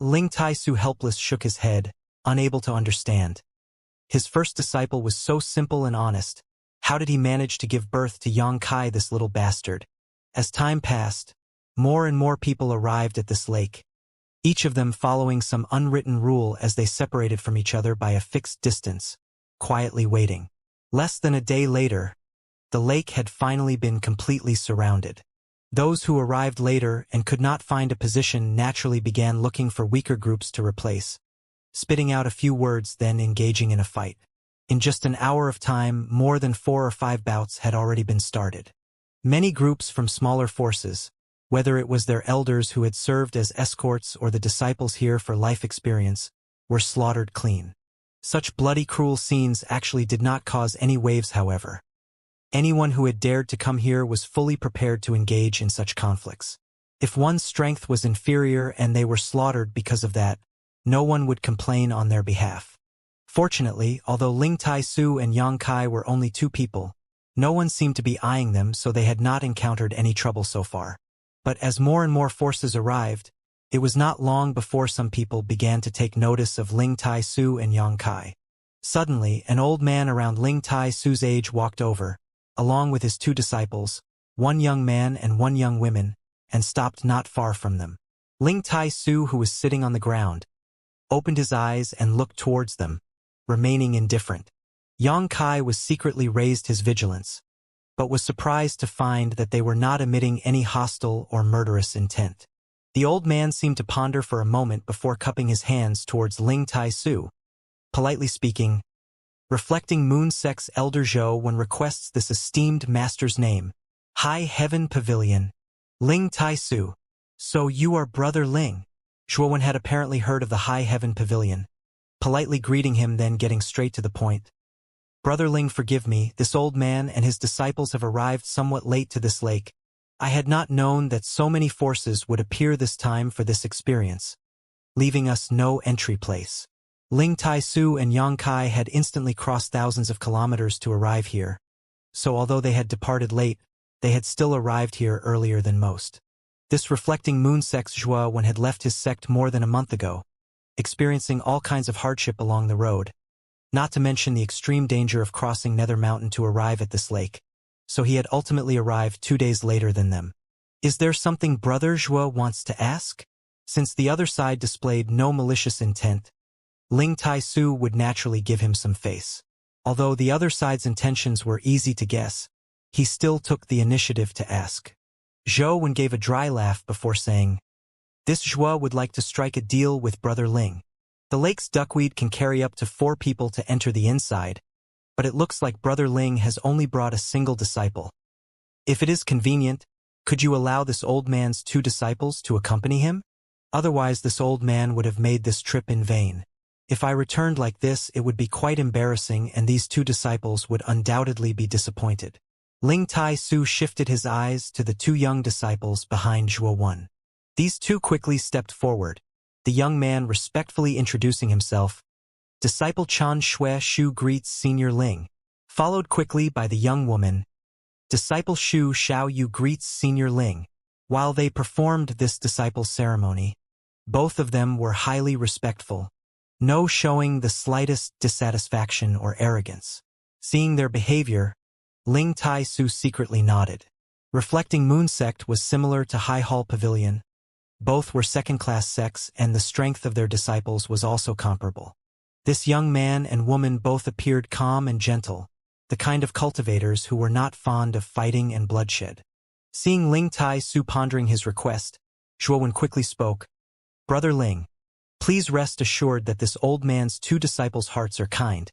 Speaker 1: Ling Tai-su helpless shook his head, unable to understand. His first disciple was so simple and honest. How did he manage to give birth to Yang Kai, this little bastard? As time passed, more and more people arrived at this lake. each of them following some unwritten rule as they separated from each other by a fixed distance, quietly waiting. Less than a day later, the lake had finally been completely surrounded. Those who arrived later and could not find a position naturally began looking for weaker groups to replace, spitting out a few words then engaging in a fight. In just an hour of time, more than 4 or 5 bouts had already been started. Many groups from smaller forces, whether it was their elders who had served as escorts or the disciples here for life experience, were slaughtered clean. Such bloody, cruel scenes actually did not cause any waves, however. Anyone who had dared to come here was fully prepared to engage in such conflicts. If one's strength was inferior and they were slaughtered because of that, no one would complain on their behalf. Fortunately, although Ling Tai Su and Yang Kai were only 2 people, no one seemed to be eyeing them, so they had not encountered any trouble so far. But as more and more forces arrived, it was not long before some people began to take notice of Ling Tai Su and Yang Kai. Suddenly, an old man around Ling Tai Su's age walked over, along with his 2 disciples, 1 young man and 1 young woman, and stopped not far from them. Ling Tai Su, who was sitting on the ground, opened his eyes and looked towards them, remaining indifferent. Yang Kai was secretly raised his vigilance, but was surprised to find that they were not emitting any hostile or murderous intent. The old man seemed to ponder for a moment before cupping his hands towards Ling Tai Su, politely speaking, reflecting Moon Sect's elder Zhou when requests this esteemed master's name. High Heaven Pavilion. Ling Tai Su. So you are Brother Ling. Zhuowen had apparently heard of the High Heaven Pavilion, politely greeting him, then getting straight to the point. Brother Ling, forgive me, this old man and his disciples have arrived somewhat late to this lake. I had not known that so many forces would appear this time for this experience, leaving us no entry place. Ling Tai Su and Yang Kai had instantly crossed thousands of kilometers to arrive here, so although they had departed late, they had still arrived here earlier than most. This reflecting Moon Sect's Zhuowen had left his sect more than a month ago, experiencing all kinds of hardship along the road, not to mention the extreme danger of crossing Nether Mountain to arrive at this lake, so he had ultimately arrived 2 days later than them. Is there something Brother Zhuo wants to ask? Since the other side displayed no malicious intent, Ling Tai Su would naturally give him some face. Although the other side's intentions were easy to guess, he still took the initiative to ask. Zhou gave a dry laugh before saying, "This Zhuo would like to strike a deal with Brother Ling. The lake's duckweed can carry up to 4 people to enter the inside, but it looks like Brother Ling has only brought a single disciple. If it is convenient, could you allow this old man's 2 disciples to accompany him? Otherwise this old man would have made this trip in vain. If I returned like this, it would be quite embarrassing and these 2 disciples would undoubtedly be disappointed." Ling Tai Su shifted his eyes to the 2 young disciples behind Zhuo. These 2 quickly stepped forward, the young man respectfully introducing himself. Disciple Chan Shui Shu greets Senior Ling, followed quickly by the young woman. Disciple Shu Xiao Yu greets Senior Ling. While they performed this disciple ceremony, both of them were highly respectful, no showing the slightest dissatisfaction or arrogance. Seeing their behavior, Ling Tai Su secretly nodded. Reflecting Moon Sect was similar to High Hall Pavilion. Both were second-class sects and the strength of their disciples was also comparable. This young man and woman both appeared calm and gentle, the kind of cultivators who were not fond of fighting and bloodshed. Seeing Ling Tai Su pondering his request, Zhuowen quickly spoke, "Brother Ling, please rest assured that this old man's 2 disciples' hearts are kind.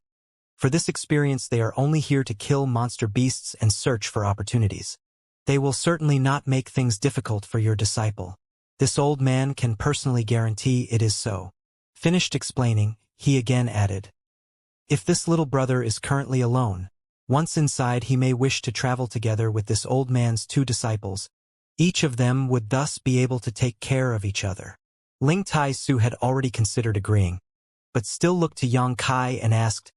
Speaker 1: For this experience they are only here to kill monster beasts and search for opportunities. They will certainly not make things difficult for your disciple. This old man can personally guarantee it is so." Finished explaining, he again added, "If this little brother is currently alone, once inside he may wish to travel together with this old man's 2 disciples. Each of them would thus be able to take care of each other." Ling Tai Su had already considered agreeing, but still looked to Yang Kai and asked,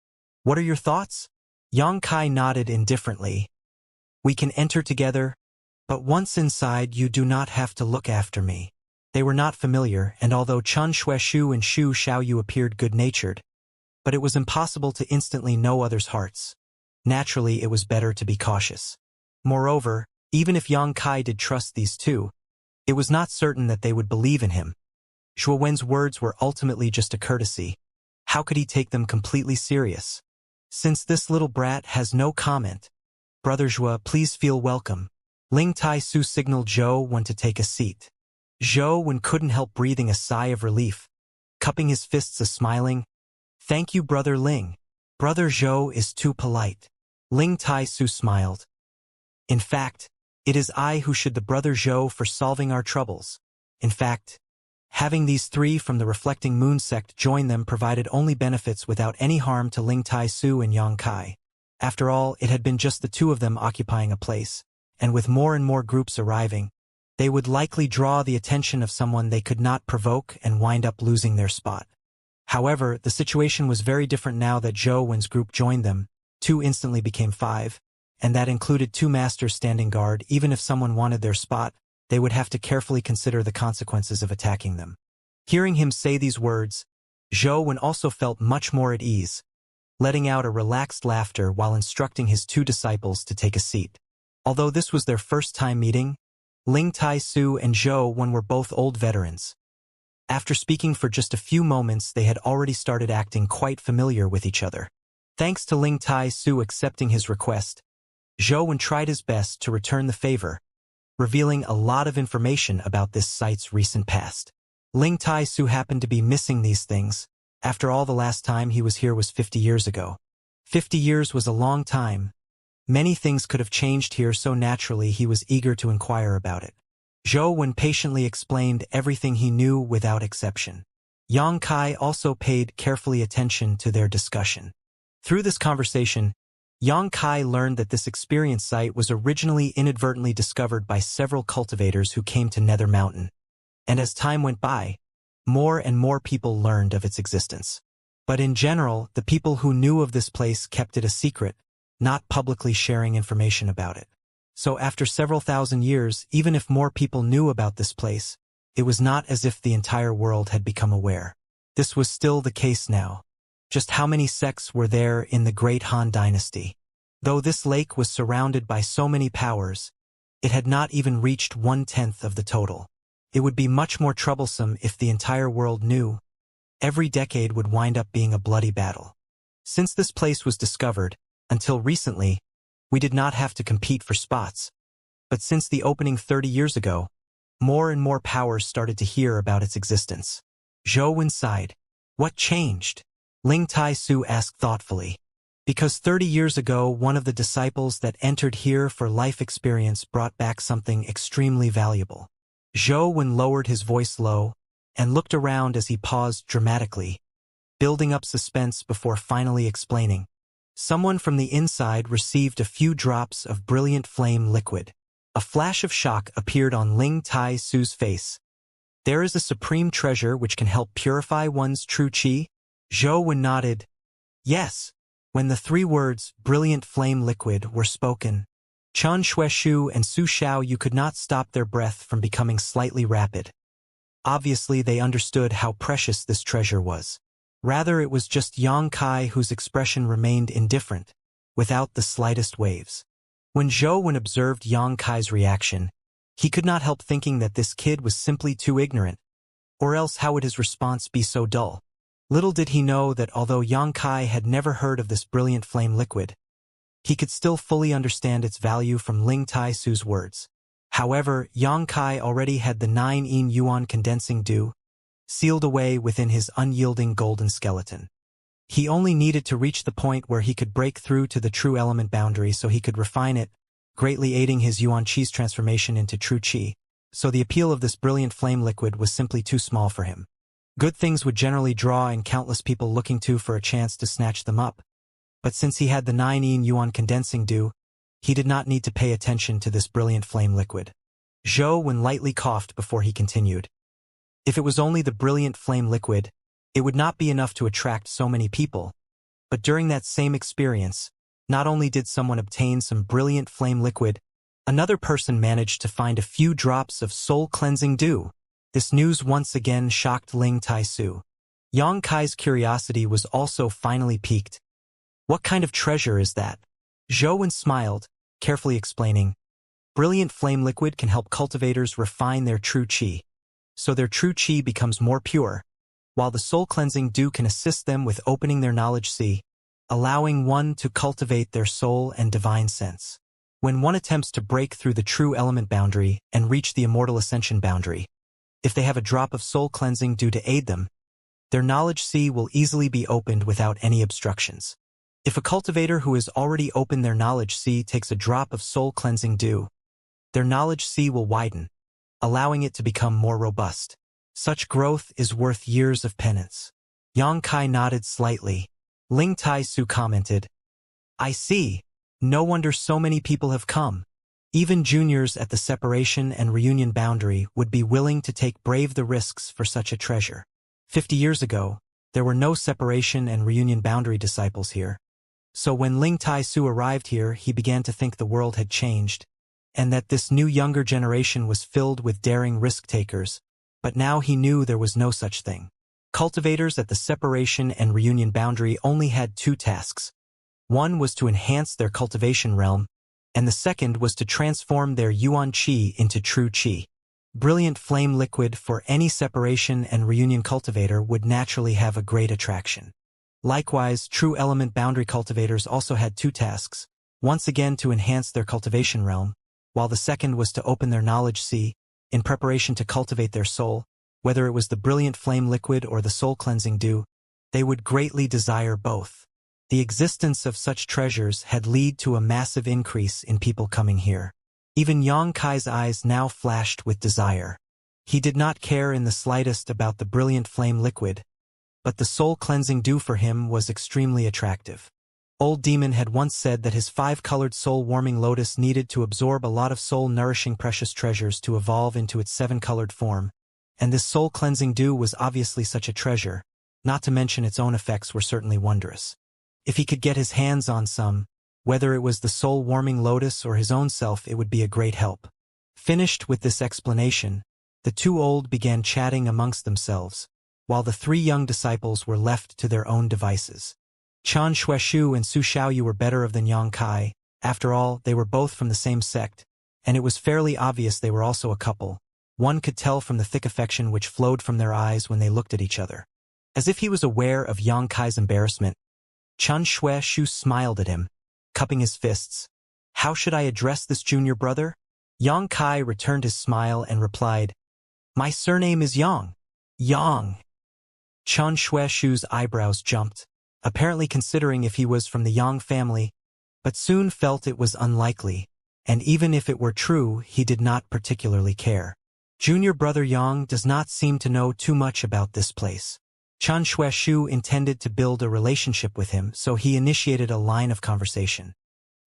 Speaker 1: "What are your thoughts?" Yang Kai nodded indifferently. "We can enter together, but once inside you do not have to look after me." They were not familiar, and although Chun Shueshu and Shu Xiaoyu appeared good-natured, but it was impossible to instantly know others' hearts. Naturally, it was better to be cautious. Moreover, even if Yang Kai did trust these 2, it was not certain that they would believe in him. Zhuo Wen's words were ultimately just a courtesy. How could he take them completely serious? Since this little brat has no comment, Brother Zhuo, please feel welcome. Ling Tai-su signaled Zhou Wen to take a seat. Zhou Wen couldn't help breathing a sigh of relief, cupping his fists smiling. Thank you, Brother Ling. Brother Zhou is too polite. Ling Tai-su smiled. In fact, it is I who should the Brother Zhou for solving our troubles. In fact, having these three from the Reflecting Moon sect join them provided only benefits without any harm to Ling Tai-su and Yang Kai. After all, it had been just the two of them occupying a place, and with more and more groups arriving, they would likely draw the attention of someone they could not provoke and wind up losing their spot. However, the situation was very different now that Zhou Wen's group joined them. 2 instantly became 5, and that included 2 masters standing guard. Even if someone wanted their spot, they would have to carefully consider the consequences of attacking them. Hearing him say these words, Zhou Wen also felt much more at ease, letting out a relaxed laughter while instructing his 2 disciples to take a seat. Although this was their first time meeting, Ling Tai-su and Zhou Wen were both old veterans. After speaking for just a few moments, they had already started acting quite familiar with each other. Thanks to Ling Tai-su accepting his request, Zhou Wen tried his best to return the favor, revealing a lot of information about this site's recent past. Ling Tai-su happened to be missing these things. After all, the last time he was here was 50 years ago. 50 years was a long time. Many things could have changed here, so naturally he was eager to inquire about it. Zhou Wen patiently explained everything he knew without exception. Yang Kai also paid carefully attention to their discussion. Through this conversation, Yang Kai learned that this experience site was originally inadvertently discovered by several cultivators who came to Nether Mountain. And as time went by, more and more people learned of its existence. But in general, the people who knew of this place kept it a secret, not publicly sharing information about it. So after several thousand years, even if more people knew about this place, it was not as if the entire world had become aware. This was still the case now. Just how many sects were there in the Great Han Dynasty? Though this lake was surrounded by so many powers, it had not even reached 1/10 of the total. It would be much more troublesome if the entire world knew. Every decade would wind up being a bloody battle. Since this place was discovered, until recently, we did not have to compete for spots. But since the opening 30 years ago, more and more powers started to hear about its existence. Zhou Wen sighed. What changed? Ling Tai-su asked thoughtfully. Because 30 years ago, one of the disciples that entered here for life experience brought back something extremely valuable. Zhou Wen lowered his voice low and looked around as he paused dramatically, building up suspense before finally explaining. Someone from the inside received a few drops of brilliant flame liquid. A flash of shock appeared on Ling Tai-su's face. There is a supreme treasure which can help purify one's true qi? Zhou Wen nodded. Yes. When the 3 words, brilliant flame liquid, were spoken, Chen Xueshu and Su Xiao you could not stop their breath from becoming slightly rapid. Obviously they understood how precious this treasure was. Rather, it was just Yang Kai whose expression remained indifferent, without the slightest waves. When Zhou Wen observed Yang Kai's reaction, he could not help thinking that this kid was simply too ignorant, or else how would his response be so dull? Little did he know that although Yang Kai had never heard of this brilliant flame liquid, he could still fully understand its value from Ling Tai-su's words. However, Yang Kai already had the 9 yin yuan condensing dew, sealed away within his unyielding golden skeleton. He only needed to reach the point where he could break through to the true element boundary so he could refine it, greatly aiding his yuan qi's transformation into true qi. So the appeal of this brilliant flame liquid was simply too small for him. Good things would generally draw in countless people looking for a chance to snatch them up. But since he had the 9 yin yuan condensing dew, he did not need to pay attention to this brilliant flame liquid. Zhou Wen lightly coughed before he continued. If it was only the brilliant flame liquid, it would not be enough to attract so many people. But during that same experience, not only did someone obtain some brilliant flame liquid, another person managed to find a few drops of soul-cleansing dew. This news once again shocked Ling Tai-su. Yang Kai's curiosity was also finally piqued. What kind of treasure is that? Zhou Wen smiled, carefully explaining. Brilliant flame liquid can help cultivators refine their true qi. so their true chi becomes more pure, while the soul-cleansing dew can assist them with opening their knowledge sea, allowing one to cultivate their soul and divine sense. When one attempts to break through the true element boundary and reach the immortal ascension boundary, if they have a drop of soul-cleansing dew to aid them, their knowledge sea will easily be opened without any obstructions. If a cultivator who has already opened their knowledge sea takes a drop of soul-cleansing dew, their knowledge sea will widen, allowing it to become more robust. Such growth is worth years of penance. Yang Kai nodded slightly. Ling Tai Su commented, I see. No wonder so many people have come. Even juniors at the separation and reunion boundary would be willing to brave the risks for such a treasure. 50 years ago, there were no separation and reunion boundary disciples here. So when Ling Tai Su arrived here, he began to think the world had changed, and that this new younger generation was filled with daring risk-takers, but now he knew there was no such thing. Cultivators at the separation and reunion boundary only had two tasks. One was to enhance their cultivation realm, and the second was to transform their yuan qi into true qi. Brilliant flame liquid for any separation and reunion cultivator would naturally have a great attraction. Likewise, true element boundary cultivators also had two tasks, once again to enhance their cultivation realm, while the second was to open their knowledge sea, in preparation to cultivate their soul. Whether it was the brilliant flame liquid or the soul-cleansing dew, they would greatly desire both. The existence of such treasures had led to a massive increase in people coming here. Even Yang Kai's eyes now flashed with desire. He did not care in the slightest about the brilliant flame liquid, but the soul-cleansing dew for him was extremely attractive. Old Demon had once said that his 5-colored soul-warming lotus needed to absorb a lot of soul-nourishing precious treasures to evolve into its 7-colored form, and this soul-cleansing dew was obviously such a treasure, not to mention its own effects were certainly wondrous. If he could get his hands on some, whether it was the soul-warming lotus or his own self, it would be a great help. Finished with this explanation, the two old began chatting amongst themselves, while the 3 young disciples were left to their own devices. Chan Xueshu and Su Xiaoyu were better than Yang Kai. After all, they were both from the same sect, and it was fairly obvious they were also a couple. One could tell from the thick affection which flowed from their eyes when they looked at each other. As if he was aware of Yang Kai's embarrassment, Chan Xueshu smiled at him, cupping his fists. How should I address this junior brother? Yang Kai returned his smile and replied, My surname is Yang. Yang. Chan Xueshu's eyebrows jumped, apparently considering if he was from the Yang family, but soon felt it was unlikely, and even if it were true, he did not particularly care. Junior brother Yang does not seem to know too much about this place. Chan Xueshu intended to build a relationship with him, so he initiated a line of conversation.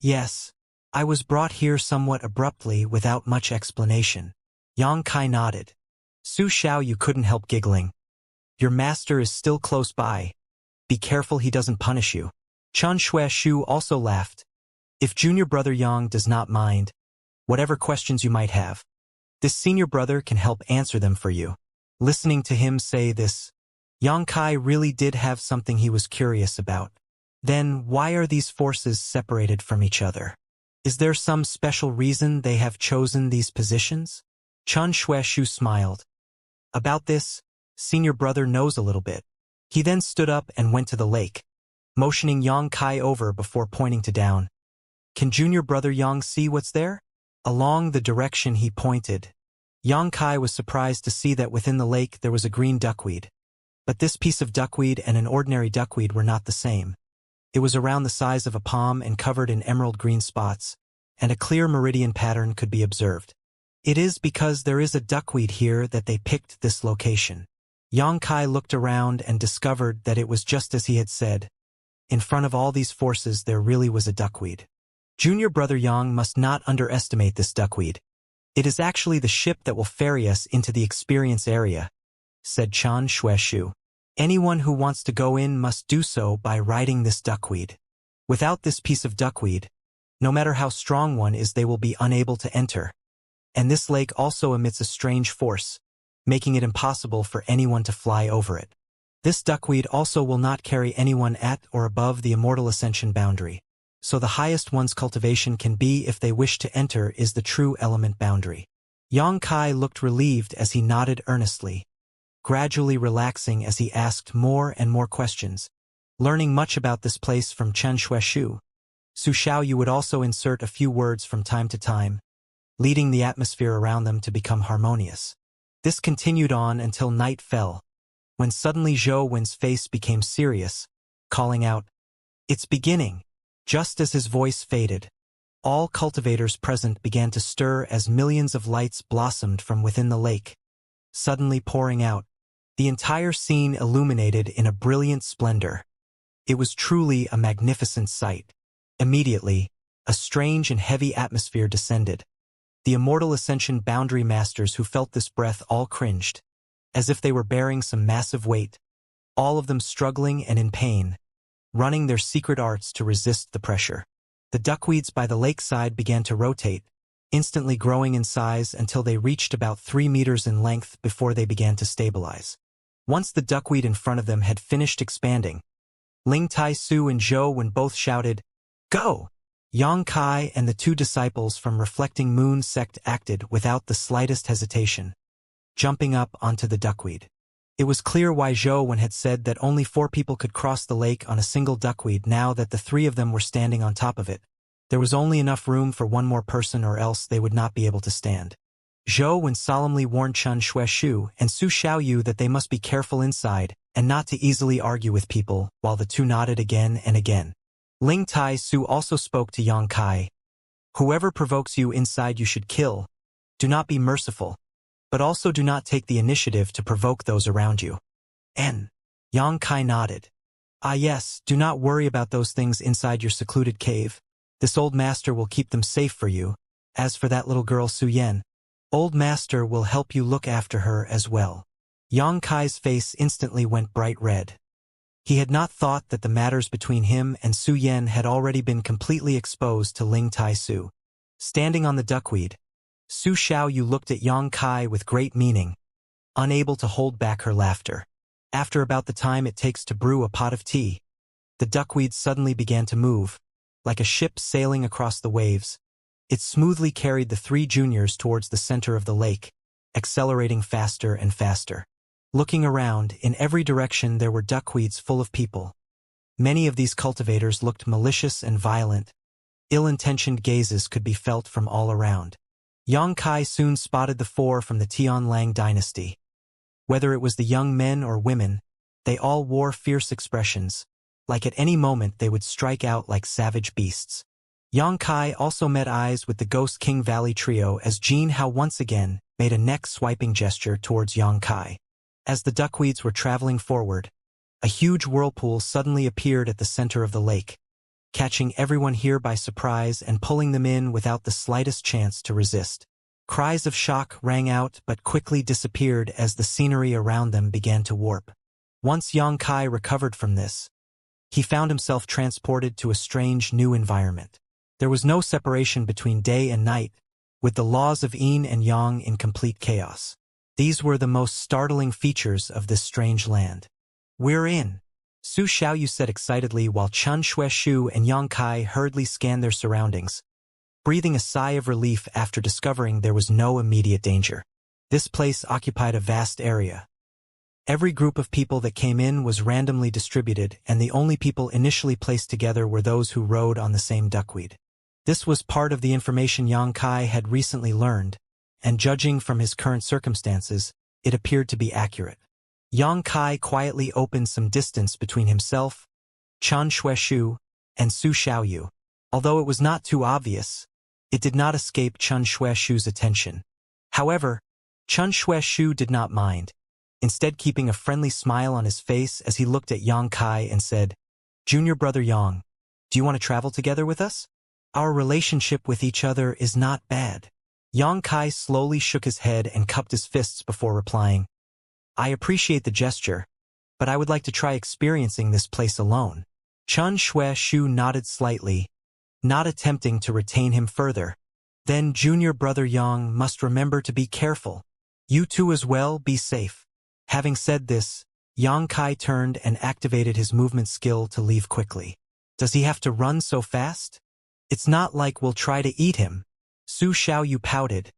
Speaker 1: Yes, I was brought here somewhat abruptly without much explanation. Yang Kai nodded. Su Xiaoyu couldn't help giggling. Your master is still close by. Be careful he doesn't punish you. Chan Xueshu also laughed. If junior brother Yang does not mind, whatever questions you might have, this senior brother can help answer them for you. Listening to him say this, Yang Kai really did have something he was curious about. Then why are these forces separated from each other? Is there some special reason they have chosen these positions? Chan Xueshu smiled. About this, senior brother knows a little bit. He then stood up and went to the lake, motioning Yang Kai over before pointing to down. Can junior brother Yang see what's there? Along the direction he pointed, Yang Kai was surprised to see that within the lake there was a green duckweed. But this piece of duckweed and an ordinary duckweed were not the same. It was around the size of a palm and covered in emerald green spots, and a clear meridian pattern could be observed. It is because there is a duckweed here that they picked this location. Yang Kai looked around and discovered that it was just as he had said. In front of all these forces there really was a duckweed. Junior brother Yang must not underestimate this duckweed. It is actually the ship that will ferry us into the experience area, said Chan Xueshu. Anyone who wants to go in must do so by riding this duckweed. Without this piece of duckweed, no matter how strong one is, they will be unable to enter. And this lake also emits a strange force, making it impossible for anyone to fly over it. This duckweed also will not carry anyone at or above the immortal ascension boundary. So the highest one's cultivation can be if they wish to enter is the true element boundary. Yang Kai looked relieved as he nodded earnestly, gradually relaxing as he asked more and more questions. Learning much about this place from Chen Xueshu, Su Xiaoyu would also insert a few words from time to time, leading the atmosphere around them to become harmonious. This continued on until night fell, when suddenly Zhou Wen's face became serious, calling out, "It's beginning!" Just as his voice faded, all cultivators present began to stir as millions of lights blossomed from within the lake, suddenly pouring out, the entire scene illuminated in a brilliant splendor. It was truly a magnificent sight. Immediately, a strange and heavy atmosphere descended. The immortal Ascension boundary masters who felt this breath all cringed, as if they were bearing some massive weight, all of them struggling and in pain, running their secret arts to resist the pressure. The duckweeds by the lakeside began to rotate, instantly growing in size until they reached about 3 meters in length before they began to stabilize. Once the duckweed in front of them had finished expanding, Ling Tai Su and Zhou Wen both shouted, "Go!" Yang Kai and the two disciples from Reflecting Moon sect acted without the slightest hesitation, jumping up onto the duckweed. It was clear why Zhou Wen had said that only 4 people could cross the lake on a single duckweed now that the 3 of them were standing on top of it. There was only enough room for one more person or else they would not be able to stand. Zhou Wen solemnly warned Chen Xueshu and Su Xiaoyu that they must be careful inside and not to easily argue with people, while the two nodded again and again. Ling Tai Su also spoke to Yang Kai. "Whoever provokes you inside you should kill. Do not be merciful, but also do not take the initiative to provoke those around you." And Yang Kai nodded. "Ah yes, do not worry about those things inside your secluded cave. This old master will keep them safe for you. As for that little girl Su Yan, old master will help you look after her as well." Yang Kai's face instantly went bright red. He had not thought that the matters between him and Su Yan had already been completely exposed to Ling Tai Su. Standing on the duckweed, Su Xiaoyu looked at Yang Kai with great meaning, unable to hold back her laughter. After about the time it takes to brew a pot of tea, the duckweed suddenly began to move, like a ship sailing across the waves. It smoothly carried the 3 juniors towards the center of the lake, accelerating faster and faster. Looking around, in every direction there were duckweeds full of people. Many of these cultivators looked malicious and violent. Ill-intentioned gazes could be felt from all around. Yang Kai soon spotted the 4 from the Tianlang dynasty. Whether it was the young men or women, they all wore fierce expressions, like at any moment they would strike out like savage beasts. Yang Kai also met eyes with the Ghost King Valley trio as Jin Hao once again made a neck-swiping gesture towards Yang Kai. As the duckweeds were traveling forward, a huge whirlpool suddenly appeared at the center of the lake, catching everyone here by surprise and pulling them in without the slightest chance to resist. Cries of shock rang out but quickly disappeared as the scenery around them began to warp. Once Yang Kai recovered from this, he found himself transported to a strange new environment. There was no separation between day and night, with the laws of yin and yang in complete chaos. These were the most startling features of this strange land. "We're in," Su Xiaoyu said excitedly while Chen Xueshu and Yang Kai hurriedly scanned their surroundings, breathing a sigh of relief after discovering there was no immediate danger. This place occupied a vast area. Every group of people that came in was randomly distributed, and the only people initially placed together were those who rode on the same duckweed. This was part of the information Yang Kai had recently learned, and judging from his current circumstances, it appeared to be accurate. Yang Kai quietly opened some distance between himself, Chen Xueshu, and Su Xiaoyu. Although it was not too obvious, it did not escape Chen Xueshu's attention. However, Chen Xueshu did not mind, instead keeping a friendly smile on his face as he looked at Yang Kai and said, "Junior brother Yang, do you want to travel together with us? Our relationship with each other is not bad." Yang Kai slowly shook his head and cupped his fists before replying, "I appreciate the gesture, but I would like to try experiencing this place alone." Chen Xueshu nodded slightly, not attempting to retain him further. "Then junior brother Yang must remember to be careful. You too as well, be safe." Having said this, Yang Kai turned and activated his movement skill to leave quickly. "Does he have to run so fast? It's not like we'll try to eat him." Su Xiaoyu pouted,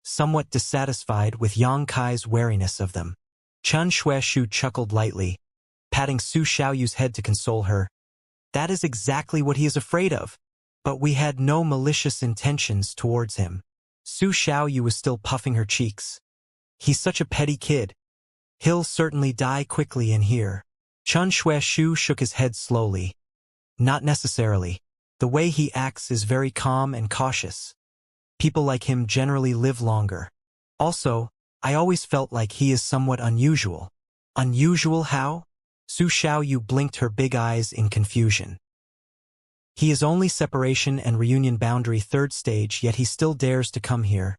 Speaker 1: somewhat dissatisfied with Yang Kai's wariness of them. Chen Xueshu chuckled lightly, patting Su Xiaoyu's head to console her. That is exactly what he is afraid of. But we had no malicious intentions towards him. Su Xiaoyu was still puffing her cheeks. He's such a petty kid. He'll certainly die quickly in here. Chen Xueshu shook his head slowly. Not necessarily. The way he acts is very calm and cautious. People like him generally live longer. Also, I always felt like he is somewhat unusual. Unusual how? Su Xiaoyu blinked her big eyes in confusion. He is only separation and reunion boundary third stage, yet he still dares to come here.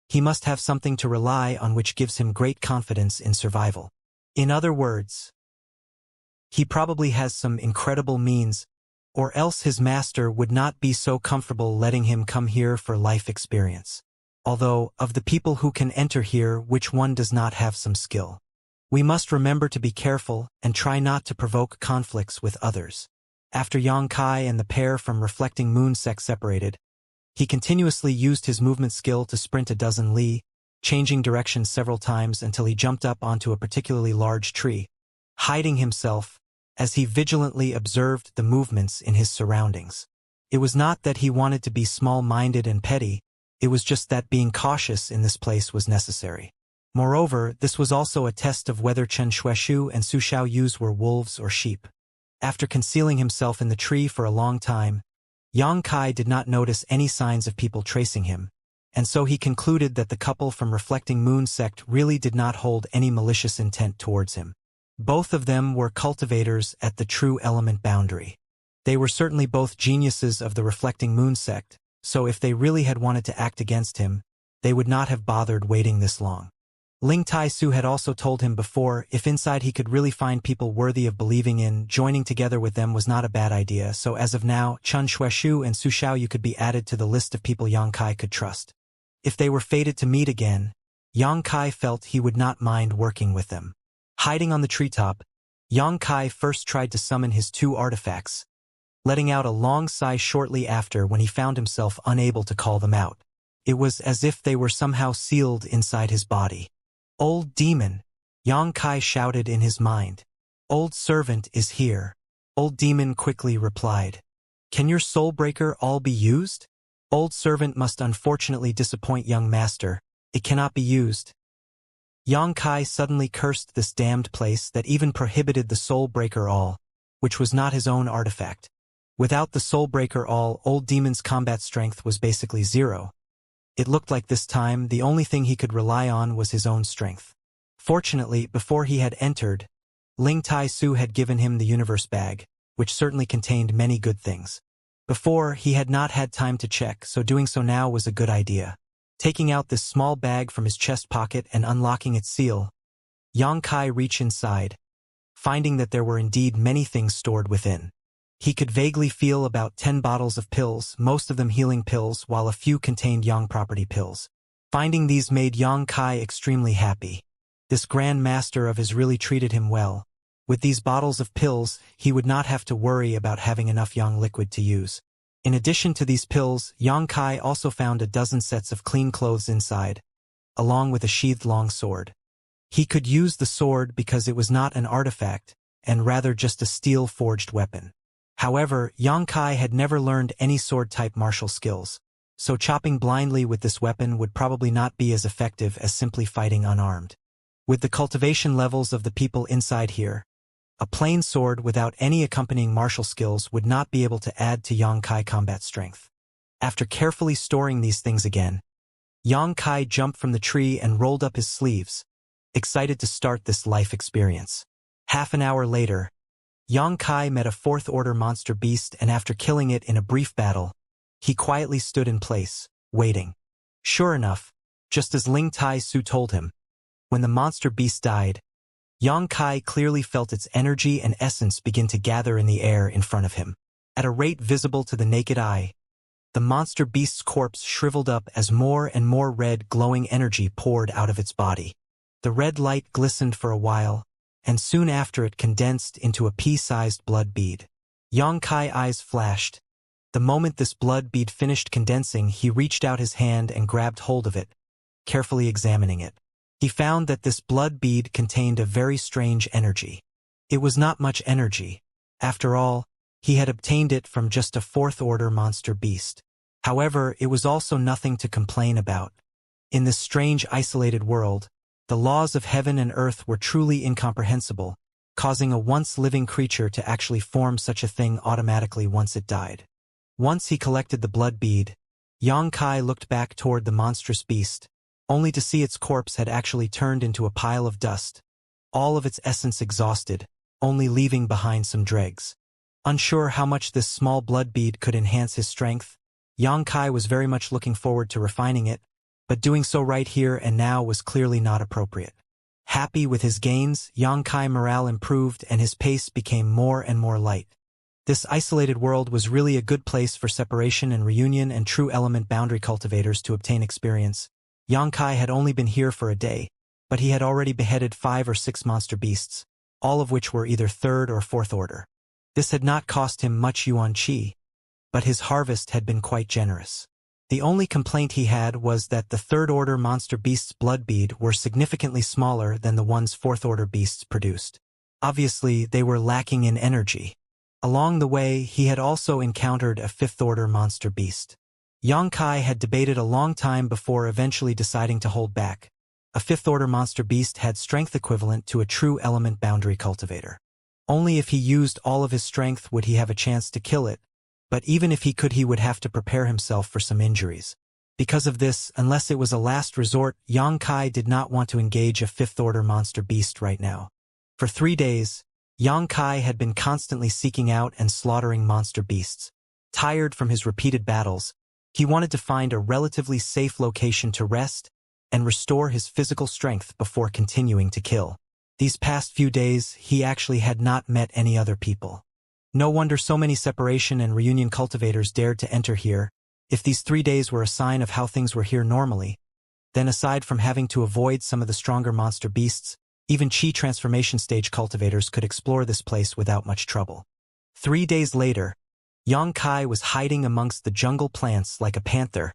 Speaker 1: He must have something to rely on which gives him great confidence in survival. In other words, he probably has some incredible means, or else his master would not be so comfortable letting him come here for life experience. Although, of the people who can enter here, which one does not have some skill? We must remember to be careful and try not to provoke conflicts with others. After Yang Kai and the pair from Reflecting Moon sect separated, he continuously used his movement skill to sprint a dozen li, changing direction several times until he jumped up onto a particularly large tree, hiding himself as he vigilantly observed the movements in his surroundings. It was not that he wanted to be small-minded and petty, it was just that being cautious in this place was necessary. Moreover, this was also a test of whether Chen Xueshu and Su Xiaoyu were wolves or sheep. After concealing himself in the tree for a long time, Yang Kai did not notice any signs of people tracing him, and so he concluded that the couple from Reflecting Moon sect really did not hold any malicious intent towards him. Both of them were cultivators at the true element boundary. They were certainly both geniuses of the Reflecting Moon sect, so if they really had wanted to act against him, they would not have bothered waiting this long. Ling Tai Su had also told him before, if inside he could really find people worthy of believing in, joining together with them was not a bad idea, so as of now, Chen Xueshu and Su Xiaoyu could be added to the list of people Yang Kai could trust. If they were fated to meet again, Yang Kai felt he would not mind working with them. Hiding on the treetop, Yang Kai first tried to summon his two artifacts, letting out a long sigh shortly after when he found himself unable to call them out. It was as if they were somehow sealed inside his body. Old demon, Yang Kai shouted in his mind. Old servant is here. Old demon quickly replied. Can your soulbreaker all be used? Old servant must unfortunately disappoint young master. It cannot be used. Yang Kai suddenly cursed this damned place that even prohibited the soulbreaker all, which was not his own artifact. Without the soulbreaker all, old demon's combat strength was basically zero. It looked like this time the only thing he could rely on was his own strength. Fortunately, before he had entered, Ling Tai Su had given him the universe bag, which certainly contained many good things. Before, he had not had time to check, so doing so now was a good idea. Taking out this small bag from his chest pocket and unlocking its seal, Yang Kai reached inside, finding that there were indeed many things stored within. He could vaguely feel about 10 bottles of pills, most of them healing pills, while a few contained Yang property pills. Finding these made Yang Kai extremely happy. This Grand Master of his really treated him well. With these bottles of pills, he would not have to worry about having enough Yang liquid to use. In addition to these pills, Yang Kai also found a dozen sets of clean clothes inside, along with a sheathed long sword. He could use the sword because it was not an artifact, and rather just a steel-forged weapon. However, Yang Kai had never learned any sword-type martial skills, so chopping blindly with this weapon would probably not be as effective as simply fighting unarmed. With the cultivation levels of the people inside here, a plain sword without any accompanying martial skills would not be able to add to Yang Kai combat strength. After carefully storing these things again, Yang Kai jumped from the tree and rolled up his sleeves, excited to start this life experience. Half an hour later, Yang Kai met a fourth-order monster beast, and after killing it in a brief battle, he quietly stood in place, waiting. Sure enough, just as Ling Tai Su told him, when the monster beast died, Yang Kai clearly felt its energy and essence begin to gather in the air in front of him. At a rate visible to the naked eye, the monster beast's corpse shriveled up as more and more red glowing energy poured out of its body. The red light glistened for a while, and soon after it condensed into a pea-sized blood bead. Yang Kai eyes flashed. The moment this blood bead finished condensing, he reached out his hand and grabbed hold of it, carefully examining it. He found that this blood bead contained a very strange energy. It was not much energy. After all, he had obtained it from just a fourth-order monster beast. However, it was also nothing to complain about. In this strange isolated world, the laws of heaven and earth were truly incomprehensible, causing a once-living creature to actually form such a thing automatically once it died. Once he collected the blood bead, Xianxia looked back toward the monstrous beast, only to see its corpse had actually turned into a pile of dust, all of its essence exhausted, only leaving behind some dregs. Unsure how much this small blood bead could enhance his strength, Xianxia was very much looking forward to refining it, but doing so right here and now was clearly not appropriate. Happy with his gains, Xianxia's morale improved and his pace became more and more light. This isolated world was really a good place for separation and reunion and true element boundary cultivators to obtain experience. Xianxia had only been here for a day, but he had already beheaded 5 or 6 monster beasts, all of which were either third or fourth order. This had not cost him much yuan qi, but his harvest had been quite generous. The only complaint he had was that the third-order monster beasts' blood bead were significantly smaller than the ones fourth-order beasts produced. Obviously, they were lacking in energy. Along the way, he had also encountered a fifth-order monster beast. Xianxia had debated a long time before eventually deciding to hold back. A fifth-order monster beast had strength equivalent to a true element boundary cultivator. Only if he used all of his strength would he have a chance to kill it, but even if he could, he would have to prepare himself for some injuries. Because of this, unless it was a last resort, Xianxia did not want to engage a fifth-order monster beast right now. For 3 days, Xianxia had been constantly seeking out and slaughtering monster beasts. Tired from his repeated battles, he wanted to find a relatively safe location to rest and restore his physical strength before continuing to kill. These past few days, he actually had not met any other people. No wonder so many separation and reunion cultivators dared to enter here. If these 3 days were a sign of how things were here normally, then aside from having to avoid some of the stronger monster beasts, even Qi transformation stage cultivators could explore this place without much trouble. 3 days later, Xianxia was hiding amongst the jungle plants like a panther,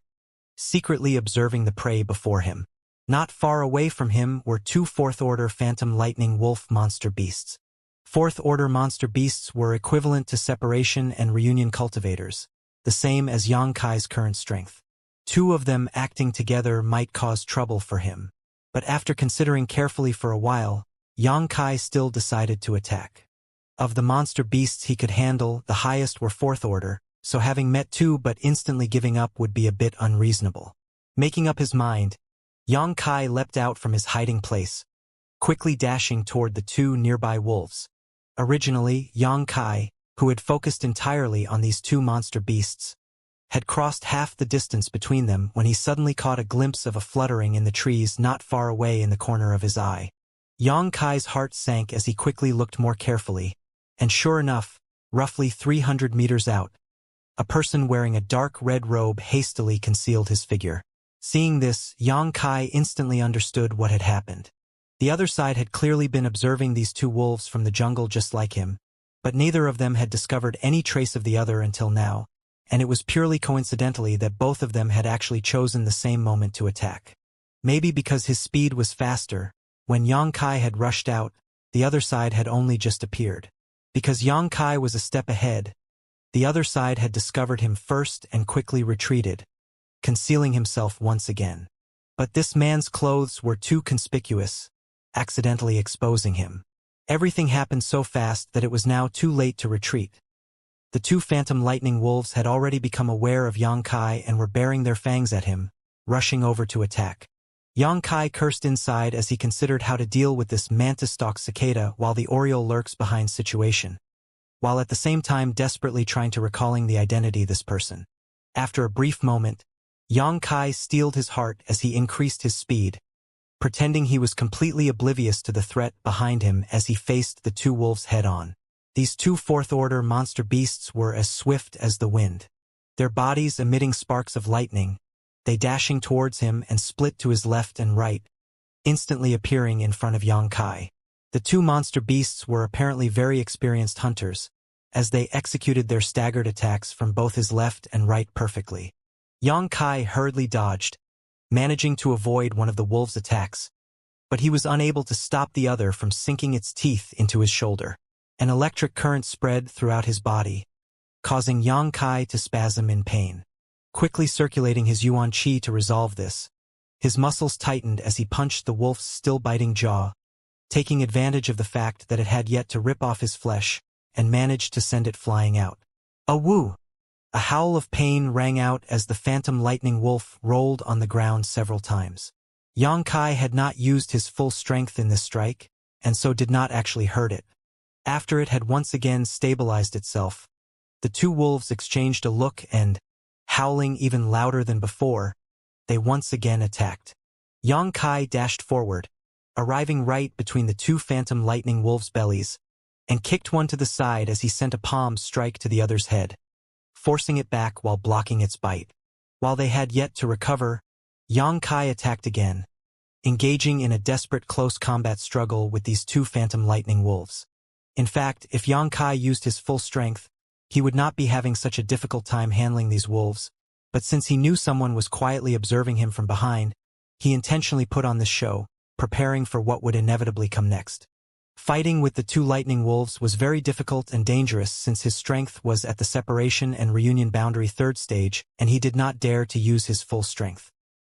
Speaker 1: secretly observing the prey before him. Not far away from him were 2 fourth-order phantom lightning wolf monster beasts. Fourth-order monster beasts were equivalent to separation and reunion cultivators, the same as Xianxia's current strength. 2 of them acting together might cause trouble for him. But after considering carefully for a while, Xianxia still decided to attack. Of the monster beasts he could handle, the highest were fourth order, so having met 2 but instantly giving up would be a bit unreasonable. Making up his mind, Xianxia leapt out from his hiding place, quickly dashing toward the 2 nearby wolves. Originally, Xianxia, who had focused entirely on these 2 monster beasts, had crossed half the distance between them when he suddenly caught a glimpse of a fluttering in the trees not far away in the corner of his eye. Xianxia's heart sank as he quickly looked more carefully, and sure enough, roughly 300 meters out, a person wearing a dark red robe hastily concealed his figure. Seeing this, Xianxia instantly understood what had happened. The other side had clearly been observing these 2 wolves from the jungle just like him, but neither of them had discovered any trace of the other until now, and it was purely coincidentally that both of them had actually chosen the same moment to attack. Maybe because his speed was faster, when Xianxia had rushed out, the other side had only just appeared. Because Xianxia was a step ahead, the other side had discovered him first and quickly retreated, concealing himself once again. But this man's clothes were too conspicuous, accidentally exposing him. Everything happened so fast that it was now too late to retreat. The 2 phantom lightning wolves had already become aware of Xianxia and were baring their fangs at him, rushing over to attack. Xianxia cursed inside as he considered how to deal with this mantis-stalk cicada while the oriole lurks behind situation, while at the same time desperately trying to recalling the identity of this person. After a brief moment, Xianxia steeled his heart as he increased his speed, pretending he was completely oblivious to the threat behind him as he faced the 2 wolves head-on. These 2 fourth-order monster beasts were as swift as the wind. Their bodies emitting sparks of lightning, they dashing towards him and split to his left and right, instantly appearing in front of Xianxia. The 2 monster beasts were apparently very experienced hunters, as they executed their staggered attacks from both his left and right perfectly. Xianxia hurriedly dodged, managing to avoid one of the wolves' attacks, but he was unable to stop the other from sinking its teeth into his shoulder. An electric current spread throughout his body, causing Yang Kai to spasm in pain. Quickly circulating his yuan qi to resolve this, his muscles tightened as he punched the wolf's still-biting jaw, taking advantage of the fact that it had yet to rip off his flesh, and managed to send it flying out. A woo! A howl of pain rang out as the phantom lightning wolf rolled on the ground several times. Yang Kai had not used his full strength in this strike, and so did not actually hurt it. After it had once again stabilized itself, the two wolves exchanged a look and, howling even louder than before, they once again attacked. Yang Kai dashed forward, arriving right between the two phantom lightning wolves' bellies, and kicked one to the side as he sent a palm strike to the other's head, forcing it back while blocking its bite. While they had yet to recover, Yang Kai attacked again, engaging in a desperate close combat struggle with these two phantom lightning wolves. In fact, if Yang Kai used his full strength, he would not be having such a difficult time handling these wolves, but since he knew someone was quietly observing him from behind, he intentionally put on this show, preparing for what would inevitably come next. Fighting with the two lightning wolves was very difficult and dangerous since his strength was at the separation and reunion boundary third stage, and he did not dare to use his full strength.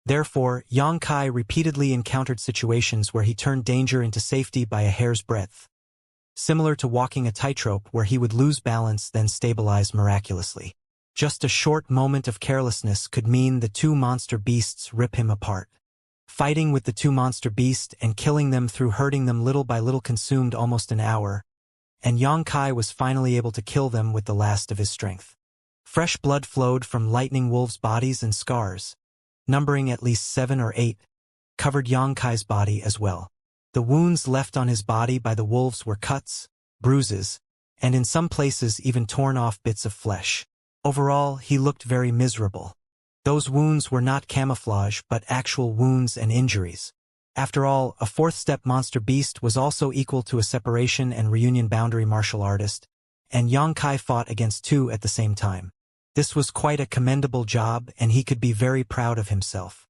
Speaker 1: Therefore, Yang Kai repeatedly encountered situations where he turned danger into safety by a hair's breadth, similar to walking a tightrope where he would lose balance then stabilize miraculously. Just a short moment of carelessness could mean the two monster beasts rip him apart. Fighting with the two monster beasts and killing them through hurting them little by little consumed almost an hour, and Yang Kai was finally able to kill them with the last of his strength. Fresh blood flowed from lightning wolves' bodies, and scars, numbering at least 7 or 8, covered Yang Kai's body as well. The wounds left on his body by the wolves were cuts, bruises, and in some places even torn off bits of flesh. Overall, he looked very miserable. Those wounds were not camouflage but actual wounds and injuries. After all, a fourth-step monster beast was also equal to a separation and reunion boundary martial artist, and Yang Kai fought against two at the same time. This was quite a commendable job, and he could be very proud of himself.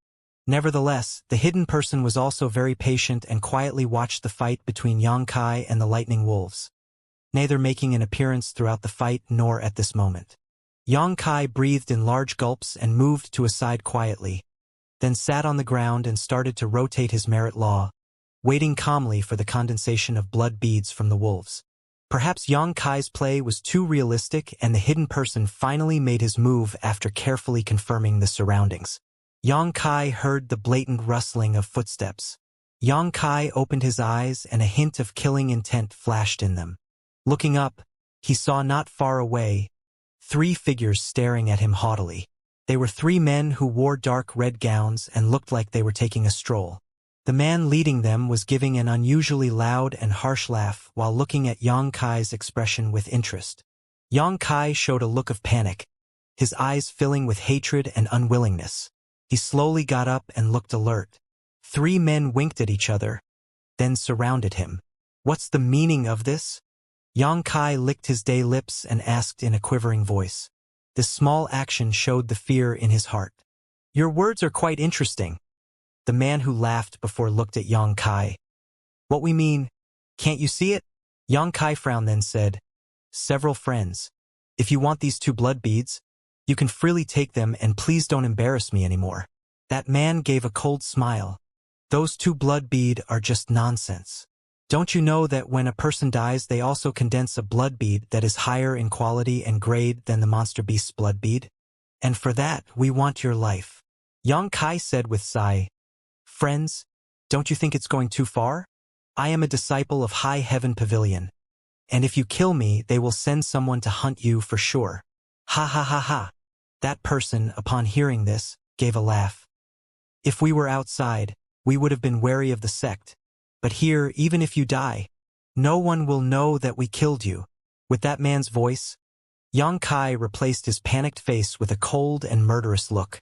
Speaker 1: Nevertheless, the hidden person was also very patient and quietly watched the fight between Yang Kai and the lightning wolves, neither making an appearance throughout the fight nor at this moment. Yang Kai breathed in large gulps and moved to a side quietly, then sat on the ground and started to rotate his merit law, waiting calmly for the condensation of blood beads from the wolves. Perhaps Yang Kai's play was too realistic and the hidden person finally made his move after carefully confirming the surroundings. Yang Kai heard the blatant rustling of footsteps. Yang Kai opened his eyes and a hint of killing intent flashed in them. Looking up, he saw not far away 3 figures staring at him haughtily. They were 3 men who wore dark red gowns and looked like they were taking a stroll. The man leading them was giving an unusually loud and harsh laugh while looking at Yang Kai's expression with interest. Yang Kai showed a look of panic, his eyes filling with hatred and unwillingness. He slowly got up and looked alert. 3 men winked at each other, then surrounded him. "What's the meaning of this?" Yang Kai licked his day lips and asked in a quivering voice. This small action showed the fear in his heart. "Your words are quite interesting." The man who laughed before looked at Yang Kai. "What we mean, can't you see it?" Yang Kai frowned then said, "Several friends. If you want these 2 blood beads, you can freely take them and please don't embarrass me anymore." That man gave a cold smile. "Those 2 blood bead are just nonsense. Don't you know that when a person dies they also condense a blood bead that is higher in quality and grade than the monster beast's blood bead? And for that, we want your life." Yang Kai said with sigh, "Friends, don't you think it's going too far? I am a disciple of High Heaven Pavilion, and if you kill me they will send someone to hunt you for sure." Ha ha ha ha. That person, upon hearing this, gave a laugh. "If we were outside, we would have been wary of the sect. But here, even if you die, no one will know that we killed you." With that man's voice, Yang Kai replaced his panicked face with a cold and murderous look.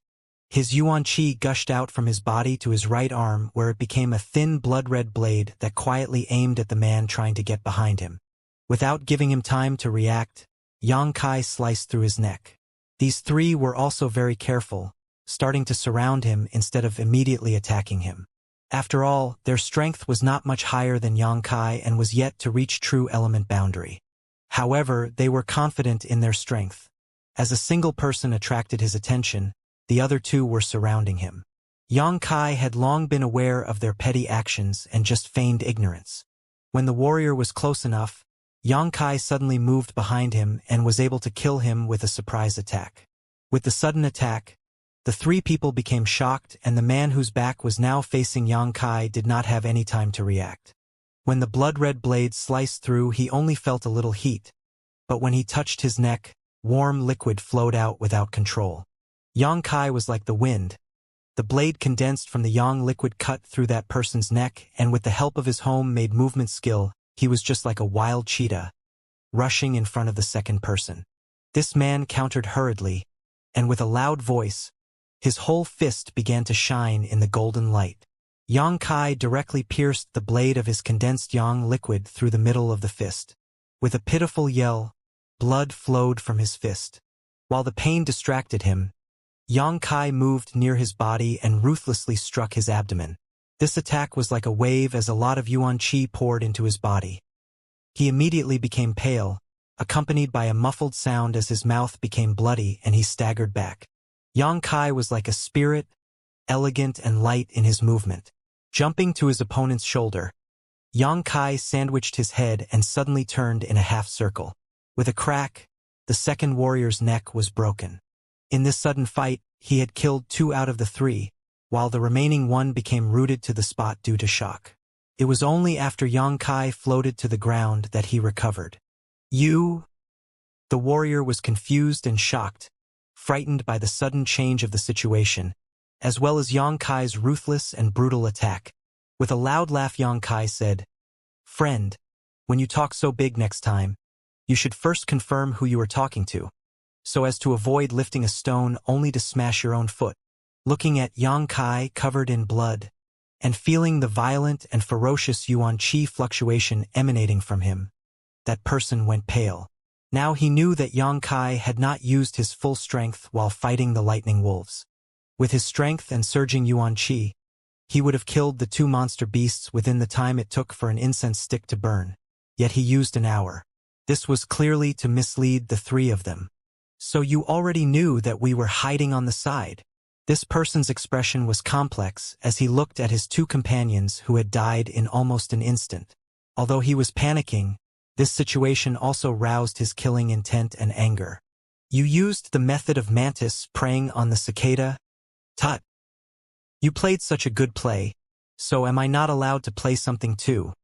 Speaker 1: His yuan qi gushed out from his body to his right arm where it became a thin blood-red blade that quietly aimed at the man trying to get behind him. Without giving him time to react, Yang Kai sliced through his neck. These 3 were also very careful, starting to surround him instead of immediately attacking him. After all, their strength was not much higher than Yang Kai and was yet to reach true element boundary. However, they were confident in their strength. As a single person attracted his attention, the other two were surrounding him. Yang Kai had long been aware of their petty actions and just feigned ignorance. When the warrior was close enough, Yang Kai suddenly moved behind him and was able to kill him with a surprise attack. With the sudden attack, the three people became shocked, and the man whose back was now facing Yang Kai did not have any time to react. When the blood-red blade sliced through, he only felt a little heat, but when he touched his neck, warm liquid flowed out without control. Yang Kai was like the wind. The blade condensed from the yang liquid cut through that person's neck, and with the help of his homemade movement skill, he was just like a wild cheetah, rushing in front of the second person. This man countered hurriedly, and with a loud voice, his whole fist began to shine in the golden light. Yang Kai directly pierced the blade of his condensed yang liquid through the middle of the fist. With a pitiful yell, blood flowed from his fist. While the pain distracted him, Yang Kai moved near his body and ruthlessly struck his abdomen. This attack was like a wave as a lot of yuan qi poured into his body. He immediately became pale, accompanied by a muffled sound as his mouth became bloody and he staggered back. Yang Kai was like a spirit, elegant and light in his movement. Jumping to his opponent's shoulder, Yang Kai sandwiched his head and suddenly turned in a half circle. With a crack, the second warrior's neck was broken. In this sudden fight, he had killed 2 out of the 3, while the remaining one became rooted to the spot due to shock. It was only after Yang Kai floated to the ground that he recovered. "You?" The warrior was confused and shocked, frightened by the sudden change of the situation, as well as Yang Kai's ruthless and brutal attack. With a loud laugh, Yang Kai said, "Friend, when you talk so big next time, you should first confirm who you are talking to, so as to avoid lifting a stone only to smash your own foot." Looking at Yang Kai covered in blood, and feeling the violent and ferocious yuan qi fluctuation emanating from him, that person went pale. Now he knew that Yang Kai had not used his full strength while fighting the lightning wolves. With his strength and surging yuan qi, he would have killed the 2 monster beasts within the time it took for an incense stick to burn. Yet he used an hour. This was clearly to mislead the 3 of them. "So you already knew that we were hiding on the side?" This person's expression was complex as he looked at his 2 companions who had died in almost an instant. Although he was panicking, this situation also roused his killing intent and anger. "You used the method of mantis preying on the cicada? Tut! You played such a good play, so am I not allowed to play something too?"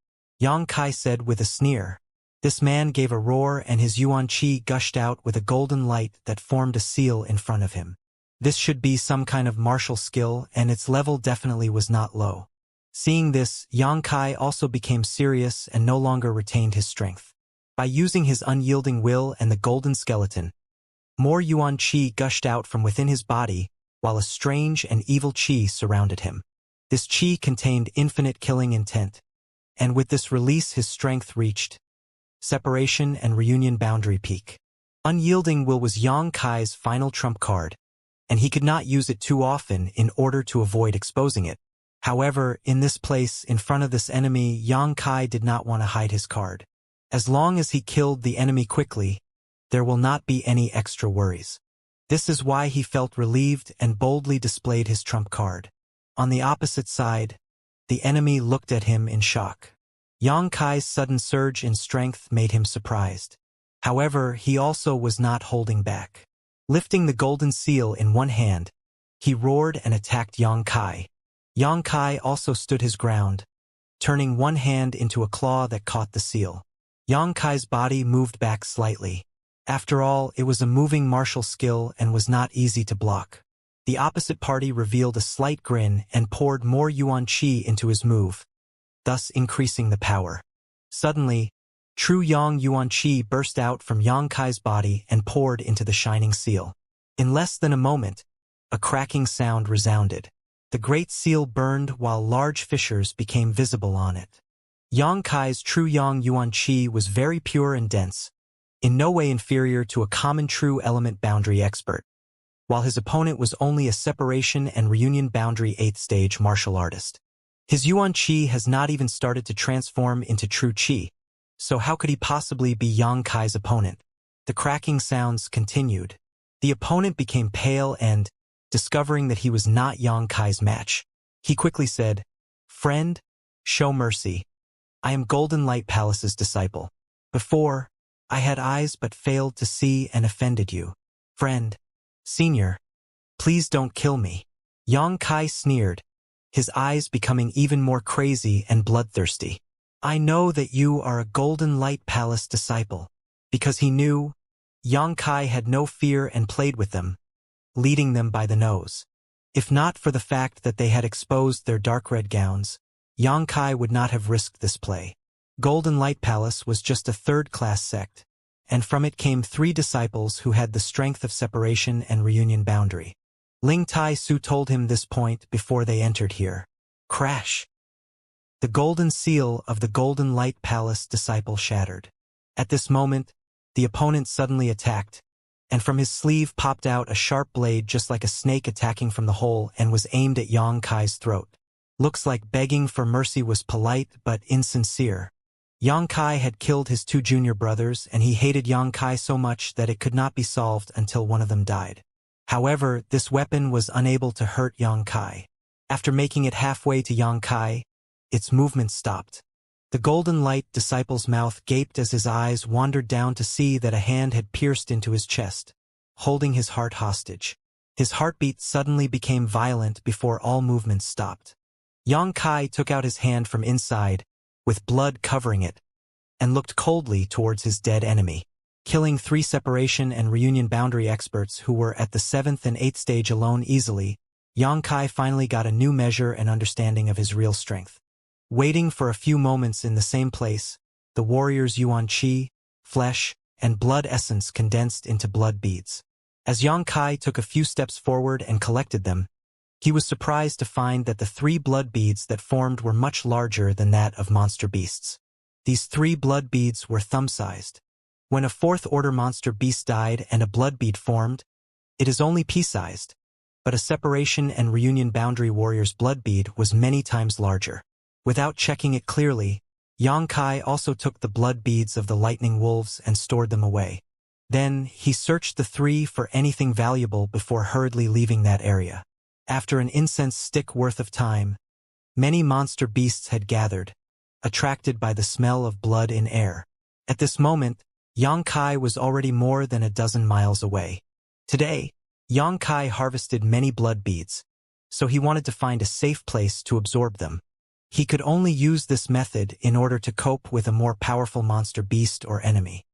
Speaker 1: Yang Kai said with a sneer. This man gave a roar and his yuan qi gushed out with a golden light that formed a seal in front of him. This should be some kind of martial skill, and its level definitely was not low. Seeing this, Yang Kai also became serious and no longer retained his strength. By using his unyielding will and the golden skeleton, more yuan qi gushed out from within his body, while a strange and evil qi surrounded him. This qi contained infinite killing intent, and with this release his strength reached separation and reunion boundary peak. Unyielding will was Yang Kai's final trump card, and he could not use it too often in order to avoid exposing it. However, in this place, in front of this enemy, Yang Kai did not want to hide his card. As long as he killed the enemy quickly, there will not be any extra worries. This is why he felt relieved and boldly displayed his trump card. On the opposite side, the enemy looked at him in shock. Yang Kai's sudden surge in strength made him surprised. However, he also was not holding back. Lifting the golden seal in one hand, he roared and attacked Yang Kai. Yang Kai also stood his ground, turning one hand into a claw that caught the seal. Yang Kai's body moved back slightly. After all, it was a moving martial skill and was not easy to block. The opposite party revealed a slight grin and poured more yuan qi into his move, thus increasing the power. Suddenly, true Yang yuan qi burst out from Yang Kai's body and poured into the shining seal. In less than a moment, a cracking sound resounded. The great seal burned while large fissures became visible on it. Yang Kai's true Yang yuan qi was very pure and dense, in no way inferior to a common true element boundary expert. while his opponent was only a separation and reunion boundary 8th stage martial artist. His Yuan Qi has not even started to transform into true Qi, so how could he possibly be Yang Kai's opponent? The cracking sounds continued. The opponent became pale and, discovering that he was not Yang Kai's match, he quickly said, "Friend, show mercy. I am Golden Light Palace's disciple. Before, I had eyes but failed to see and offended you. Friend, senior, please don't kill me." Yang Kai sneered, his eyes becoming even more crazy and bloodthirsty. "I know that you are a Golden Light Palace disciple." Because he knew, Yang Kai had no fear and played with them, leading them by the nose. If not for the fact that they had exposed their dark red gowns, Yang Kai would not have risked this play. Golden Light Palace was just a third-class sect, and from it came 3 disciples who had the strength of separation and reunion boundary. Ling Tai Su told him this point before they entered here. Crash! The golden seal of the Golden Light Palace disciple shattered. At this moment, the opponent suddenly attacked, and from his sleeve popped out a sharp blade just like a snake attacking from the hole and was aimed at Yang Kai's throat. Looks like begging for mercy was polite but insincere. Yang Kai had killed his 2 junior brothers, and he hated Yang Kai so much that it could not be solved until one of them died. However, this weapon was unable to hurt Yang Kai. After making it halfway to Yang Kai, its movement stopped. The Golden Light disciple's mouth gaped as his eyes wandered down to see that a hand had pierced into his chest, holding his heart hostage. His heartbeat suddenly became violent before all movement stopped. Yang Kai took out his hand from inside, with blood covering it, and looked coldly towards his dead enemy. Killing 3 separation and reunion boundary experts who were at the 7th and 8th stage alone easily, Yang Kai finally got a new measure and understanding of his real strength. Waiting for a few moments in the same place, the warrior's Yuan Qi, flesh, and blood essence condensed into blood beads. As Yang Kai took a few steps forward and collected them, he was surprised to find that the 3 blood beads that formed were much larger than that of monster beasts. These 3 blood beads were thumb-sized. When a 4th-order monster beast died and a blood bead formed, it is only pea-sized, but a separation and reunion boundary warrior's blood bead was many times larger. Without checking it clearly, Yang Kai also took the blood beads of the lightning wolves and stored them away. Then, he searched the 3 for anything valuable before hurriedly leaving that area. After an incense stick worth of time, many monster beasts had gathered, attracted by the smell of blood in air. At this moment, Yang Kai was already more than a dozen miles away. Today, Yang Kai harvested many blood beads, so he wanted to find a safe place to absorb them. He could only use this method in order to cope with a more powerful monster beast or enemy.